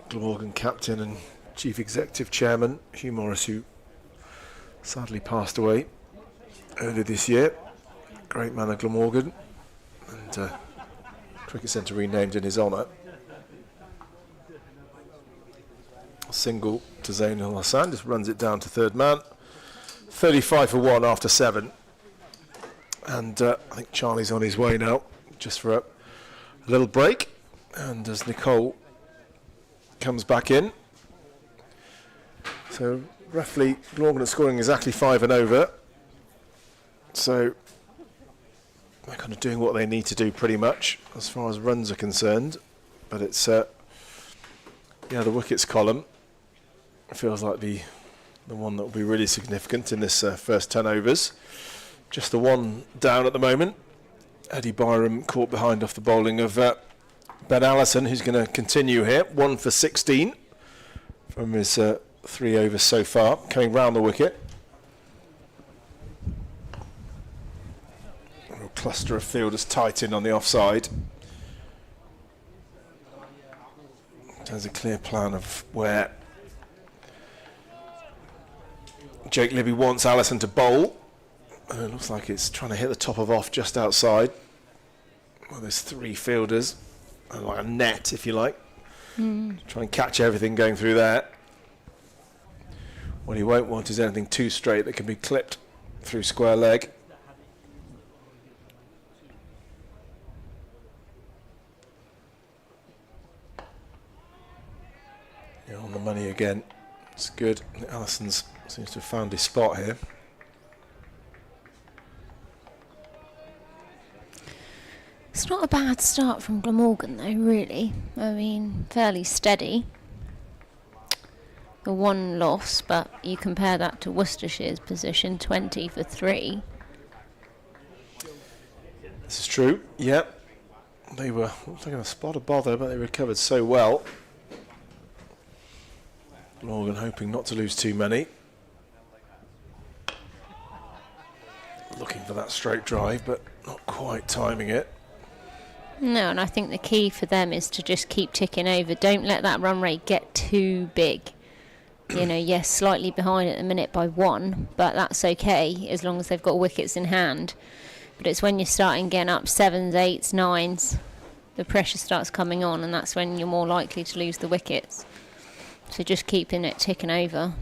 Speaker 2: Glamorgan captain and chief executive chairman, Hugh Morris, who sadly passed away earlier this year. Great man of Glamorgan, and Cricket Centre renamed in his honour. Single to Zain Al Hassan, just runs it down to third man. 35 for 1 after 7. And I think Charlie's on his way now, just for a little break. And as Nicole comes back in. So roughly, Glamorgan are scoring exactly 5 and over. So they're kind of doing what they need to do pretty much, as far as runs are concerned. But it's, the wickets column feels like the one that will be really significant in this first 10 overs. Just the one down at the moment. Eddie Byram caught behind off the bowling of Ben Allison, who's going to continue here. 1 for 16 from his 3 overs so far, coming round the wicket. A little cluster of fielders tight in on the offside. There's a clear plan of where Jake Libby wants Allison to bowl. And it looks like it's trying to hit the top of off just outside. Well, there's 3 fielders, like a net, if you like. Try and catch everything going through there. What he won't want is anything too straight that can be clipped through square leg. Yeah, on the money again. It's good. Allison's seems to have found his spot here.
Speaker 3: It's not a bad start from Glamorgan though, really. I mean, fairly steady. The 1 loss, but you compare that to Worcestershire's position, 20 for 3.
Speaker 2: This is true, yep. They were taking a spot of bother, but they recovered so well. Glamorgan hoping not to lose too many. Looking for that straight drive, but not quite timing it.
Speaker 3: No, and I think the key for them is to just keep ticking over. Don't let that run rate get too big. You know, yes, slightly behind at the minute by 1, but that's okay as long as they've got wickets in hand. But it's when you're starting getting up 7s, 8s, 9s, the pressure starts coming on, and that's when you're more likely to lose the wickets. So just keeping it ticking over.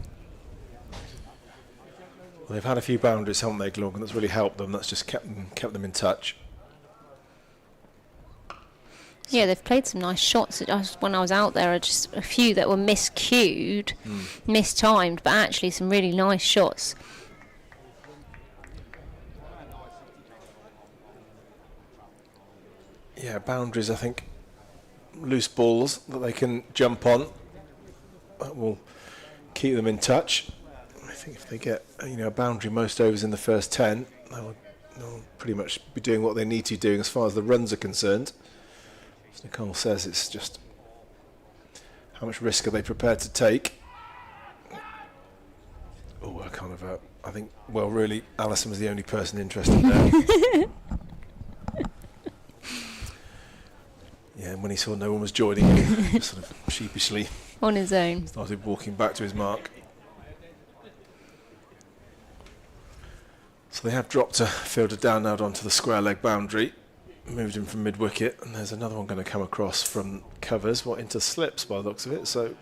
Speaker 2: Well, they've had a few boundaries, haven't they, Glamorgan? That's really helped them. That's just kept them in touch.
Speaker 3: Yeah, they've played some nice shots. When I was out there, just a few that were miscued, mistimed, but actually some really nice shots.
Speaker 2: Yeah, boundaries, I think. Loose balls that they can jump on. That will keep them in touch. I think if they get a boundary most overs in the first 10, they'll pretty much be doing what they need to be doing as far as the runs are concerned. As Nicole says, it's just how much risk are they prepared to take. Oh, I think, well, really, Allison was the only person interested there. Yeah, and when he saw no one was joining him, sort of sheepishly
Speaker 3: on his own.
Speaker 2: Started walking back to his mark. So they have dropped a fielder down now onto the square leg boundary. Moved him from mid-wicket, and there's another one going to come across from covers, into slips by the looks of it. So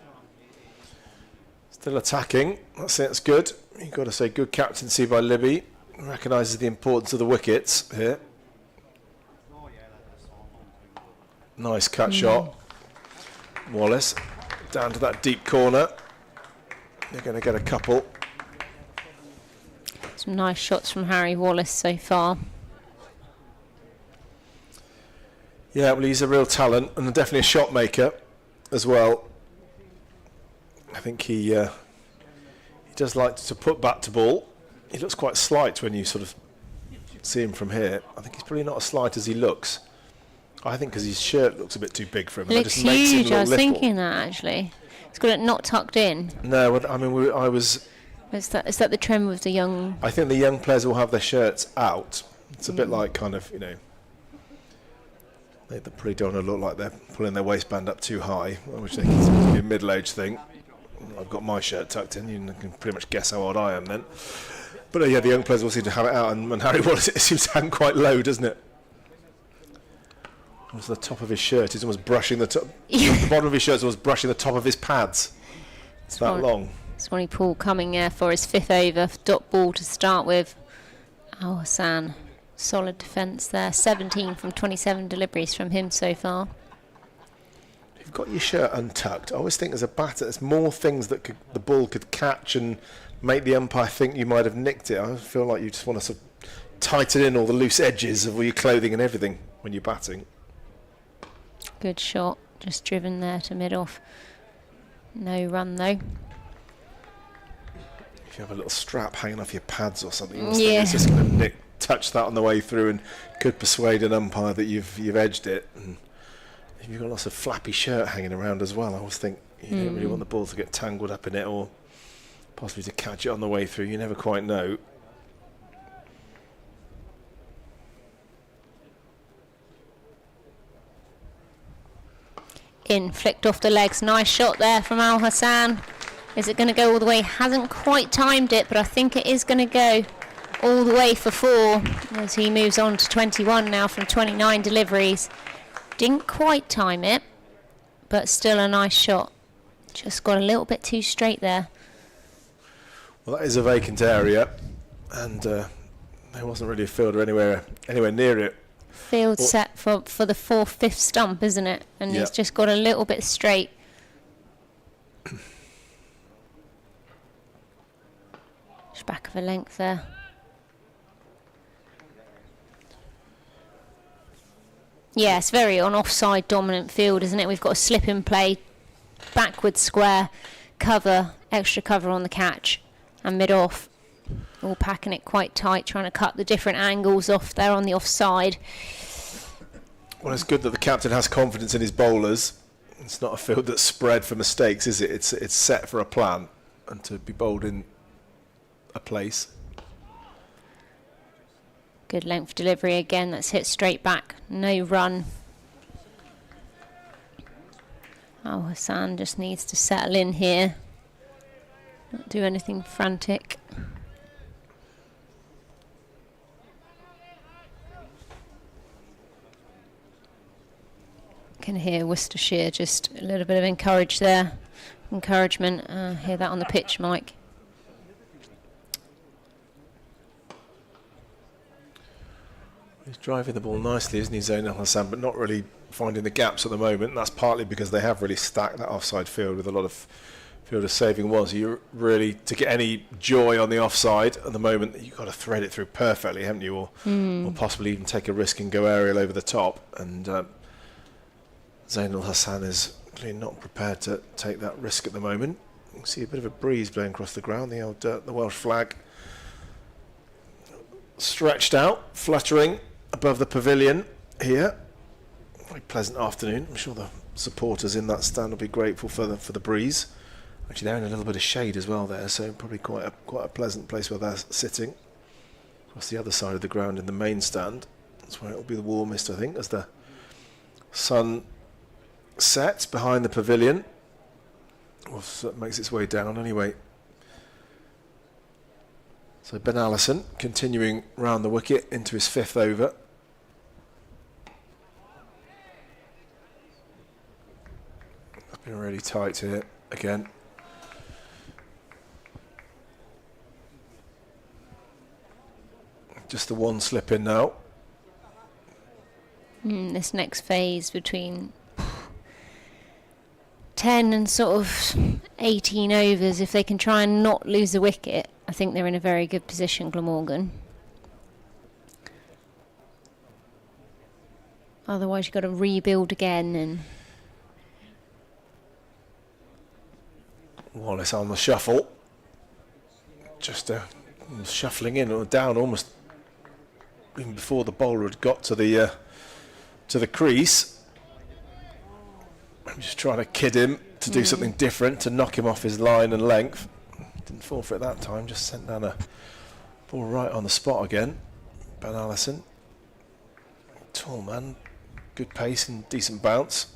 Speaker 2: still attacking. That's it. It's good. You've got to say good captaincy by Libby. Recognises the importance of the wickets here. Nice cut shot. Wallace down to that deep corner. They're going to get a couple.
Speaker 3: Some nice shots from Harry Wallace so far.
Speaker 2: Yeah, well, he's a real talent and definitely a shot maker as well. I think he does like to put bat to ball. He looks quite slight when you sort of see him from here. I think he's probably not as slight as he looks. I think because his shirt looks a bit too big for him.
Speaker 3: It looks huge. I was thinking that actually. He's got it not tucked in.
Speaker 2: No, I mean I was.
Speaker 3: Is that the trend with the young?
Speaker 2: I think the young players will have their shirts out. It's a bit like kind of They probably don't want to look like they're pulling their waistband up too high, which I think is supposed to be a middle-aged thing. I've got my shirt tucked in. You can pretty much guess how old I am then. But yeah, the young players will seem to have it out, and Harry Wallace, it seems to hang quite low, doesn't it? Almost the top of his shirt is almost brushing the top. The bottom of his shirt is almost brushing the top of his pads. It's that long.
Speaker 3: Swanee Paul coming there for his 5th over, dot ball to start with. Al Hassan. Solid defence there. 17 from 27 deliveries from him so far.
Speaker 2: You've got your shirt untucked. I always think as a batter, there's more things that the ball could catch and make the umpire think you might have nicked it. I feel like you just want to sort of tighten in all the loose edges of all your clothing and everything when you're batting.
Speaker 3: Good shot. Just driven there to mid-off. No run though.
Speaker 2: If you have a little strap hanging off your pads or something,
Speaker 3: yeah,
Speaker 2: it's just going to touch that on the way through and could persuade an umpire that you've edged it. And if you've got lots of flappy shirt hanging around as well, I always think you don't really want the ball to get tangled up in it or possibly to catch it on the way through. You never quite know.
Speaker 3: In, flicked off the legs. Nice shot there from Al Hassan. Is it going to go all the way? Hasn't quite timed it, but I think it is going to go all the way for 4 as he moves on to 21 now from 29 deliveries. Didn't quite time it, but still a nice shot. Just got a little bit too straight there.
Speaker 2: Well, that is a vacant area, and there wasn't really a fielder anywhere near it.
Speaker 3: Field set for the 4th, 5th stump, isn't it? And he's just got a little bit straight. Just back of a length there. Yeah, it's very on offside dominant field, isn't it? We've got a slip in play, backward square, cover, extra cover on the catch, and mid off. All packing it quite tight, trying to cut the different angles off there on the offside.
Speaker 2: Well, it's good that the captain has confidence in his bowlers. It's not a field that's spread for mistakes, is it? It's set for a plan, and to be bowled in a place.
Speaker 3: Good length delivery again, that's hit straight back, no run. Al Hassan just needs to settle in here, not do anything frantic. Can hear Worcestershire, just a little bit of encouragement. Hear that on the pitch, Mike.
Speaker 2: He's driving the ball nicely, isn't he, Zain Al Hassan, but not really finding the gaps at the moment. And that's partly because they have really stacked that offside field with a lot of fielders saving one. So you really, to get any joy on the offside at the moment, you've got to thread it through perfectly, haven't you? Or possibly even take a risk and go aerial over the top. And Zain Al Hassan is clearly not prepared to take that risk at the moment. You can see a bit of a breeze blowing across the ground. The Welsh flag stretched out, fluttering above the pavilion here. Very pleasant afternoon. I'm sure the supporters in that stand will be grateful for the breeze. Actually, they're in a little bit of shade as well there, so probably quite a pleasant place where they're sitting. Across the other side of the ground in the main stand, that's where it'll be the warmest, I think, as the sun sets behind the pavilion. Well, so it makes its way down anyway. So Ben Allison continuing round the wicket into his 5th over. It's been really tight here again. Just the one slip in now.
Speaker 3: This next phase between 10 and sort of 18 overs, if they can try and not lose a wicket, I think they're in a very good position, Glamorgan. Otherwise you've got to rebuild again. And
Speaker 2: Wallace on the shuffle. Just shuffling in or down almost even before the bowler had got to the crease. I'm just trying to kid him to do something different, to knock him off his line and length. Didn't fall for it that time, just sent down a ball right on the spot again. Ben Allison. Tall man, good pace and decent bounce.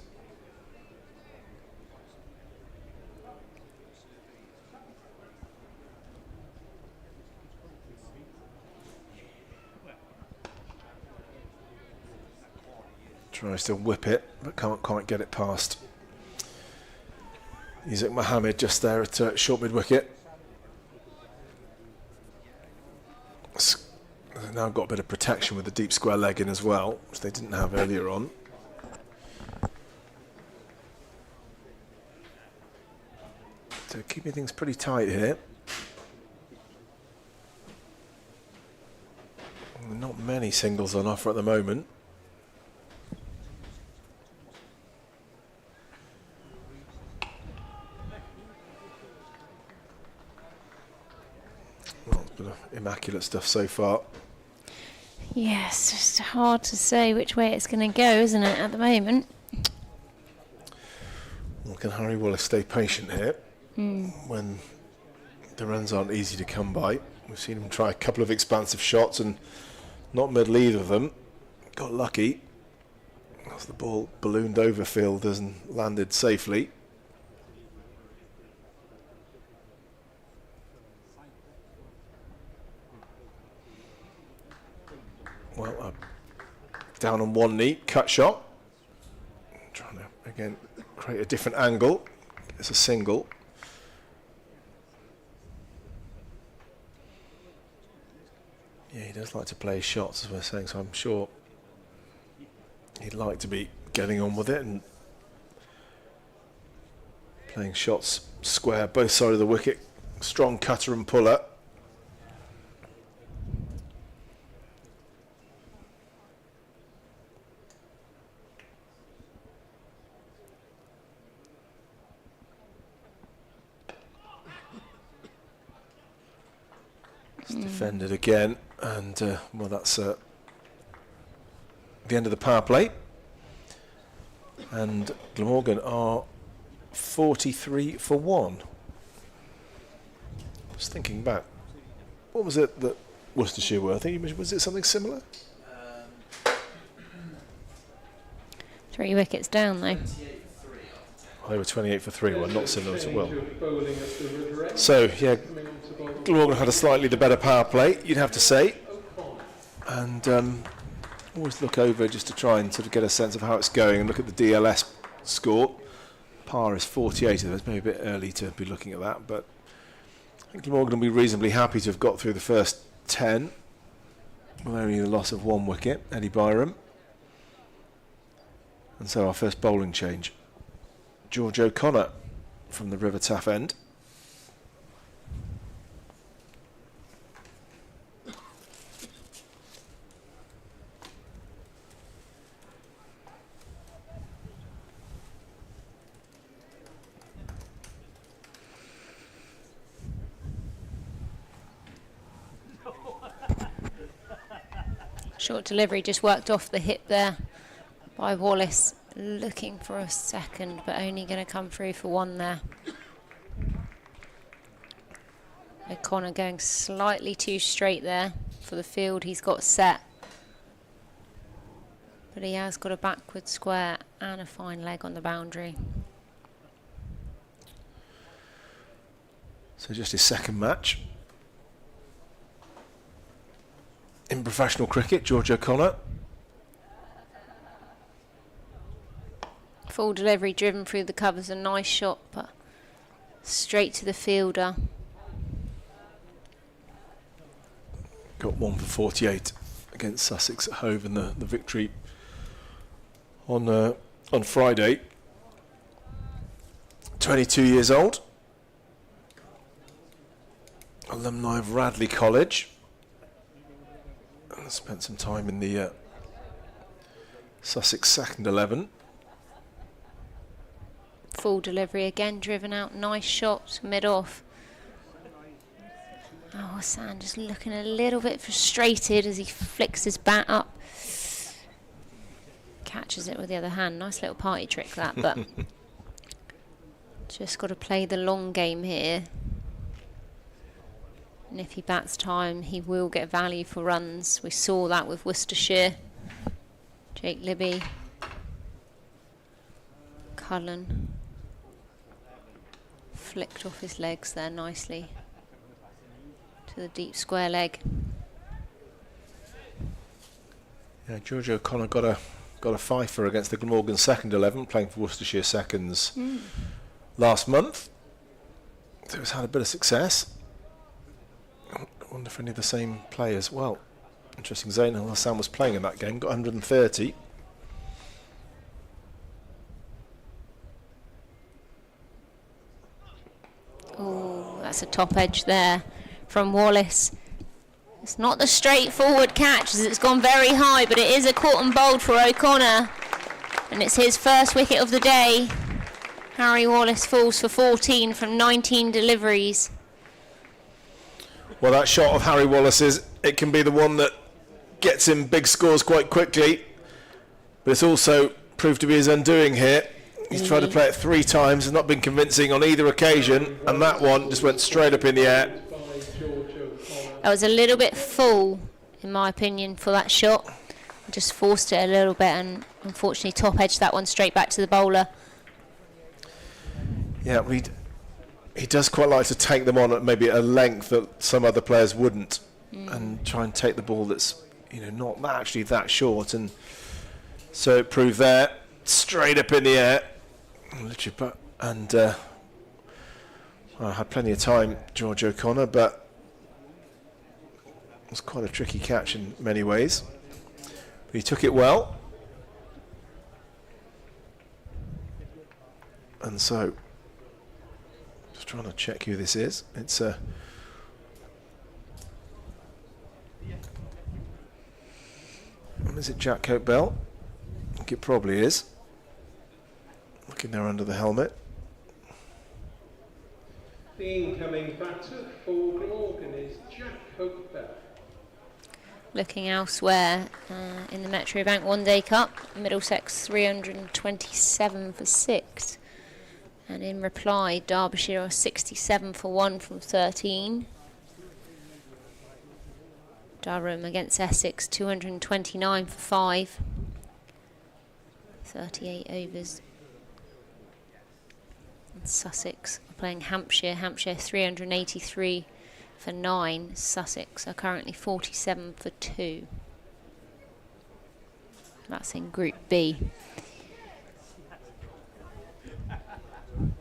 Speaker 2: Tries to whip it, but can't quite get it past. Isaac Mohammed just there at short mid-wicket. They've now got a bit of protection with the deep square leg in as well, which they didn't have earlier on. So keeping things pretty tight here. Not many singles on offer at the moment. Immaculate stuff so far.
Speaker 3: yes, it's hard to say which way it's going to go, isn't it, at the moment?
Speaker 2: Well, can Harry Wallace stay patient here when the runs aren't easy to come by? We've seen him try a couple of expansive shots and not middle either of them. Got lucky as the ball ballooned over fielders and landed safely. Well, down on one knee, cut shot. Trying to, again, create a different angle. It's a single. Yeah, he does like to play shots, as we're saying, so I'm sure he'd like to be getting on with it and playing shots square, both sides of the wicket. Strong cutter and puller. Defended again, and well, that's the end of the power play. And Glamorgan are 43 for 1. Just thinking back, what was it that Worcestershire were? I think was it something similar?
Speaker 3: 3 wickets down though.
Speaker 2: They were 28 for 3, well, not similar to well. So, yeah, Glamorgan had the better power play, you'd have to say. And always look over just to try and sort of get a sense of how it's going and look at the DLS score. Par is 48, it's maybe a bit early to be looking at that, but I think Glamorgan will be reasonably happy to have got through the first 10 with only the loss of 1 wicket, Eddie Byram. And so our first bowling change. George O'Connor from the River Taff end.
Speaker 3: Short delivery just worked off the hip there by Wallace. Looking for a second, but only going to come through for 1 there. O'Connor going slightly too straight there for the field he's got set. But he has got a backward square and a fine leg on the boundary.
Speaker 2: So just his second match in professional cricket. George O'Connor.
Speaker 3: Full delivery, driven through the covers, a nice shot, but straight to the fielder.
Speaker 2: Got 1 for 48 against Sussex at Hove in the victory on Friday. 22 years old. Alumni of Radley College. And spent some time in the Sussex second 11.
Speaker 3: Full delivery again, driven out, nice shot, mid-off. Oh, Hassan just looking a little bit frustrated as he flicks his bat up. Catches it with the other hand. Nice little party trick that, but just got to play the long game here. And if he bats time, he will get value for runs. We saw that with Worcestershire. Jake Libby. Cullen. Flicked off his legs there nicely to the deep square leg.
Speaker 2: Yeah, George O'Connor got a fifer against the Glamorgan second 11, playing for Worcestershire seconds last month. So he's had a bit of success. I wonder if any of the same players. Well, interesting. Zain Al Hassan was playing in that game, got 130.
Speaker 3: Oh, that's a top edge there from Wallace. It's not the straightforward catch as it's gone very high, but it is a caught and bowled for O'Connor. And it's his first wicket of the day. Harry Wallace falls for 14 from 19 deliveries.
Speaker 2: Well, that shot of Harry Wallace's, it can be the one that gets him big scores quite quickly, but it's also proved to be his undoing here. He's tried to play it 3 times, has not been convincing on either occasion, and that one just went straight up in the air.
Speaker 3: That was a little bit full, in my opinion, for that shot. Just forced it a little bit and unfortunately top edged that one straight back to the bowler.
Speaker 2: Yeah, he does quite like to take them on at maybe a length that some other players wouldn't, and try and take the ball that's not actually that short, and so it proved there, straight up in the air, and I had plenty of time, George O'Connor, but it was quite a tricky catch in many ways. But he took it well, and so. Just trying to check who this is. It's is it Jack Cope Bell? I think it probably is. Looking there under the helmet.
Speaker 5: The incoming batter for Glamorgan is Jack Cope Bell.
Speaker 3: Looking elsewhere in the Metro Bank One Day Cup, Middlesex 327 for 6. And in reply, Derbyshire are 67 for 1 from 13. Durham against Essex, 229 for 5. 38 overs. And Sussex are playing Hampshire. Hampshire 383 for 9. Sussex are currently 47 for 2. That's in Group B.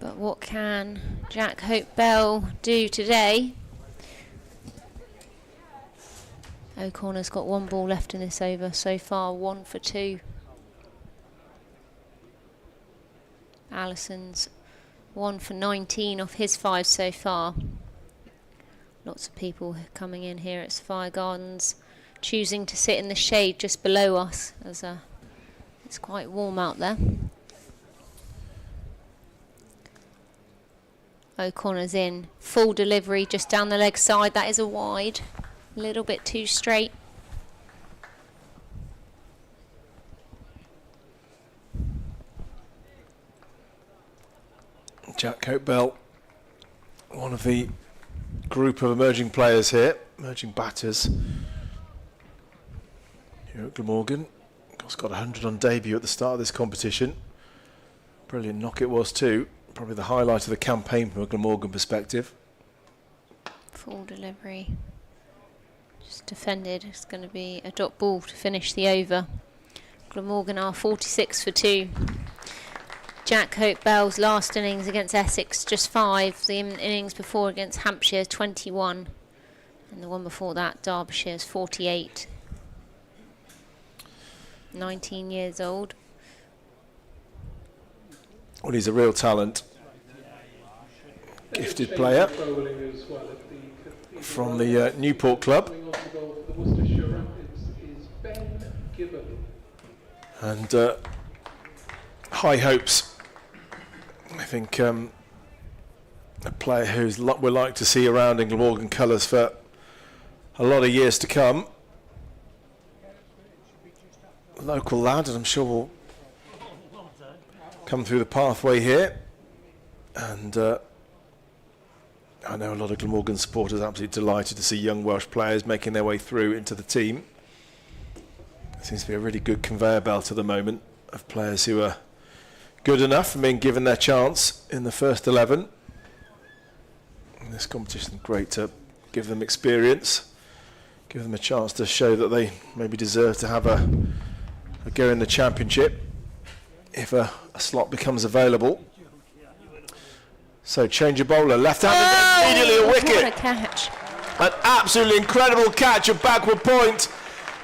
Speaker 3: But what can Jack Hope Bell do today? O'Connor's got 1 ball left in this over so far, 1 for 2. Allison's 1 for 19 off his 5 so far. Lots of people coming in here at Sophia Gardens, choosing to sit in the shade just below us as it's quite warm out there. O'Connor's in, full delivery just down the leg side, that is a wide, a little bit too straight.
Speaker 2: Jack Cope Bell, one of the group of emerging players here, emerging batters here at Glamorgan. He's got 100 on debut at the start of this competition. Brilliant knock it was too. Probably the highlight of the campaign from a Glamorgan perspective.
Speaker 3: Full delivery. Just defended. It's going to be a dot ball to finish the over. Glamorgan are 46 for 2. Jack Hope Bell's last innings against Essex, just 5. The innings before against Hampshire, 21. And the one before that, Derbyshire's 48. 19 years old.
Speaker 2: Well, he's a real talent. Gifted player from the Newport club. And high hopes. I think a player who's we're like to see around in Glamorgan colours for a lot of years to come. Local lad, and I'm sure will come through the pathway here. And I know a lot of Glamorgan supporters are absolutely delighted to see young Welsh players making their way through into the team. There seems to be a really good conveyor belt at the moment of players who are good enough and being given their chance in the first 11. And this competition is great to give them experience, give them a chance to show that they maybe deserve to have a go in the championship if a slot becomes available. So change of bowler, left-handed, immediately a wicket.
Speaker 3: What a catch.
Speaker 2: An absolutely incredible catch at backward point.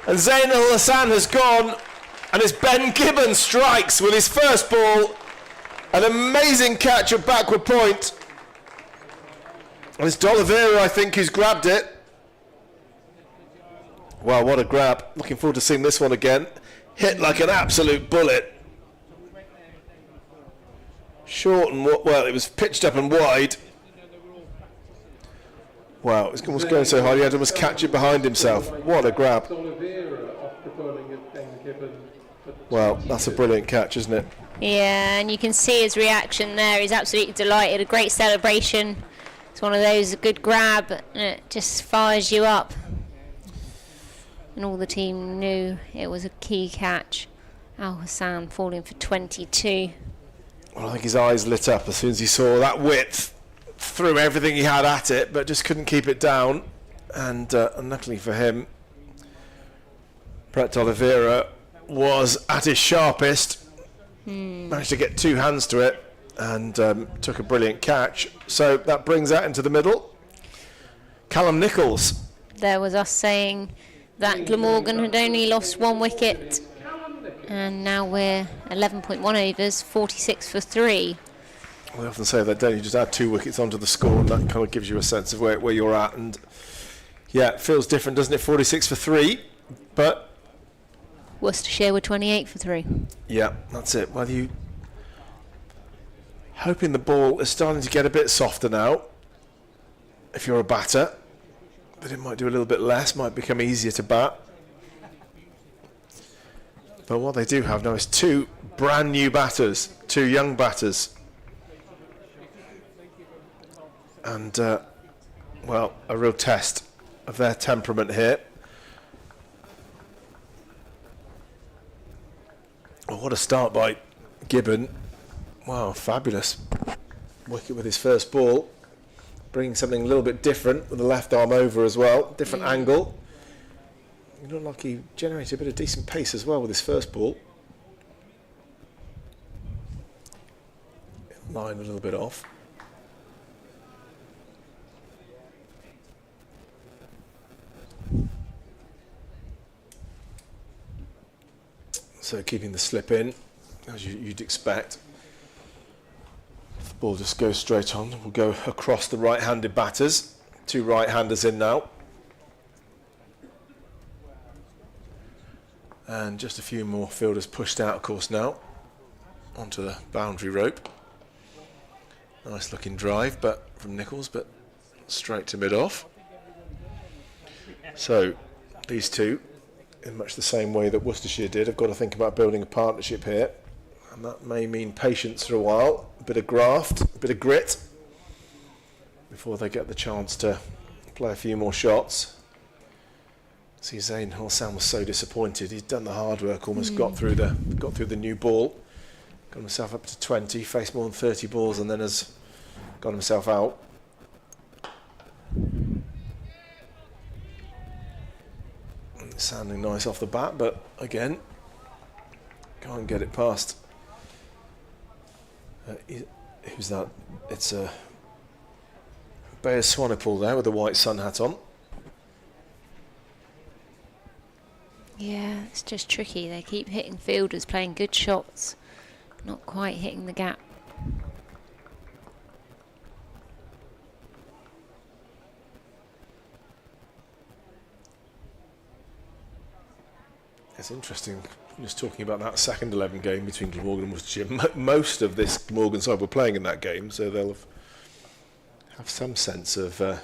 Speaker 2: And Zain Al-Hassan has gone, and it's Ben Gibbon strikes with his first ball. An amazing catch at backward point. And it's D'Oliveira, I think, who's grabbed it. Wow, what a grab. Looking forward to seeing this one again. Hit like an absolute bullet. Short and, well, it was pitched up and wide. Wow, it was almost going so hard he had to almost catch it behind himself. What a grab. Well, that's a brilliant catch, isn't it?
Speaker 3: Yeah, and you can see his reaction there. He's absolutely delighted. A great celebration. It's one of those, a good grab, and it just fires you up. And all the team knew it was a key catch. Al-Hassan falling for 22.
Speaker 2: Well, I think his eyes lit up as soon as he saw that width. Threw everything he had at it, but just couldn't keep it down. And unluckily for him, Brett D'Oliveira was at his sharpest. Managed to get 2 hands to it and took a brilliant catch. So that brings that into the middle. Callum Nichols.
Speaker 3: There was us saying that Glamorgan had only lost 1 wicket. And now we're 11.1 overs, 46 for 3.
Speaker 2: I often say that, don't you? Just add 2 wickets onto the score, and that kind of gives you a sense of where you're at. And yeah, it feels different, doesn't it? 46 for 3, but
Speaker 3: Worcestershire were 28 for 3.
Speaker 2: Yeah, that's it. Well, you hoping the ball is starting to get a bit softer now. If you're a batter, but it might do a little bit less, might become easier to bat. But what they do have now is 2 brand new batters, 2 young batters. And, well, a real test of their temperament here. Oh, what a start by Gibbon. Wow, fabulous. Wicket with his first ball. Bringing something a little bit different with the left arm over as well. Different angle. It looked like he generated a bit of decent pace as well with his first ball. Line a little bit off. So keeping the slip in, as you'd expect. The ball just goes straight on. We'll go across the right-handed batters. 2 right-handers in now. And just a few more fielders pushed out, of course, now onto the boundary rope. Nice looking drive, but from Nichols, but straight to mid-off. So these 2, in much the same way that Worcestershire did, have got to think about building a partnership here, and that may mean patience for a while, a bit of graft, a bit of grit, before they get the chance to play a few more shots. See, Zain Al-Hassan was so disappointed. He'd done the hard work, almost got through the new ball, got himself up to 20, faced more than 30 balls, and then has got himself out. sounding nice off the bat, but again, can't get it past. Who's that? It's a Bayer Swanepoel there with the white sun hat on.
Speaker 3: Yeah, it's just tricky. They keep hitting fielders, playing good shots, not quite hitting the gap.
Speaker 2: It's interesting, just talking about that second 11 game between Glamorgan and Worcestershire. Most of this Glamorgan side were playing in that game, so they'll have some sense of... they'll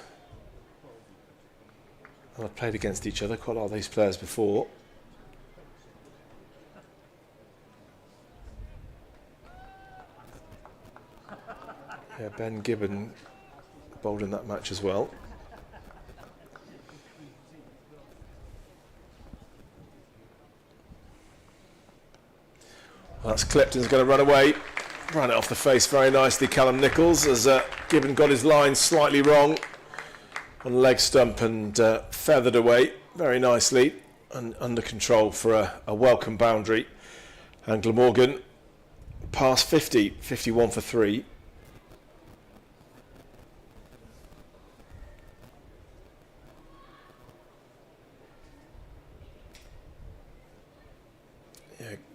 Speaker 2: have played against each other, quite a lot of these players before. Yeah, Ben Gibbon bowled in that match as well. Well, that's clipped and is going to run away. Ran it off the face very nicely, Callum Nichols, as Gibbon got his line slightly wrong on the leg stump and feathered away very nicely and under control for a welcome boundary. And Glamorgan past 50, 51 for 3.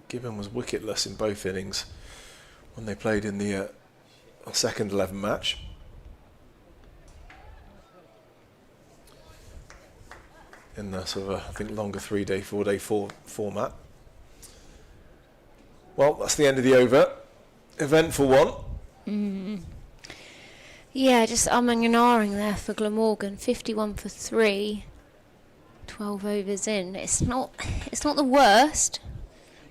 Speaker 2: Gibbon was wicketless in both innings when they played in the second 11 match. In the sort of, I think, longer 3-day, 4-day format. Well, that's the end of the over. Eventful one.
Speaker 3: Yeah, just umming and ahhing there for Glamorgan. 51 for 3, 12 overs in. It's not the worst.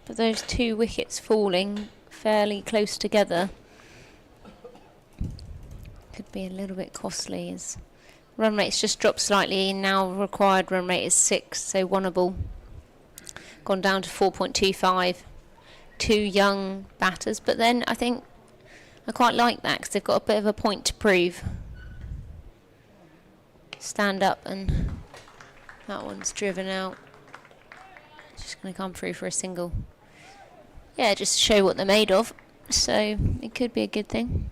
Speaker 3: But those 2 wickets falling fairly close together could be a little bit costly. As run rate's just dropped slightly. Now required run rate is 6, so oneable. Gone down to 4.25. 2 young batters, but then I think I quite like that because they've got a bit of a point to prove. Stand up, and that one's driven out. Just going to come through for a single. Yeah, just to show what they're made of. So it could be a good thing.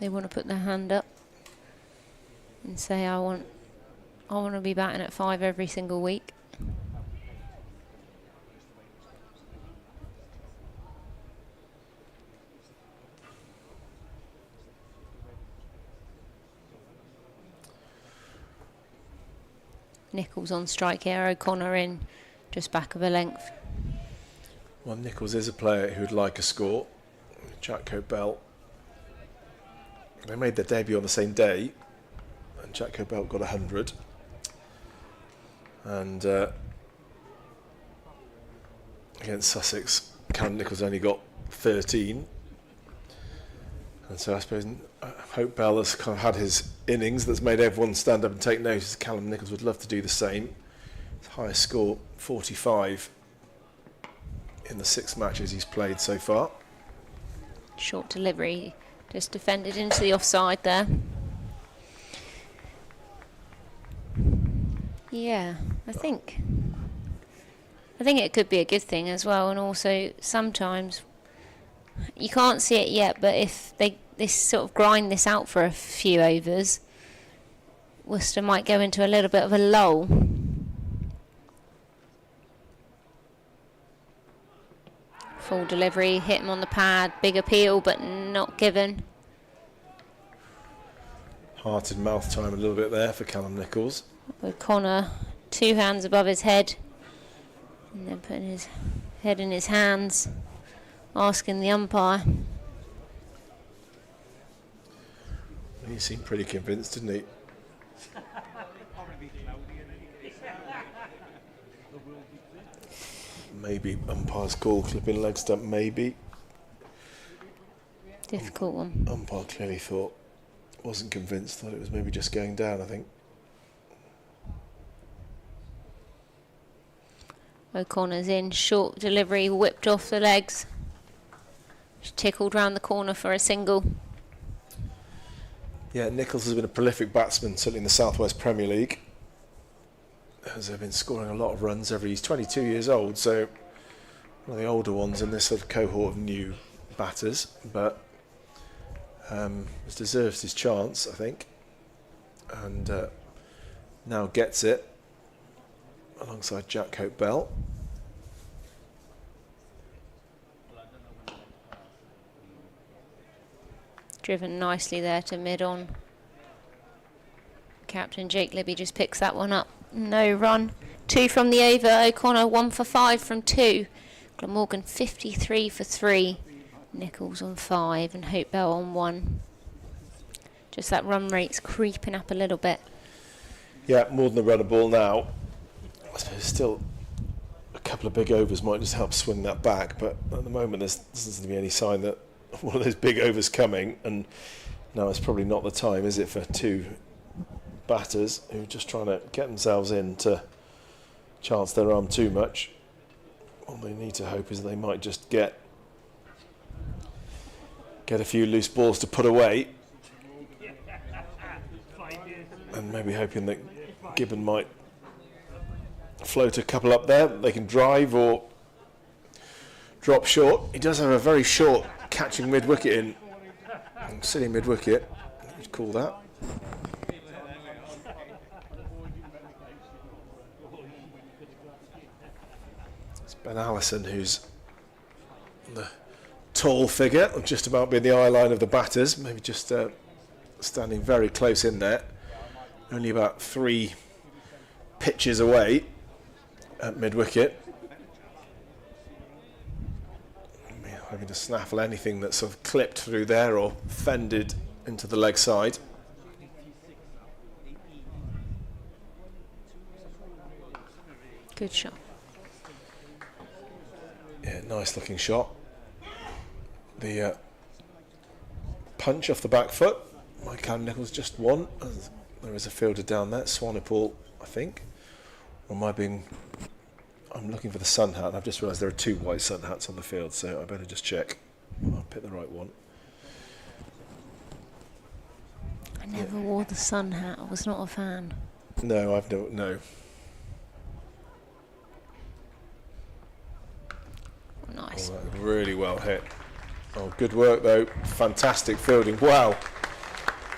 Speaker 3: They want to put their hand up and say, I want to be batting at 5 every single week. Nichols on strike here, O'Connor in just back of a length.
Speaker 2: Well, Nichols is a player who'd like a score. Jacko Belt. They made their debut on the same day, and Jacko Belt got 100. And against Sussex, Callum Nichols only got 13. And so I suppose Hope Bell has kind of had his innings that's made everyone stand up and take notice. Callum Nichols would love to do the same. His highest score, 45, in the 6 matches he's played so far.
Speaker 3: Short delivery, just defended into the offside there. Yeah, I think it could be a good thing as well, and also sometimes you can't see it yet, but if they sort of grind this out for a few overs, Worcester might go into a little bit of a lull. Full delivery, hit him on the pad, big appeal, but not given.
Speaker 2: Heart and mouth time a little bit there for Callum Nichols.
Speaker 3: O'Connor, 2 hands above his head, and then putting his head in his hands, asking the umpire.
Speaker 2: He seemed pretty convinced, didn't he? Maybe umpire's call, clipping leg stump, maybe.
Speaker 3: Difficult one.
Speaker 2: Umpire clearly wasn't convinced, thought it was maybe just going down, I think.
Speaker 3: O'Connor's in, short delivery, whipped off the legs. Just tickled round the corner for a single.
Speaker 2: Yeah, Nichols has been a prolific batsman, certainly in the Southwest Premier League. Has been scoring a lot of runs he's 22 years old, so one of the older ones in this sort of cohort of new batters, but has deserved his chance, I think, and now gets it alongside Jack Cope-Bell.
Speaker 3: Driven nicely there to mid-on. Captain Jake Libby just picks that one up. No run. 2 from the over. O'Connor 1 for 5 from 2. Glamorgan 53 for 3. Nichols on 5 and Hope-Bell on 1. Just that run rate's creeping up a little bit.
Speaker 2: Yeah, more than a run of ball now. I suppose still a couple of big overs might just help swing that back, but at the moment there doesn't seem to be any sign that one of those big overs coming, and now it's probably not the time, is it, for two batters who are just trying to get themselves in to chance their arm too much. All they need to hope is that they might just get a few loose balls to put away, and maybe hoping that Gibbon might float a couple up there. They can drive or drop short. He does have a very short catching mid-wicket in, sitting mid-wicket, you'd call that. It's Ben Allison who's the tall figure, just about being the eye line of the batters, maybe just standing very close in there, only about 3 pitches away at mid-wicket. Having to snaffle anything that's sort of clipped through there or fended into the leg side.
Speaker 3: Good shot.
Speaker 2: Yeah, nice looking shot. The punch off the back foot. Callum Nichols just one. There is a fielder down there, Swanepoel, I think. Or am I being... I'm looking for the sun hat, and I've just realised there are 2 white sun hats on the field, so I better just check. I'll pick the right one.
Speaker 3: I never wore the sun hat. I was not a fan.
Speaker 2: No, no.
Speaker 3: Oh, nice.
Speaker 2: Oh, that was really well hit. Oh, good work though. Fantastic fielding. Wow.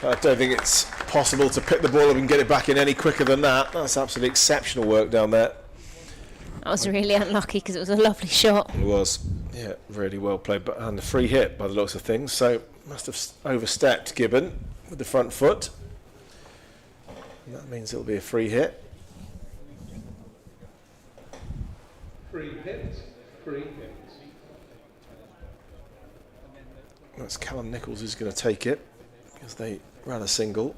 Speaker 2: I don't think it's possible to pick the ball up and get it back in any quicker than that. That's absolutely exceptional work down there.
Speaker 3: I was really unlucky because it was a lovely shot.
Speaker 2: It was, yeah, really well played, but and a free hit by the looks of things. So must have overstepped Gibbon with the front foot. And that means it'll be a free hit.
Speaker 5: Free hit.
Speaker 2: That's Callum Nichols who's going to take it because they ran a single.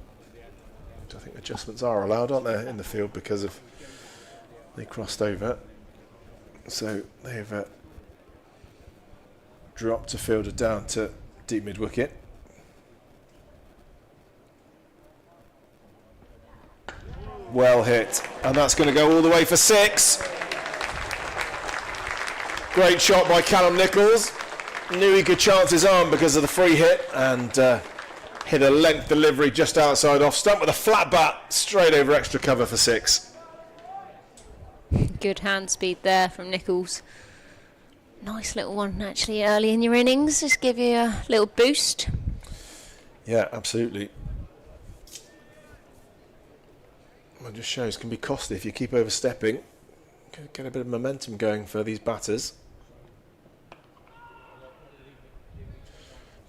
Speaker 2: I think adjustments are allowed, aren't they, in the field because of they crossed over. So they've dropped a fielder down to deep mid-wicket. Well hit, and that's going to go all the way for 6. Great shot by Callum Nichols. Knew he could chance his arm because of the free hit, and hit a length delivery just outside off stump with a flat bat straight over extra cover for 6.
Speaker 3: Good hand speed there from Nichols. Nice little one actually early in your innings, just give you a little boost.
Speaker 2: Yeah, absolutely. It just shows can be costly if you keep overstepping. Get a bit of momentum going for these batters.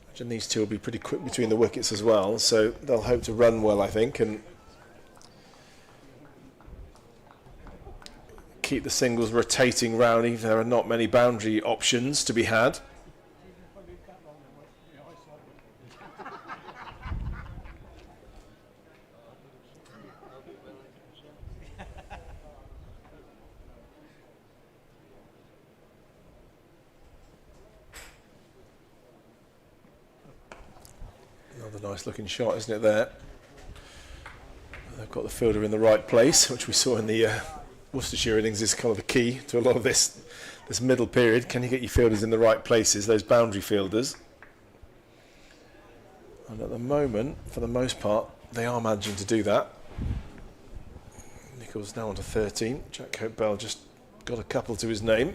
Speaker 2: Imagine these two will be pretty quick between the wickets as well, so they'll hope to run well, I think, and keep the singles rotating round if there are not many boundary options to be had. Another nice looking shot, isn't it, there? They've got the fielder in the right place, which we saw in the Worcestershire innings is kind of the key to a lot of this middle period. Can you get your fielders in the right places, those boundary fielders? And at the moment, for the most part, they are managing to do that. Nichols now on to 13. Jack Hope Bell just got a couple to his name.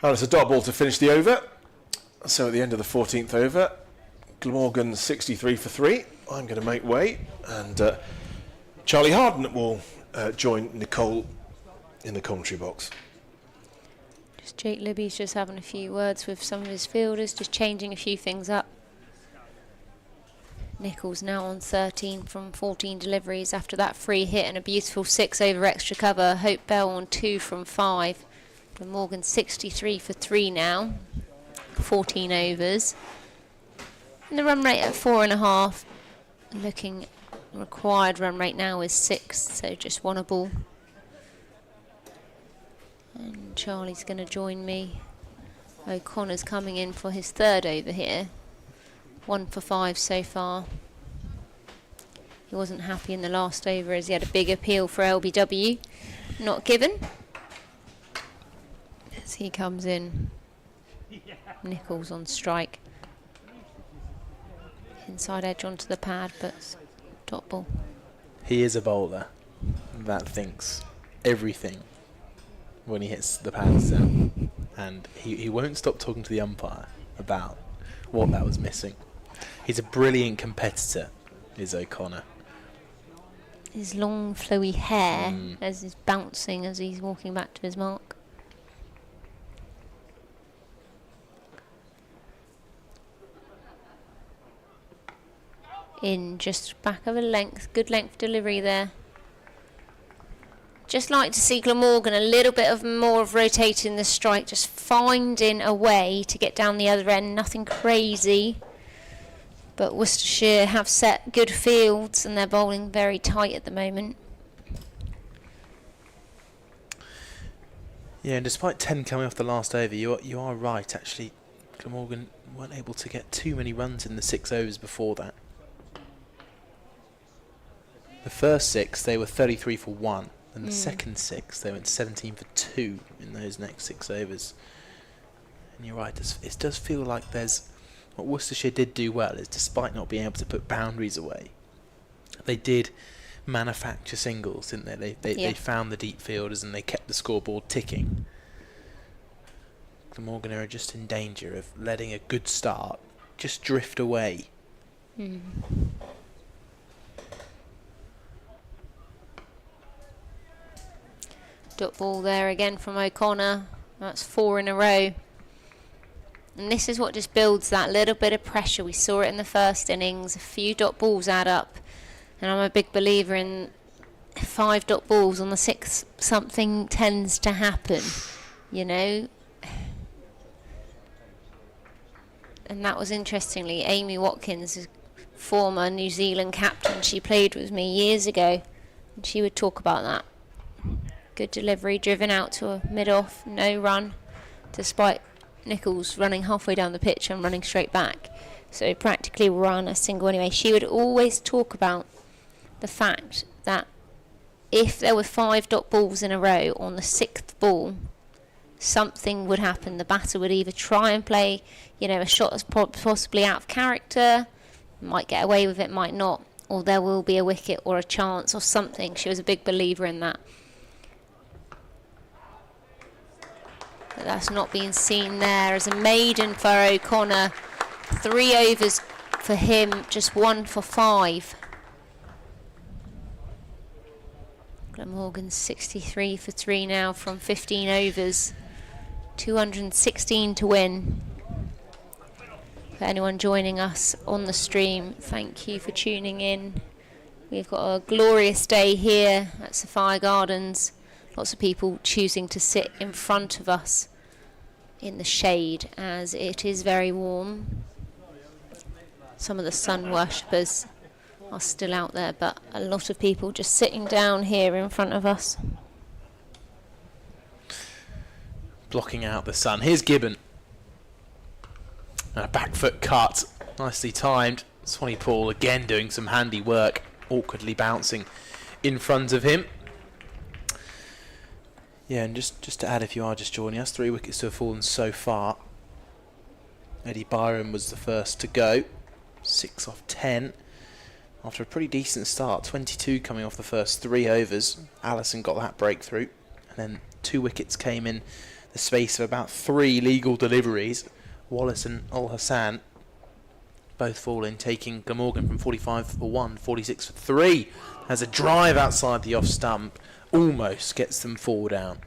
Speaker 2: And it's a dot ball to finish the over. So at the end of the 14th over, Glamorgan 63 for 3. I'm going to make way, and Charlie Harden will join Nicole in the commentary box.
Speaker 3: Just Jake Libby's just having a few words with some of his fielders, just changing a few things up. Nichols now on 13 from 14 deliveries after that free hit and a beautiful 6 over extra cover. Hope Bell on 2 from 5. Morgan 63 for 3 now, 14 overs. And the run rate at 4.5. Looking required run rate now is 6, so just one a ball. And Charlie's going to join me. O'Connor's coming in for his 3rd over here. 1 for 5 so far. He wasn't happy in the last over as he had a big appeal for LBW. Not given. As he comes in. Nichols on strike. Inside edge onto the pad, but dot ball.
Speaker 4: He is a bowler that thinks everything when he hits the pads down. And he won't stop talking to the umpire about what that was missing. He's a brilliant competitor, is O'Connor.
Speaker 3: His long flowy hair as he's bouncing as he's walking back to his mark. In just back of a length, good length delivery there. Just like to see Glamorgan a little bit of more of rotating the strike, just finding a way to get down the other end, nothing crazy. But Worcestershire have set good fields and they're bowling very tight at the moment.
Speaker 4: Yeah, and despite 10 coming off the last over, you are right actually. Glamorgan weren't able to get too many runs in the 6 overs before that. The first 6 they were 33 for 1, and the second 6 they went 17 for 2 in those next 6 overs. And you're right, it does feel like there's what Worcestershire did do well is, despite not being able to put boundaries away, they did manufacture singles, didn't they? They found the deep fielders and they kept the scoreboard ticking. Glamorgan are just in danger of letting a good start just drift away.
Speaker 3: Dot ball there again from O'Connor. That's 4 in a row. And this is what just builds that little bit of pressure. We saw it in the first innings. A few dot balls add up. And I'm a big believer in 5 dot balls on the 6th. Something tends to happen, you know. And that was interestingly Amy Watkins, former New Zealand captain. She played with me years ago. And she would talk about that. Good delivery, driven out to a mid-off, no run, despite Nichols running halfway down the pitch and running straight back. So practically run a single anyway. She would always talk about the fact that if there were 5 dot balls in a row on the 6th ball, something would happen. The batter would either try and play, you know, a shot that's possibly out of character, might get away with it, might not, or there will be a wicket or a chance or something. She was a big believer in that. But that's not being seen there as a maiden for O'Connor. 3 overs for him, just 1 for 5. Glamorgan 63 for 3 now from 15 overs. 216 to win. For anyone joining us on the stream, thank you for tuning in. We've got a glorious day here at Sophia Gardens. Lots of people choosing to sit in front of us in the shade as it is very warm. Some of the sun worshippers are still out there, but a lot of people just sitting down here in front of us.
Speaker 4: Blocking out the sun. Here's Gibbon. And a back foot cut. Nicely timed. Sonny Paul again doing some handy work, awkwardly bouncing in front of him. Yeah, and just to add, if you are just joining us, 3 wickets to have fallen so far. Eddie Byron was the first to go, 6 off 10. After a pretty decent start, 22 coming off the first 3 overs. Allison got that breakthrough, and then 2 wickets came in the space of about 3 legal deliveries. Wallace and Ul Hassan both falling, taking Glamorgan from 45 for 1, 46 for 3. Has a drive outside the off stump, almost gets them 4 down.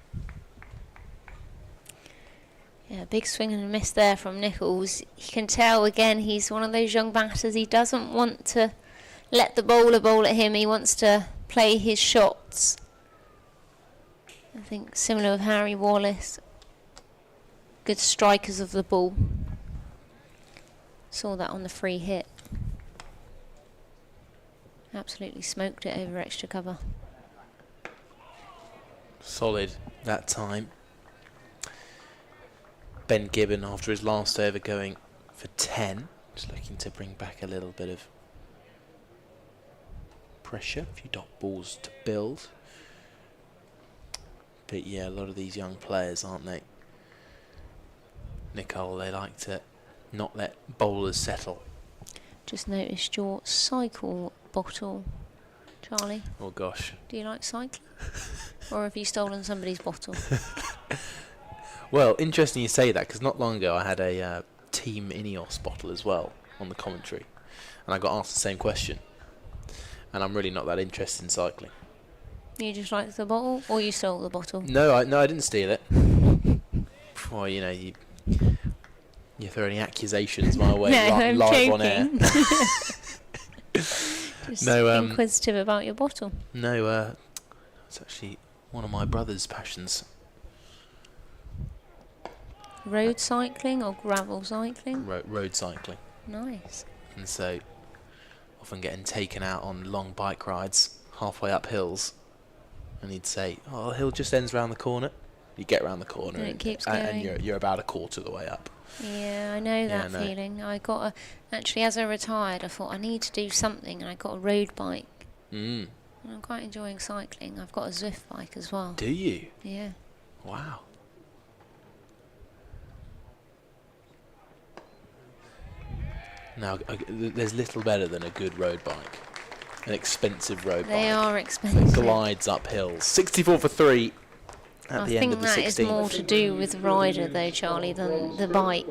Speaker 3: Yeah, big swing and a miss there from Nichols. You can tell again he's one of those young batters. He doesn't want to let the bowler bowl at him. He wants to play his shots. I think similar with Harry Wallace. Good strikers of the ball. Saw that on the free hit. Absolutely smoked it over extra cover.
Speaker 4: Solid that time. Ben Gibbon, after his last over, going for 10. Just looking to bring back a little bit of pressure. A few dot balls to build. But yeah, a lot of these young players, aren't they? Nicole, they like to not let bowlers settle.
Speaker 3: Just noticed your cycle bottle, Charlie.
Speaker 4: Oh gosh.
Speaker 3: Do you like cycling? Or have you stolen somebody's bottle?
Speaker 4: Well, interesting you say that, because not long ago I had a Team Ineos bottle as well on the commentary, and I got asked the same question. And I'm really not that interested in cycling.
Speaker 3: You just like the bottle, or you stole the bottle?
Speaker 4: No, I didn't steal it. Well, you know, you throw any accusations my way
Speaker 3: I'm
Speaker 4: live on air.
Speaker 3: Just
Speaker 4: No,
Speaker 3: inquisitive about your bottle.
Speaker 4: No, it's actually one of my brother's passions.
Speaker 3: Road cycling or gravel cycling?
Speaker 4: Road cycling.
Speaker 3: Nice.
Speaker 4: And so, often getting taken out on long bike rides, halfway up hills, and he'd say, "Oh, the hill just ends round the corner." You get round the corner,
Speaker 3: And it keeps
Speaker 4: and
Speaker 3: going.
Speaker 4: you're about a quarter of the way up.
Speaker 3: Yeah, I know that feeling. I got actually, as I retired, I thought I need to do something, and I got a road bike.
Speaker 4: Mm.
Speaker 3: And I'm quite enjoying cycling. I've got a Zwift bike as well.
Speaker 4: Do you?
Speaker 3: Yeah.
Speaker 4: Wow. Now, there's little better than a good road bike. An expensive road bike.
Speaker 3: They are expensive.
Speaker 4: That glides up hills. 64 for 3 at the end of the 16th.
Speaker 3: I think that is more to do with rider, though, Charlie, than the bike.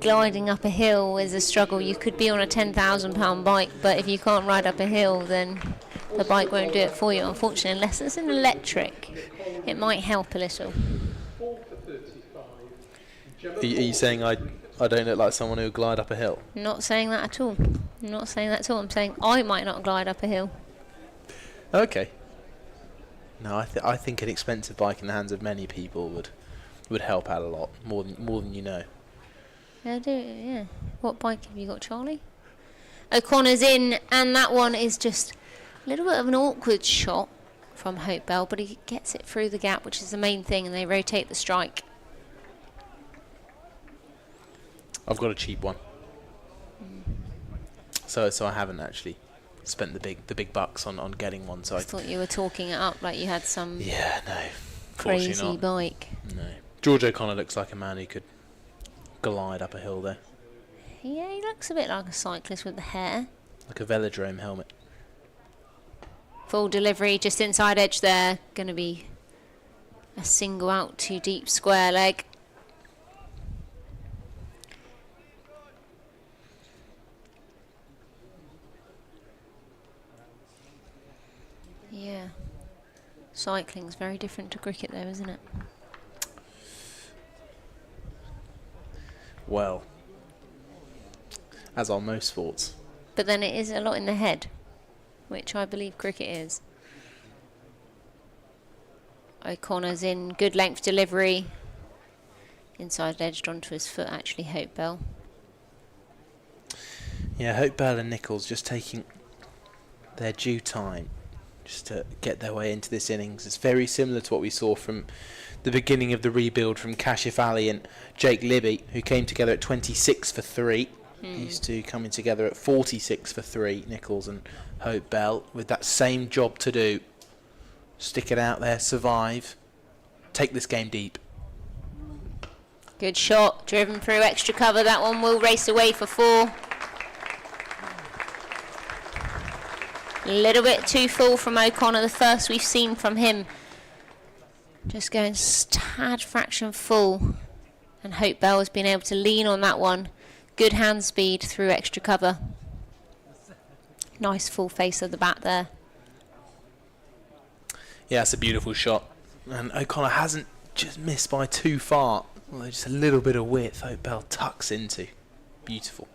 Speaker 3: Gliding up a hill is a struggle. You could be on a £10,000 bike, but if you can't ride up a hill, then the bike won't do it for you, unfortunately, unless it's an electric. It might help a little.
Speaker 4: Are you saying I don't look like someone who would glide up a hill?
Speaker 3: Not saying that at all. I'm not saying that at all. I'm saying I might not glide up a hill.
Speaker 4: Okay. No, I think an expensive bike in the hands of many people would help out a lot, more than you know.
Speaker 3: Yeah, I do. Yeah. What bike have you got, Charlie? O'Connor's in, and that one is just a little bit of an awkward shot from Hope Bell, but he gets it through the gap, which is the main thing, and they rotate the strike.
Speaker 4: I've got a cheap one, so I haven't actually spent the big bucks on getting one. So I
Speaker 3: thought you were talking it up like you had some crazy bike.
Speaker 4: No, George O'Connor looks like a man who could glide up a hill there.
Speaker 3: Yeah, he looks a bit like a cyclist with the hair.
Speaker 4: Like a velodrome helmet.
Speaker 3: Full delivery, just inside edge there. Going to be a single out to deep square leg. Yeah. Cycling's very different to cricket though, isn't it?
Speaker 4: Well, as are most sports.
Speaker 3: But then it is a lot in the head, which I believe cricket is. O'Connor's in, good length delivery. Inside edged onto his foot, actually, Hope Bell.
Speaker 4: Yeah, Hope Bell and Nichols just taking their due time just to get their way into this innings. It's very similar to what we saw from the beginning of the rebuild from Kashif Ali and Jake Libby, who came together at 26 for 3. These two coming together at 46 for 3, Nichols and Hope Bell, with that same job to do. Stick it out there, survive, take this game deep.
Speaker 3: Good shot, driven through extra cover. That one will race away for 4. A little bit too full from O'Connor, the first we've seen from him. Just going tad fraction full. And Hope Bell has been able to lean on that one. Good hand speed through extra cover. Nice full face of the bat there.
Speaker 4: Yeah, it's a beautiful shot. And O'Connor hasn't just missed by too far. Well, just a little bit of width Hope Bell tucks into. Beautiful.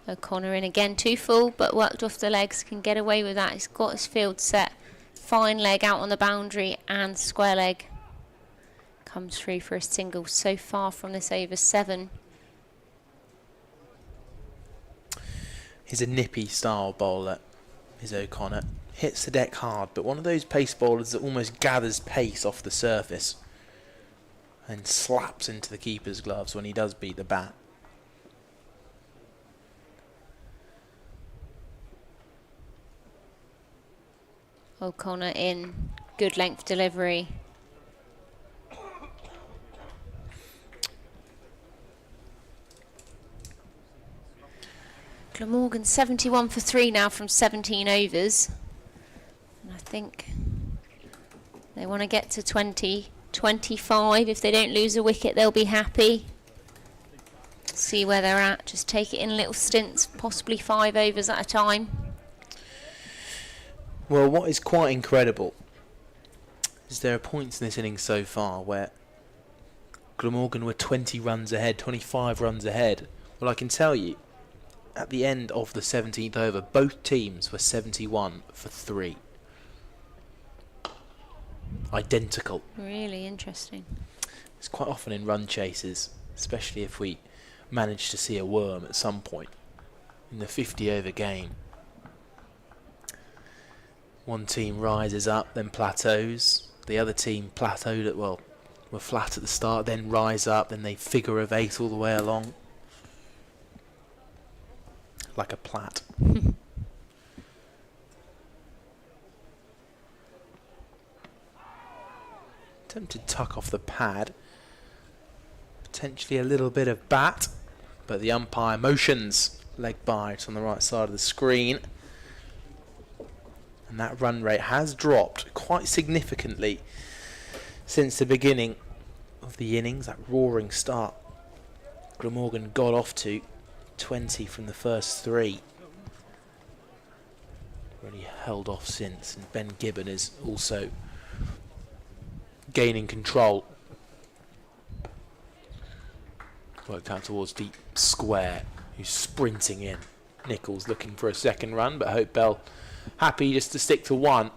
Speaker 3: O'Connor in again, too full, but worked off the legs. Can get away with that. He's got his field set. Fine leg out on the boundary and square leg. Comes through for a single. So far from this over 7.
Speaker 4: He's a nippy style bowler, is O'Connor. Hits the deck hard, but one of those pace bowlers that almost gathers pace off the surface and slaps into the keeper's gloves when he does beat the bat.
Speaker 3: O'Connor in. Good length delivery. Glamorgan 71 for 3 now from 17 overs. And I think they want to get to 20, 25. If they don't lose a wicket, they'll be happy. See where they're at. Just take it in little stints, possibly 5 overs at a time.
Speaker 4: Well, what is quite incredible is there are points in this innings so far where Glamorgan were 20 runs ahead, 25 runs ahead. Well, I can tell you, at the end of the 17th over, both teams were 71 for 3. Identical.
Speaker 3: Really interesting.
Speaker 4: It's quite often in run chases, especially if we manage to see a worm at some point in the 50 over game. One team rises up, then plateaus. The other team plateaued were flat at the start, then rise up, then they figure of 8 all the way along. Like a plait. Attempted tuck off the pad. Potentially a little bit of bat, but the umpire motions leg bite on the right side of the screen. And that run rate has dropped quite significantly since the beginning of the innings, that roaring start Glamorgan got off to. 20 from the first 3. Really held off since, and Ben Gibbon is also gaining control. Worked out towards deep square, who's sprinting in. Nichols looking for a second run, but Hope Bell happy just to stick to 1.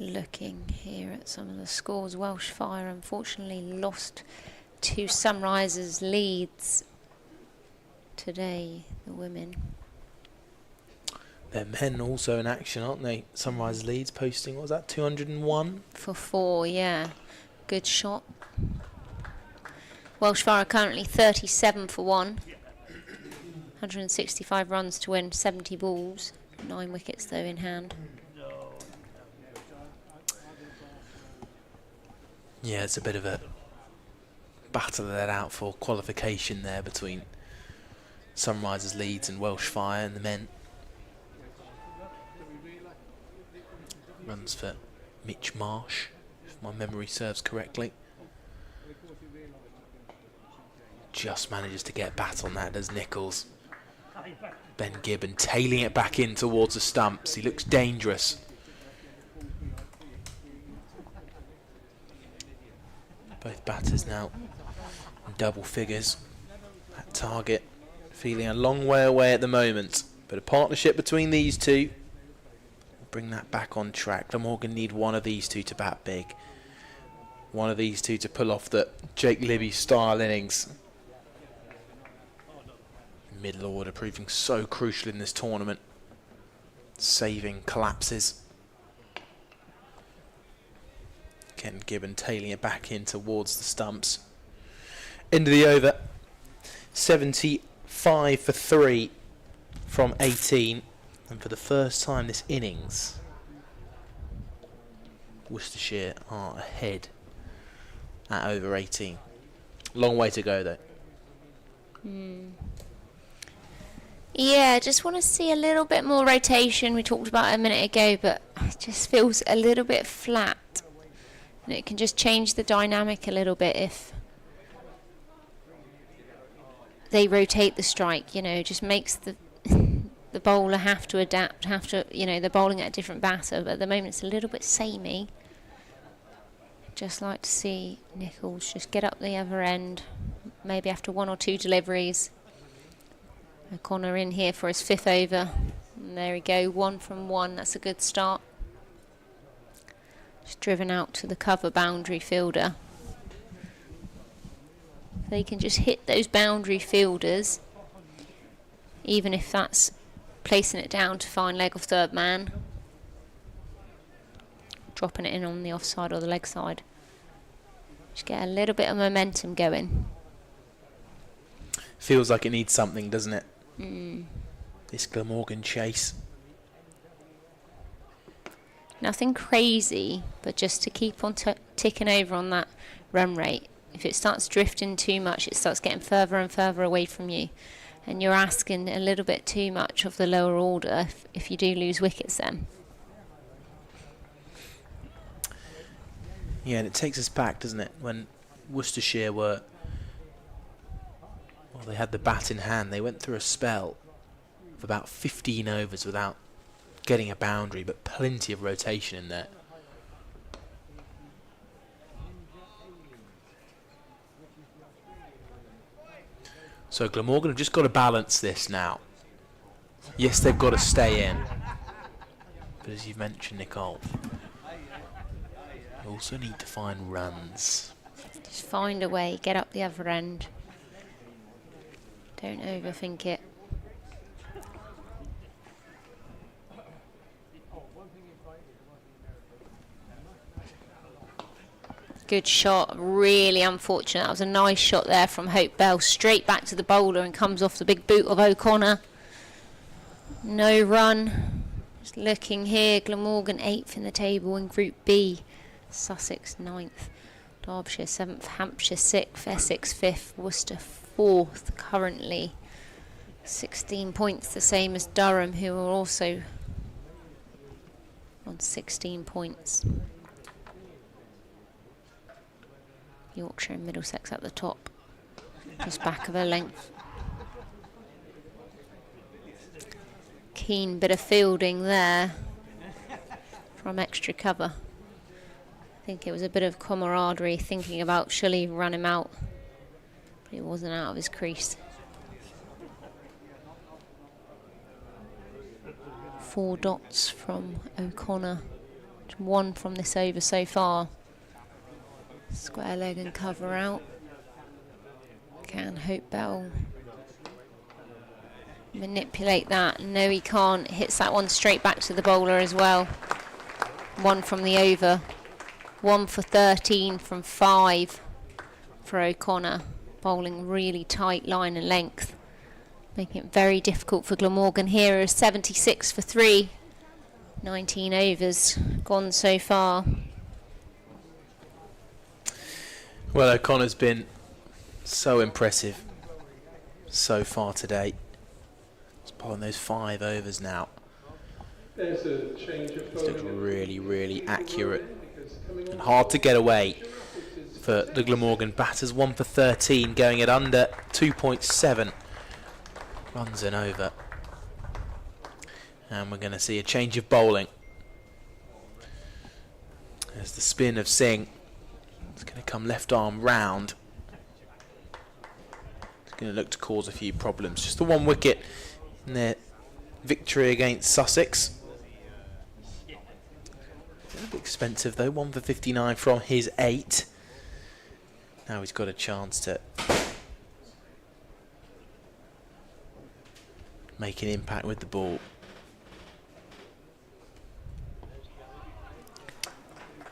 Speaker 3: Looking here at some of the scores. Welsh Fire unfortunately lost to Sunrisers leads today, the women.
Speaker 4: Their men also in action, aren't they? Sunrise Leeds posting, what was that, 201?
Speaker 3: For 4, yeah. Good shot. Welsh Fire are currently 37 for 1. 165 runs to win, 70 balls. 9 wickets though in hand.
Speaker 4: Yeah, it's a bit of a battle let out for qualification there between Sunrisers Leeds and Welsh Fire and the men. Runs for Mitch Marsh, if my memory serves correctly. Just manages to get bat on that, does Nichols. Ben Gibbon tailing it back in towards the stumps. He looks dangerous. Both batters now in double figures at target, feeling a long way away at the moment, but a partnership between these two will bring that back on track. Glamorgan need one of these two to bat big, one of these two to pull off the Jake Libby style innings. Middle order proving so crucial in this tournament, saving collapses. Ken Gibbon tailing it back in towards the stumps. End of the over. 75 for 3 from 18. And for the first time this innings, Worcestershire are ahead at over 18. Long way to go though.
Speaker 3: Yeah, just want to see a little bit more rotation. We talked about it a minute ago, but it just feels a little bit flat. And it can just change the dynamic a little bit if they rotate the strike, you know, just makes the bowler have to adapt, they're bowling at a different batter, but at the moment it's a little bit samey. Just like to see Nichols just get up the other end, maybe after 1 or 2 deliveries. O'Connor in here for his 5th over. And there we go, 1 from 1, that's a good start. Just driven out to the cover boundary fielder. They can just hit those boundary fielders, even if that's placing it down to fine leg of 3rd man, dropping it in on the offside or the leg side. Just get a little bit of momentum going.
Speaker 4: Feels like it needs something, doesn't it? This Glamorgan chase.
Speaker 3: Nothing crazy, but just to keep on ticking over on that run rate. If it starts drifting too much, it starts getting further and further away from you. And you're asking a little bit too much of the lower order if you do lose wickets then.
Speaker 4: Yeah, and it takes us back, doesn't it? When Worcestershire were... Well, they had the bat in hand. They went through a spell of about 15 overs without getting a boundary, but plenty of rotation in there. So Glamorgan have just got to balance this now. Yes, they've got to stay in. But as you've mentioned, Nicole, you also need to find runs.
Speaker 3: Just find a way, get up the other end. Don't overthink it. Good shot, really unfortunate. That was a nice shot there from Hope Bell, straight back to the bowler and comes off the big boot of O'Connor. No run. Just looking here, Glamorgan 8th in the table in Group B, Sussex 9th, Derbyshire 7th, Hampshire 6th, Essex 5th, Worcester 4th currently. 16 points, the same as Durham, who are also on 16 points. Yorkshire and Middlesex at the top, just back of a length. Keen bit of fielding there from extra cover. I think it was a bit of camaraderie, thinking about shall he run him out, but he wasn't out of his crease. 4 dots from O'Connor, 1 from this over so far. Square leg and cover out. Can Hope Bell manipulate that? No, he can't. Hits that one straight back to the bowler as well. 1 from the over. 1 for 13 from 5 for O'Connor. Bowling really tight line and length, making it very difficult for Glamorgan here. 76 for 3. 19 overs gone so far.
Speaker 4: Well, O'Connor's been so impressive so far today. He's bowling those 5 overs now.
Speaker 5: There's a change of
Speaker 4: He's looked really, really accurate and hard to get away for the Glamorgan batters. 1 for 13, going at under 2.7 runs and over. And we're going to see a change of bowling. There's the spin of Singh. It's going to come left arm round. It's going to look to cause a few problems. Just the 1 wicket in their victory against Sussex. A bit expensive though, 1 for 59 from his 8. Now he's got a chance to make an impact with the ball.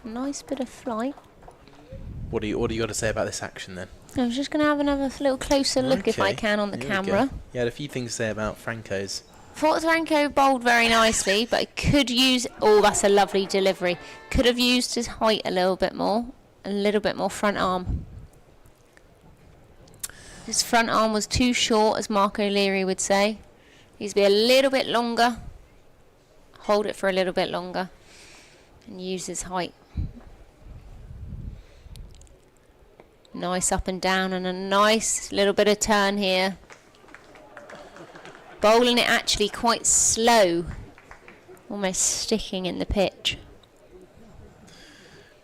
Speaker 3: Nice bit of flight.
Speaker 4: What do you got to say about this action then?
Speaker 3: I was just going to have another little closer look if I can on the
Speaker 4: Here we go.
Speaker 3: camera.
Speaker 4: You had a few things to say about Franco's.
Speaker 3: Thought Franco bowled very nicely, but he could use... Oh, that's a lovely delivery. Could have used his height a little bit more front arm. His front arm was too short, as Mark O'Leary would say. Needs to be a little bit longer. Hold it for a little bit longer. And use his height. Nice up and down and a nice little bit of turn here. Bowling it actually quite slow. Almost sticking in the pitch.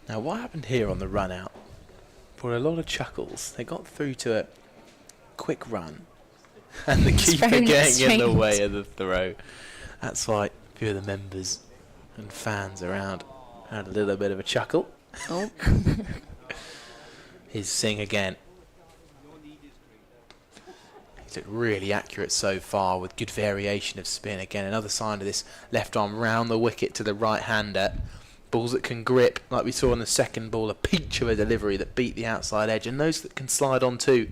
Speaker 4: Now what happened here on the run out? For a lot of chuckles. They got through to a quick run. And the keeper getting in the way of the throw. That's why a few of the members and fans around had a little bit of a chuckle.
Speaker 3: Oh.
Speaker 4: Here's Singh again. He's looked really accurate so far with good variation of spin. Again, another sign of this left arm round the wicket to the right-hander. Balls that can grip, like we saw on the second ball, a peach of a delivery that beat the outside edge, and those that can slide on too.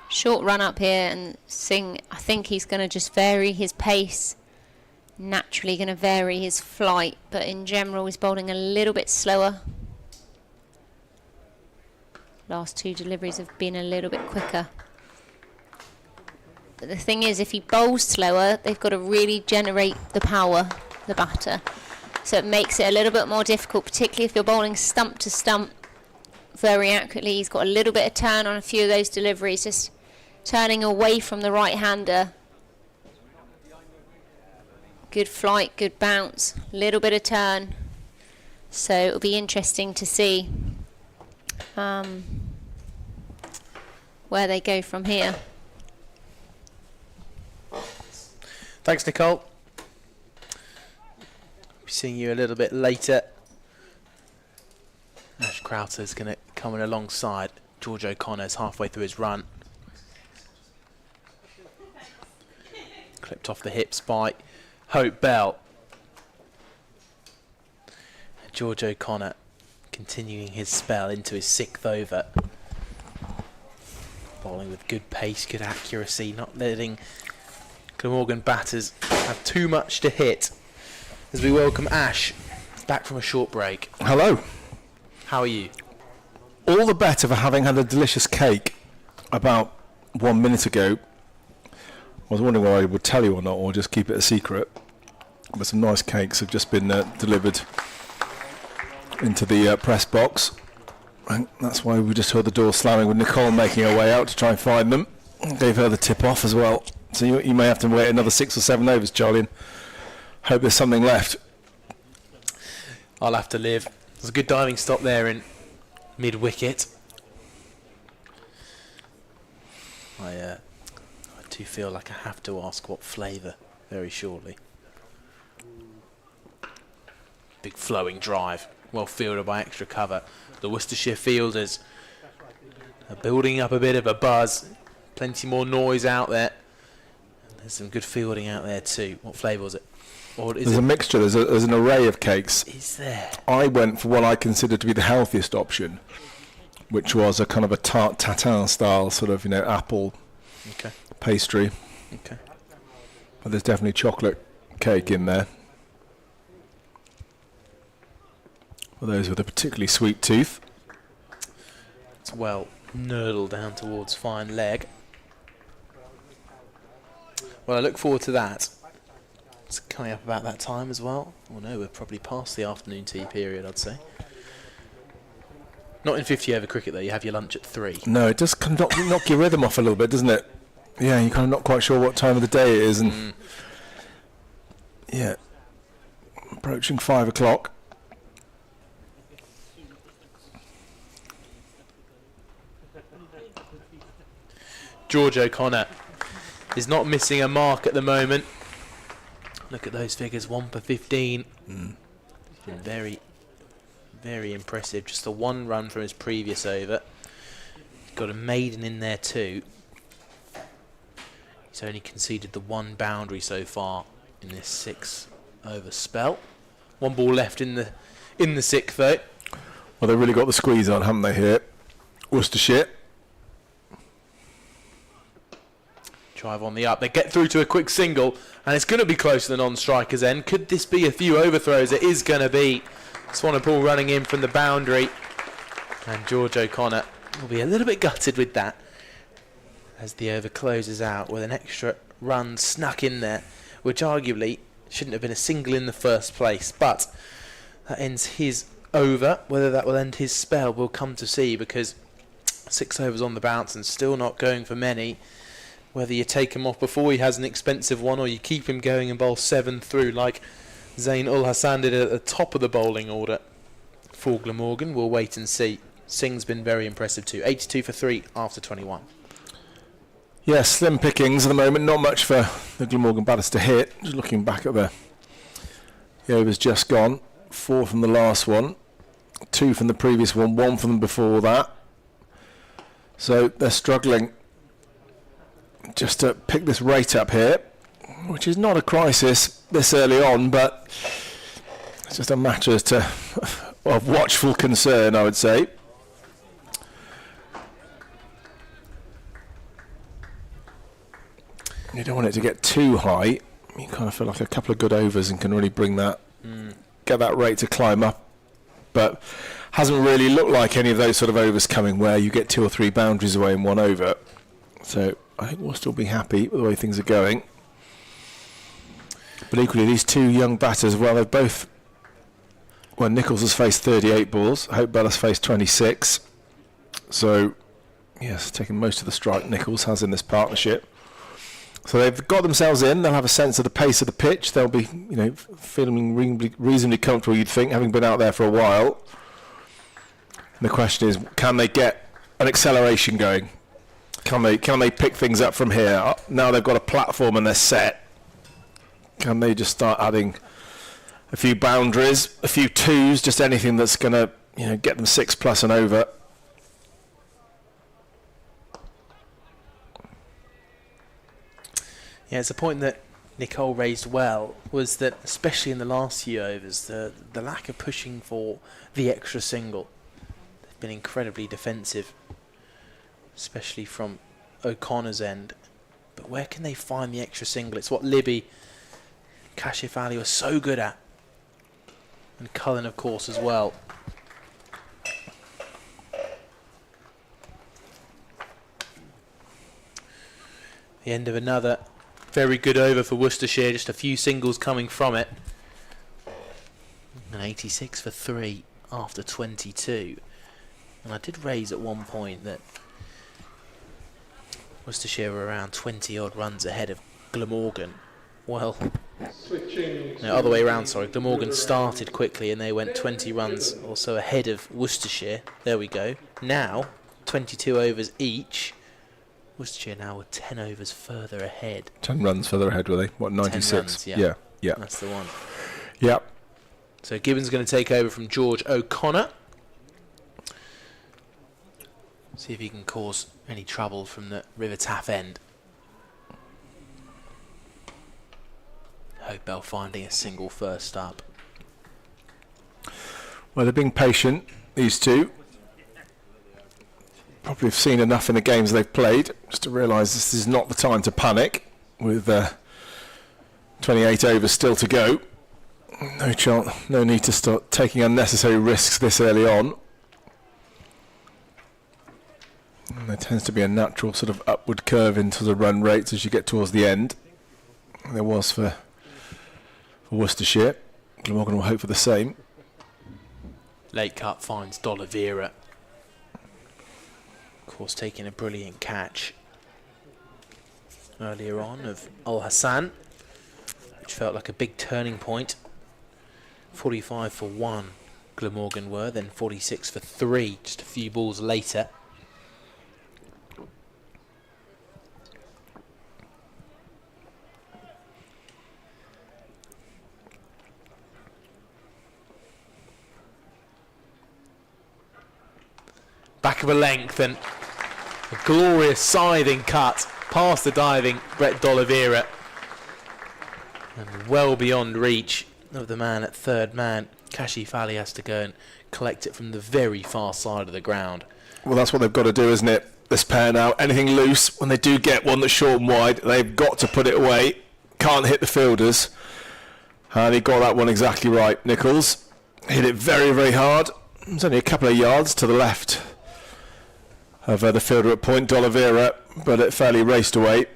Speaker 3: Short run up here, and Singh, I think he's going to just vary his pace. Naturally going to vary his flight, but in general he's bowling a little bit slower. Last two deliveries have been a little bit quicker. But the thing is, if he bowls slower, they've got to really generate the power, the batter. So it makes it a little bit more difficult, particularly if you're bowling stump to stump very accurately. He's got a little bit of turn on a few of those deliveries, just turning away from the right-hander. Good flight, good bounce, little bit of turn. So it'll be interesting to see where they go from here.
Speaker 4: Thanks, Nicole. Be seeing you a little bit later. Ash Crowther's going to come in alongside. George O'Connor's halfway through his run. Clipped off the hips by Hope Bell. George O'Connor continuing his spell into his 6th over. Bowling with good pace, good accuracy, not letting Glamorgan batters have too much to hit. As we welcome Ash back from a short break.
Speaker 2: Hello.
Speaker 4: How are you?
Speaker 2: All the better for having had a delicious cake about 1 minute ago. I was wondering whether I would tell you or not, or just keep it a secret. But some nice cakes have just been delivered into the press box. And that's why we just heard the door slamming with Nicole making her way out to try and find them. Gave her the tip off as well. So you may have to wait another 6 or 7 overs, Charlie, and hope there's something left.
Speaker 4: I'll have to live. There's a good diving stop there in mid-wicket. I do feel like I have to ask what flavour very shortly. Big flowing drive, well fielded by extra cover. The Worcestershire fielders are building up a bit of a buzz. Plenty more noise out there. There's some good fielding out there too. What flavour was it? Or is
Speaker 2: there's a mixture. There's an array of cakes.
Speaker 4: Is there?
Speaker 2: I went for what I considered to be the healthiest option, which was a kind of a tart tatin style sort of, apple pastry.
Speaker 4: Okay.
Speaker 2: But there's definitely chocolate cake in there. For those with a particularly sweet tooth.
Speaker 4: It's well nurdled down towards fine leg. Well, I look forward to that. It's coming up about that time as well. Oh no, we're probably past the afternoon tea period, I'd say. Not in 50 over cricket though, you have your lunch at 3.
Speaker 2: No, it does kind of knock your rhythm off a little bit, doesn't it? Yeah, you're kind of not quite sure what time of the day it is. And yeah, approaching 5 o'clock.
Speaker 4: George O'Connor is not missing a mark at the moment. Look at those figures, 1 for 15. Very, very impressive. Just the 1 run from his previous over. Got a maiden in there too. He's only conceded the 1 boundary so far in this 6 over spell. 1 ball left in the 6th though.
Speaker 2: Well, they've really got the squeeze on, haven't they, here? Worcestershire.
Speaker 4: Drive on the up. They get through to a quick single, and it's going to be close to the non-striker's end. Could this be a few overthrows? It is going to be. Swanepoel running in from the boundary, and George O'Connor will be a little bit gutted with that as the over closes out with an extra run snuck in there, which arguably shouldn't have been a single in the first place, but that ends his over. Whether that will end his spell, we'll come to see, because 6 overs on the bounce and still not going for many. Whether you take him off before he has an expensive one, or you keep him going and bowl 7 through like Zain ul Hassan did at the top of the bowling order for Glamorgan, we'll wait and see. Singh's been very impressive too. 82 for 3 after 21.
Speaker 2: Yeah, slim pickings at the moment. Not much for the Glamorgan batters to hit. Just looking back at the overs just gone. 4 from the last one, 2 from the previous one, 1 from them before that. So they're struggling just to pick this rate up here, which is not a crisis this early on, but it's just a matter of watchful concern, I would say. You don't want it to get too high. You kind of feel like a couple of good overs and can really bring that, get that rate to climb up. But hasn't really looked like any of those sort of overs coming where you get 2 or 3 boundaries away in 1 over. So I think we'll still be happy with the way things are going. But equally, these 2 young batters, well, they've both... Well, Nicholls has faced 38 balls. Hope Bella's faced 26. So, yes, taking most of the strike Nicholls has in this partnership. So they've got themselves in. They'll have a sense of the pace of the pitch. They'll be, feeling reasonably comfortable, you'd think, having been out there for a while. And the question is, can they get an acceleration going? Can they pick things up from here? Now they've got a platform and they're set. Can they just start adding a few boundaries, a few twos, just anything that's going to, get them 6+ and over?
Speaker 4: Yeah, it's a point that Nicole raised well, was that especially in the last few overs, the lack of pushing for the extra single. They've been incredibly defensive, especially from O'Connor's end. But where can they find the extra single? It's what Libby, Kashif Ali were so good at. And Cullen, of course, as well. The end of another very good over for Worcestershire, just a few singles coming from it. And 86 for 3 after 22. And I did raise at one point that Worcestershire were around 20 odd runs ahead of Glamorgan. Well, no, other way around, sorry. Glamorgan started quickly and they went 20 runs or so ahead of Worcestershire. There we go. Now, 22 overs each. Worcestershire now were 10 overs further ahead.
Speaker 2: 10 runs further ahead, were they? What, 96?
Speaker 4: 10 runs,
Speaker 2: yeah.
Speaker 4: That's the one.
Speaker 2: Yeah.
Speaker 4: So Gibbons going to take over from George O'Connor. See if he can cause any trouble from the River Taff end. Hope Bell finding a single first up.
Speaker 2: Well, they're being patient, these 2. Probably have seen enough in the games they've played just to realise this is not the time to panic with 28 overs still to go. No need to start taking unnecessary risks this early on. And there tends to be a natural sort of upward curve into the run rates as you get towards the end. There was for Worcestershire. Glamorgan will hope for the same.
Speaker 4: Late cut finds D'Oliveira. Of course, taking a brilliant catch earlier on of Ul Hassan, which felt like a big turning point. 45 for 1 Glamorgan were, then 46 for 3 just a few balls later. Back of a length and a glorious scything cut past the diving Brett D'Oliveira and well beyond reach of the man at third man. Kashif Ali has to go and collect it from the very far side of the ground.
Speaker 2: Well, that's what they've got to do, isn't it? This pair now, anything loose, when they do get one that's short and wide, they've got to put it away. Can't hit the fielders. And he got that one exactly right. Nichols hit it very, very hard. It's only a couple of yards to the left of the fielder at point, D'Oliveira, but it fairly raced away.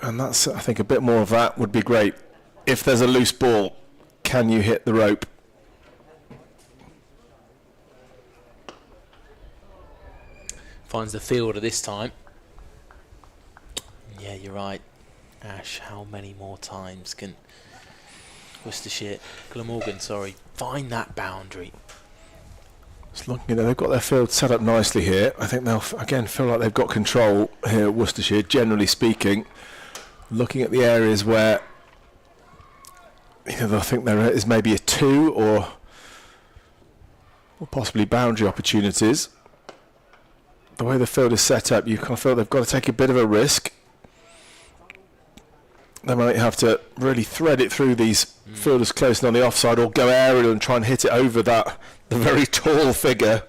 Speaker 2: And that's, I think, a bit more of that would be great. If there's a loose ball, can you hit the rope?
Speaker 4: Finds the fielder this time. Yeah, you're right, Ash. How many more times can Glamorgan, find that boundary?
Speaker 2: Just looking at it, they've got their field set up nicely here. I think they'll again feel like they've got control here at Worcestershire, generally speaking. Looking at the areas where I think there is maybe a 2 or possibly boundary opportunities. The way the field is set up, you kind of feel they've got to take a bit of a risk. They might have to really thread it through these fielders close and on the offside, or go aerial and try and hit it over the very tall figure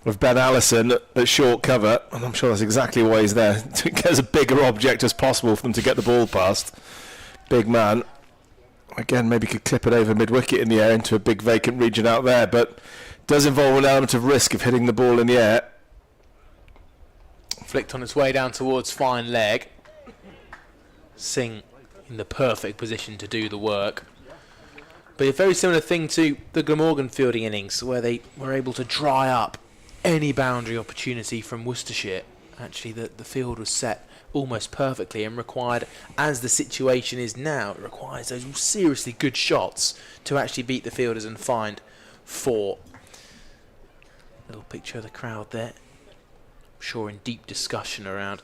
Speaker 2: of Ben Allison at short cover. And I'm sure that's exactly why he's there, to get as a bigger object as possible for them to get the ball past. Big man. Again, maybe could clip it over mid-wicket in the air into a big vacant region out there, but does involve an element of risk of hitting the ball in the air.
Speaker 4: Flicked on its way down towards fine leg. Singh in the perfect position to do the work. But a very similar thing to the Glamorgan fielding innings, where they were able to dry up any boundary opportunity from Worcestershire. Actually, the field was set almost perfectly and required, as the situation is now, it requires those seriously good shots to actually beat the fielders and find 4. Little picture of the crowd there. I'm sure in deep discussion around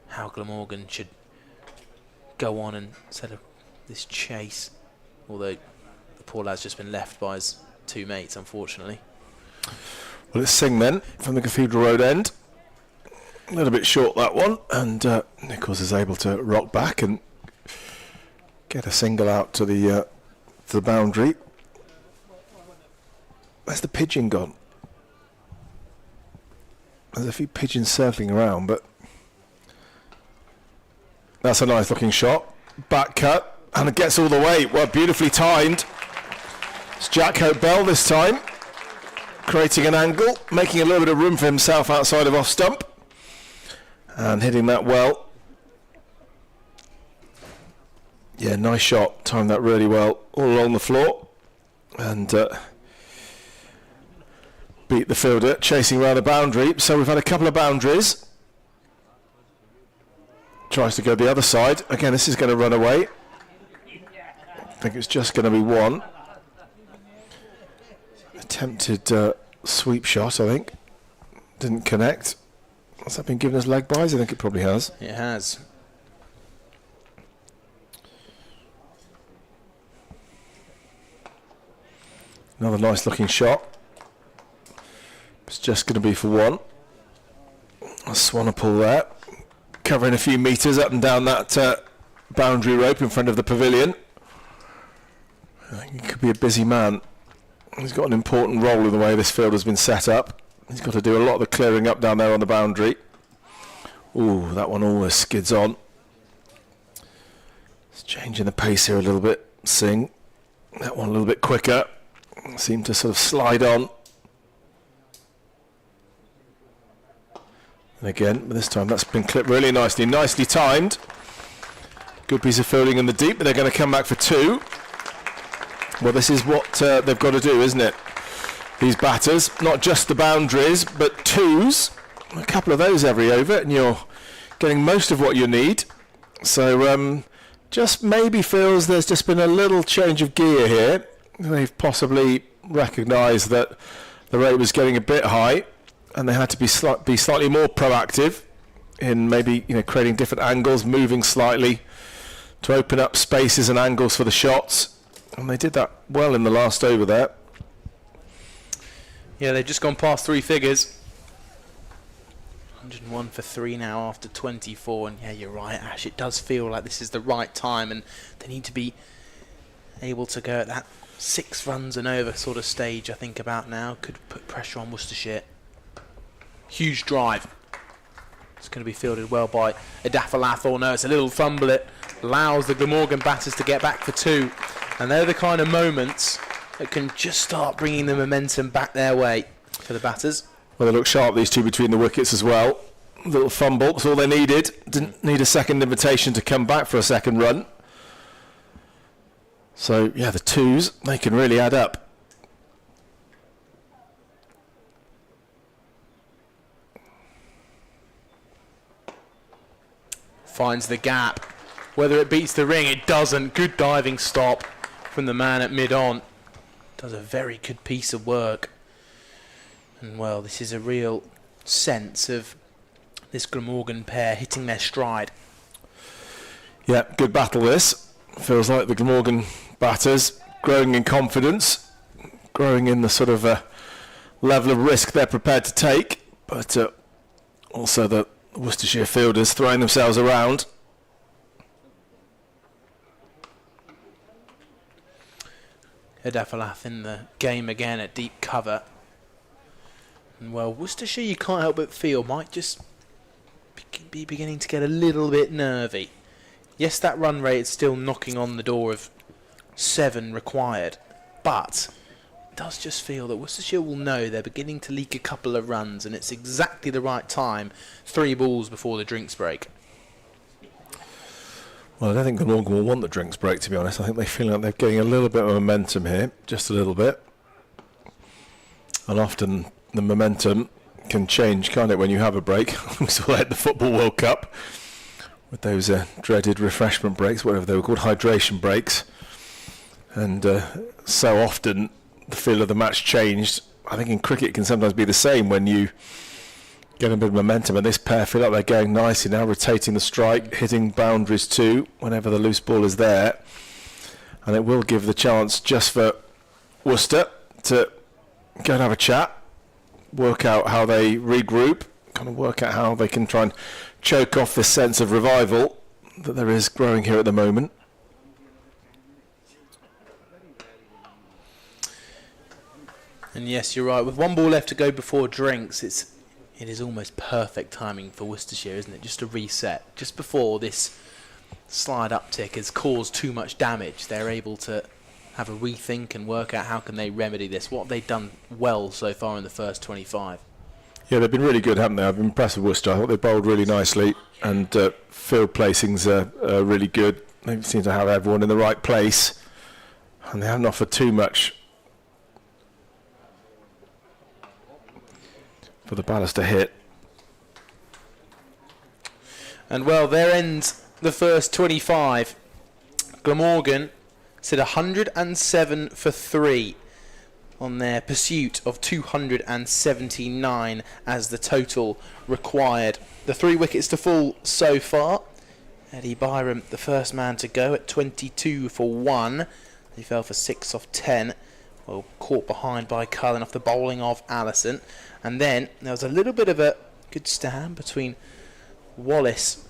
Speaker 4: how Glamorgan should go on and set up this chase, although the poor lad's just been left by his 2 mates, unfortunately.
Speaker 2: Well, it's Singh then from the Cathedral Road end. A little bit short, that one, and Nichols is able to rock back and get a single out to the boundary. Where's the pigeon gone? There's a few pigeons circling around, but that's a nice looking shot. Back cut, and it gets all the way. Well, beautifully timed. It's Jack Hope Bell this time, creating an angle, making a little bit of room for himself outside of off stump, and hitting that well. Yeah, nice shot. Timed that really well, all along the floor, and beat the fielder, chasing around the boundary. So we've had a couple of boundaries. Tries to go the other side. Again, this is going to run away. I think it's just going to be 1. Attempted sweep shot, I think. Didn't connect. Has that been given as leg byes? I think it probably has.
Speaker 4: It has.
Speaker 2: Another nice looking shot. It's just going to be for 1. A Swanepoel there, covering a few metres up and down that boundary rope in front of the pavilion. I think he could be a busy man. He's got an important role in the way this field has been set up. He's got to do a lot of the clearing up down there on the boundary. Ooh, that one always skids on. It's changing the pace here a little bit. Singh. That one a little bit quicker. Seemed to sort of slide on. And again, but this time that's been clipped really nicely. Nicely timed. Good piece of fielding in the deep, but they're going to come back for 2. Well, this is what they've got to do, isn't it? These batters, not just the boundaries, but 2s. A couple of those every over, and you're getting most of what you need. So just maybe feels there's just been a little change of gear here. They've possibly recognised that the rate was getting a bit high, and they had to be slightly more proactive in maybe creating different angles, moving slightly to open up spaces and angles for the shots. And they did that well in the last over there.
Speaker 4: Yeah, they've just gone past 3 figures. 101 for 3 now after 24. And yeah, you're right, Ash. It does feel like this is the right time, and they need to be able to go at that 6 runs and over sort of stage I think about now. Could put pressure on Worcestershire. Huge drive. It's going to be fielded well by Adafalath. Oh no, it's a little fumble. It allows the Glamorgan batters to get back for 2. And they're the kind of moments that can just start bringing the momentum back their way for the batters.
Speaker 2: Well, they look sharp, these two between the wickets as well. Little fumble, that's all they needed. Didn't need a second invitation to come back for a second run. So, yeah, the 2s, they can really add up.
Speaker 4: Finds the gap. Whether it beats the ring, it doesn't. Good diving stop from the man at mid-on. Does a very good piece of work. And, well, this is a real sense of this Glamorgan pair hitting their stride.
Speaker 2: Yeah, good battle this. Feels like the Glamorgan batters growing in confidence, growing in the sort of level of risk they're prepared to take, but also the Worcestershire fielders throwing themselves around.
Speaker 4: Adafalath in the game again at deep cover. And, well, Worcestershire, you can't help but feel, might just be beginning to get a little bit nervy. Yes, that run rate is still knocking on the door of 7 required, but it does just feel that Worcestershire will know they're beginning to leak a couple of runs, and it's exactly the right time, 3 balls before the drinks break.
Speaker 2: Well, I don't think Glamorgan will want the drinks break, to be honest. I think they feel like they're getting a little bit of momentum here, just a little bit. And often the momentum can change, can't it, when you have a break? We saw that at the Football World Cup with those dreaded refreshment breaks, whatever they were called, hydration breaks. And so often the feel of the match changed. I think in cricket it can sometimes be the same when you get a bit of momentum, and this pair feel like they're going nicely now, rotating the strike, hitting boundaries too whenever the loose ball is there. And it will give the chance just for Worcester to go and have a chat, work out how they regroup, kind of work out how they can try and choke off this sense of revival that there is growing here at the moment.
Speaker 4: And yes, you're right, with 1 ball left to go before drinks, it is almost perfect timing for Worcestershire, isn't it? Just to reset, just before this slide uptick has caused too much damage. They're able to have a rethink and work out how can they remedy this. What have they done well so far in the first 25?
Speaker 2: Yeah, they've been really good, haven't they? I've been impressed with Worcester. I thought they bowled really nicely, and field placings are really good. They seem to have everyone in the right place, and they haven't offered too much for the batters to hit.
Speaker 4: And, well, there ends the first 25. Glamorgan said 107 for 3 on their pursuit of 279 as the total required. The 3 wickets to fall so far. Eddie Byram, the first man to go at 22 for 1. He fell for 6 off 10. Well, caught behind by Cullen off the bowling of Allison. And then there was a little bit of a good stand between Wallace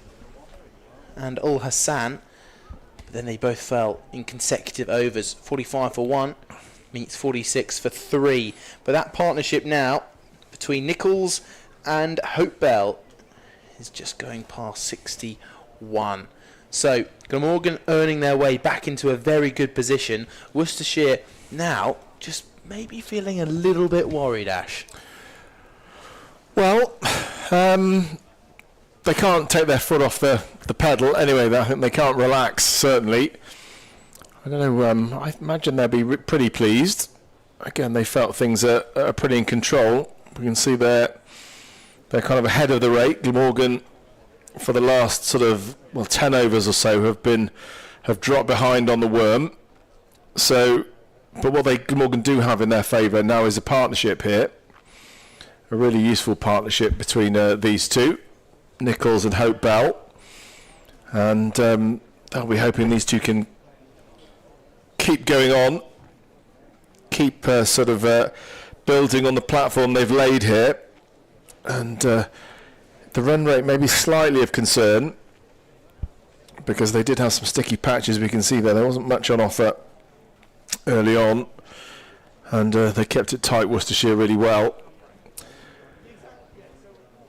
Speaker 4: and Ul Hassan. But then they both fell in consecutive overs. 45 for 1 meets 46 for 3. But that partnership now between Nichols and Hope Bell is just going past 61. So Glamorgan earning their way back into a very good position. Worcestershire now just maybe feeling a little bit worried, Ash.
Speaker 2: Well, they can't take their foot off the pedal. Anyway, I think they can't relax, certainly. I don't know, I imagine they'll be pretty pleased. Again, they felt things are pretty in control. We can see they're kind of ahead of the rate. Glamorgan, for the last sort of 10 overs or so, have dropped behind on the worm. So, but what Glamorgan do have in their favour now is a partnership here. A really useful partnership between these two, Nichols and Hope Bell. And I'll be hoping these two can keep going on, keep building on the platform they've laid here. And the run rate may be slightly of concern, because they did have some sticky patches we can see there. There wasn't much on offer early on, and they kept it tight, Worcestershire, really well.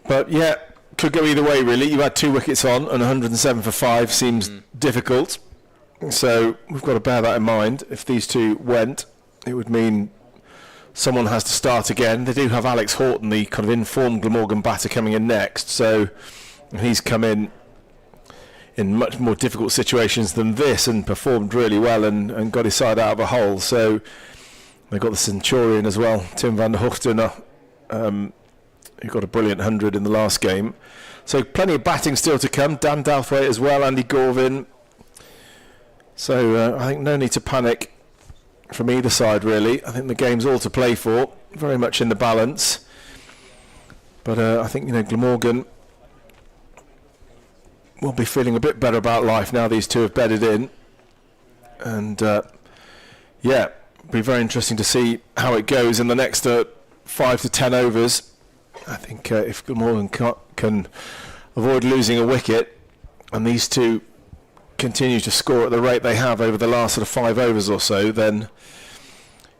Speaker 2: But yeah, could go either way really. You had 2 wickets on, and 107 for 5 seems difficult. So we've got to bear that in mind. If these 2 went, it would mean someone has to start again. They do have Alex Horton, the kind of informed Glamorgan batter, coming in next. So he's come in much more difficult situations than this and performed really well and got his side out of a hole. So they've got the Centurion as well, Tim van der Hoogten, who got a brilliant 100 in the last game. So plenty of batting still to come. Dan Douthwaite as well, Andy Gorvin. So I think no need to panic from either side really. I think the game's all to play for, very much in the balance. But I think, Glamorgan will be feeling a bit better about life now these 2 have bedded in. And yeah, it'll be very interesting to see how it goes in the next 5 to 10 overs. I think if Glamorgan can avoid losing a wicket, and these 2 continue to score at the rate they have over the last sort of 5 overs or so, then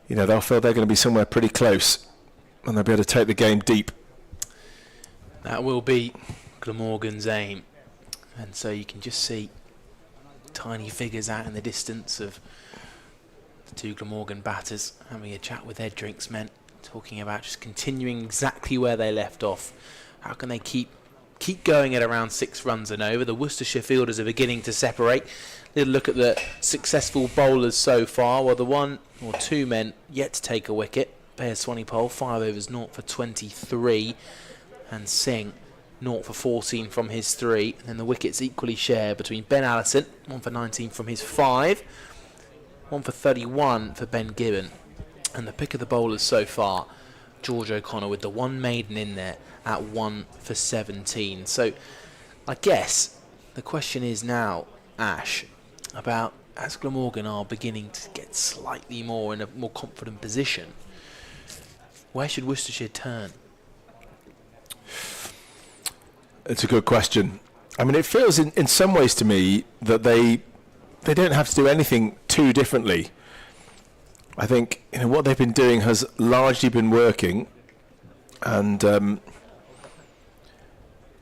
Speaker 2: they'll feel they're going to be somewhere pretty close, and they'll be able to take the game deep.
Speaker 4: That will be Glamorgan's aim, and so you can just see tiny figures out in the distance of the 2 Glamorgan batters having a chat with their drinks men, talking about just continuing exactly where they left off. How can they keep going at around 6 runs and over? The Worcestershire fielders are beginning to separate. Little look at the successful bowlers so far. Well, the 1 or 2 men yet to take a wicket. Bear Swanepoel, 5 overs, 0 for 23, and Singh, 0 for 14 from his 3. And then the wickets equally share between Ben Allison, 1 for 19 from his 5, 1 for 31 for Ben Gibbon. And the pick of the bowlers so far, George O'Connor with the 1 maiden in there at 1 for 17. So I guess the question is now, Ash, about as Glamorgan are beginning to get slightly more in a more confident position, where should Worcestershire turn?
Speaker 2: It's a good question. I mean, it feels in some ways to me that they don't have to do anything too differently. I think what they've been doing has largely been working, and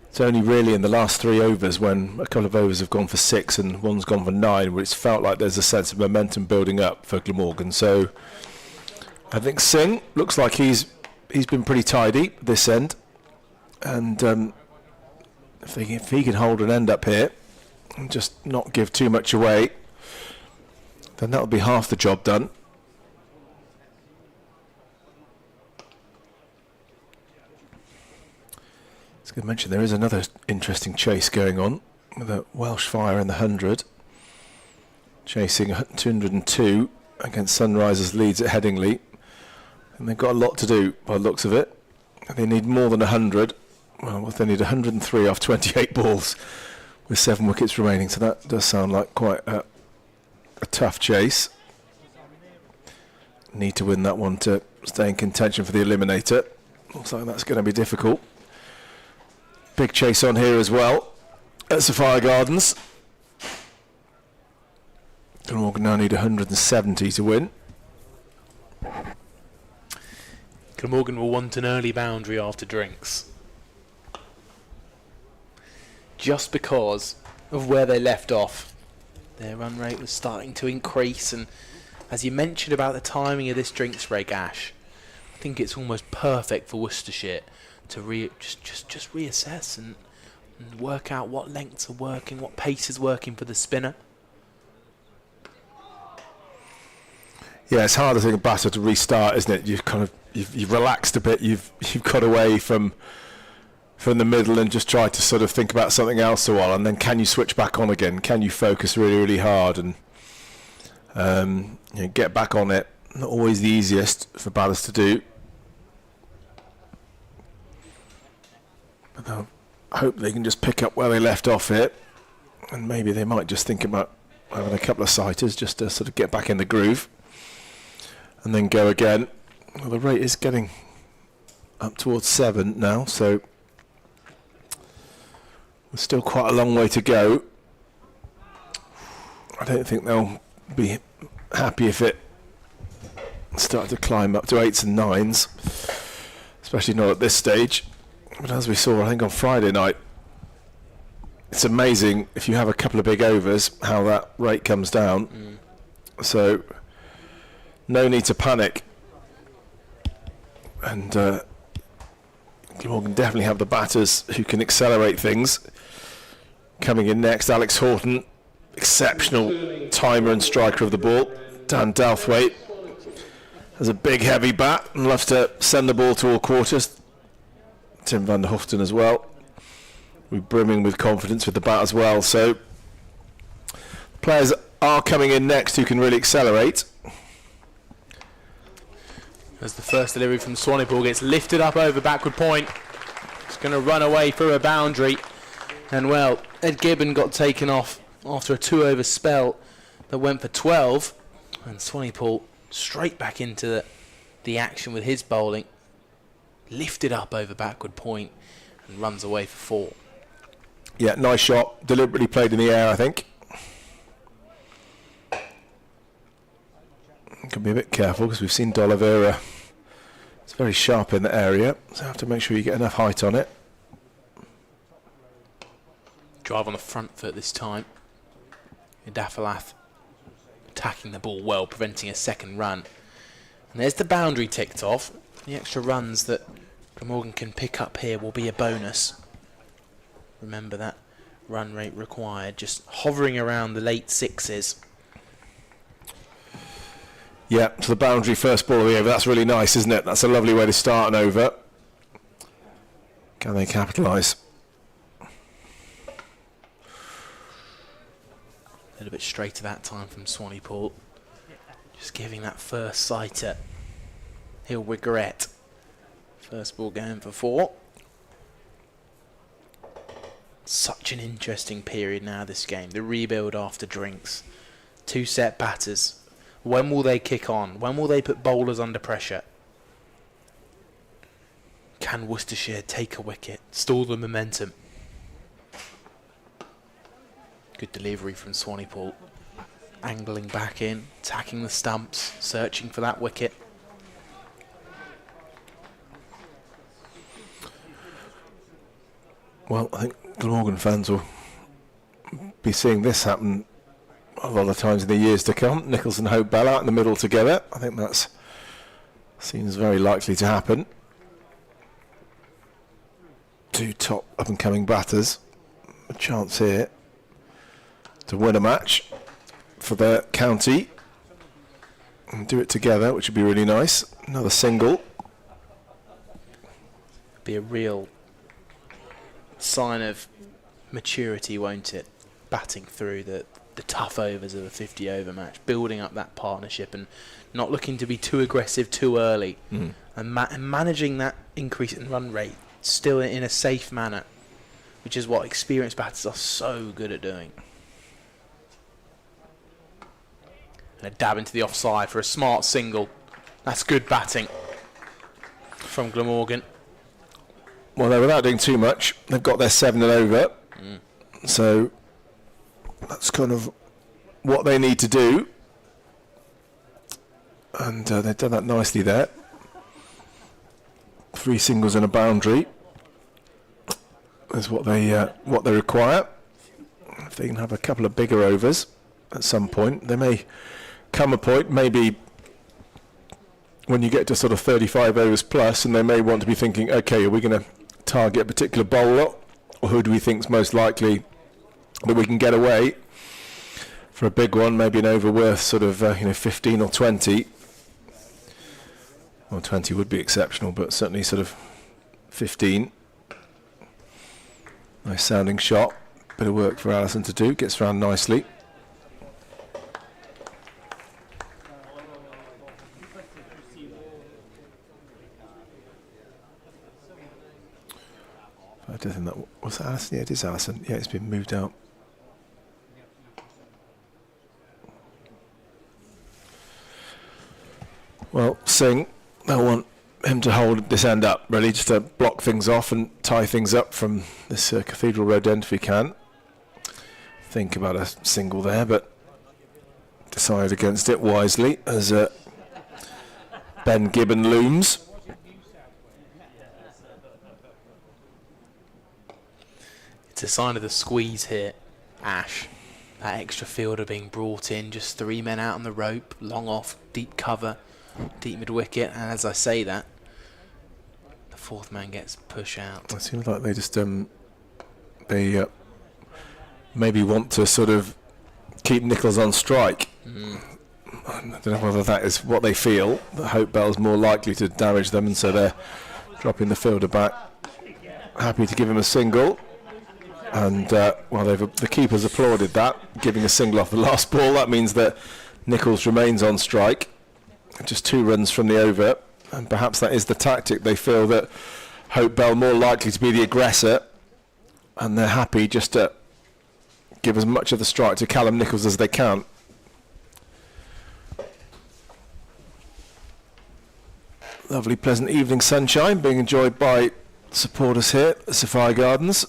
Speaker 2: it's only really in the last 3 overs, when a couple of overs have gone for 6 and one's gone for 9, where it's felt like there's a sense of momentum building up for Glamorgan. So I think Singh looks like he's been pretty tidy this end, and if he can hold an end up here and just not give too much away, then that'll be half the job done. I was going to mention there is another interesting chase going on with a Welsh Fire in the 100, chasing 202 against Sunrisers Leeds at Headingley, and they've got a lot to do by the looks of it. They need more than 100. Well, they need 103 off 28 balls with 7 wickets remaining, so that does sound like quite a tough chase. Need to win that one to stay in contention for the eliminator. Looks like that's going to be difficult. Big chase on here as well at Sophia Gardens. Glamorgan now need 170 to win.
Speaker 4: Glamorgan will want an early boundary after drinks, just because of where they left off. Their run rate was starting to increase, and as you mentioned about the timing of this drinks break, Ash, I think it's almost perfect for Worcestershire to just reassess and work out what lengths are working, what pace is working for the spinner.
Speaker 2: Yeah, it's hard as a batter to restart, isn't it? You've relaxed a bit. You've got away from the middle and just tried to sort of think about something else a while, and then can you switch back on again? Can you focus really, really hard and get back on it? Not always the easiest for batters to do. But I hope they can just pick up where they left off here, and maybe they might just think about having a couple of sighters just to sort of get back in the groove and then go again. Well, the rate is getting up towards 7 now, so there's still quite a long way to go. I don't think they'll be happy if it started to climb up to 8s and 9s, especially not at this stage. But as we saw, I think on Friday night, it's amazing if you have a couple of big overs how that rate comes down. So no need to panic. And Glamorgan definitely have the batters who can accelerate things. Coming in next, Alex Horton, exceptional timer and striker of the ball. Dan Douthwaite has a big heavy bat and loves to send the ball to all quarters. Tim van der Hoften as well. We're brimming with confidence with the bat as well. So players are coming in next who can really accelerate.
Speaker 4: As the first delivery from Swanepoel gets lifted up over backward point. It's going to run away through a boundary. And well, Ed Gibbon got taken off after a 2-over spell that went for 12. And Swanepoel straight back into the action with his bowling. Lifted up over backward point and runs away for 4.
Speaker 2: Yeah, nice shot. Deliberately played in the air, I think. Can be a bit careful because we've seen D'Oliveira. It's very sharp in the area, so have to make sure you get enough height on it.
Speaker 4: Drive on the front foot this time. Idafalath attacking the ball well, preventing a second run. And there's the boundary ticked off. The extra runs that Glamorgan can pick up here will be a bonus. Remember that run rate required, just hovering around the late 6s.
Speaker 2: Yeah, to the boundary first ball of the over. That's really nice, isn't it? That's a lovely way to start an over. Can they capitalise?
Speaker 4: A little bit straighter that time from Swanepoel. Just giving that first sighter. He'll regret. First ball going for 4. Such an interesting period now, this game. The rebuild after drinks. 2 set batters. When will they kick on? When will they put bowlers under pressure? Can Worcestershire take a wicket? Stall the momentum? Good delivery from Swanepoel. Angling back in, attacking the stumps, searching for that wicket.
Speaker 2: Well, I think Glamorgan fans will be seeing this happen a lot of times in the years to come. Nichols and Hope Bell out in the middle together. I think that's seems very likely to happen. 2 top up-and-coming batters. A chance here to win a match for their county and do it together, which would be really nice. Another single.
Speaker 4: Be a real sign of maturity, won't it? Batting through the tough overs of a 50-over match, building up that partnership and not looking to be too aggressive too early, and managing that increase in run rate still in a safe manner, which is what experienced batters are so good at doing. And a dab into the offside for a smart single. That's good batting from Glamorgan.
Speaker 2: Well, they're without doing too much. They've got their 7 and over, so that's kind of what they need to do, and they've done that nicely there. 3 singles and a boundary is what they require. If they can have a couple of bigger overs at some point, there may come a point, maybe when you get to sort of 35 overs plus, and they may want to be thinking, okay, are we going to target a particular bowler, or who do we think is most likely that we can get away for a big one, maybe an over worth sort of 15 or 20. Well, 20 would be exceptional, but certainly sort of 15. Nice sounding shot. Bit of work for Allison to do. Gets round nicely. I don't think that was that Allison. Yeah, it is Allison. Yeah, it's been moved out. Well, Singh, they'll want him to hold this end up, really, just to block things off and tie things up from this Cathedral Road end if he can. Think about a single there, but decided against it wisely, as Ben Gibbon looms.
Speaker 4: It's a sign of the squeeze here, Ash. That extra fielder being brought in, just 3 men out on the rope, long off, deep cover, deep mid-wicket, and as I say that, the 4th man gets push out.
Speaker 2: It seems like they just they maybe want to sort of keep Nichols on strike. I don't know whether that is what they feel. That Hope Bell's more likely to damage them, and so they're dropping the fielder back. Happy to give him a single. And well, the keepers applauded that, giving a single off the last ball. That means that Nichols remains on strike, just 2 runs from the over, and perhaps that is the tactic. They feel that Hope Bell more likely to be the aggressor, and they're happy just to give as much of the strike to Callum Nichols as they can. Lovely, pleasant evening sunshine being enjoyed by supporters here at Sophia Gardens.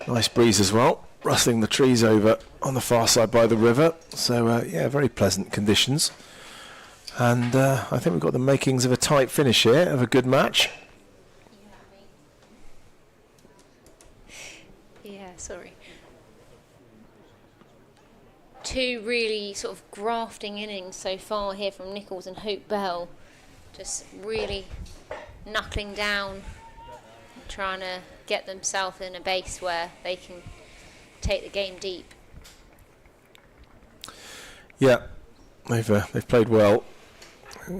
Speaker 2: Nice breeze as well, rustling the trees over on the far side by the river. So yeah, very pleasant conditions. And I think we've got the makings of a tight finish here, of a good match.
Speaker 3: Yeah, sorry. 2 really sort of grafting innings so far here from Nichols and Hope Bell. Just really knuckling down, trying to get themselves in a base where they can take the game deep.
Speaker 2: Yeah, they've played well.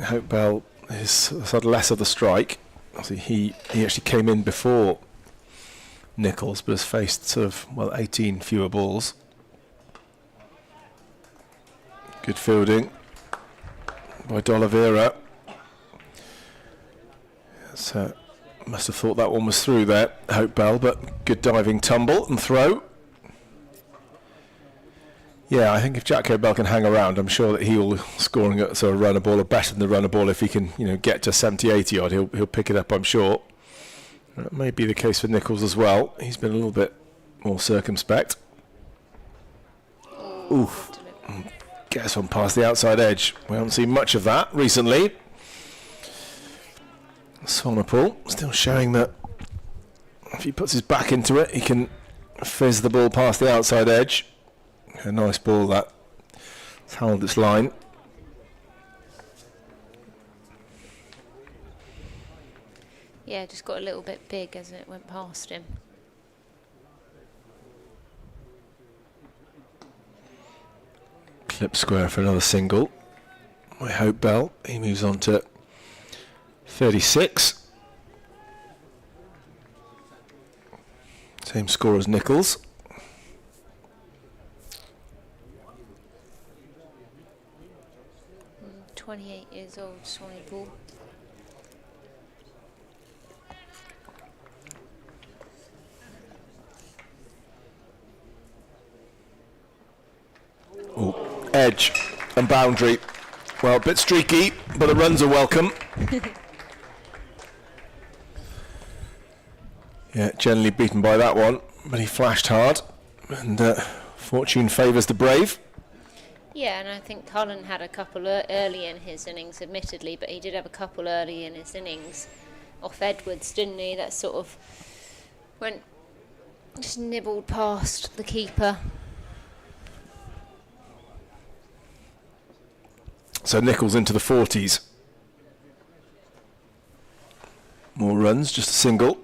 Speaker 2: Hope Bell has had less of the strike. Obviously, he actually came in before Nichols, but has faced sort of 18 fewer balls. Good fielding by D'Oliveira. So must have thought that one was through there, Hope Bell, but good diving tumble and throw. Yeah, I think if Jack Bell can hang around, I'm sure that he will scoring at sort of runner ball or better than the runner ball. If he can, get to 70, 80 odd, he'll pick it up, I'm sure. That may be the case for Nichols as well. He's been a little bit more circumspect. Oof. Gets on past the outside edge. We haven't seen much of that recently. Sonapul still showing that if he puts his back into it, he can fizz the ball past the outside edge. A nice ball that. It's held its line.
Speaker 3: Yeah, just got a little bit big as it went past him.
Speaker 2: Clip square for another single. I Hope Bell. He moves on to 36. Same score as Nichols.
Speaker 3: Mm, 28 years old, Sonapul.
Speaker 2: Edge and boundary. Well, a bit streaky, but the runs are welcome. Yeah, generally beaten by that one, but he flashed hard, and fortune favours the brave.
Speaker 3: Yeah, and I think Cullen had a couple early in his innings, admittedly, but he did have a couple early in his innings off Edwards, didn't he? That sort of went, just nibbled past the keeper.
Speaker 2: So Nichols into the 40s. More runs, just a single.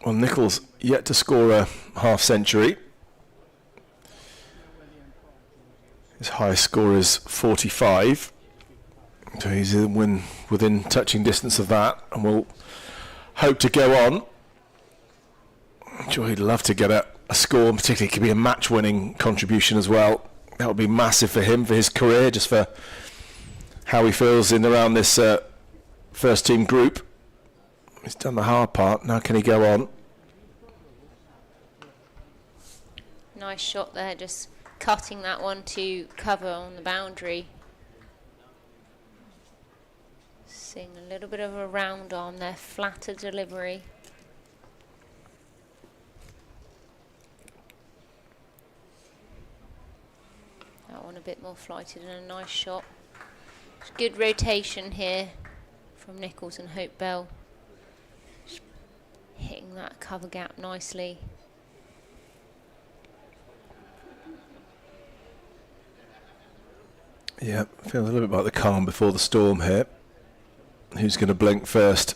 Speaker 2: Well, Nichols yet to score a half century. His highest score is 45. So he's within touching distance of that, and will hope to go on. I'm sure he'd love to get a score, and particularly it could be a match-winning contribution as well. That would be massive for him, for his career, just for how he feels in around this first team group. He's done the hard part. Now can he go on?
Speaker 3: Nice shot there, just cutting that one to cover on the boundary. Seeing a little bit of a round arm there, flatter delivery. That one a bit more flighted and a nice shot. Good rotation here from Nichols and Hope Bell. Just hitting that cover gap nicely.
Speaker 2: Yeah, feels a little bit like the calm before the storm here. Who's going to blink first?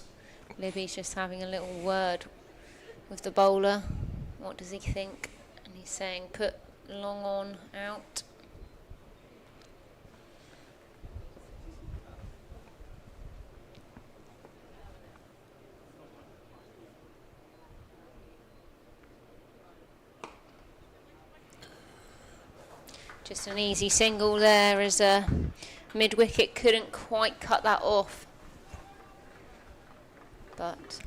Speaker 3: Libby's just having a little word with the bowler. What does he think? And he's saying put long on out. Just an easy single there as a mid-wicket couldn't quite cut that off. But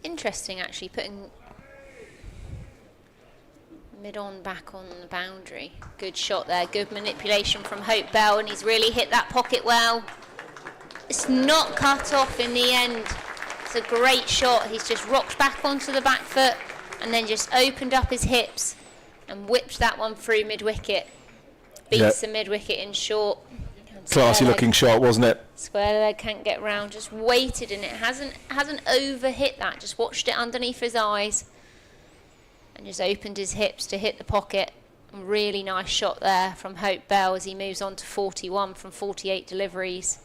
Speaker 3: interesting actually, putting mid-on back on the boundary. Good shot there, good manipulation from Hope Bell, and he's really hit that pocket well. It's not cut off in the end. It's a great shot. He's just rocked back onto the back foot and then just opened up his hips and whipped that one through mid-wicket. Beats the mid-wicket in short.
Speaker 2: Classy looking shot, wasn't it?
Speaker 3: Square leg can't get round, just waited, and it hasn't over hit that, just watched it underneath his eyes and just opened his hips to hit the pocket. Really nice shot there from Hope Bell as he moves on to 41 from 48 deliveries.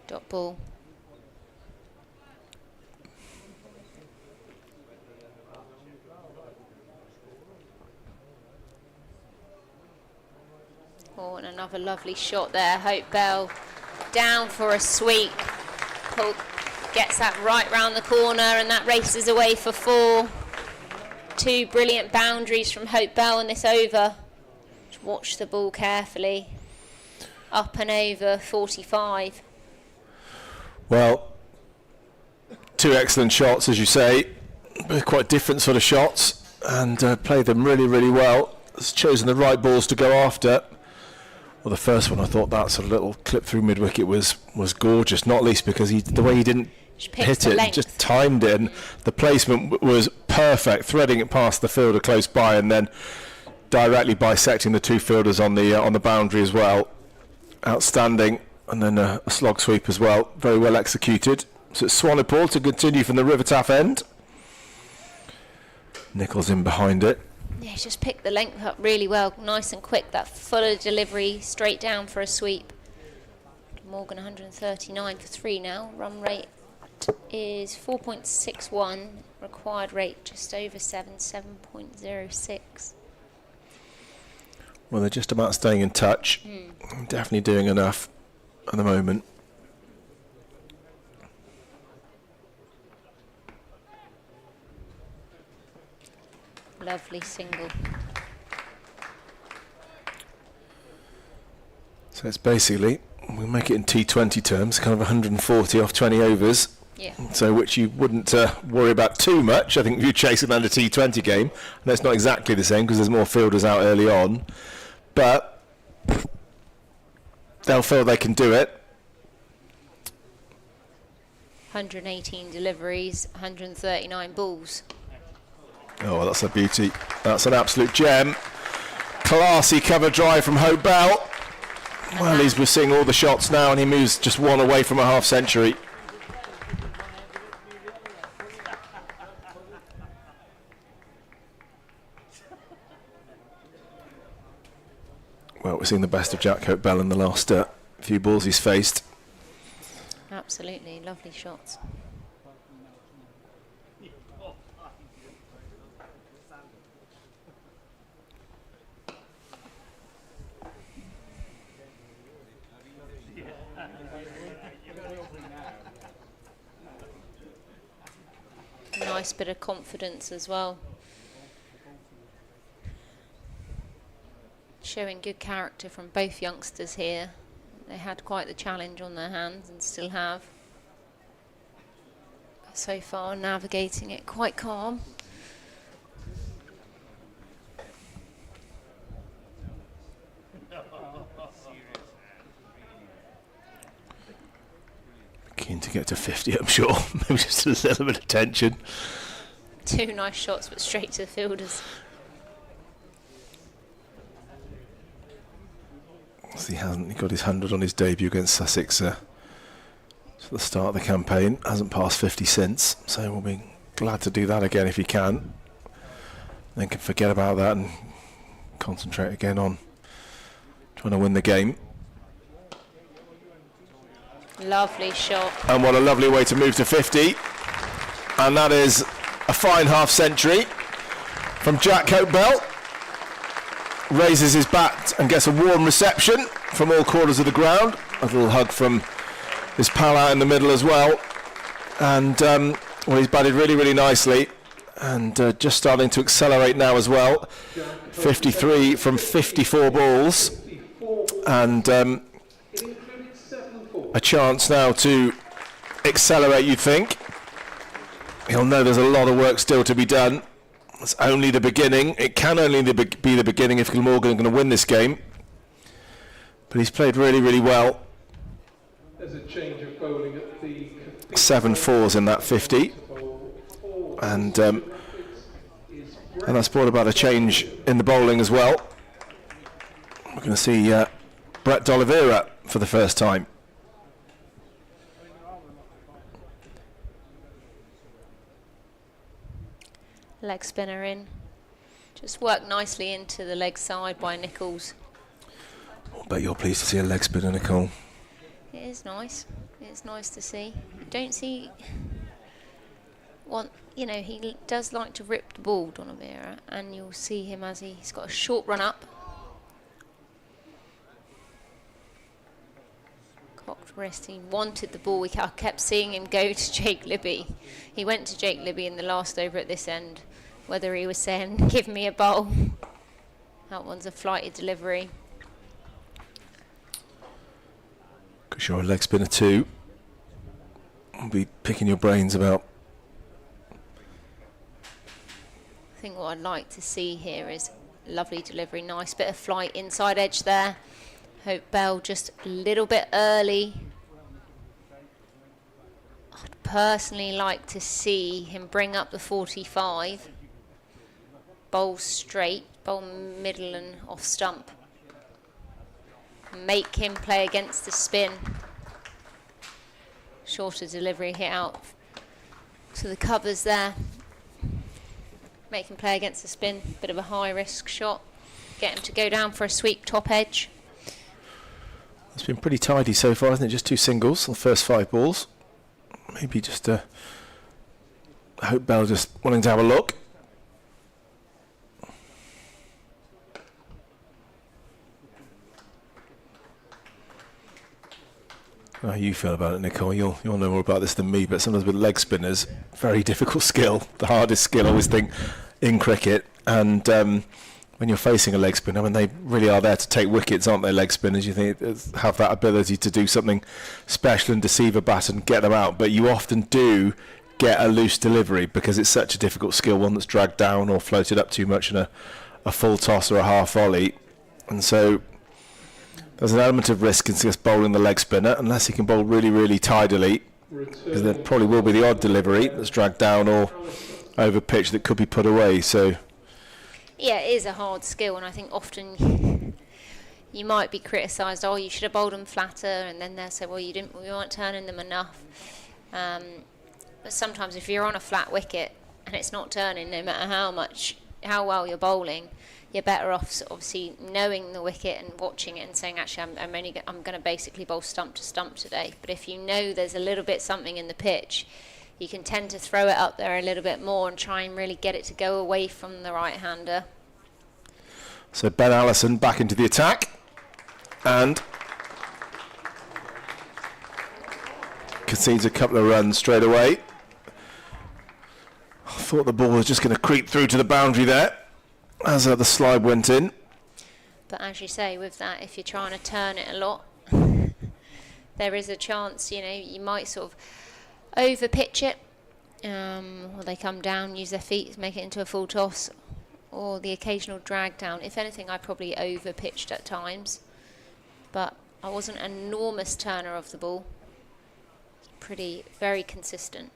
Speaker 3: Dot ball. Oh, and another lovely shot there. Hope Bell down for a sweep. Paul gets that right round the corner, and that races away for 4. 2 brilliant boundaries from Hope Bell in this over. Just watch the ball carefully. Up and over 45.
Speaker 2: Well, 2 excellent shots, as you say. Both quite different sort of shots, and played them really, really well. Has chosen the right balls to go after. Well, the first one, I thought that sort of little clip through mid-wicket was gorgeous, not least because the way he didn't hit it, he just timed it, and the placement was perfect, threading it past the fielder close by and then directly bisecting the 2 fielders on the boundary as well. Outstanding. And then a slog sweep as well, very well executed. So it's Swanepoel to continue from the River Taff end. Nichols in behind it.
Speaker 3: Yeah, he's just picked the length up really well, nice and quick. That fuller delivery straight down for a sweep. Morgan 139 for 3 now. Run rate is 4.61. Required rate just over 7.06.
Speaker 2: Well, they're just about staying in touch. Definitely doing enough at the moment.
Speaker 3: Lovely single.
Speaker 2: So it's basically, we make it in T20 terms, kind of 140 off 20 overs.
Speaker 3: Yeah.
Speaker 2: So which you wouldn't worry about too much, I think, if you're chasing another T20 game. And that's not exactly the same because there's more fielders out early on. But they'll feel they can do it.
Speaker 3: 118 deliveries, 139 balls.
Speaker 2: Oh, well, that's a beauty. That's an absolute gem. Classy cover drive from Hope Bell. Well, we're seeing all the shots now, and he moves just 1 away from a half century. Well, we're seeing the best of Jack Hope Bell in the last few balls he's faced.
Speaker 3: Absolutely, lovely shots. Nice bit of confidence as well. Showing good character from both youngsters here. They had quite the challenge on their hands and still have. So far, navigating it quite calm.
Speaker 2: Keen to could get to 50, I'm sure. Maybe just a little bit of tension.
Speaker 3: 2 nice shots, but straight to the fielders.
Speaker 2: He got his 100 on his debut against Sussex at the start of the campaign. Hasn't passed 50 since, so we'll be glad to do that again if he can. Then can forget about that and concentrate again on trying to win the game.
Speaker 3: Lovely shot.
Speaker 2: And what a lovely way to move to 50. And that is a fine half century from Jack Hope-Bell. Raises his bat and gets a warm reception from all quarters of the ground. A little hug from his pal out in the middle as well. And well, he's batted really, really nicely. And just starting to accelerate now as well. 53 from 54 balls. And a chance now to accelerate, you'd think. He'll know there's a lot of work still to be done. It's only the beginning. It can only be the beginning if Glamorgan are going to win this game. But he's played really, really well.
Speaker 5: There's a change of bowling at the
Speaker 2: 7 fours in that 50. And that's brought about a change in the bowling as well. We're going to see Brett D'Oliveira for the first time.
Speaker 3: Leg spinner in. Just worked nicely into the leg side by Nichols.
Speaker 2: I bet you're pleased to see a leg spinner, Nicole.
Speaker 3: It is nice. It's nice to see. You don't see one, you know, he does like to rip the ball, D'Oliveira, and you'll see him as he's got a short run up. Cocked wrist, he wanted the ball. I kept seeing him go to Jake Libby. He went to Jake Libby in the last over at this end. Whether he was saying, give me a bowl. That one's a flighted delivery.
Speaker 2: Because you're a leg spinner too. I'll be picking your brains about.
Speaker 3: I think what I'd like to see here is lovely delivery, nice bit of flight inside edge there. Hope-Bell just a little bit early. I'd personally like to see him bring up the 45. Bowl straight, bowl middle and off stump. Make him play against the spin. Shorter delivery hit out to the covers there. Make him play against the spin. Bit of a high risk shot. Get him to go down for a sweep top edge.
Speaker 2: It's been pretty tidy so far, hasn't it? Just 2 singles on the first 5 balls. Maybe just Hope-Bell just wanting to have a look. How you feel about it, Nicole? You'll know more about this than me, but sometimes with leg spinners, very difficult skill, the hardest skill I always think in cricket. And when you're facing a leg spinner, I mean, they really are there to take wickets, aren't they, leg spinners? You think have that ability to do something special and deceive a bat and get them out, but you often do get a loose delivery because it's such a difficult skill, one that's dragged down or floated up too much in a full toss or a half volley. And so there's an element of risk in just bowling the leg spinner, unless he can bowl really, really tidily, because there probably will be the odd delivery that's dragged down or over pitch that could be put away. So
Speaker 3: yeah, it is a hard skill, and I think often you might be criticised, oh, you should have bowled them flatter, and then they'll say, well, we weren't turning them enough. But sometimes if you're on a flat wicket and it's not turning, no matter how well you're bowling, you're better off obviously knowing the wicket and watching it and saying, actually, I'm going to basically bowl stump to stump today. But if you know there's a little bit something in the pitch, you can tend to throw it up there a little bit more and try and really get it to go away from the right-hander.
Speaker 2: So Ben Allison back into the attack, and concedes a couple of runs straight away. I thought the ball was just going to creep through to the boundary there as the slide went in.
Speaker 3: But as you say, with that, if you're trying to turn it a lot, there is a chance, you might sort of over pitch it, or they come down, use their feet, make it into a full toss, or the occasional drag down. If anything, I probably over pitched at times, but I wasn't an enormous turner of the ball. very consistent.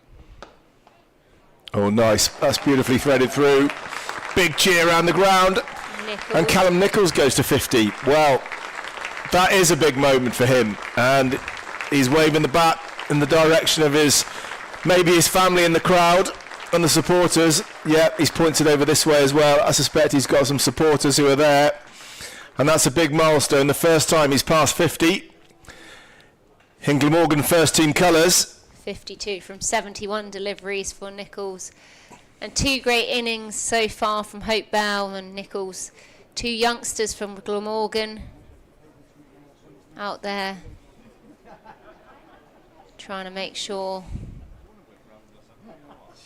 Speaker 2: Oh, nice. That's beautifully threaded through. Big cheer around the ground. And Callum Nichols goes to 50. Well, that is a big moment for him. And he's waving the bat in the direction of maybe his family in the crowd and the supporters. Yeah, he's pointed over this way as well. I suspect he's got some supporters who are there. And that's a big milestone. The first time he's passed 50 in Glamorgan first team colours.
Speaker 3: 52 from 71 deliveries for Nichols. And 2 great innings so far from Hope Bell and Nichols. 2 youngsters from Glamorgan out there trying to make sure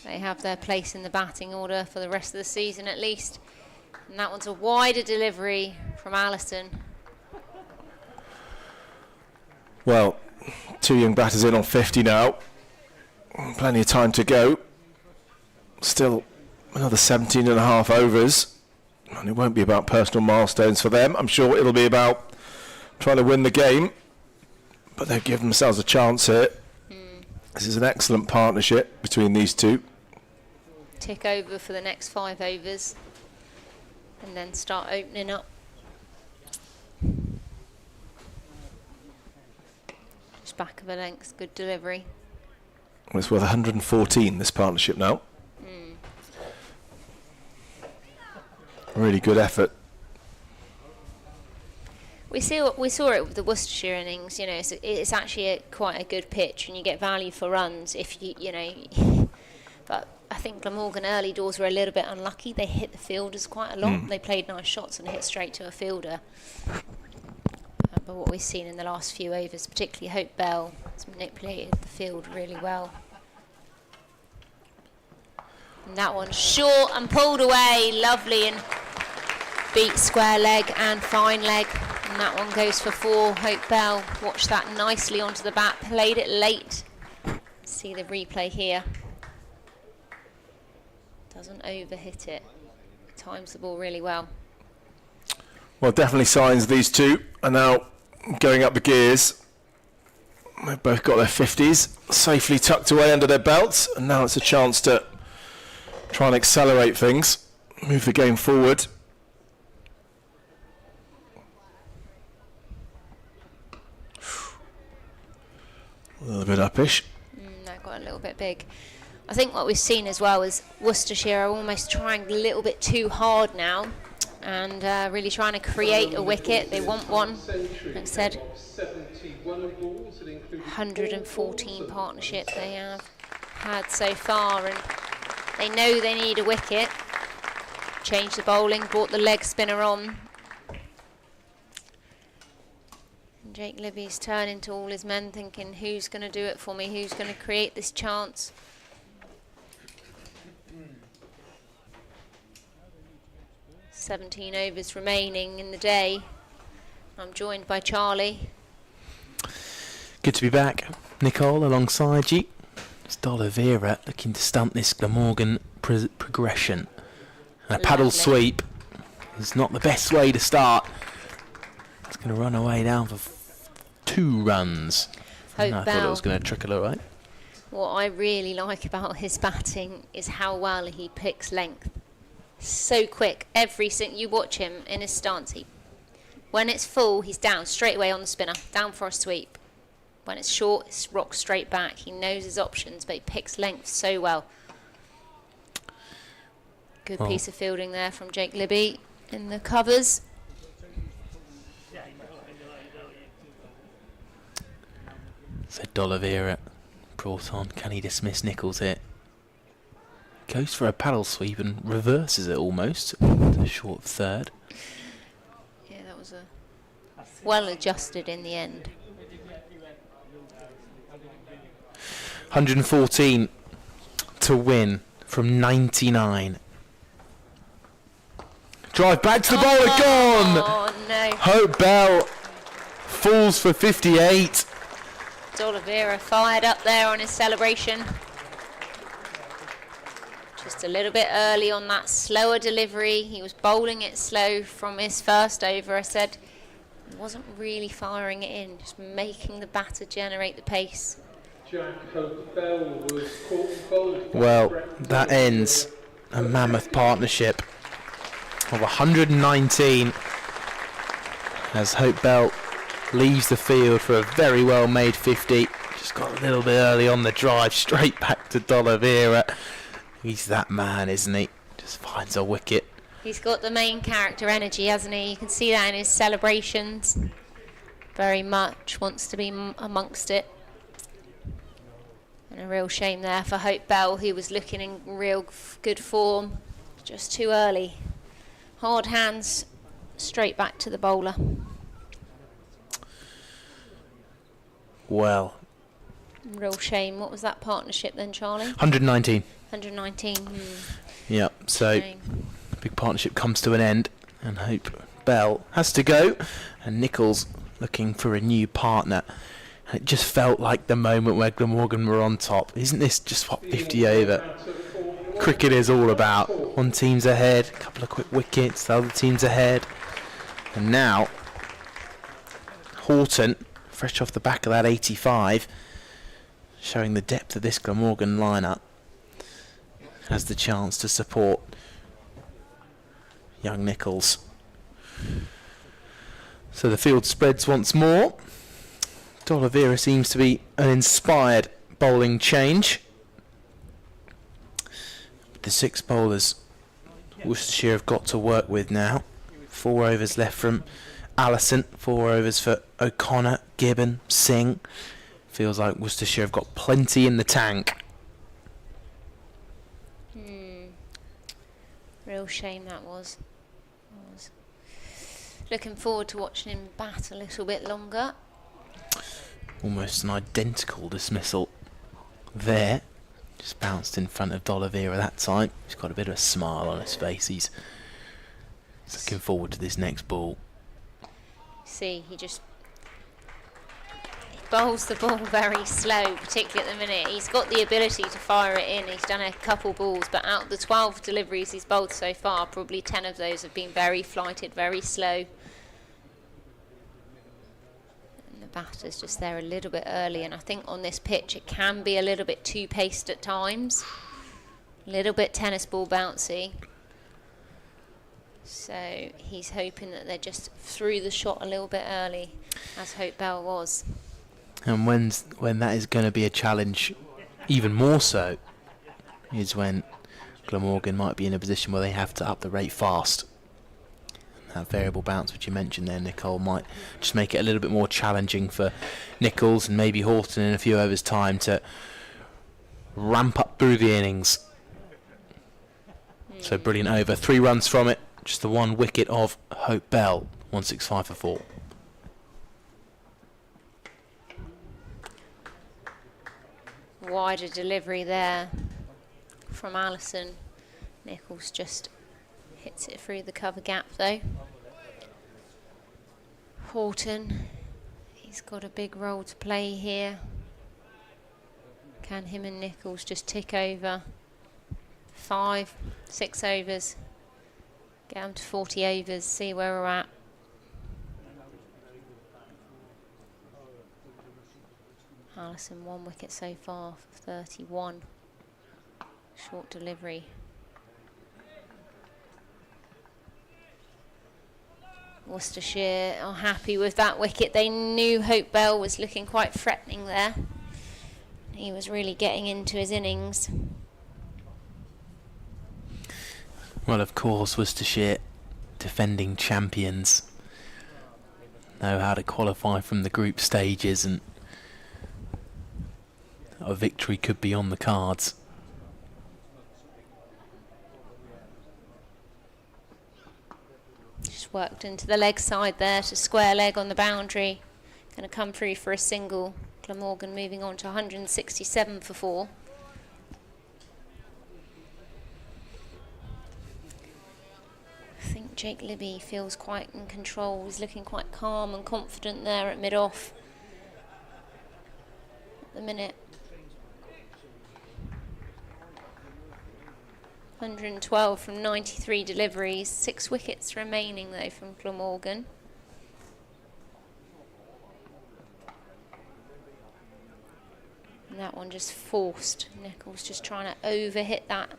Speaker 3: they have their place in the batting order for the rest of the season at least. And that one's a wider delivery from Allison.
Speaker 2: Well, 2 young batters in on 50 now. Plenty of time to go. Still another 17 and a half overs. And it won't be about personal milestones for them. I'm sure it'll be about trying to win the game. But they've given themselves a chance here. This is an excellent partnership between these two.
Speaker 3: Tick over for the next 5 overs. And then start opening up. Just back of a length, good delivery.
Speaker 2: Well, it's worth 114, this partnership now. Really good effort.
Speaker 3: We saw it with the Worcestershire innings. You know, it's actually quite a good pitch, and you get value for runs if you know. But I think Glamorgan early doors were a little bit unlucky. They hit the fielders quite a lot. They played nice shots and hit straight to a fielder. But what we've seen in the last few overs, particularly Hope Bell, has manipulated the field really well. And that one's short and pulled away, lovely, and beat square leg and fine leg. And that one goes for 4. Hope Bell watched that nicely onto the bat, played it late. See the replay here. Doesn't overhit it. Times the ball really well.
Speaker 2: Well, definitely signs these two are now going up the gears. They've both got their 50s safely tucked away under their belts, and now it's a chance to try and accelerate things, move the game forward. A little bit uppish.
Speaker 3: That got a little bit big. I think what we've seen as well is Worcestershire are almost trying a little bit too hard now and really trying to create a wicket. They want one. Like I said, 114 partnerships they have had so far, and they know they need a wicket. Changed the bowling, brought the leg spinner on. And Jake Libby's turning to all his men thinking, who's going to do it for me? Who's going to create this chance? "17 overs remaining in the day." I'm joined by Charlie.
Speaker 4: Good to be back. Nicole alongside you. It's D'Oliveira looking to stunt this Glamorgan progression. And a paddle sweep is not the best way to start. It's going to run away down for 2 runs. I thought it was going to trickle all right.
Speaker 3: What I really like about his batting is how well he picks length. So quick. You watch him in his stance. When it's full, he's down straight away on the spinner, down for a sweep. When it's short, it's rocked straight back. He knows his options, but he picks length so well. Good piece of fielding there from Jake Libby in the covers.
Speaker 4: So D'Oliveira brought on. Can he dismiss Nichols here? Goes for a paddle sweep and reverses it almost. It's a short third.
Speaker 3: Yeah, that was well adjusted in the end.
Speaker 4: 114 to win from 99. Drive back to the bowler, gone!
Speaker 3: Oh no.
Speaker 4: Hope Bell falls for 58.
Speaker 3: D'Oliveira fired up there on his celebration. Just a little bit early on that slower delivery. He was bowling it slow from his first over. I said he wasn't really firing it in, just making the batter generate the pace.
Speaker 5: Jack Hope Bell was caught involved.
Speaker 4: Well, that ends a mammoth partnership of 119 as Hope Bell leaves the field for a very well made 50. Just got a little bit early on the drive, straight back to D'Oliveira. He's that man, isn't he? Just finds a wicket.
Speaker 3: He's got the main character energy, hasn't he? You can see that in his celebrations. Very much wants to be amongst it. And a real shame there for Hope Bell, who was looking in real good form. Just too early. Hard hands, straight back to the bowler.
Speaker 4: Well.
Speaker 3: Real shame. What was that partnership then, Charlie?
Speaker 4: 119.
Speaker 3: 119.
Speaker 4: Yep, so big partnership comes to an end and Hope Bell has to go and Nichols looking for a new partner. And it just felt like the moment where Glamorgan were on top. Isn't this just what 50 over cricket is all about? One team's ahead, a couple of quick wickets, the other team's ahead. And now Horton, fresh off the back of that 85, showing the depth of this Glamorgan lineup, has the chance to support young Nichols. So the field spreads once more. D'Oliveira seems to be an inspired bowling change. The 6 bowlers Worcestershire have got to work with now. 4 overs left from Allison, 4 overs for O'Connor, Gibbon, Singh. Feels like Worcestershire have got plenty in the tank.
Speaker 3: Real shame that was. Looking forward to watching him bat a little bit longer.
Speaker 4: Almost an identical dismissal there. Just bounced in front of D'Oliveira that time. He's got a bit of a smile on his face. He's looking forward to this next ball.
Speaker 3: See, he bowls the ball very slow, particularly at the minute. He's got the ability to fire it in. He's done a couple balls, but out of the 12 deliveries he's bowled so far, probably 10 of those have been very flighted, very slow. And the batter's just there a little bit early, and I think on this pitch it can be a little bit too paced at times. A little bit tennis ball bouncy. So he's hoping that they're just through the shot a little bit early, as Hope Bell was.
Speaker 4: And when that is going to be a challenge, even more so, is when Glamorgan might be in a position where they have to up the rate fast. That variable bounce which you mentioned there, Nicole, might just make it a little bit more challenging for Nichols and maybe Horton in a few overs' time to ramp up through the innings. So brilliant over, 3 runs from it, just the 1 wicket of Hope Bell, 165 for 4.
Speaker 3: Wider delivery there from Allison. Nichols just hits it through the cover gap though. Horton, he's got a big role to play here. Can him and Nichols just tick over 5, 6 overs, get them to 40 overs, see where we're at. Allison 1 wicket so far for 31. Short delivery. Worcestershire are happy with that wicket. They knew Hope Bell was looking quite threatening there. He was really getting into his innings.
Speaker 4: Well, of course, Worcestershire, defending champions, know how to qualify from the group stages, and a victory could be on the cards.
Speaker 3: Just worked into the leg side there to square leg on the boundary. Going to come through for a single. Glamorgan moving on to 167 for 4. I think Jake Libby feels quite in control. He's looking quite calm and confident there at mid-off at the minute. 112 from 93 deliveries, 6 wickets remaining though from Glamorgan. And that and just forced. Nichols just trying to over-hit that.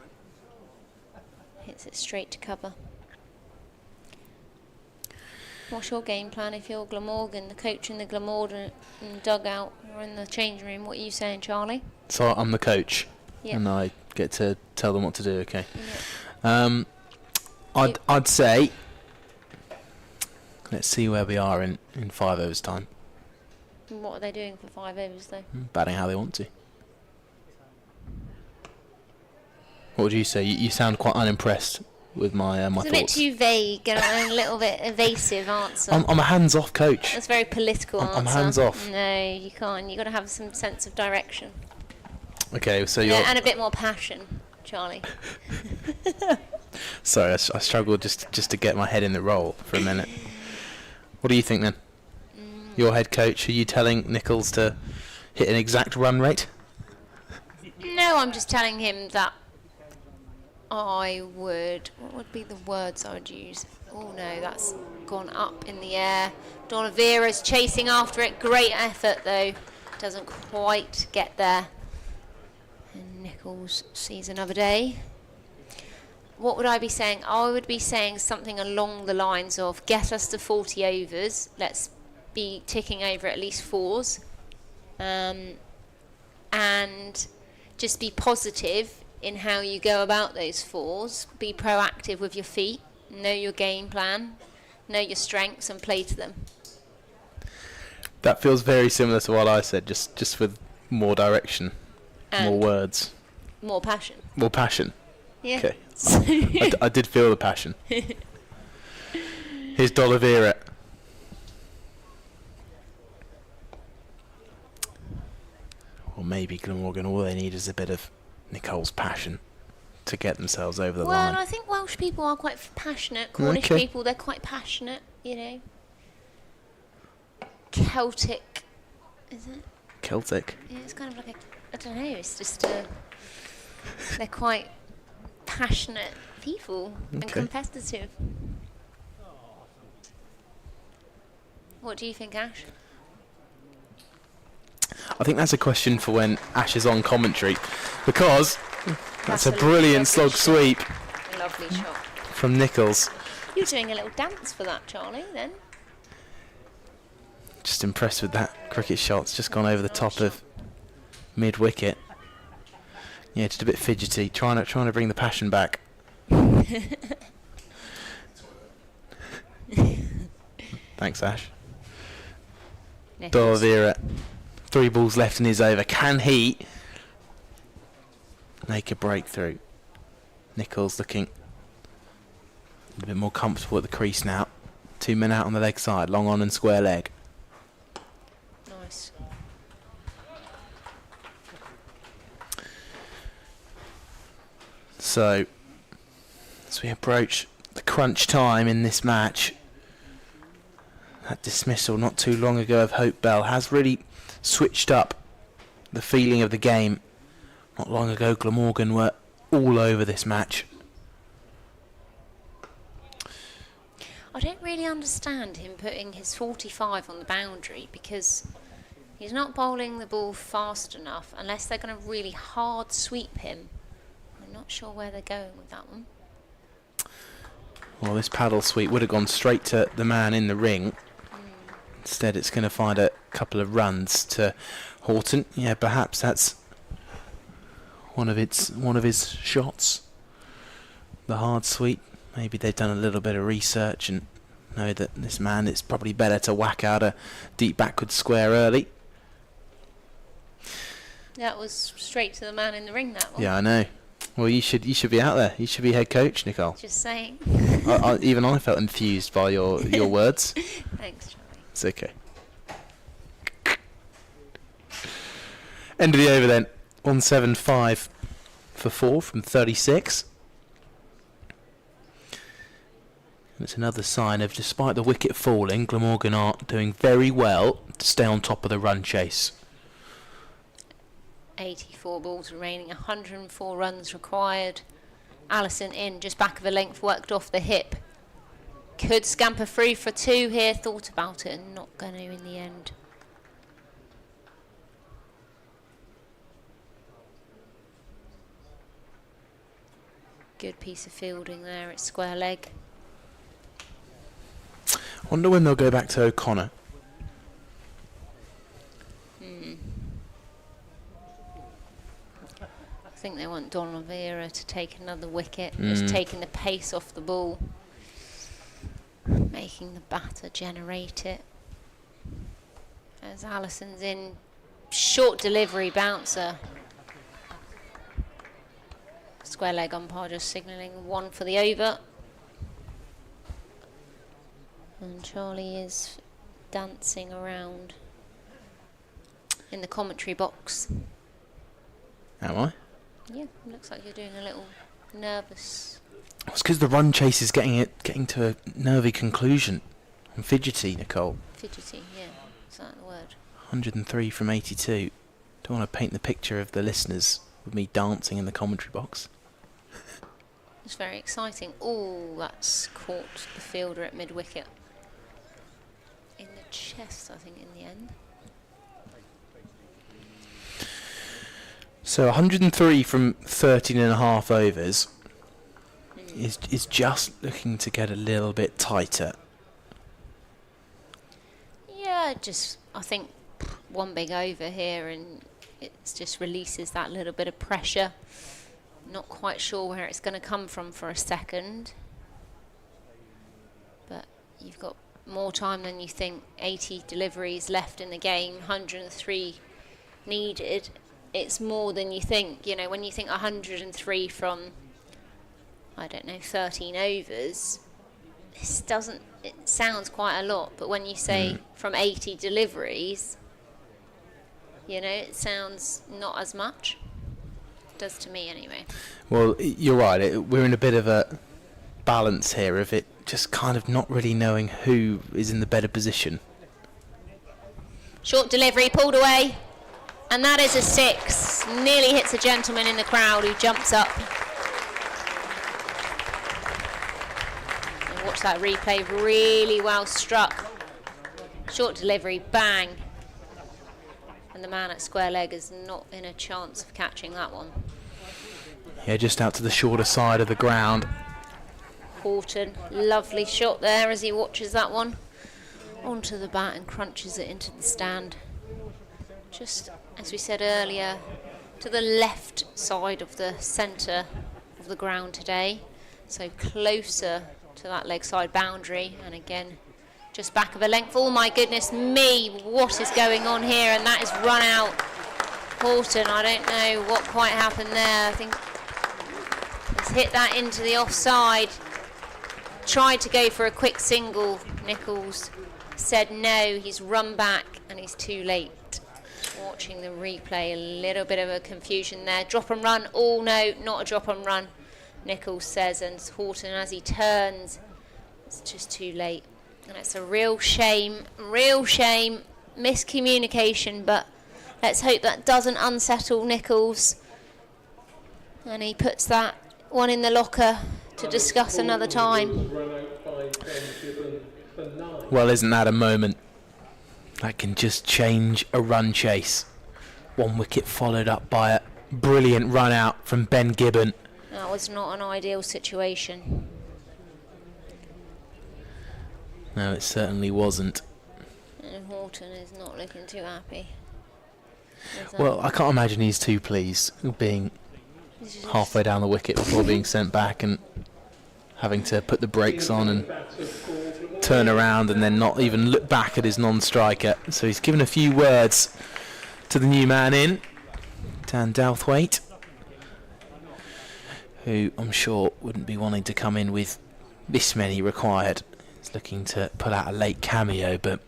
Speaker 3: Hits it straight to cover. What's your game plan if you're Glamorgan, the coach in the Glamorgan dugout or in the changing room? What are you saying, Charlie?
Speaker 4: So I'm the coach,
Speaker 3: Yeah.
Speaker 4: and I get to tell them what to do. Okay.
Speaker 3: Yeah.
Speaker 4: I'd say let's see where we are in 5 overs time.
Speaker 3: And what are they doing for 5 overs though?
Speaker 4: Batting how they want to. What would you say? You sound quite unimpressed with my
Speaker 3: It's a bit
Speaker 4: thoughts.
Speaker 3: too vague and a little bit evasive answer.
Speaker 4: I'm a hands-off coach.
Speaker 3: That's a very political answer.
Speaker 4: I'm hands-off.
Speaker 3: No, you can't. You've got to have some sense of direction.
Speaker 4: Okay, so you're.
Speaker 3: And a bit more passion, Charlie.
Speaker 4: Sorry, I struggled just to get my head in the role for a minute. What do you think then? Your head coach, are you telling Nichols to hit an exact run rate?
Speaker 3: No, I'm just telling him that what would be the words I would use? Oh no, that's gone up in the air. Donavera's chasing after it. Great effort though. Doesn't quite get there. And Nichols sees another day. What would I be saying? I would be saying something along the lines of get us to 40 overs. Let's be ticking over at least 4s. And just be positive in how you go about those 4s. Be proactive with your feet. Know your game plan. Know your strengths and play to them.
Speaker 4: That feels very similar to what I said, just with more direction,
Speaker 3: And
Speaker 4: more words,
Speaker 3: more passion.
Speaker 4: more passion.
Speaker 3: Yeah.
Speaker 4: Okay. I did feel the passion. Here's D'Oliveira. Or maybe Glamorgan, all they need is a bit of Nicole's passion to get themselves over the line.
Speaker 3: Well, I think Welsh people are quite passionate. Cornish
Speaker 4: Okay.
Speaker 3: people, they're quite passionate, you know. Celtic, is it?
Speaker 4: Celtic.
Speaker 3: Yeah, it's kind of like I don't know, it's just they're quite passionate people and
Speaker 4: Okay.
Speaker 3: competitive. What do you think, Ash?
Speaker 4: I think that's a question for when Ash is on commentary, because that's a
Speaker 3: a
Speaker 4: brilliant
Speaker 3: lovely
Speaker 4: slog sweep
Speaker 3: A lovely shot.
Speaker 4: from Nichols.
Speaker 3: You're doing a little dance for that, Charlie, then.
Speaker 4: Just impressed with that cricket shot. It's just gone over the top of mid-wicket. Yeah, just a bit fidgety, trying to bring the passion back. Thanks, Ash.
Speaker 3: Nichols.
Speaker 4: D'Oliveira, 3 balls left in his over. Can he make a breakthrough? Nichols looking a bit more comfortable at the crease now. 2 men out on the leg side, long on and square leg.
Speaker 3: Nice.
Speaker 4: So, as we approach the crunch time in this match, that dismissal not too long ago of Hope Bell has really switched up the feeling of the game. Not long ago, Glamorgan were all over this match.
Speaker 3: I don't really understand him putting his 45 on the boundary because he's not bowling the ball fast enough unless they're going to really hard sweep him. I'm not sure where they're going with that one.
Speaker 4: Well, this paddle sweep would have gone straight to the man in the ring. Instead, it's going to find a couple of runs to Horton. Yeah, perhaps that's one of his shots. The hard sweep. Maybe they've done a little bit of research and know that this man, it's probably better to whack out a deep backward square early.
Speaker 3: That was straight to the man in the ring, that one.
Speaker 4: Yeah, I know. Well, you should be out there. You should be head coach, Nicole.
Speaker 3: Just saying.
Speaker 4: Even I felt enthused by your words.
Speaker 3: Thanks, Charlie.
Speaker 4: It's okay. End of the over then. 175 for 4 from 36. And it's another sign of, despite the wicket falling, Glamorgan are doing very well to stay on top of the run chase.
Speaker 3: 84 balls remaining, 104 runs required. Allison in, just back of a length, worked off the hip. Could scamper through for 2 here, thought about it and not going to in the end. Good piece of fielding there. It's square leg.
Speaker 4: Wonder when they'll go back to O'Connor.
Speaker 3: I think they want Don Oliveira to take another wicket, just taking the pace off the ball, making the batter generate it. As Allison's in, short delivery bouncer. Square leg umpire just signalling 1 for the over. And Charlie is dancing around in the commentary box.
Speaker 4: Am I?
Speaker 3: Yeah, looks like you're doing a little nervous.
Speaker 4: It's because the run chase is getting to a nervy conclusion. I'm fidgety, Nicole.
Speaker 3: Fidgety, yeah. Is that the word?
Speaker 4: 103 from 82. Don't want to paint the picture of the listeners with me dancing in the commentary box.
Speaker 3: It's very exciting. Oh, that's caught the fielder at mid-wicket. In the chest, I think, in the end.
Speaker 4: So 103 from 13 and a half overs is just looking to get a little bit tighter.
Speaker 3: Yeah, just, I think, one big over here and it just releases that little bit of pressure. Not quite sure where it's going to come from for a second. But you've got more time than you think. 80 deliveries left in the game, 103 needed. It's more than you think. You know, when you think 103 from, I don't know, 13 overs, it sounds quite a lot. But when you say from 80 deliveries, you know, it sounds not as much. It does to me anyway.
Speaker 4: Well, you're right. We're in a bit of a balance here of it just kind of not really knowing who is in the better position.
Speaker 3: Short delivery, pulled away. And that is a 6. Nearly hits a gentleman in the crowd who jumps up. And watch that replay, really well struck. Short delivery, bang. And the man at square leg is not in a chance of catching that one.
Speaker 4: Yeah, just out to the shorter side of the ground.
Speaker 3: Horton, lovely shot there as he watches that one. Onto the bat and crunches it into the stand. Just, as we said earlier, to the left side of the centre of the ground today. So closer to that leg side boundary. And again, just back of a length. Oh my goodness me, what is going on here? And that is run out. Horton, I don't know what quite happened there. I think he's hit that into the offside. Tried to go for a quick single. Nichols said no, he's run back and he's too late. Watching the replay, a little bit of a confusion there. Drop and run. Oh no, not a drop and run, Nichols says, and Horton as he turns, it's just too late. And it's a real shame, miscommunication, but let's hope that doesn't unsettle Nichols. And he puts that one in the locker to discuss another time.
Speaker 4: Well, isn't that a moment that can just change a run chase? 1 wicket followed up by a brilliant run out from Ben Gibbon.
Speaker 3: That was not an ideal situation.
Speaker 4: No, it certainly wasn't.
Speaker 3: And Horton is not looking too happy.
Speaker 4: Well, I can't imagine he's too pleased being halfway down the wicket before being sent back and having to put the brakes on and turn around and then not even look back at his non-striker. So he's given a few words to the new man in, Dan Douthwaite, who I'm sure wouldn't be wanting to come in with this many required. He's looking to pull out a late cameo, but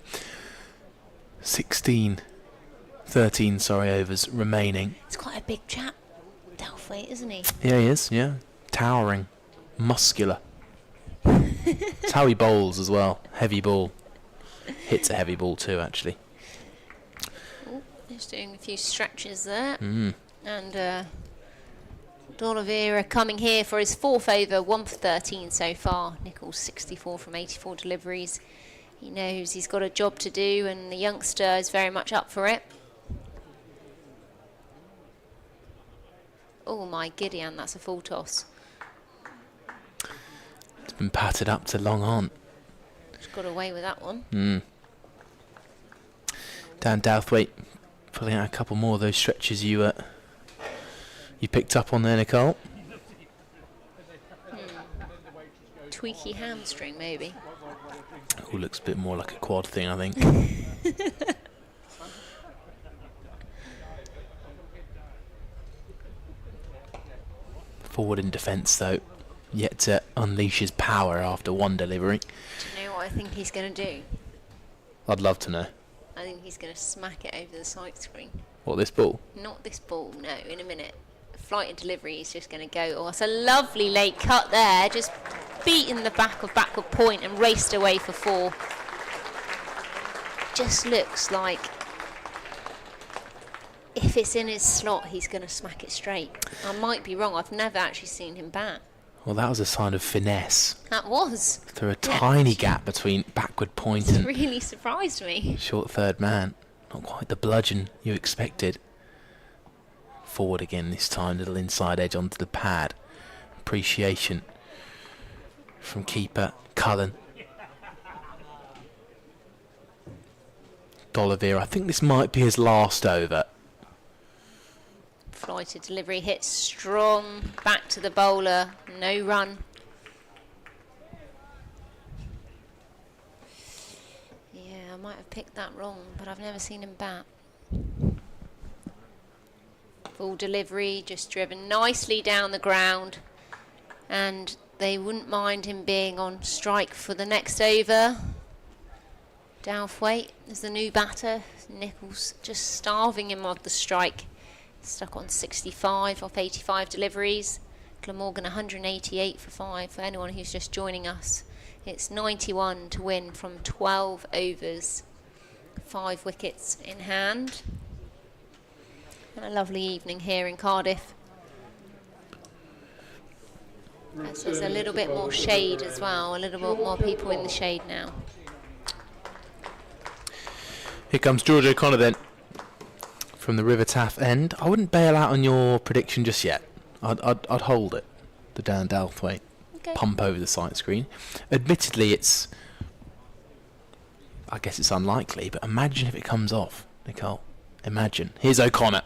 Speaker 4: 13 overs remaining.
Speaker 3: It's quite a big chap, Douthwaite, isn't he?
Speaker 4: Yeah, he is, yeah. Towering, muscular. It's how he bowls as well. Heavy ball. Hits a heavy ball too, actually.
Speaker 3: Oh, he's doing a few stretches there. And D'Oliveira coming here for his 4th over, 1 for 13 so far. Nichols 64 from 84 deliveries. He knows he's got a job to do and the youngster is very much up for it. Oh my Gideon, that's a full toss.
Speaker 4: and patted up to long on.
Speaker 3: Just got away with that one.
Speaker 4: Dan Douthwaite pulling out a couple more of those stretches you picked up on there, Nicole.
Speaker 3: Tweaky hamstring, maybe.
Speaker 4: Oh, looks a bit more like a quad thing, I think. Forward in defence, though, yet to unleash his power after one delivery.
Speaker 3: Do you know what I think he's going to do?
Speaker 4: I'd love to know.
Speaker 3: I think he's going to smack it over the side screen.
Speaker 4: What, this ball?
Speaker 3: Not this ball, no, in a minute. Flight and delivery is just going to go. Oh, it's a lovely late cut there. Just beaten the back of backward point and raced away for 4. Just looks like if it's in his slot, he's going to smack it straight. I might be wrong. I've never actually seen him bat.
Speaker 4: Well, that was a sign of finesse.
Speaker 3: That was.
Speaker 4: Through a tiny gap between backward point
Speaker 3: It
Speaker 4: and
Speaker 3: really surprised me.
Speaker 4: short third man. Not quite the bludgeon you expected. Forward again this time, little inside edge onto the pad. Appreciation from keeper Cullen. D'Oliveira, I think this might be his last over.
Speaker 3: Flighted delivery hits strong. Back to the bowler. No run. Yeah, I might have picked that wrong, but I've never seen him bat. Full delivery, just driven nicely down the ground. And they wouldn't mind him being on strike for the next over. Douthwaite is the new batter. Nichols just starving him of the strike. Stuck on 65 off 85 deliveries. Glamorgan 188 for 5 for anyone who's just joining us. It's 91 to win from 12 overs. 5 wickets in hand. And a lovely evening here in Cardiff. As there's a little bit more shade as well. A little bit more people in the shade now.
Speaker 4: Here comes George O'Connor then. From the River Taff end. I wouldn't bail out on your prediction just yet. I'd hold it. The Dan Douthwaite.
Speaker 3: Okay.
Speaker 4: Pump over the sight screen. Admittedly, I guess it's unlikely, but imagine if it comes off, Nicole. Imagine. Here's O'Connor.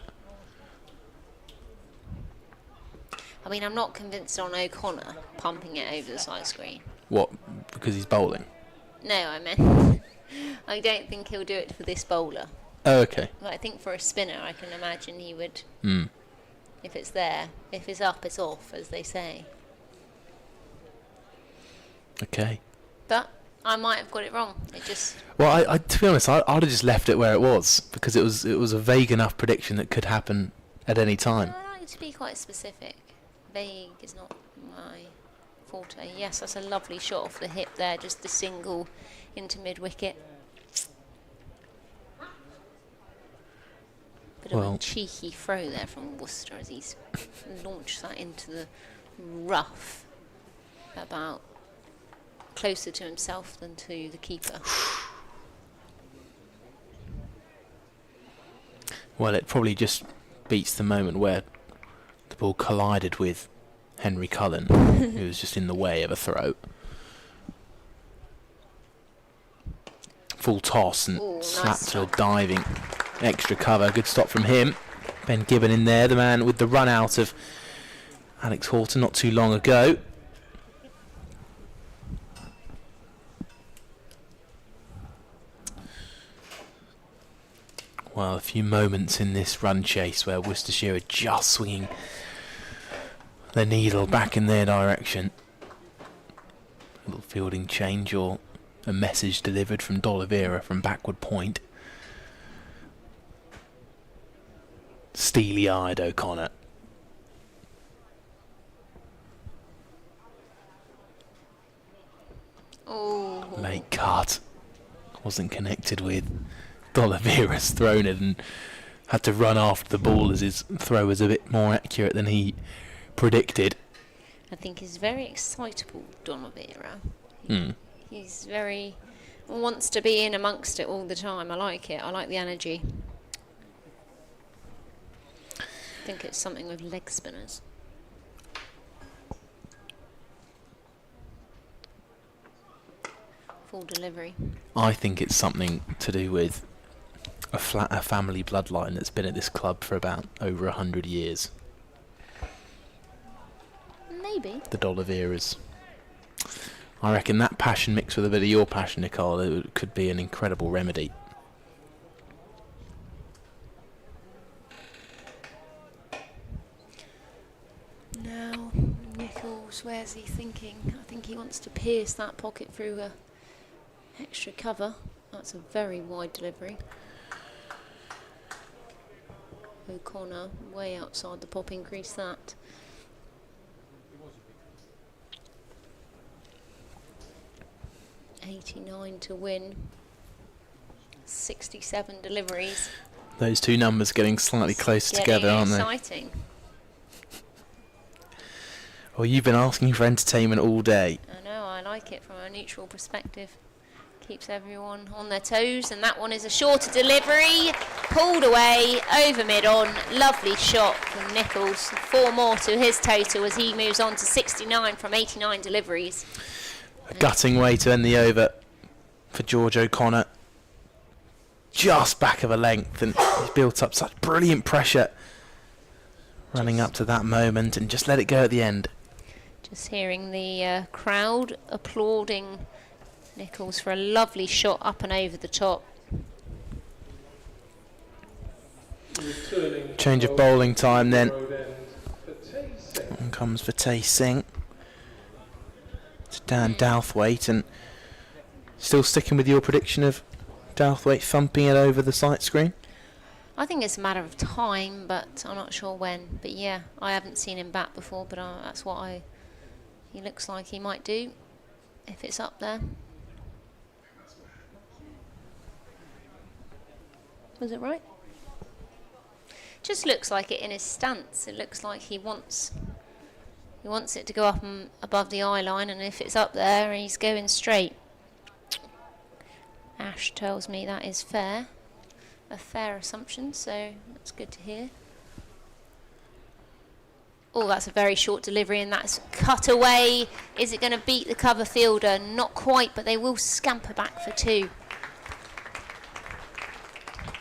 Speaker 3: I mean, I'm not convinced on O'Connor pumping it over the side screen.
Speaker 4: What? Because he's bowling?
Speaker 3: No, I meant I don't think he'll do it for this bowler.
Speaker 4: Oh, okay.
Speaker 3: But I think for a spinner, I can imagine he would.
Speaker 4: Mm.
Speaker 3: If it's there, if it's up, it's off, as they say.
Speaker 4: Okay.
Speaker 3: But I might have got it wrong. It just.
Speaker 4: Well, I to be honest, I'd have just left it where it was because it was a vague enough prediction that could happen at any time.
Speaker 3: I like to be quite specific. Vague is not my forte. Yes, that's a lovely shot off the hip there, just the single into mid wicket. Bit of a cheeky throw there from Worcester as he's launched that into the rough, about closer to himself than to the keeper.
Speaker 4: Well, it probably just beats the moment where the ball collided with Henry Cullen, who was just in the way of a throw. Full toss and slap to a diving extra cover. Good stop from him. Ben Gibbon in there, the man with the run out of Alex Horton not too long ago. Well, a few moments in this run chase where Worcestershire are just swinging the needle back in their direction. A little fielding change or a message delivered from D'Oliveira from backward point. Steely-eyed O'Connor.
Speaker 3: Oh.
Speaker 4: Late cut. Wasn't connected with. D'Oliveira's thrown it and had to run after the ball as his throw was a bit more accurate than he predicted.
Speaker 3: I think he's very excitable, D'Oliveira.
Speaker 4: Mm.
Speaker 3: He's very wants to be in amongst it all the time. I like it. I like the energy. I think it's something with leg spinners. Full delivery.
Speaker 4: I think it's something to do with a family bloodline that's been at this club for about over 100 years.
Speaker 3: Maybe.
Speaker 4: The D'Oliveras. I reckon that passion mixed with a bit of your passion, Nicole, it could be an incredible remedy.
Speaker 3: Now, Nichols, where's he thinking? I think he wants to pierce that pocket through a extra cover. That's a very wide delivery. O'Connor way outside the popping crease that. $89 to win. 67 deliveries.
Speaker 4: Those two numbers getting slightly closer together, aren't they?
Speaker 3: Exciting.
Speaker 4: Well, you've been asking for entertainment all day.
Speaker 3: I know, I like it from a neutral perspective. Keeps everyone on their toes, and that one is a shorter delivery. Pulled away, over mid-on. Lovely shot from Nichols. 4 more to his total as he moves on to 69 from 89 deliveries.
Speaker 4: A gutting way to end the over for George O'Connor. Just back of a length, and he's built up such brilliant pressure running up to that moment and just let it go at the end.
Speaker 3: Just hearing the crowd applauding Nichols for a lovely shot up and over the top.
Speaker 4: Change of bowling time then. And comes for Tay Singh. To Dan Douthwaite, and still sticking with your prediction of Douthwaite thumping it over the sight screen?
Speaker 3: I think it's a matter of time, but I'm not sure when. But yeah, I haven't seen him bat before, but that's what he looks like he might do if it's up there. Was it right? Just looks like it in his stance. It looks like he wants it to go up and above the eye line, and if it's up there, he's going straight. Ash tells me that is fair. A fair assumption, so that's good to hear. Oh, that's a very short delivery, and that's cut away. Is it going to beat the cover fielder? Not quite, but they will scamper back for 2.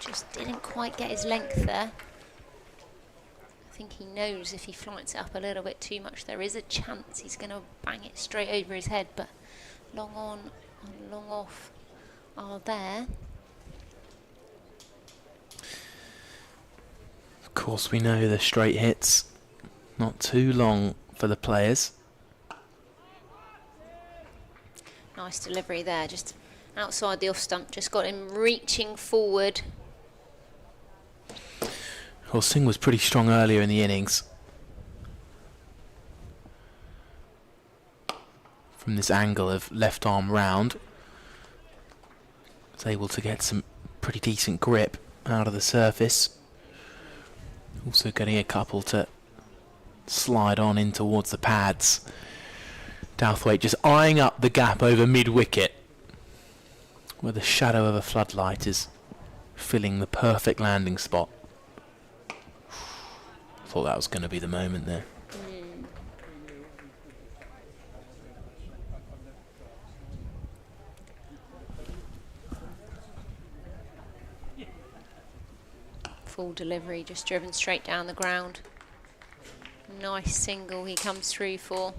Speaker 3: Just didn't quite get his length there. I think he knows if he flights it up a little bit too much, there is a chance he's going to bang it straight over his head, but long on and long off are there.
Speaker 4: Of course, we know the straight hits not too long for the players.
Speaker 3: Nice delivery there, just outside the off stump, just got him reaching forward.
Speaker 4: Well, Singh was pretty strong earlier in the innings. From this angle of left arm round, was able to get some pretty decent grip out of the surface. Also getting a couple to slide on in towards the pads. Douthwaite just eyeing up the gap over mid-wicket, where the shadow of a floodlight is filling the perfect landing spot. Thought that was going to be the moment there.
Speaker 3: Full delivery, just driven straight down the ground. Nice single he comes through for.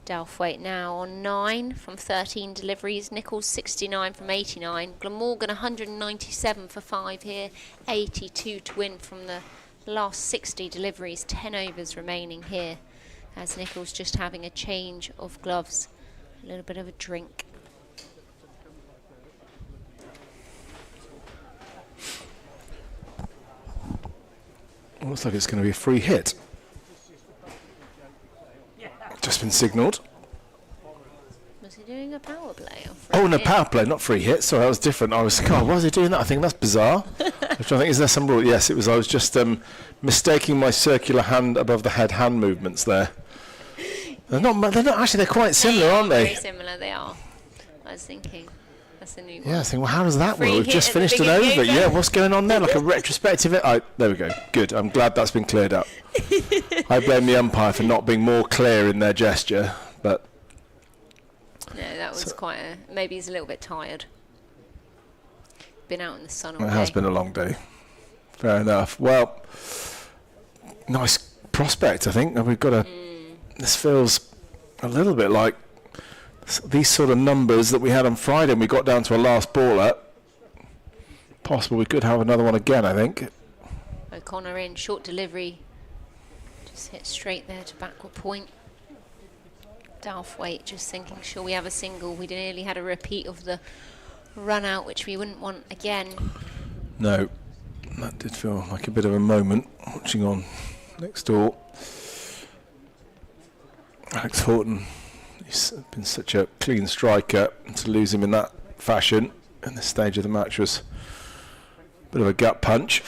Speaker 3: Douthwaite now on 9 from 13 deliveries. Nichols 69 from 89. Glamorgan 197 for 5 here. 82 to win from the last 60 deliveries. 10 overs remaining here as Nichols just having a change of gloves. A little bit of a drink.
Speaker 2: Looks like it's going to be a free hit. Just been signalled.
Speaker 3: Was he doing a power play?
Speaker 2: Oh, no, power play, not free hit. Sorry, that was different. I was, God, why was he doing that? I think that's bizarre. I think, is there some rule? Yes, it was. I was just mistaking my circular hand above the head hand movements there. They're not actually, they're quite similar, aren't they?
Speaker 3: Very similar, they are. I was thinking. That's a new one.
Speaker 2: Yeah, I think, well, how does that
Speaker 3: Free
Speaker 2: work? We've
Speaker 3: hit
Speaker 2: just
Speaker 3: at the
Speaker 2: finished an
Speaker 3: beginning,
Speaker 2: over.
Speaker 3: over.
Speaker 2: Yeah, what's going on there? Like a retrospective. There we go. Good. I'm glad that's been cleared up. I blame the umpire for not being more clear in their gesture, but
Speaker 3: No, that was quite a... Maybe he's a little bit tired. Been out in the sun all
Speaker 2: it
Speaker 3: day.
Speaker 2: has been a long day. Fair enough. Well, nice prospect, I think. We've got a... This feels a little bit like these sort of numbers that we had on Friday and we got down to a last baller. Possible we could have another one again, I think.
Speaker 3: O'Connor in, short delivery. Just hit straight there to backward point. Dalthwaite just thinking, sure we have a single. We nearly had a repeat of the run out, which we wouldn't want again.
Speaker 2: No, that did feel like a bit of a moment watching on next door. Alex Horton, he's been such a clean striker, and to lose him in that fashion in this stage of the match was a bit of a gut punch.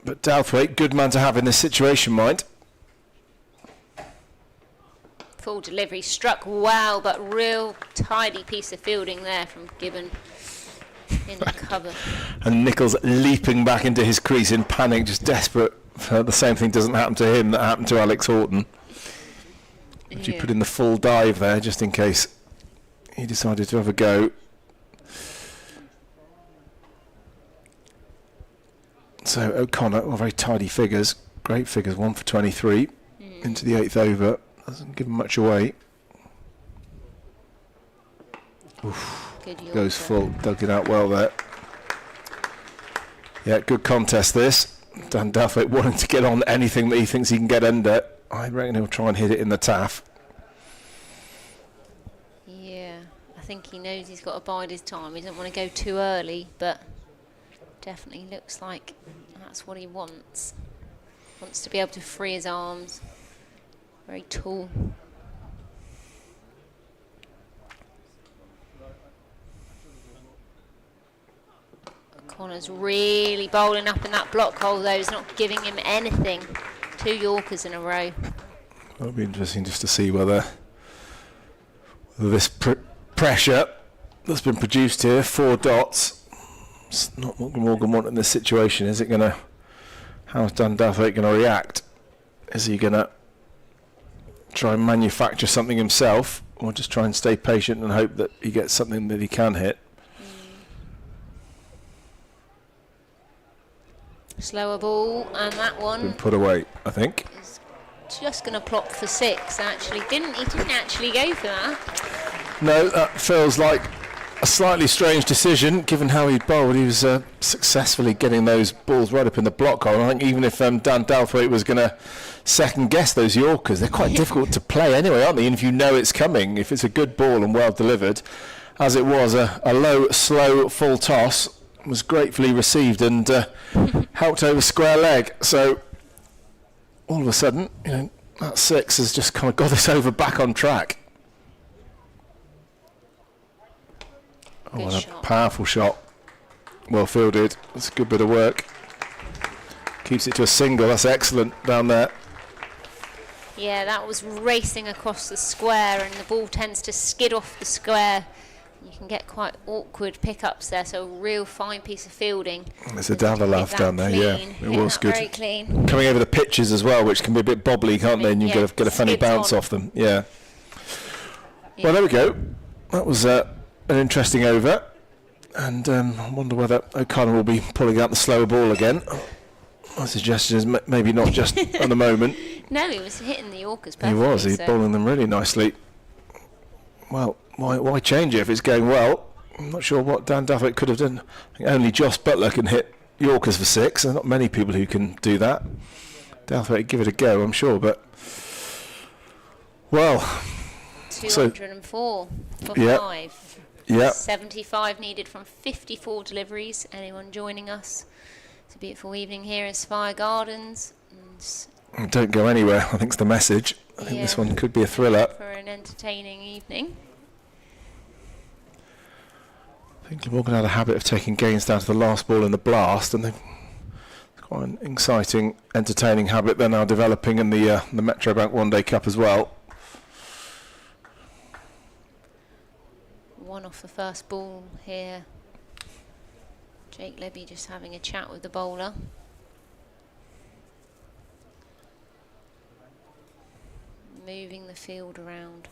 Speaker 2: But Dalthwaite, good man to have in this situation, mind.
Speaker 3: Full delivery, struck well, but real tidy piece of fielding there from Gibbon in the cover.
Speaker 2: And Nichols leaping back into his crease in panic, just desperate for the same thing doesn't happen to him that happened to Alex Horton. But you put in the full dive there just in case he decided to have a go. So O'Connor, well, very tidy figures, great figures, 1 for 23 into the 8th over. Doesn't give him much away. Oof, goes full, dug it out well there. Yeah, good contest this. Dan Dalthwaite wanting to get on anything that he thinks he can get under. I reckon he'll try and hit it in the taff.
Speaker 3: Yeah, I think he knows he's got to bide his time. He doesn't want to go too early, but definitely looks like that's what he wants. Wants to be able to free his arms. Very tall. O'Connor's really bowling up in that block hole though. He's not giving him anything. 2 Yorkers in a row.
Speaker 2: It'll be interesting just to see whether this pressure that's been produced here, 4 dots, it's not what Glamorgan want in this situation. Is it going to, how's Dan Dalthwaite going to react? Is he going to try and manufacture something himself, or just try and stay patient and hope that he gets something that he can hit?
Speaker 3: Slower ball, and that one
Speaker 2: Been put away, I think.
Speaker 3: is just going to plop for 6. Actually, he didn't actually go for that.
Speaker 2: No, that feels like a slightly strange decision, given how he bowled. He was successfully getting those balls right up in the block hole. I think even if Dan Dalthwaite was going to second guess those Yorkers, they're quite difficult to play anyway, aren't they? And if you know it's coming, if it's a good ball and well delivered, as it was, a low, slow, full toss was gratefully received and helped over square leg. So all of a sudden, you know, that 6 has just kind of got us over back on track.
Speaker 3: Good
Speaker 2: what a
Speaker 3: shot.
Speaker 2: powerful shot. Well fielded. That's a good bit of work. Keeps it to a single. That's excellent down there.
Speaker 3: Yeah, that was racing across the square, and the ball tends to skid off the square. You can get quite awkward pickups there, so a real fine piece of fielding.
Speaker 2: There's a Dava down there, yeah. It was good.
Speaker 3: Very clean.
Speaker 2: Coming over the pitches as well, which can be a bit bobbly, can't they? And you get a funny
Speaker 3: skids
Speaker 2: bounce
Speaker 3: on.
Speaker 2: off them. Yeah. Well, there we go. That was an interesting over. And I wonder whether O'Connor will be pulling out the slower ball again. My suggestion is maybe not just at the moment.
Speaker 3: No, he was hitting the Yorkers
Speaker 2: He
Speaker 3: perfectly.
Speaker 2: was. He's bowling them really nicely. Well, why change it if it's going well? I'm not sure what Dan Dalthwaite could have done. I think only Joss Butler can hit Yorkers for 6. There's not many people who can do that. Dalthwaite give it a go, I'm sure, but well.
Speaker 3: 204 for
Speaker 2: yeah.
Speaker 3: 5.
Speaker 2: Yeah.
Speaker 3: 75 needed from 54 deliveries. Anyone joining us? It's a beautiful evening here in Spire Gardens. And
Speaker 2: Don't go anywhere, I think's the message. I think this one could be a thriller.
Speaker 3: for an entertaining evening.
Speaker 2: I think Glamorgan had a habit of taking gains down to the last ball in the blast, and it's quite an exciting, entertaining habit they're now developing in the Metrobank One Day Cup as well.
Speaker 3: one off the first ball here. Jake Libby just having a chat with the bowler. Moving the field around.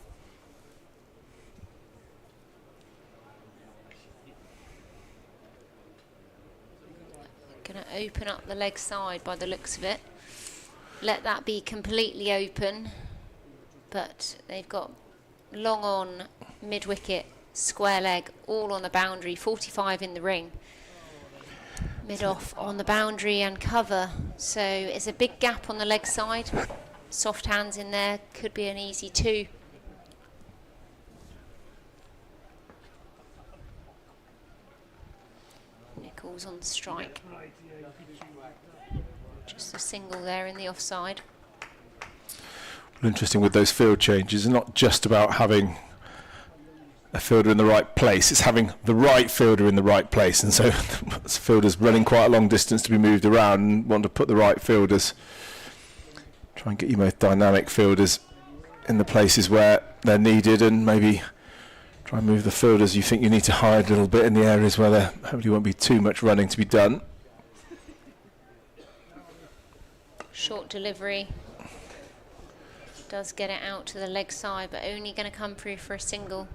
Speaker 3: Going to open up the leg side by the looks of it. Let that be completely open, but they've got long on, mid wicket, square leg, all on the boundary, 45 in the ring. Mid off on the boundary and cover, so it's a big gap on the leg side. Soft hands in there, could be an easy 2. Nichols on the strike. Just a single there in the offside.
Speaker 2: Well, interesting with those field changes, it's not just about having a fielder in the right place, it's having the right fielder in the right place, and so fielders running quite a long distance to be moved around and want to put the right fielders. Try and get your most dynamic fielders in the places where they're needed, and maybe try and move the fielders you think you need to hide a little bit in the areas where there hopefully won't be too much running to be done.
Speaker 3: Short delivery. Does get it out to the leg side, but only going to come through for a single.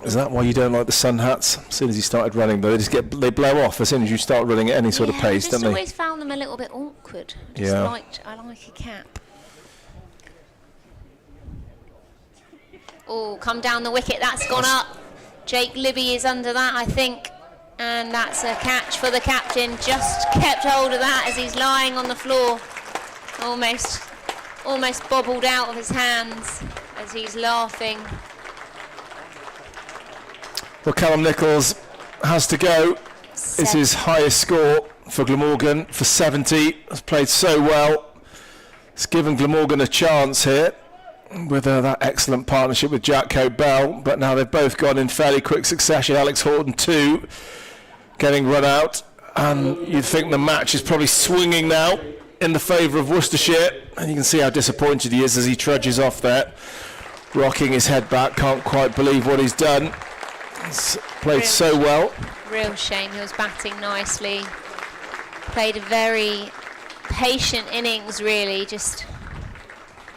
Speaker 2: Is that why you don't like the sun hats? As soon as you started running, though, they blow off as soon as you start running at any sort of pace, don't they?
Speaker 3: I just always found them a little bit awkward. I like a cap. Oh, come down the wicket, that's gone up. Jake Libby is under that, I think. And that's a catch for the captain. Just kept hold of that as he's lying on the floor. Almost bobbled out of his hands as he's laughing.
Speaker 2: Well, Callum Nichols has to go. It's his highest score for Glamorgan for 70. Has played so well. It's given Glamorgan a chance here with that excellent partnership with Jack Cope-Bell. But now they've both gone in fairly quick succession. Alex Horton too, getting run out. And you'd think the match is probably swinging now in the favour of Worcestershire. And you can see how disappointed he is as he trudges off there, rocking his head back. Can't quite believe what he's done. He's played so well.
Speaker 3: Real shame. He was batting nicely. Played a very patient innings, really. Just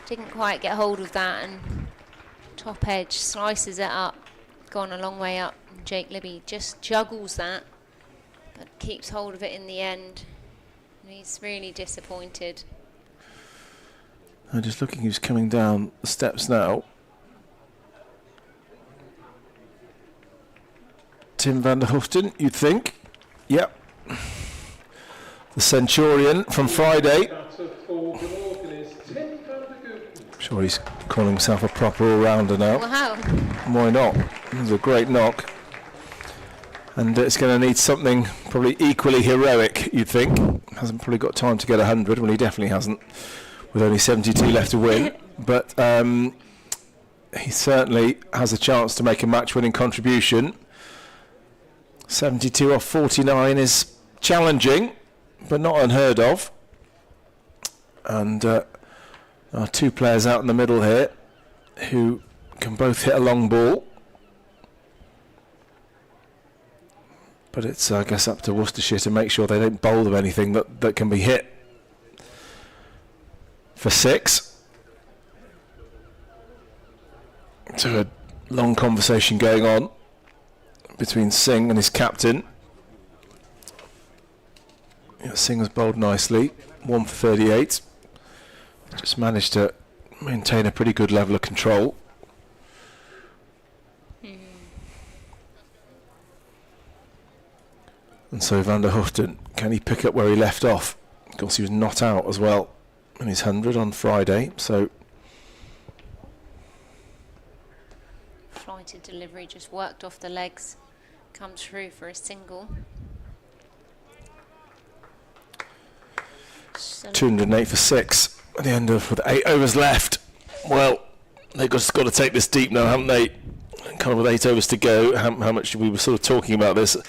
Speaker 3: didn't quite get hold of that, and top edge slices it up. Gone a long way up. And Jake Libby just juggles that, but keeps hold of it in the end. And he's really disappointed.
Speaker 2: I'm just looking who's coming down the steps now. Tim van der Hoofden, you'd think. Yep. The Centurion from Friday. I'm sure he's calling himself a proper all-rounder now.
Speaker 3: Wow.
Speaker 2: Why not? It was a great knock. And it's going to need something probably equally heroic, you'd think. Hasn't probably got time to get 100. Well, he definitely hasn't, with only 72 left to win. But he certainly has a chance to make a match-winning contribution. 72 off 49 is challenging, but not unheard of. And our 2 players out in the middle here who can both hit a long ball. But it's, I guess, up to Worcestershire to make sure they don't bowl them anything that can be hit for 6. So a long conversation going on between Singh and his captain. Yeah, Singh has bowled nicely, 1 for 38. Just managed to maintain a pretty good level of control. And so Van der Hoofden, can he pick up where he left off? Of course, he was not out as well in his 100 on Friday, so
Speaker 3: Flighted delivery, just worked off the legs. Comes through for a single.
Speaker 2: 208 for 6 at the end of with 8 overs left. Well, they've just got to take this deep now, haven't they? Kind of with 8 overs to go. How much we were sort of talking about this. I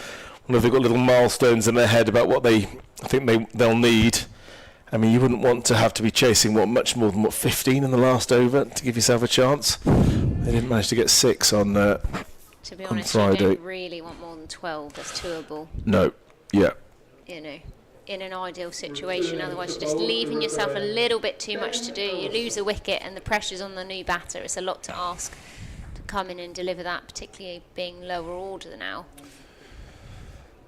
Speaker 2: wonder if they've got little milestones in their head about what they think they'll need. I mean, you wouldn't want to have to be chasing much more than 15 in the last over to give yourself a chance. They didn't manage to get 6 on
Speaker 3: To be
Speaker 2: on
Speaker 3: honest, you
Speaker 2: Friday.
Speaker 3: don't really want more than 12. That's doable,
Speaker 2: No. Yeah.
Speaker 3: you know, in an ideal situation. Otherwise, you're just leaving yourself a little bit too much to do. You lose a wicket and the pressure's on the new batter. It's a lot to ask to come in and deliver that, particularly being lower order now.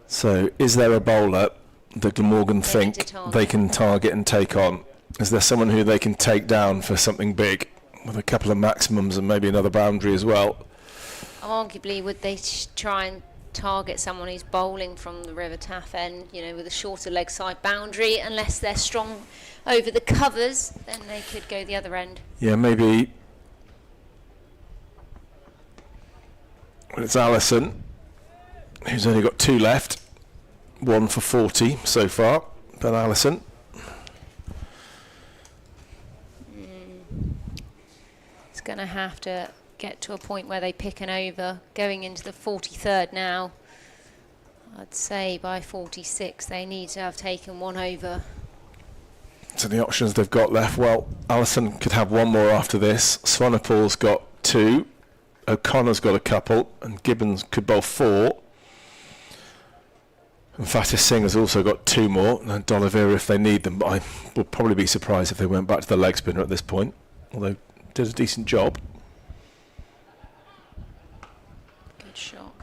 Speaker 2: So, is there a bowler that Glamorgan
Speaker 3: They
Speaker 2: think
Speaker 3: need to target.
Speaker 2: they can target and take on? Is there someone who they can take down for something big, with a couple of maximums and maybe another boundary as well?
Speaker 3: Arguably, would they try and target someone who's bowling from the River Taff end, you know, with a shorter leg side boundary? Unless they're strong over the covers, then they could go the other end.
Speaker 2: Yeah, maybe. Well, it's Allison, who's only got 2 left. 1 for 40 so far. Ben Allison.
Speaker 3: It's going to have to get to a point where they pick an over. Going into the 43rd now. I'd say by 46 they need to have taken 1 over.
Speaker 2: So the options they've got left, well, Allison could have 1 more after this. Swanepoel's got 2. O'Connor's got a couple. And Gibbons could bowl 4. And Fatih Singh has also got 2 more. And D'Oliveira if they need them. But I would probably be surprised if they went back to the leg spinner at this point. Although did a decent job.
Speaker 3: Good shot.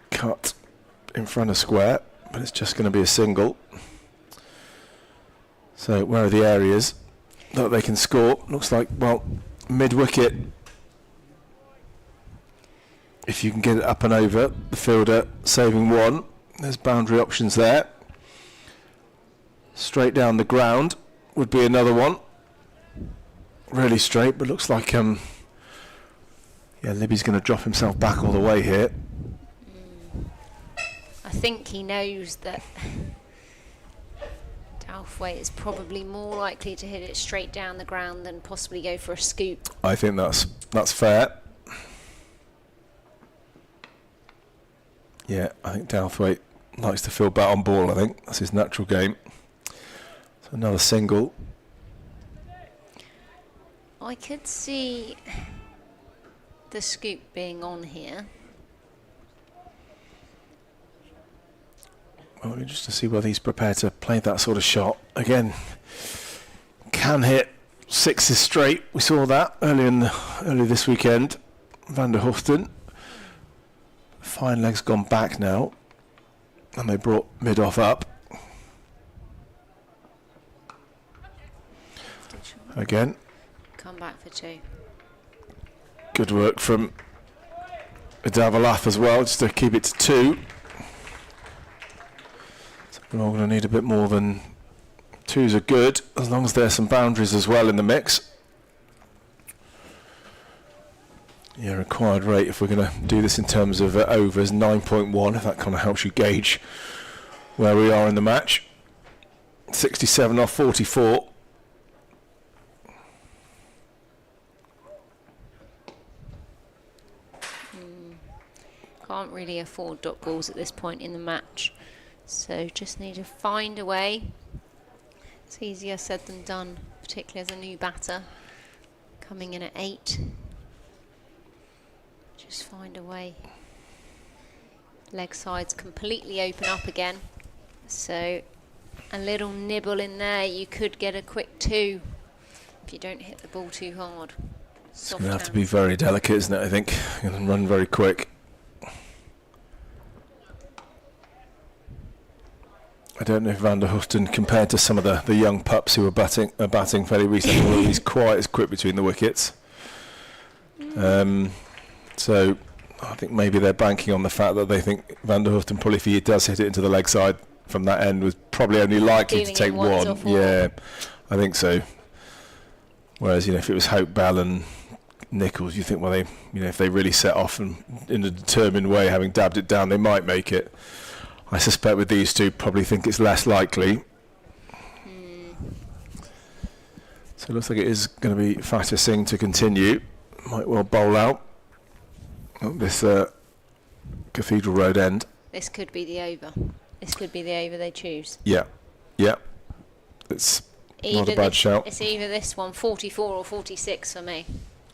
Speaker 2: Cut in front of square. But it's just going to be a single. So where are the areas that they can score? Looks like, well, mid-wicket. If you can get it up and over, the fielder saving 1. There's boundary options there. Straight down the ground would be another one. Really straight, but looks like yeah, Libby's going to drop himself back all the way here.
Speaker 3: I think he knows that Dalthwaite is probably more likely to hit it straight down the ground than possibly go for a scoop.
Speaker 2: I think that's fair. Yeah, I think Dalthwaite likes to field bat on ball. I think that's his natural game. So another single.
Speaker 3: I could see the scoop being on here.
Speaker 2: Well, just to see whether he's prepared to play that sort of shot. Again, can hit 6s straight. We saw that early this weekend. Van der Hoosten. Fine leg's gone back now. And they brought mid-off up. Again.
Speaker 3: Come back for 2.
Speaker 2: Good work from Davalath as well, just to keep it to 2. So we're all going to need a bit more than 2s are good, as long as there's some boundaries as well in the mix. Yeah, required rate, if we're going to do this in terms of overs, 9.1, if that kind of helps you gauge where we are in the match. 67 off 44.
Speaker 3: Can't really afford dot balls at this point in the match, so just need to find a way. It's easier said than done, particularly as a new batter coming in at 8. Just find a way. Leg sides completely open up again, so a little nibble in there, you could get a quick 2 if you don't hit the ball too hard.
Speaker 2: It's going to have to be very delicate, isn't it, I think, and run very quick. I don't know if Van der Hoosten, compared to some of the young pups who were batting fairly recently, whether he's quite as quick between the wickets. So I think maybe they're banking on the fact that they think Van der Hoosten, probably if he does hit it into the leg side from that end, was probably only likely to take 1. Yeah, I think so. Whereas, if it was Hope, Bell and Nichols, you think, well, they, if they really set off and in a determined way, having dabbed it down, they might make it. I suspect with these two, probably think it's less likely. So it looks like it is going to be Fatih Singh to continue. Might well bowl out at this Cathedral Road end.
Speaker 3: This could be the over. This could be the over they choose.
Speaker 2: Yeah. It's
Speaker 3: Either
Speaker 2: not a bad shout.
Speaker 3: It's either this one, 44 or 46 for me.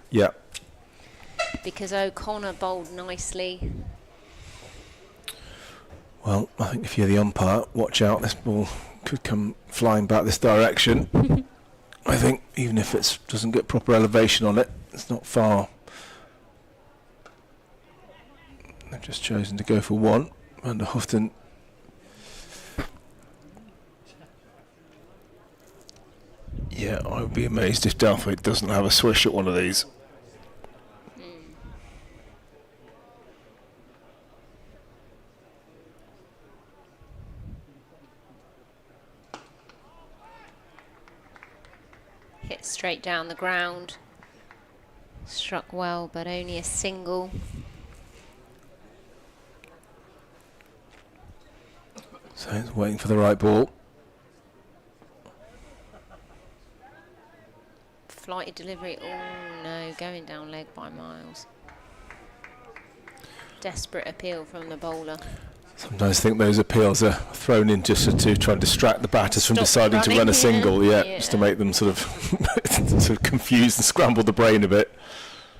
Speaker 2: Yeah.
Speaker 3: because O'Connor bowled nicely.
Speaker 2: Well, I think if you're the umpire, watch out. This ball could come flying back this direction. I think even if it doesn't get proper elevation on it, it's not far. They've just chosen to go for one. Van der Hoften. Yeah, I would be amazed if Dalthwaite doesn't have a swish at one of these.
Speaker 3: Hit straight down the ground. Struck well, but only a single.
Speaker 2: So it's waiting for the right ball.
Speaker 3: Flighted delivery. Oh no, going down leg by miles. Desperate appeal from the bowler.
Speaker 2: Sometimes I think those appeals are thrown in just to try and distract the batters from
Speaker 3: Stop
Speaker 2: deciding to run a single,
Speaker 3: yeah.
Speaker 2: just to make them sort of sort of confused and scramble the brain a bit.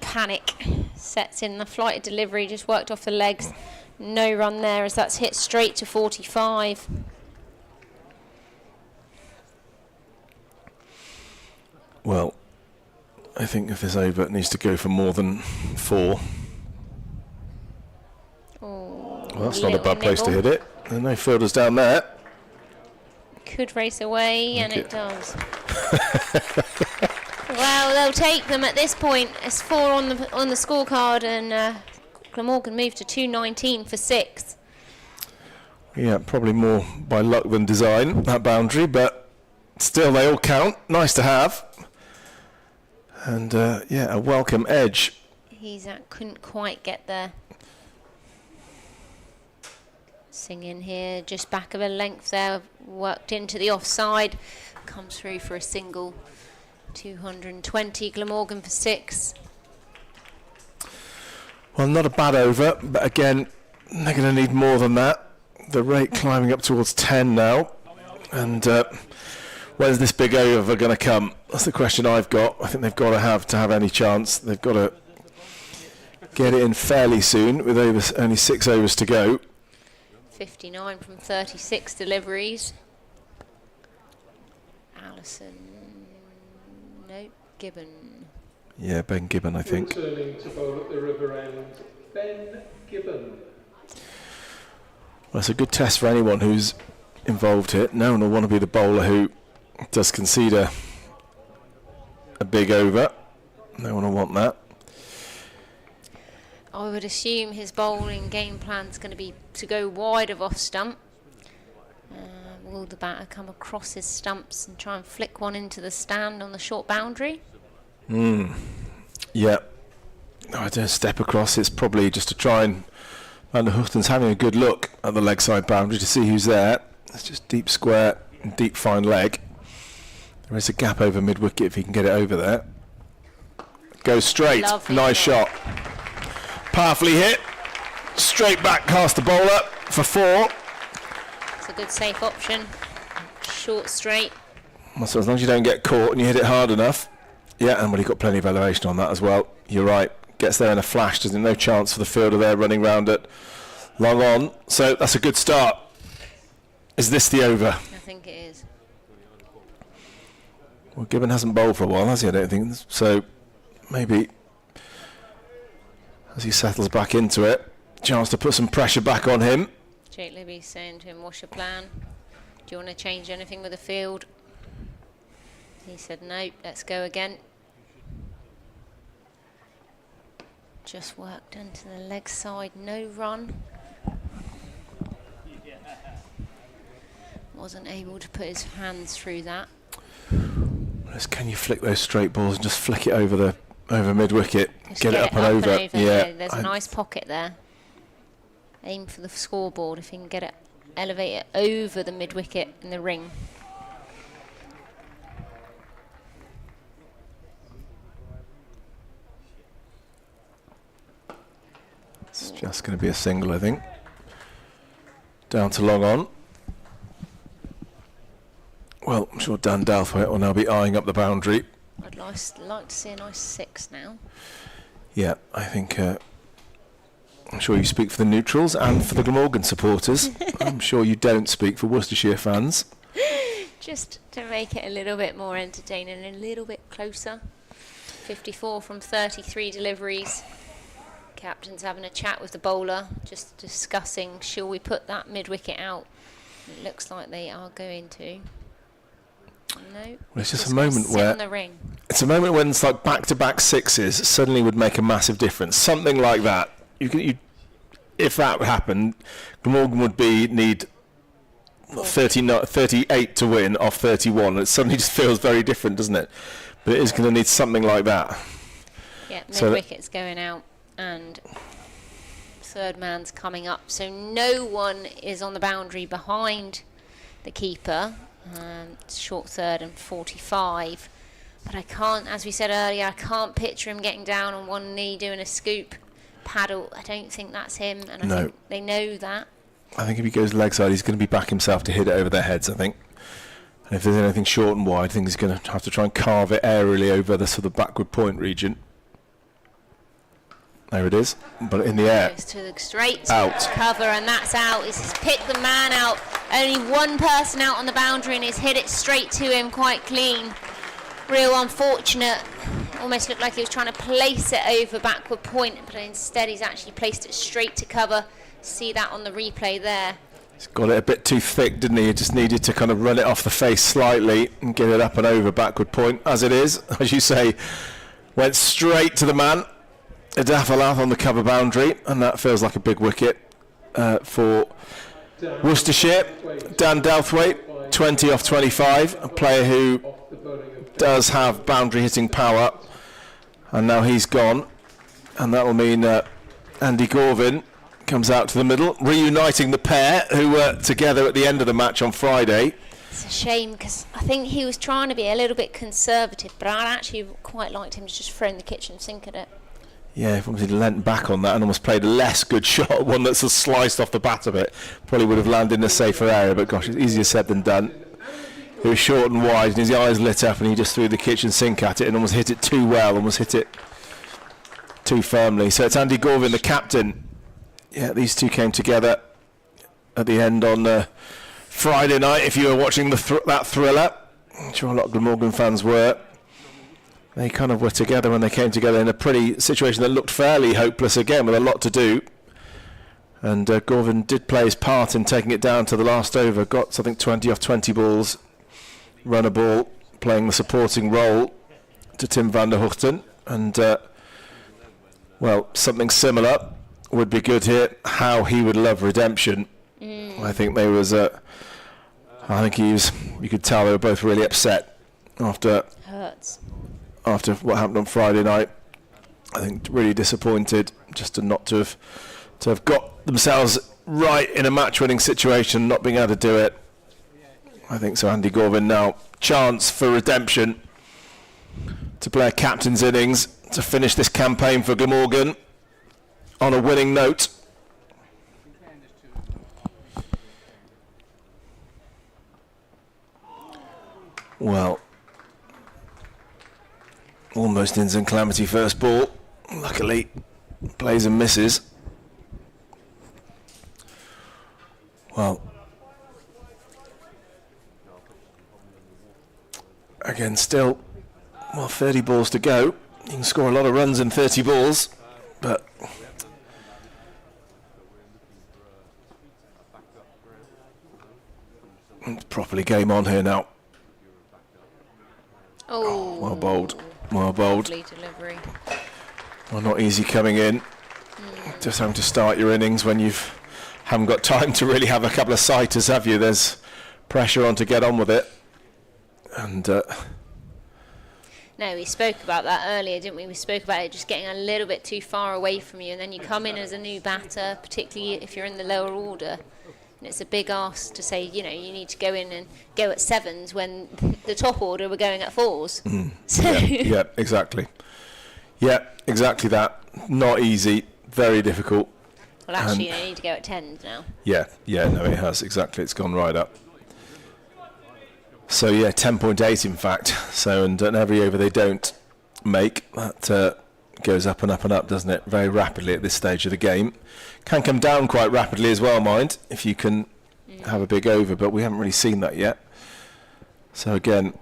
Speaker 3: Panic sets in. The flighted delivery just worked off the legs. No run there as that's hit straight to 45.
Speaker 2: Well, I think if this over, it needs to go for more than 4. Well, that's not a bad place to hit it. There are no fielders down there.
Speaker 3: Could race away, and it does. Well, they'll take them at this point. It's 4 on the scorecard, and Glamorgan moved to 219 for 6.
Speaker 2: Yeah, probably more by luck than design, that boundary, but still they all count. Nice to have. And yeah, a welcome edge.
Speaker 3: Couldn't quite get there. Singing here, just back of a length there, worked into the offside, comes through for a single. 220, Glamorgan for 6. Well,
Speaker 2: not a bad over, but again, they're going to need more than that. The rate climbing up towards 10 now, and where's this big over going to come? That's the question I've got. I think they've got to have any chance. They've got to get it in fairly soon with only 6 overs to go.
Speaker 3: 59 from 36 deliveries. Allison, nope, Gibbon.
Speaker 2: Yeah, Ben Gibbon, I think.
Speaker 5: Returning to bowl at the river end, Ben Gibbon.
Speaker 2: Well, it's a good test for anyone who's involved here. No one will want to be the bowler who does concede a big over. No one will want that.
Speaker 3: I would assume his bowling game plan is going to be to go wide of off stump. Will the batter come across his stumps and try and flick one into the stand on the short boundary?
Speaker 2: Yeah. No, I don't step across. It's probably just to try and... Van der Hoften's having a good look at the leg side boundary to see who's there. It's just deep square and deep fine leg. There is a gap over mid-wicket if he can get it over there. Goes straight.
Speaker 3: Lovely
Speaker 2: nice shot. Powerfully hit. Straight back past the bowler for 4.
Speaker 3: It's a good safe option. Short straight.
Speaker 2: Well, so as long as you don't get caught and you hit it hard enough. Yeah, and well, you've got plenty of elevation on that as well. You're right. Gets there in a flash. There's no chance for the fielder there running round it long on. So that's a good start. Is this the over?
Speaker 3: I think it is.
Speaker 2: Well, Gibbon hasn't bowled for a while, has he? I don't think. So maybe as he settles back into it, chance to put some pressure back on him.
Speaker 3: Jake Libby saying to him, what's your plan? Do you want to change anything with the field? He said, no, let's go again. Just worked into the leg side, no run. Wasn't able to put his hands through that.
Speaker 2: Can you flick those straight balls and just flick it over mid wicket? Get it up and over.
Speaker 3: Yeah, there's a nice pocket there. Aim for the scoreboard if you can get it, elevate it over the mid wicket in the ring.
Speaker 2: It's just going to be a single, I think. Down to long on. Well, I'm sure Dan Dalthwaite will now be eyeing up the boundary.
Speaker 3: I'd like to see a nice 6 now.
Speaker 2: Yeah, I think I'm sure you speak for the neutrals and for the Glamorgan supporters. I'm sure you don't speak for Worcestershire fans.
Speaker 3: Just to make it a little bit more entertaining and a little bit closer. 54 from 33 deliveries. Captain's having a chat with the bowler, just discussing, shall we put that mid-wicket out? It looks like they are going to. No.
Speaker 2: Well, it's just a moment where
Speaker 3: on the ring.
Speaker 2: it's a moment when it's like back-to-back sixes suddenly would make a massive difference. Something like that. If that happened, Glamorgan would need 38 to win off 31, and it suddenly just feels very different, doesn't it? But it is going to need something like that.
Speaker 3: Yeah, mid-wicket's going out, and third man's coming up. So no one is on the boundary behind the keeper. It's short third and 45. But I can't, as we said earlier, I can't picture him getting down on one knee doing a scoop paddle. I don't think that's him, and I think they know that.
Speaker 2: I think if he goes leg side, he's going to be back himself to hit it over their heads, I think. And if there's anything short and wide, I think he's going to have to try and carve it aerially over the sort of backward point region. There it is, but in the air.
Speaker 3: Goes to the straight
Speaker 2: out.
Speaker 3: Cover, and that's out. He's picked the man out. Only one person out on the boundary, and he's hit it straight to him quite clean. Real unfortunate. Almost looked like he was trying to place it over backward point, but instead he's actually placed it straight to cover. See that on the replay there.
Speaker 2: He's got it a bit too thick, didn't he? He just needed to kind of run it off the face slightly and get it up and over backward point. As it is, as you say, went straight to the man. Adafalath on the cover boundary, and that feels like a big wicket for Worcestershire. Dan Douthwaite, 20 off 25, a player who does have boundary hitting power, and now he's gone, and that will mean Andy Gorvin comes out to the middle, reuniting the pair who were together at the end of the match on Friday.
Speaker 3: It's a shame, because I think he was trying to be a little bit conservative, but I actually quite liked him just throwing the kitchen sink at it.
Speaker 2: Yeah, if he leant back on that and almost played a less good shot, one that's sort of sliced off the bat of it, probably would have landed in a safer area, but gosh, it's easier said than done. It was short and wide, and his eyes lit up, and he just threw the kitchen sink at it and almost hit it too well, almost hit it too firmly. So it's Andy Gorvin, the captain. Yeah, these two came together at the end on Friday night. If you were watching that thriller, I'm sure a lot of Glamorgan fans were. They kind of were together when they came together in a pretty situation that looked fairly hopeless again, with a lot to do. And Gorvin did play his part in taking it down to the last over. Got, I think, 20 off 20 balls. Run a ball, playing the supporting role to Tim van der Hoogten. And, well, something similar would be good here. How he would love redemption. I think there was you could tell they were both really upset after what happened on Friday night. I think really disappointed just to not to have got themselves right in a match-winning situation, not being able to do it. I think so. Andy Gorvin now, chance for redemption to play a captain's innings to finish this campaign for Glamorgan on a winning note. Well, almost ends in calamity first ball. Luckily, plays and misses. Well, again, still, 30 balls to go. You can score a lot of runs in 30 balls, but it's properly game on here now.
Speaker 3: Oh,
Speaker 2: well bowled. Well bowled.
Speaker 3: Lovely delivery.
Speaker 2: Well, not easy coming in. Just having to start your innings when you haven't got time to really have a couple of sighters, have you? There's pressure on to get on with it. And
Speaker 3: no, we spoke about that earlier, didn't we? We spoke about it just getting a little bit too far away from you, and then you come in as a new batter, particularly if you're in the lower order. And it's a big ask to say, you need to go in and go at sevens when the top order were going at fours. So
Speaker 2: yeah, exactly. Yeah, exactly that. Not easy, very difficult.
Speaker 3: Well, actually, you need to go at tens now.
Speaker 2: Yeah, no, it has, exactly. It's gone right up. So, yeah, 10.8 in fact. So, and every over they don't make, that goes up and up and up, doesn't it? Very rapidly at this stage of the game. Can come down quite rapidly as well, mind, if you can have a big over, but we haven't really seen that yet. So again,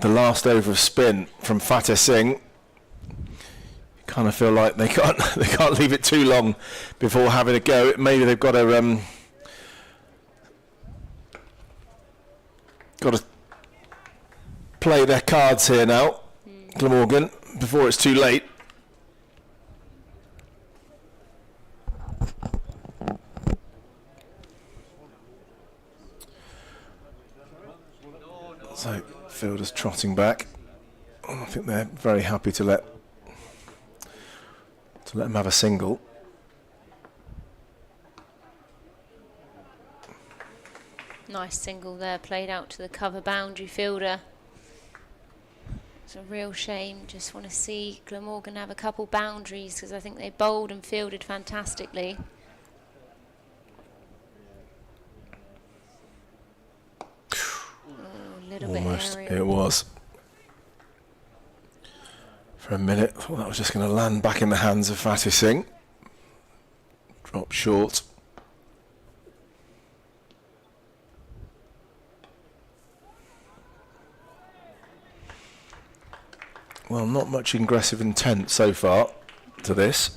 Speaker 2: the last over of spin from Fateh Singh. Kind of feel like they can't leave it too long before having a go. Maybe they've got to play their cards here now, Glamorgan, before it's too late. So fielders trotting back. I think they're very happy to let him have a single.
Speaker 3: Nice single there, played out to the cover boundary fielder. It's a real shame. Just want to see Glamorgan have a couple boundaries, because I think they bowled and fielded fantastically. A little
Speaker 2: Almost,
Speaker 3: bit aerial.
Speaker 2: it was. For a minute, I thought that was just going to land back in the hands of Fateh Singh. Drop short. Well, not much aggressive intent so far to this.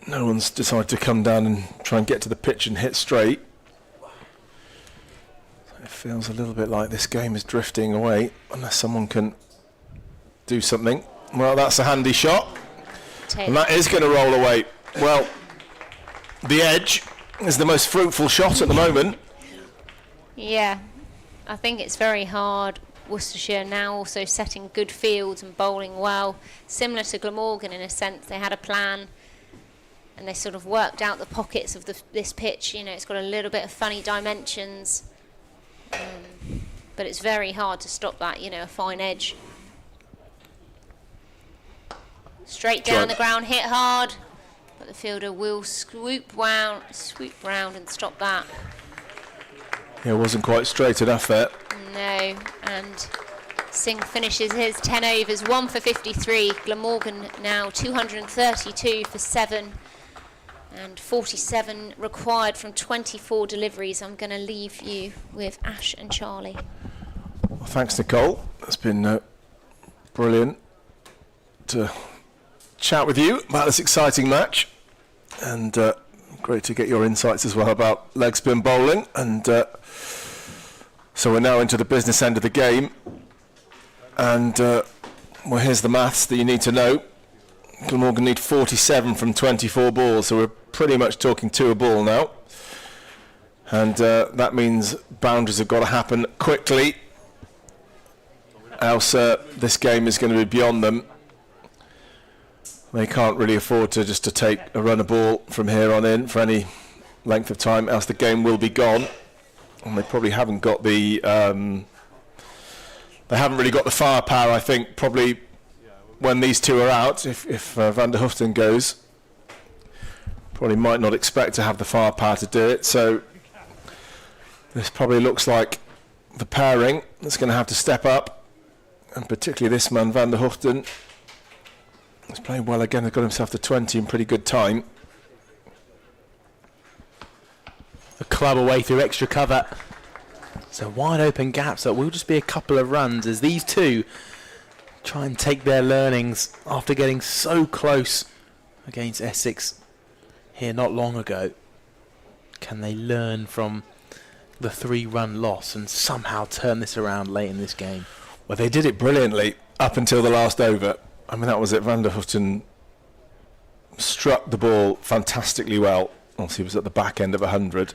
Speaker 2: No one's decided to come down and try and get to the pitch and hit straight. It feels a little bit like this game is drifting away unless someone can do something. Well, that's a handy shot. And that is going to roll away. Well, the edge is the most fruitful shot at the moment.
Speaker 3: Yeah, I think it's very hard. Worcestershire now also setting good fields and bowling well. Similar to Glamorgan in a sense, they had a plan and they sort of worked out the pockets of this pitch. You know, it's got a little bit of funny dimensions, but it's very hard to stop that, you know, a fine edge. Straight down the ground, hit hard, but the fielder will swoop round and stop that.
Speaker 2: Yeah, it wasn't quite straight enough there.
Speaker 3: No, and Singh finishes his 10 overs, 1 for 53. Glamorgan now 232 for 7, and 47 required from 24 deliveries. I'm going to leave you with Ash and Charlie.
Speaker 2: Well, thanks, Nicole. It's been brilliant to chat with you about this exciting match, and great to get your insights as well about leg spin bowling. And so we're now into the business end of the game, and well, here's the maths that you need to know. Glamorgan need 47 from 24 balls, so we're pretty much talking 2 a ball now, and that means boundaries have got to happen quickly, else this game is going to be beyond them. They can't really afford to just to take a run of ball from here on in for any length of time, else the game will be gone. And they probably haven't got the they haven't really got the firepower, I think, probably when these two are out. If Van der Huften goes, probably might not expect to have the firepower to do it. So this probably looks like the pairing that's going to have to step up, and particularly this man Van der Huften. He's playing well again. He's got himself to 20 in pretty good time.
Speaker 4: A club away through extra cover. So wide open gaps that will just be a couple of runs as these two try and take their learnings after getting so close against Essex here not long ago. Can they learn from the 3-run loss and somehow turn this around late in this game?
Speaker 2: Well, they did it brilliantly up until the last over. I mean, that was it. Van der Huften struck the ball fantastically well. Obviously, he was at the back end of 100.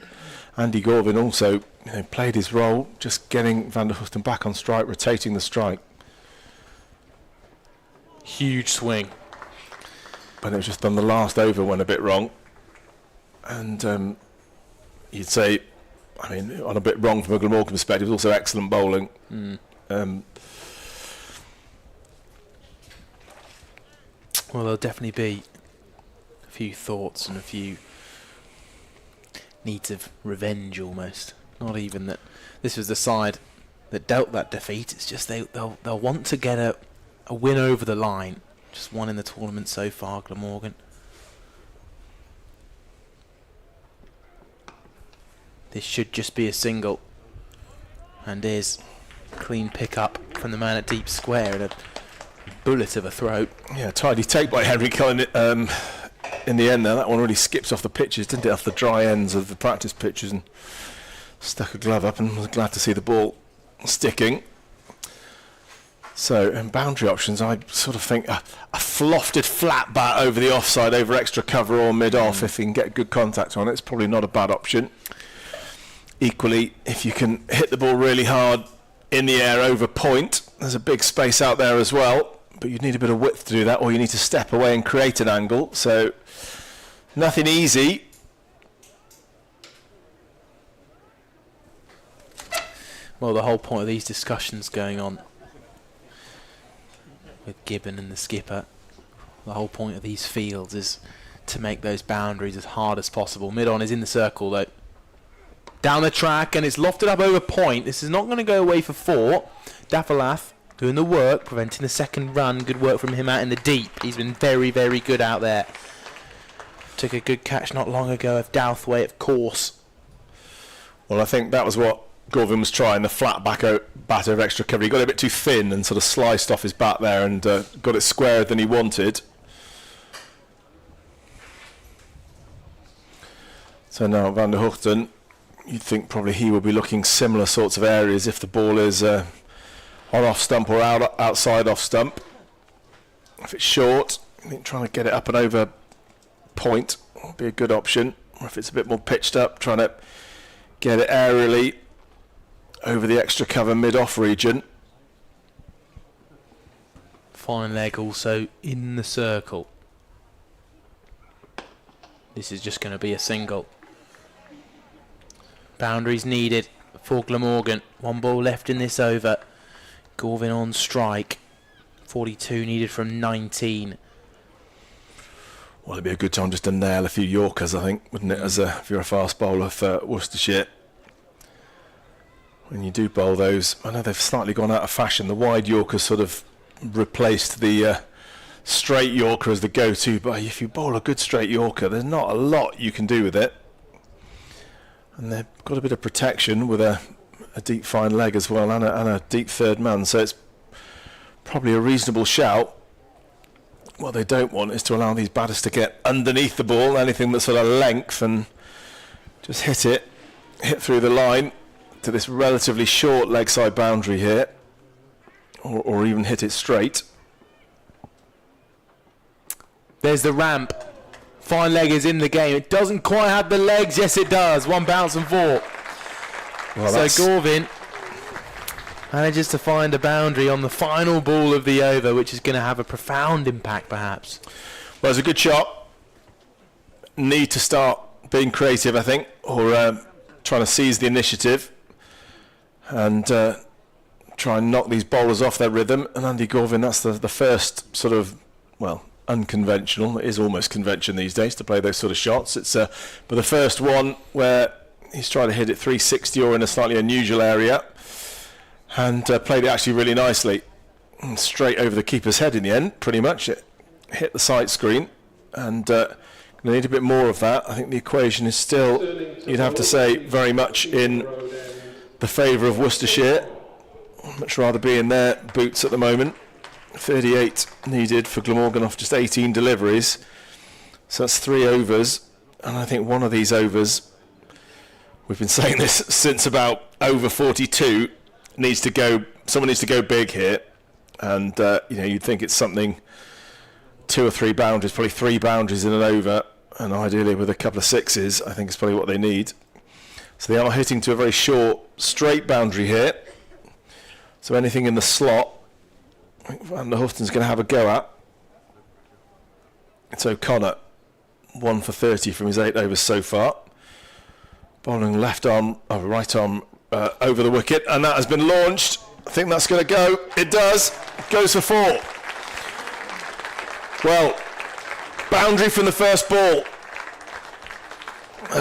Speaker 2: Andy Gorvin also, played his role, just getting Van der Huften back on strike, rotating the strike.
Speaker 4: Huge swing.
Speaker 2: But it was just on the last over went a bit wrong. And you'd say, I mean, on a bit wrong from a Glamorgan perspective, it was also excellent bowling.
Speaker 4: Well, there'll definitely be a few thoughts and a few needs of revenge almost. Not even that this was the side that dealt that defeat. It's just they'll want to get a win over the line Just one in the tournament so far, Glamorgan. This should just be a single. And is clean pick up from the man at deep square and a bullet of a throw.
Speaker 2: Yeah, tidy take by Henry Cullen in the end there. That one really skips off the pitches, didn't it, off the dry ends of the practice pitches, and stuck a glove up, and was glad to see the ball sticking. So, in boundary options, I sort of think a flofted flat bat over the offside, over extra cover or mid-off, if you can get good contact on it, it's probably not a bad option. Equally, if you can hit the ball really hard in the air over point, there's a big space out there as well, but you need a bit of width to do that, or you need to step away and create an angle. So, nothing easy.
Speaker 4: Well, the whole point of these discussions going on with Gibbon and the skipper, the whole point of these fields is to make those boundaries as hard as possible. Mid-on is in the circle though. Down the track, and it's lofted up over point. This is not going to go away for 4. Dafalath doing the work, preventing the second run. Good work from him out in the deep. He's been very, very good out there. Took a good catch not long ago of Douthwaite, of course.
Speaker 2: Well, I think that was what Gorvin was trying, the flat bat over extra cover. He got it a bit too thin and sort of sliced off his bat there, and got it squarer than he wanted. So now Van der Hoogten, you'd think probably he will be looking similar sorts of areas if the ball is on off stump or outside off stump. If it's short, I think trying to get it up and over point will be a good option. Or if it's a bit more pitched up, trying to get it aerially over the extra cover mid-off region.
Speaker 4: Fine leg also in the circle. This is just going to be a single. Boundaries needed for Glamorgan. 1 ball left in this over. Gorvin on strike. 42 needed from 19.
Speaker 2: Well, it'd be a good time just to nail a few Yorkers, I think, wouldn't it, if you're a fast bowler for Worcestershire. When you do bowl those, I know they've slightly gone out of fashion. The wide Yorkers sort of replaced the straight Yorker as the go-to, but if you bowl a good straight Yorker, there's not a lot you can do with it. And they've got a bit of protection with a deep fine leg as well, and a deep third man, so it's probably a reasonable shout. What they don't want is to allow these batters to get underneath the ball, anything that's sort of length, and just hit through the line to this relatively short leg side boundary here, or even hit it straight.
Speaker 4: There's the ramp. Fine leg is in the game. It doesn't quite have the legs. Yes, it does. 1 bounce and 4. Well, so Gorvin manages to find a boundary on the final ball of the over, which is going to have a profound impact, perhaps.
Speaker 2: Well, it's a good shot. Need to start being creative, I think, or trying to seize the initiative and try and knock these bowlers off their rhythm. And Andy Gorvin, that's the first sort of, well, unconventional. It is almost convention these days to play those sort of shots. It's but the first one where he's trying to hit it 360 or in a slightly unusual area, and played it actually really nicely, straight over the keeper's head in the end. Pretty much it hit the sight screen, and we need a bit more of that. I think the equation is still, you'd have to say, very much in the favour of Worcestershire. I'd much rather be in their boots at the moment. 38 needed for Glamorgan off just 18 deliveries, so that's 3 overs, and I think one of these overs, we've been saying this since about over 42, needs to go, someone needs to go big here, and you'd think it's something 2 or 3 boundaries, probably 3 boundaries in an over, and ideally with a couple of 6s, I think is probably what they need. So they are hitting to a very short straight boundary here, so anything in the slot I think Van der Hoogten's going to have a go at. It's O'Connor, 1 for 30 from his 8 overs so far. Bowling right arm over the wicket, and that has been launched. I think that's going to go. It does. Goes for 4. Well, boundary from the first ball.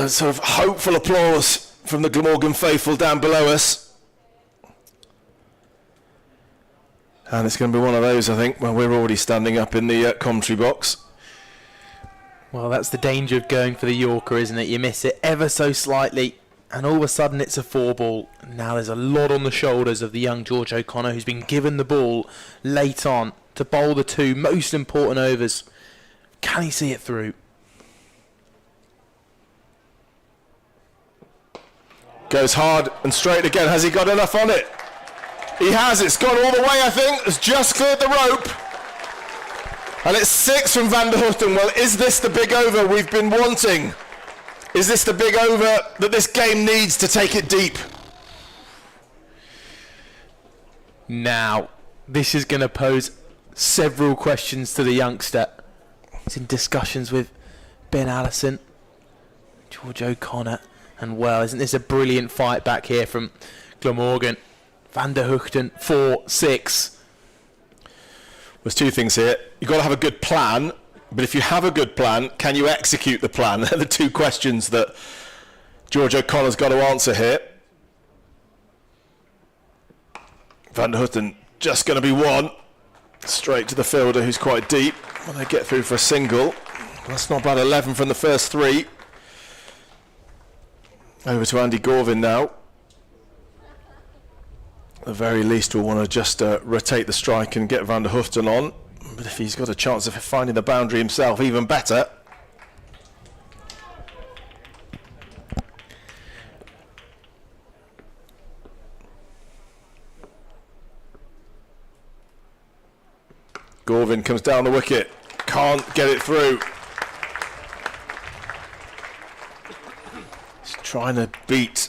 Speaker 2: Sort of hopeful applause from the Glamorgan faithful down below us. And it's going to be one of those, I think, where we're already standing up in the commentary box.
Speaker 4: Well, that's the danger of going for the Yorker, isn't it? You miss it ever so slightly, and all of a sudden it's a 4-ball. Now there's a lot on the shoulders of the young George O'Connor, who's been given the ball late on to bowl the 2 most important overs. Can he see it through?
Speaker 2: Goes hard and straight again. Has he got enough on it? He has. It's gone all the way, I think. It's just cleared the rope. And it's 6 from Van der Houten. Well, is this the big over we've been wanting? Is this the big over that this game needs to take it deep?
Speaker 4: Now, this is going to pose several questions to the youngster. He's in discussions with Ben Allison, George O'Connor, and well, isn't this a brilliant fight back here from Glamorgan? Van der Houten, 4-6.
Speaker 2: There's 2 things here. You've got to have a good plan, but if you have a good plan, can you execute the plan? They're the 2 questions that George O'Connor's got to answer here. Van der Houten just going to be 1. Straight to the fielder, who's quite deep. When they get through for a single. That's not bad. 11 from the first 3. Over to Andy Gorvin now. At the very least, we'll want to just rotate the strike and get Van der Houten on. But if he's got a chance of finding the boundary himself, even better. Gorvin comes down the wicket. Can't get it through. He's trying to beat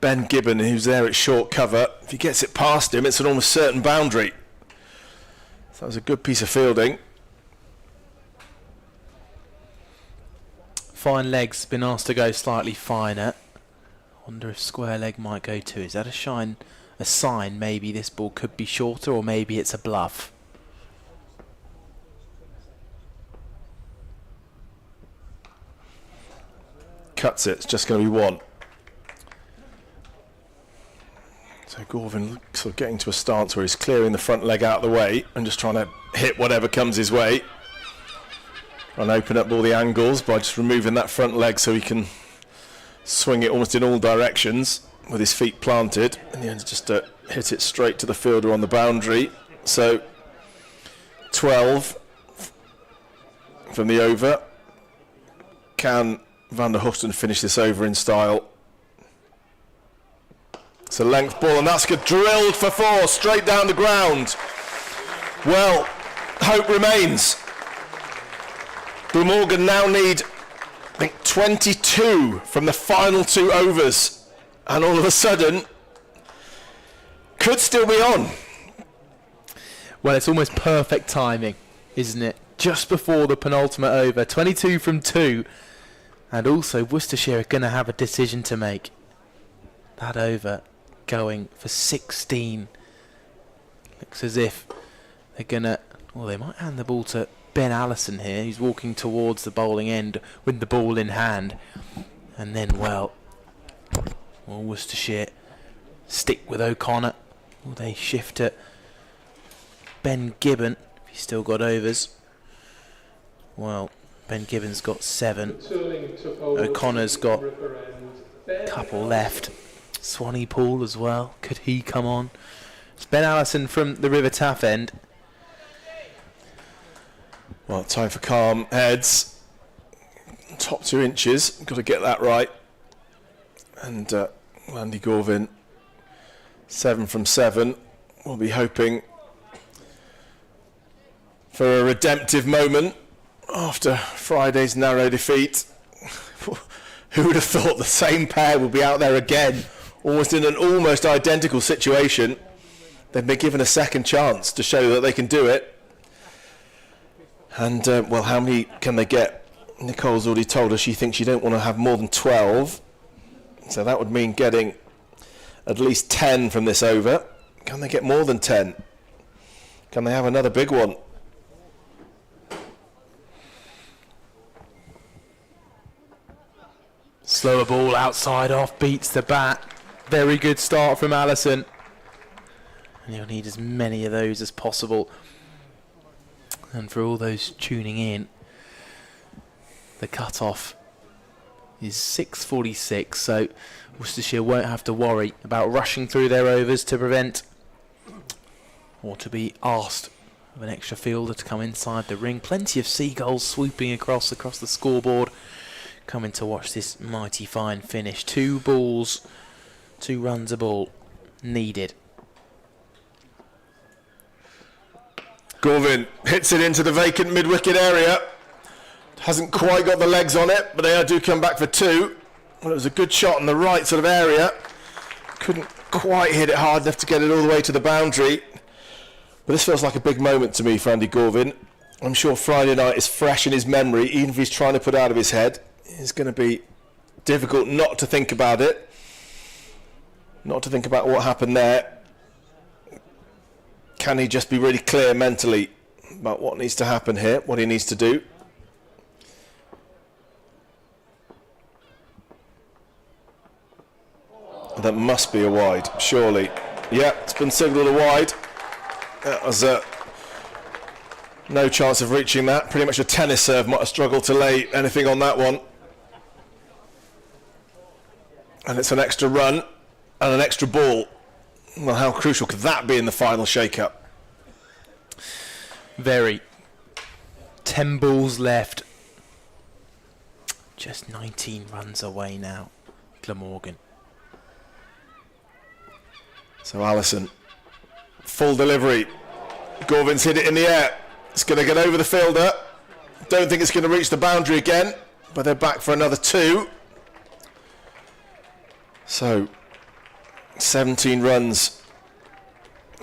Speaker 2: Ben Gibbon, who's there at short cover. If he gets it past him, it's an almost certain boundary. So that was a good piece of fielding.
Speaker 4: Fine legs, been asked to go slightly finer. Wonder if square leg might go too. Is that a sign maybe this ball could be shorter, or maybe it's a bluff?
Speaker 2: Cuts it, it's just going to be 1. So Gorvin sort of getting to a stance where he's clearing the front leg out of the way and just trying to hit whatever comes his way. And open up all the angles by just removing that front leg so he can swing it almost in all directions with his feet planted. And then just hit it straight to the fielder on the boundary. So 12 from the over. Can Van der Houten finish this over in style? It's a length ball, and that's drilled for 4, straight down the ground. Well, hope remains. Glamorgan now need, I think, 22 from the final 2 overs, and all of a sudden, could still be on.
Speaker 4: Well, it's almost perfect timing, isn't it? Just before the penultimate over, 22 from 2. And also, Worcestershire are going to have a decision to make. That over going for 16. Looks as if they're going to... Well, they might hand the ball to Ben Allison here. He's walking towards the bowling end with the ball in hand. And then, well Worcestershire stick with O'Connor. Will they shift to Ben Gibbon if he's still got overs? Well, Ben Gibbon's got 7. O'Connor's got a couple left. Swanee Pool as well. Could he come on? It's Ben Allison from the River Taff end.
Speaker 2: Well, time for calm heads. Top 2 inches. Got to get that right. And Andy Gorvin, 7 from 7. We'll be hoping for a redemptive moment after Friday's narrow defeat. Who would have thought the same pair would be out there again, almost in an almost identical situation? They've been given a second chance to show that they can do it. And, well, how many can they get? Nicole's already told us she thinks you don't want to have more than 12. So that would mean getting at least 10 from this over. Can they get more than 10? Can they have another big one?
Speaker 4: Slower ball outside off, beats the bat. Very good start from Allison. And you'll need as many of those as possible. And for all those tuning in, the cut-off is 6:46, so Worcestershire won't have to worry about rushing through their overs to prevent or to be asked of an extra fielder to come inside the ring. Plenty of seagulls swooping across the scoreboard, coming to watch this mighty fine finish. 2 balls, 2 runs a ball needed.
Speaker 2: Gorvin hits it into the vacant mid-wicket area. Hasn't quite got the legs on it, but they do come back for 2. Well, it was a good shot in the right sort of area. Couldn't quite hit it hard enough to get it all the way to the boundary. But this feels like a big moment to me for Andy Gorvin. I'm sure Friday night is fresh in his memory, even if he's trying to put it out of his head. It's going to be difficult not to think about it. Not to think about what happened there. Can he just be really clear mentally about what needs to happen here, what he needs to do? That must be a wide, surely. Yeah, it's been signalled a wide. That was no chance of reaching that. Pretty much a tennis serve. Might have struggled to lay anything on that one. And it's an extra run and an extra ball. Well, how crucial could that be in the final shake-up?
Speaker 4: Very. 10 balls left. Just 19 runs away now, Glamorgan.
Speaker 2: So Allison, full delivery. Gorvin's hit it in the air. It's going to get over the fielder. Don't think it's going to reach the boundary again, but they're back for another 2. So 17 runs,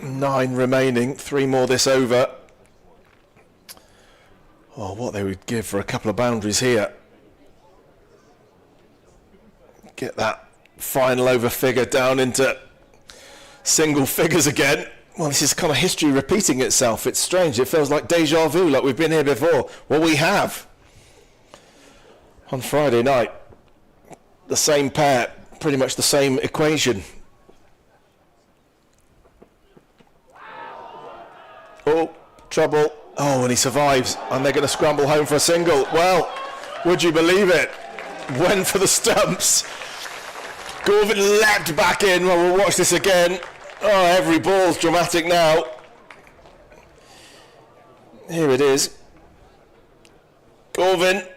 Speaker 2: 9 remaining, 3 more this over. Oh, what they would give for a couple of boundaries here. Get that final over figure down into single figures again. Well, this is kind of history repeating itself. It's strange. It feels like deja vu, like we've been here before. Well, we have. On Friday night, the same pair, pretty much the same equation. Oh, trouble. Oh, and he survives. And they're going to scramble home for a single. Well, would you believe it? Went for the stumps. Gorvin leapt back in. Well, we'll watch this again. Oh, every ball's dramatic now. Here it is. Gorvin,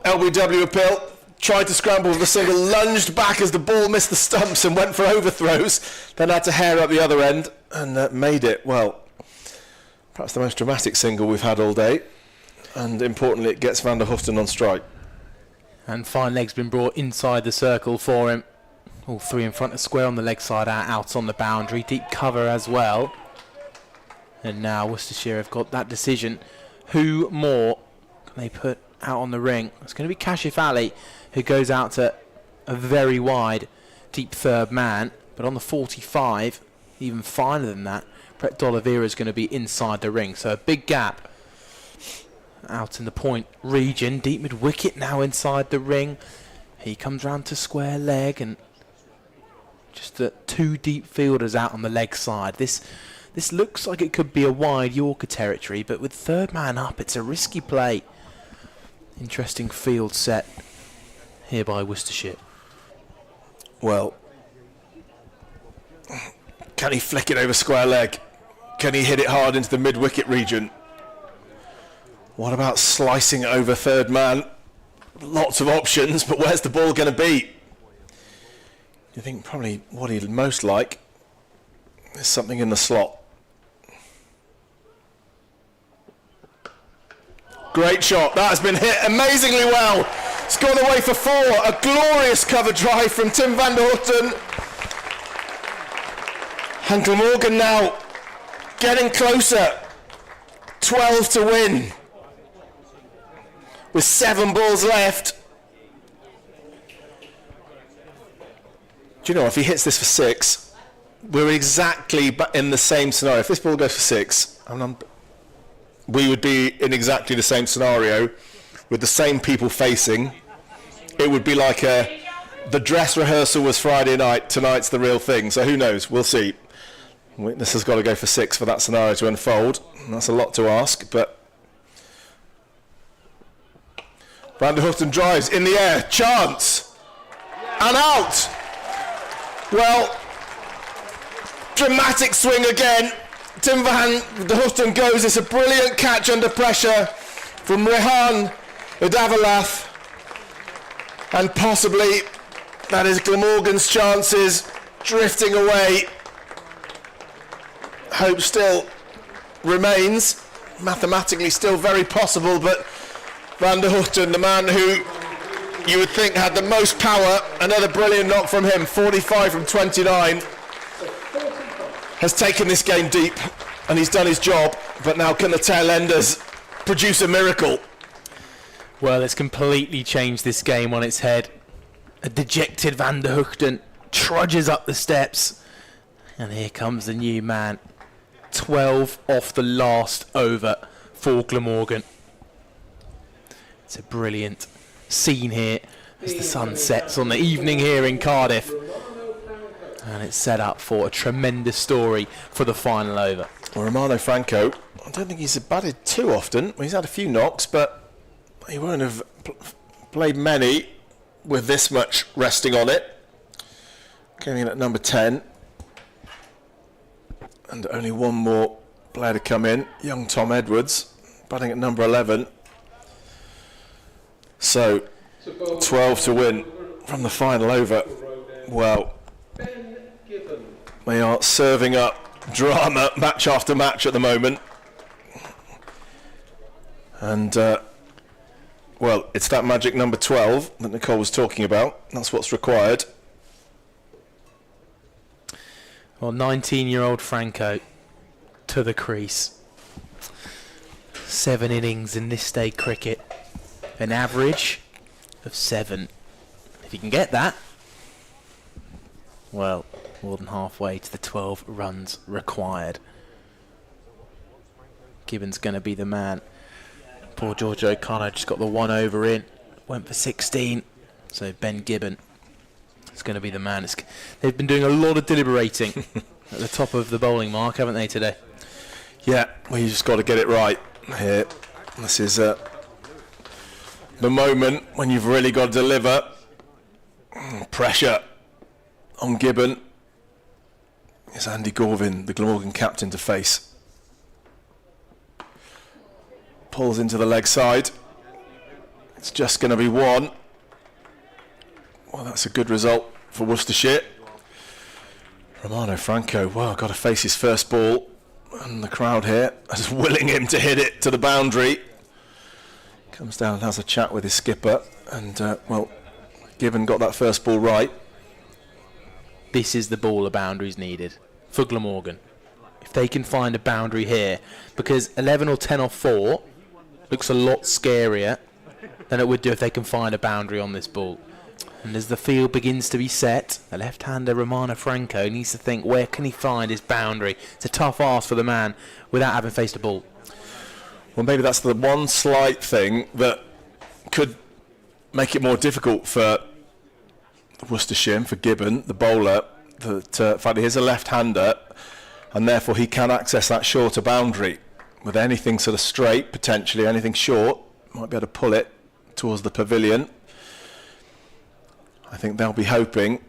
Speaker 2: LBW appeal, tried to scramble with the single, lunged back as the ball missed the stumps and went for overthrows, then had to hair up the other end and made it. Well, perhaps the most dramatic single we've had all day. And importantly, it gets Van der Hoosten on strike.
Speaker 4: And fine leg's been brought inside the circle for him. All 3 in front of square on the leg side, out on the boundary. Deep cover as well. And now Worcestershire have got that decision. Who more can they put out on the ring? It's going to be Kashif Ali, who goes out to a very wide, deep third man. But on the 45, even finer than that, Brett D'Oliveira is going to be inside the ring. So a big gap out in the point region. Deep mid-wicket now inside the ring. He comes round to square leg and just 2 deep fielders out on the leg side. This looks like it could be a wide Yorker territory, but with third man up, it's a risky play. Interesting field set here by Worcestershire.
Speaker 2: Well, can he flick it over square leg? Can he hit it hard into the mid-wicket region? What about slicing it over third man? Lots of options, but where's the ball going to be? You think probably what he'd most like is something in the slot. Great shot. That has been hit amazingly well. It's gone away for 4. A glorious cover drive from Tim van der Hoosten. And Glamorgan now getting closer. 12 to win. With 7 balls left. Do you know, if he hits this for 6, we're exactly in the same scenario. If this ball goes for 6, we would be in exactly the same scenario with the same people facing. It would be like the dress rehearsal was Friday night, tonight's the real thing. So who knows? We'll see. This has got to go for 6 for that scenario to unfold. And that's a lot to ask, but Van der Houten drives in the air, chance, and out. Well, dramatic swing again. Tim Van der Houten goes. It's a brilliant catch under pressure from Rehan Udavalath, and possibly that is Glamorgan's chances drifting away. Hope still remains, mathematically still very possible, but Van der Houten, the man who you would think had the most power, another brilliant knock from him, 45 from 29, has taken this game deep, and he's done his job, but now can the tail enders produce a miracle?
Speaker 4: Well, it's completely changed this game on its head. A dejected Van der Houten trudges up the steps, and here comes the new man. 12 off the last over for Glamorgan. It's a brilliant scene here as the sun sets on the evening here in Cardiff, and it's set up for a tremendous story for the final over.
Speaker 2: Well, Romano Franco, I don't think he's batted too often. He's had a few knocks, but he won't have played many with this much resting on it. Coming in at number 10. And only one more player to come in, young Tom Edwards, batting at number 11. So, 12 to win from the final over. Well, they are serving up drama match after match at the moment. And, well, it's that magic number 12 that Nicole was talking about. That's what's required.
Speaker 4: Well, 19-year-old Franco to the crease. 7 innings in this day cricket. An average of 7. If you can get that, well, more than halfway to the 12 runs required. Gibbon's going to be the man. Poor George O'Connor just got the 1 over in. Went for 16. So Ben Gibbon is going to be the man. They've been doing a lot of deliberating at the top of the bowling mark, haven't they, today?
Speaker 2: Yeah, well, you just got to get it right here. This is the moment when you've really got to deliver. Pressure on Gibbon. It's Andy Gorvin, the Glamorgan captain, to face. Pulls into the leg side. It's just going to be 1. Well, that's a good result for Worcestershire. Romano Franco, well, got to face his first ball, and the crowd here is willing him to hit it to the boundary. Comes down and has a chat with his skipper, and, well, Gibbon got that first ball right.
Speaker 4: This is the ball a boundary's needed for Glamorgan. If they can find a boundary here, because 11 or 10 or 4 looks a lot scarier than it would do if they can find a boundary on this ball. And as the field begins to be set, the left-hander Romano Franco needs to think, where can he find his boundary? It's a tough ask for the man without having faced a ball.
Speaker 2: Well, maybe that's the one slight thing that could make it more difficult for Worcestershire, for Gibbon, the bowler. That, in fact, he is a left-hander, and therefore he can access that shorter boundary. With anything sort of straight, potentially, anything short, might be able to pull it towards the pavilion. I think they'll be hoping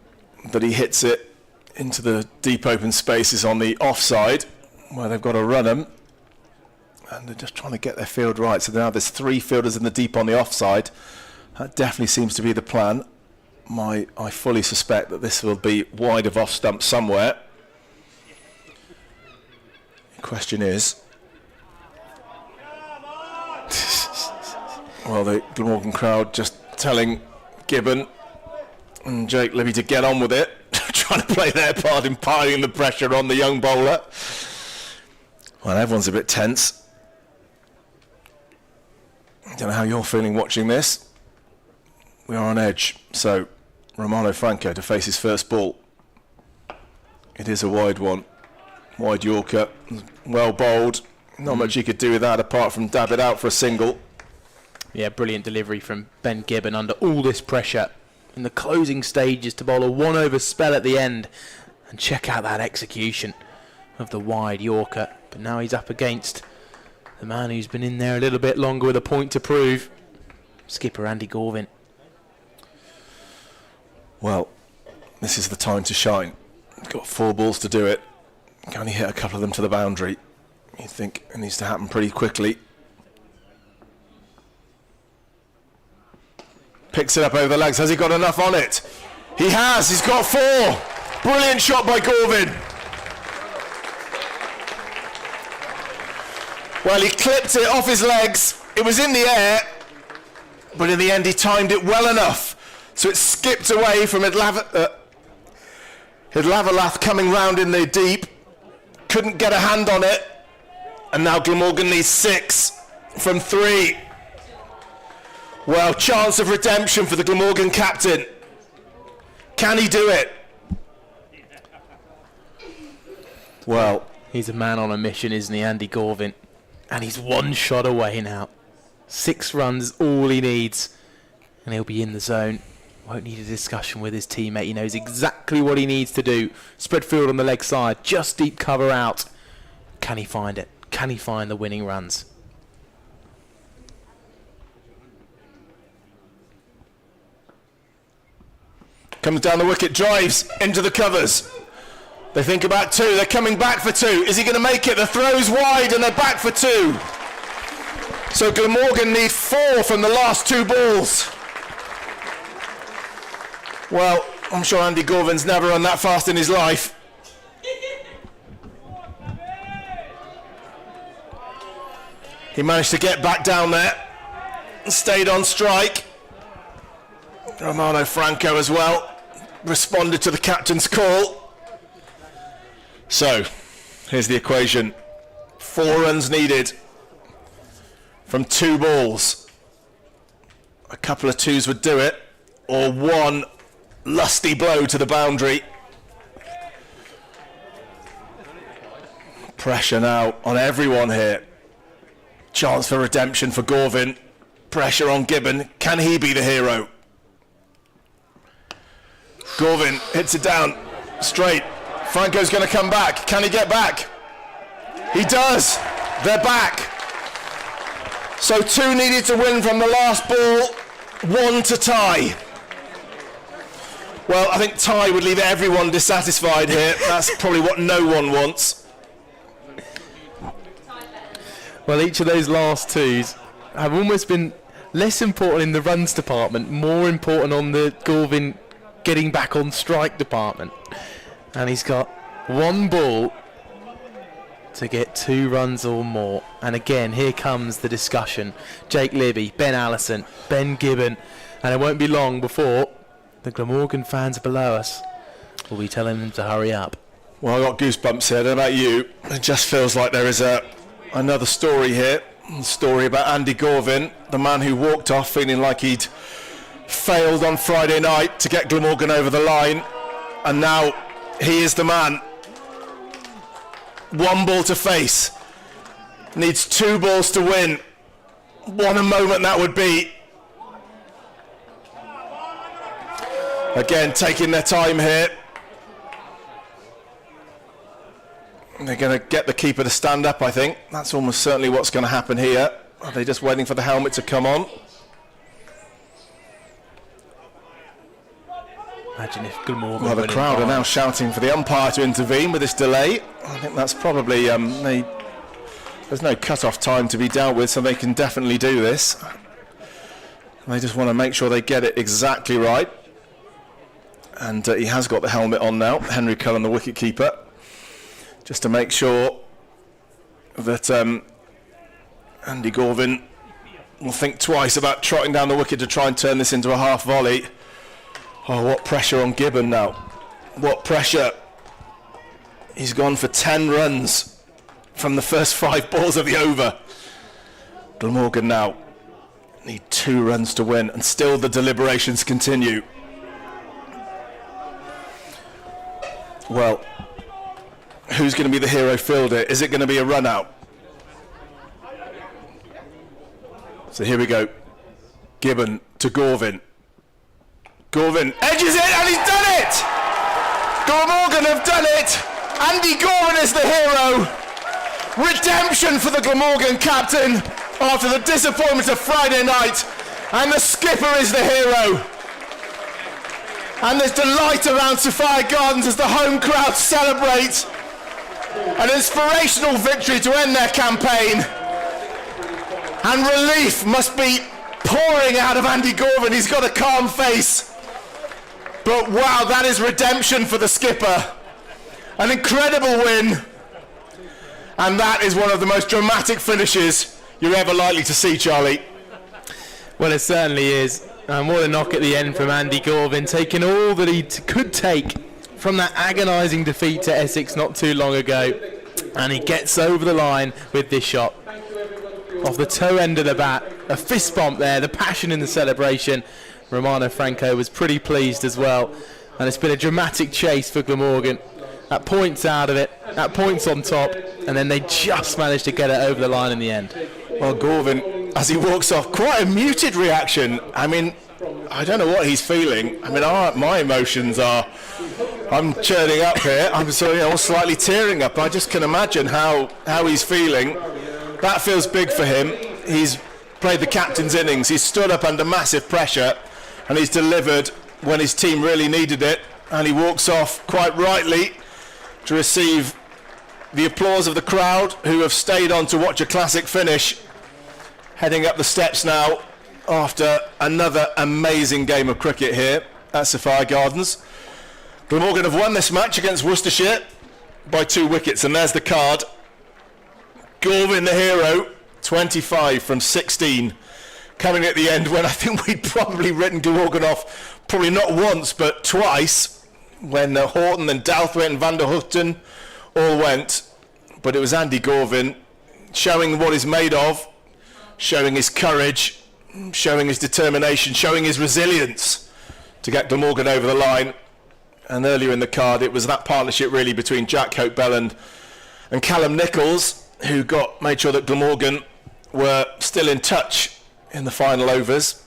Speaker 2: that he hits it into the deep open spaces on the offside, where they've got to run them, and they're just trying to get their field right. So now there's 3 fielders in the deep on the offside. That definitely seems to be the plan. I fully suspect that this will be wide of off stump somewhere. The question is, well, the Glamorgan crowd just telling Gibbon and Jake Libby to get on with it, trying to play their part in piling the pressure on the young bowler. Well, everyone's a bit tense. I don't know how you're feeling watching this. We are on edge. So, Romano Franco to face his first ball. It is a wide one. Wide Yorker. Well bowled. Not much he could do with that apart from dab it out for a single.
Speaker 4: Yeah, brilliant delivery from Ben Gibbon under all this pressure in the closing stages to bowl a 1 over spell at the end. And check out that execution of the wide Yorker. But now he's up against the man who's been in there a little bit longer with a point to prove, skipper Andy Gorvin.
Speaker 2: Well, this is the time to shine. Got 4 balls to do it. Can only hit a couple of them to the boundary. You think it needs to happen pretty quickly. Picks it up over the legs. Has he got enough on it? He has. He's got 4. Brilliant shot by Gorvin. Well, he clipped it off his legs. It was in the air, but in the end he timed it well enough. So it skipped away from Hidlavalath coming round in the deep. Couldn't get a hand on it. And now Glamorgan needs 6 from 3. Well, chance of redemption for the Glamorgan captain. Can he do it? Well,
Speaker 4: he's a man on a mission, isn't he, Andy Gorvin? And he's 1 shot away now. 6 runs, all he needs. And he'll be in the zone. Won't need a discussion with his teammate. He knows exactly what he needs to do. Spread field on the leg side, just deep cover out. Can he find it? Can he find the winning runs?
Speaker 2: Comes down the wicket, drives into the covers. They think about 2. They're coming back for 2. Is he going to make it? The throw's wide and they're back for 2. So Glamorgan need 4 from the last 2 balls. Well, I'm sure Andy Gorvin's never run that fast in his life. He managed to get back down there and stayed on strike. Romano Franco as well responded to the captain's call. So, here's the equation. 4 runs needed from 2 balls. A couple of 2s would do it, or 1 lusty blow to the boundary. Pressure now on everyone here. Chance for redemption for Gorvin. Pressure on Gibbon. Can he be the hero? Gorvin hits it down straight. Franco's going to come back. Can he get back? He does. They're back. So 2 needed to win from the last ball. 1 to tie. Well, I think tie would leave everyone dissatisfied here. That's probably what no one wants.
Speaker 4: Well, each of those last 2s have almost been less important in the runs department, more important on the Gorvin getting back on strike department. And he's got 1 ball to get 2 runs or more. And again, here comes the discussion. Jake Libby, Ben Allison, Ben Gibbon. And it won't be long before the Glamorgan fans below us will be telling them to hurry up.
Speaker 2: Well, I got goosebumps here. I don't know about you. It just feels like there is another story here. A story about Andy Gorvin, the man who walked off feeling like he'd failed on Friday night to get Glamorgan over the line. And now he is the man. 1 ball to face. Needs 2 balls to win. What a moment that would be. Again, taking their time here. They're going to get the keeper to stand up, I think. That's almost certainly what's going to happen here. Are they just waiting for the helmet to come on?
Speaker 4: Imagine if Glamorgan...
Speaker 2: Well, the crowd are now shouting for the umpire to intervene with this delay. I think that's probably... there's no cut-off time to be dealt with, so they can definitely do this. They just want to make sure they get it exactly right. And he has got the helmet on now, Henry Cullen, the wicket-keeper, just to make sure that Andy Gorvin will think twice about trotting down the wicket to try and turn this into a half volley. Oh, what pressure on Gibbon now. What pressure. He's gone for 10 runs from the first 5 balls of the over. Glamorgan now need 2 runs to win, and still the deliberations continue. Well, who's going to be the hero fielder? Is it going to be a run out? So here we go. Gibbon to Gorvin. Gorvin edges it, and he's done it! Glamorgan have done it! Andy Gorman is the hero. Redemption for the Glamorgan captain after the disappointment of Friday night. And the skipper is the hero. And there's delight around Sophia Gardens as the home crowd celebrate an inspirational victory to end their campaign. And relief must be pouring out of Andy Gorman. He's got a calm face. But wow, that is redemption for the skipper. An incredible win. And that is one of the most dramatic finishes you're ever likely to see, Charlie.
Speaker 4: Well, it certainly is. And what a knock at the end from Andy Gorman, taking all that he could take from that agonising defeat to Essex not too long ago. And he gets over the line with this shot. Off the toe end of the bat. A fist bump there, the passion in the celebration. Romano Franco was pretty pleased as well. And it's been a dramatic chase for Glamorgan. That points out of it, that points on top, and then they just managed to get it over the line in the end.
Speaker 2: Well, Gorman, as he walks off, quite a muted reaction. I mean, I don't know what he's feeling. I mean, my emotions are, I'm churning up here. I'm slightly tearing up. I just can imagine how he's feeling. That feels big for him. He's played the captain's innings. He's stood up under massive pressure, and he's delivered when his team really needed it. And he walks off quite rightly to receive the applause of the crowd who have stayed on to watch a classic finish. Heading up the steps now after another amazing game of cricket here at Sophia Gardens. Glamorgan have won this match against Worcestershire by 2 wickets, and there's the card. Gorman the hero, 25 from 16, coming at the end when I think we'd probably written Glamorgan off, probably not once but twice, when Horton and Douthwaite and Van der Houten all went. But it was Andy Gorman showing what he's made of, showing his courage, showing his determination, showing his resilience to get Glamorgan over the line. And earlier in the card, it was that partnership really between Jack Hope-Belland and Callum Nichols who made sure that Glamorgan were still in touch in the final overs.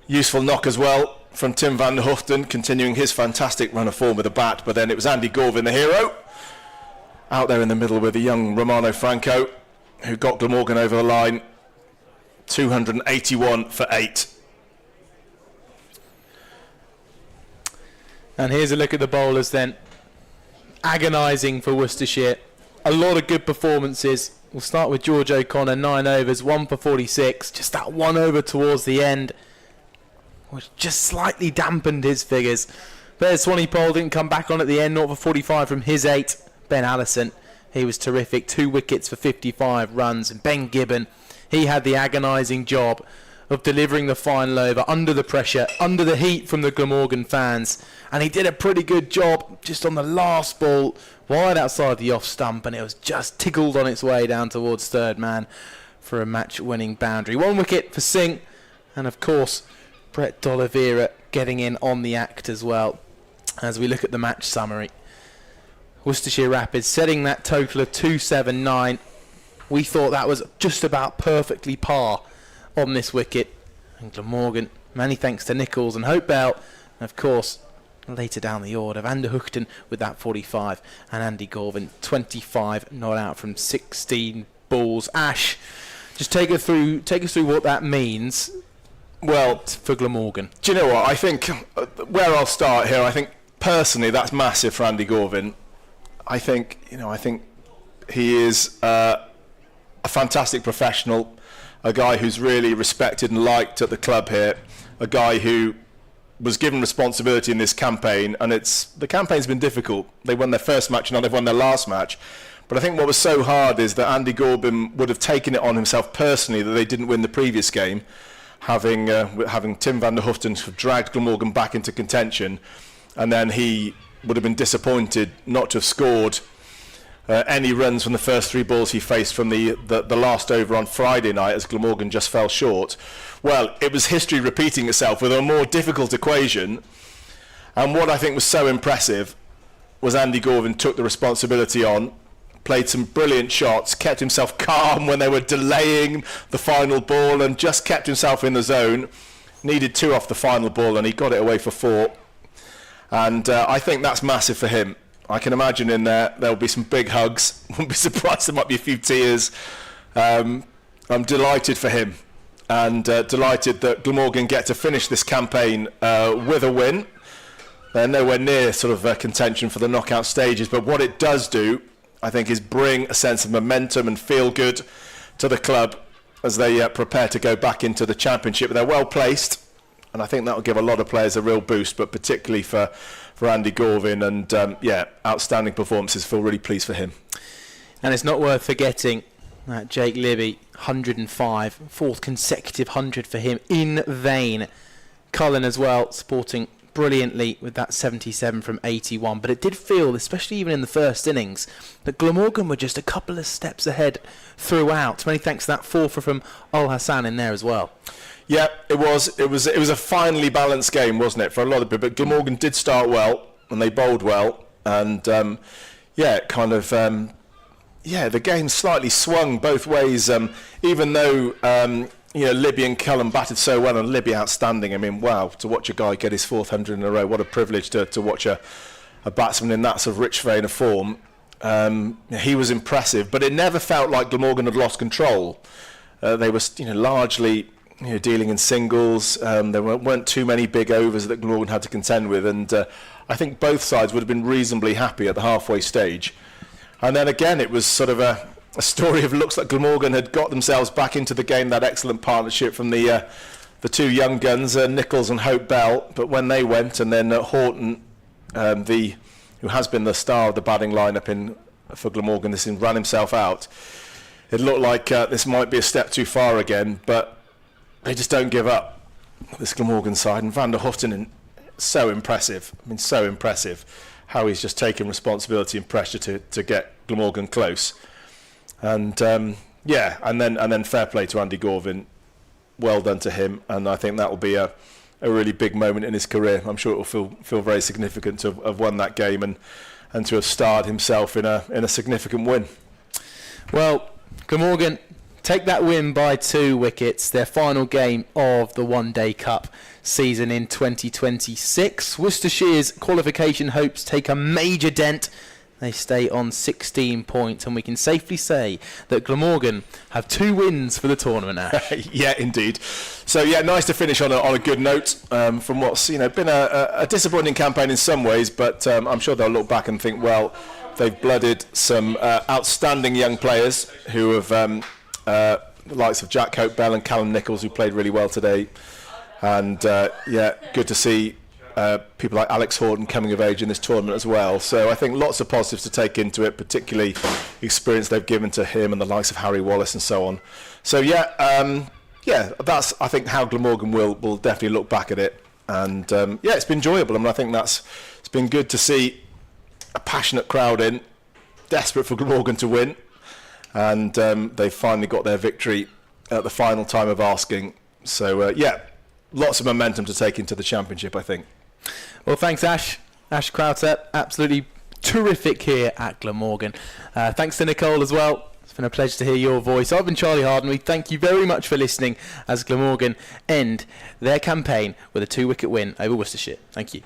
Speaker 2: Useful knock as well from Tim van der Houten, continuing his fantastic run of form with a bat. But then it was Andy Gorman, the hero, out there in the middle with the young Romano Franco, who got Glamorgan over the line. 281 for 8.
Speaker 4: And here's a look at the bowlers then. Agonising for Worcestershire. A lot of good performances. We'll start with George O'Connor, 9 overs, 1 for 46. Just that 1 over towards the end, which just slightly dampened his figures. But Swanee Pole didn't come back on at the end, 0 for 45 from his 8. Ben Allison, he was terrific, 2 wickets for 55 runs. And Ben Gibbon, he had the agonising job of delivering the final over under the pressure, under the heat from the Glamorgan fans. And he did a pretty good job just on the last ball, wide outside the off stump, and it was just tickled on its way down towards third man for a match-winning boundary. 1 wicket for Singh, and of course Brett D'Oliveira getting in on the act as well. As we look at the match summary, Worcestershire Rapids setting that total of 279. We thought that was just about perfectly par on this wicket. And Glamorgan, many thanks to Nichols and Hope-Bell, and of course later down the order, Van der Houten with that 45, and Andy Gorman 25 not out from 16 balls. Ash, just take us through what that means. Well, for Glamorgan.
Speaker 2: Do you know what? I think where I'll start here, I think personally that's massive for Andy Gorman. I think he is a fantastic professional, a guy who's really respected and liked at the club here, a guy who was given responsibility in this campaign, and the campaign's been difficult. They won their first match, and now they've won their last match. But I think what was so hard is that Andy Gorman would have taken it on himself personally that they didn't win the previous game, having Tim van der Houten dragged Glamorgan back into contention, and then he would have been disappointed not to have scored any runs from the first 3 balls he faced from the last over on Friday night, as Glamorgan just fell short. Well, it was history repeating itself with a more difficult equation. And what I think was so impressive was Andy Gorman took the responsibility on, played some brilliant shots, kept himself calm when they were delaying the final ball, and just kept himself in the zone. Needed 2 off the final ball, and he got it away for 4. And I think that's massive for him. I can imagine in there'll be some big hugs. Wouldn't be surprised there might be a few tears. I'm delighted for him, and delighted that Glamorgan get to finish this campaign with a win. They're nowhere near sort of contention for the knockout stages, but what it does do, I think, is bring a sense of momentum and feel good to the club as they prepare to go back into the Championship. They're well placed, and I think that will give a lot of players a real boost, but particularly for Andy Gorvin, and outstanding performances. Feel really pleased for him.
Speaker 4: And it's not worth forgetting that Jake Libby, 105, fourth consecutive 100 for him in vain. Cullen as well, supporting brilliantly with that 77 from 81, but it did feel, especially even in the first innings, that Glamorgan were just a couple of steps ahead throughout. Many thanks to that fourfer from Al Hassan in there as well.
Speaker 2: Yeah, it was a finely balanced game, wasn't it, for a lot of people? But Glamorgan did start well, and they bowled well, and the game slightly swung both ways. Even though Libby and Cullen batted so well, and Libby outstanding. I mean, wow, to watch a guy get his 4th 100 in a row, what a privilege to watch a batsman in that sort of rich vein of form. He was impressive, but it never felt like Glamorgan had lost control. They were largely dealing in singles. There weren't too many big overs that Glamorgan had to contend with, and I think both sides would have been reasonably happy at the halfway stage. And then again, it was sort of a story of looks like Glamorgan had got themselves back into the game, that excellent partnership from the two young guns, Nichols and Hope Bell. But when they went, and then Horton, who has been the star of the batting lineup for Glamorgan, this ran himself out. It looked like this might be a step too far again, but they just don't give up, this Glamorgan side. And Van der Houghton, so impressive. I mean, so impressive how he's just taken responsibility and pressure to get Glamorgan close. And and then fair play to Andy Gorvin. Well done to him, and I think that will be a really big moment in his career. I'm sure it will feel very significant to have won that game and to have starred himself in a significant win. Well, Glamorgan take that win by 2 wickets, their final game of the One Day Cup season in 2026. Worcestershire's qualification hopes take a major dent. They stay on 16 points, and we can safely say that Glamorgan have 2 wins for the tournament, Ash. Yeah, indeed. So, nice to finish on a good note from what's been a disappointing campaign in some ways, but I'm sure they'll look back and think, well, they've blooded some outstanding young players who have the likes of Jack Hope Bell and Callum Nichols, who played really well today. And, good to see people like Alex Horton coming of age in this tournament as well. So I think lots of positives to take into it, particularly the experience they've given to him and the likes of Harry Wallace and so on. So that's, I think, how Glamorgan will definitely look back at it. And it's been enjoyable, and I think it's been good to see a passionate crowd in, desperate for Glamorgan to win, and they've finally got their victory at the final time of asking. So lots of momentum to take into the Championship, I think. Well, thanks, Ash. Ash Crowther, absolutely terrific here at Glamorgan. Thanks to Nicole as well. It's been a pleasure to hear your voice. I've been Charlie Harden. We thank you very much for listening as Glamorgan end their campaign with a 2-wicket win over Worcestershire. Thank you.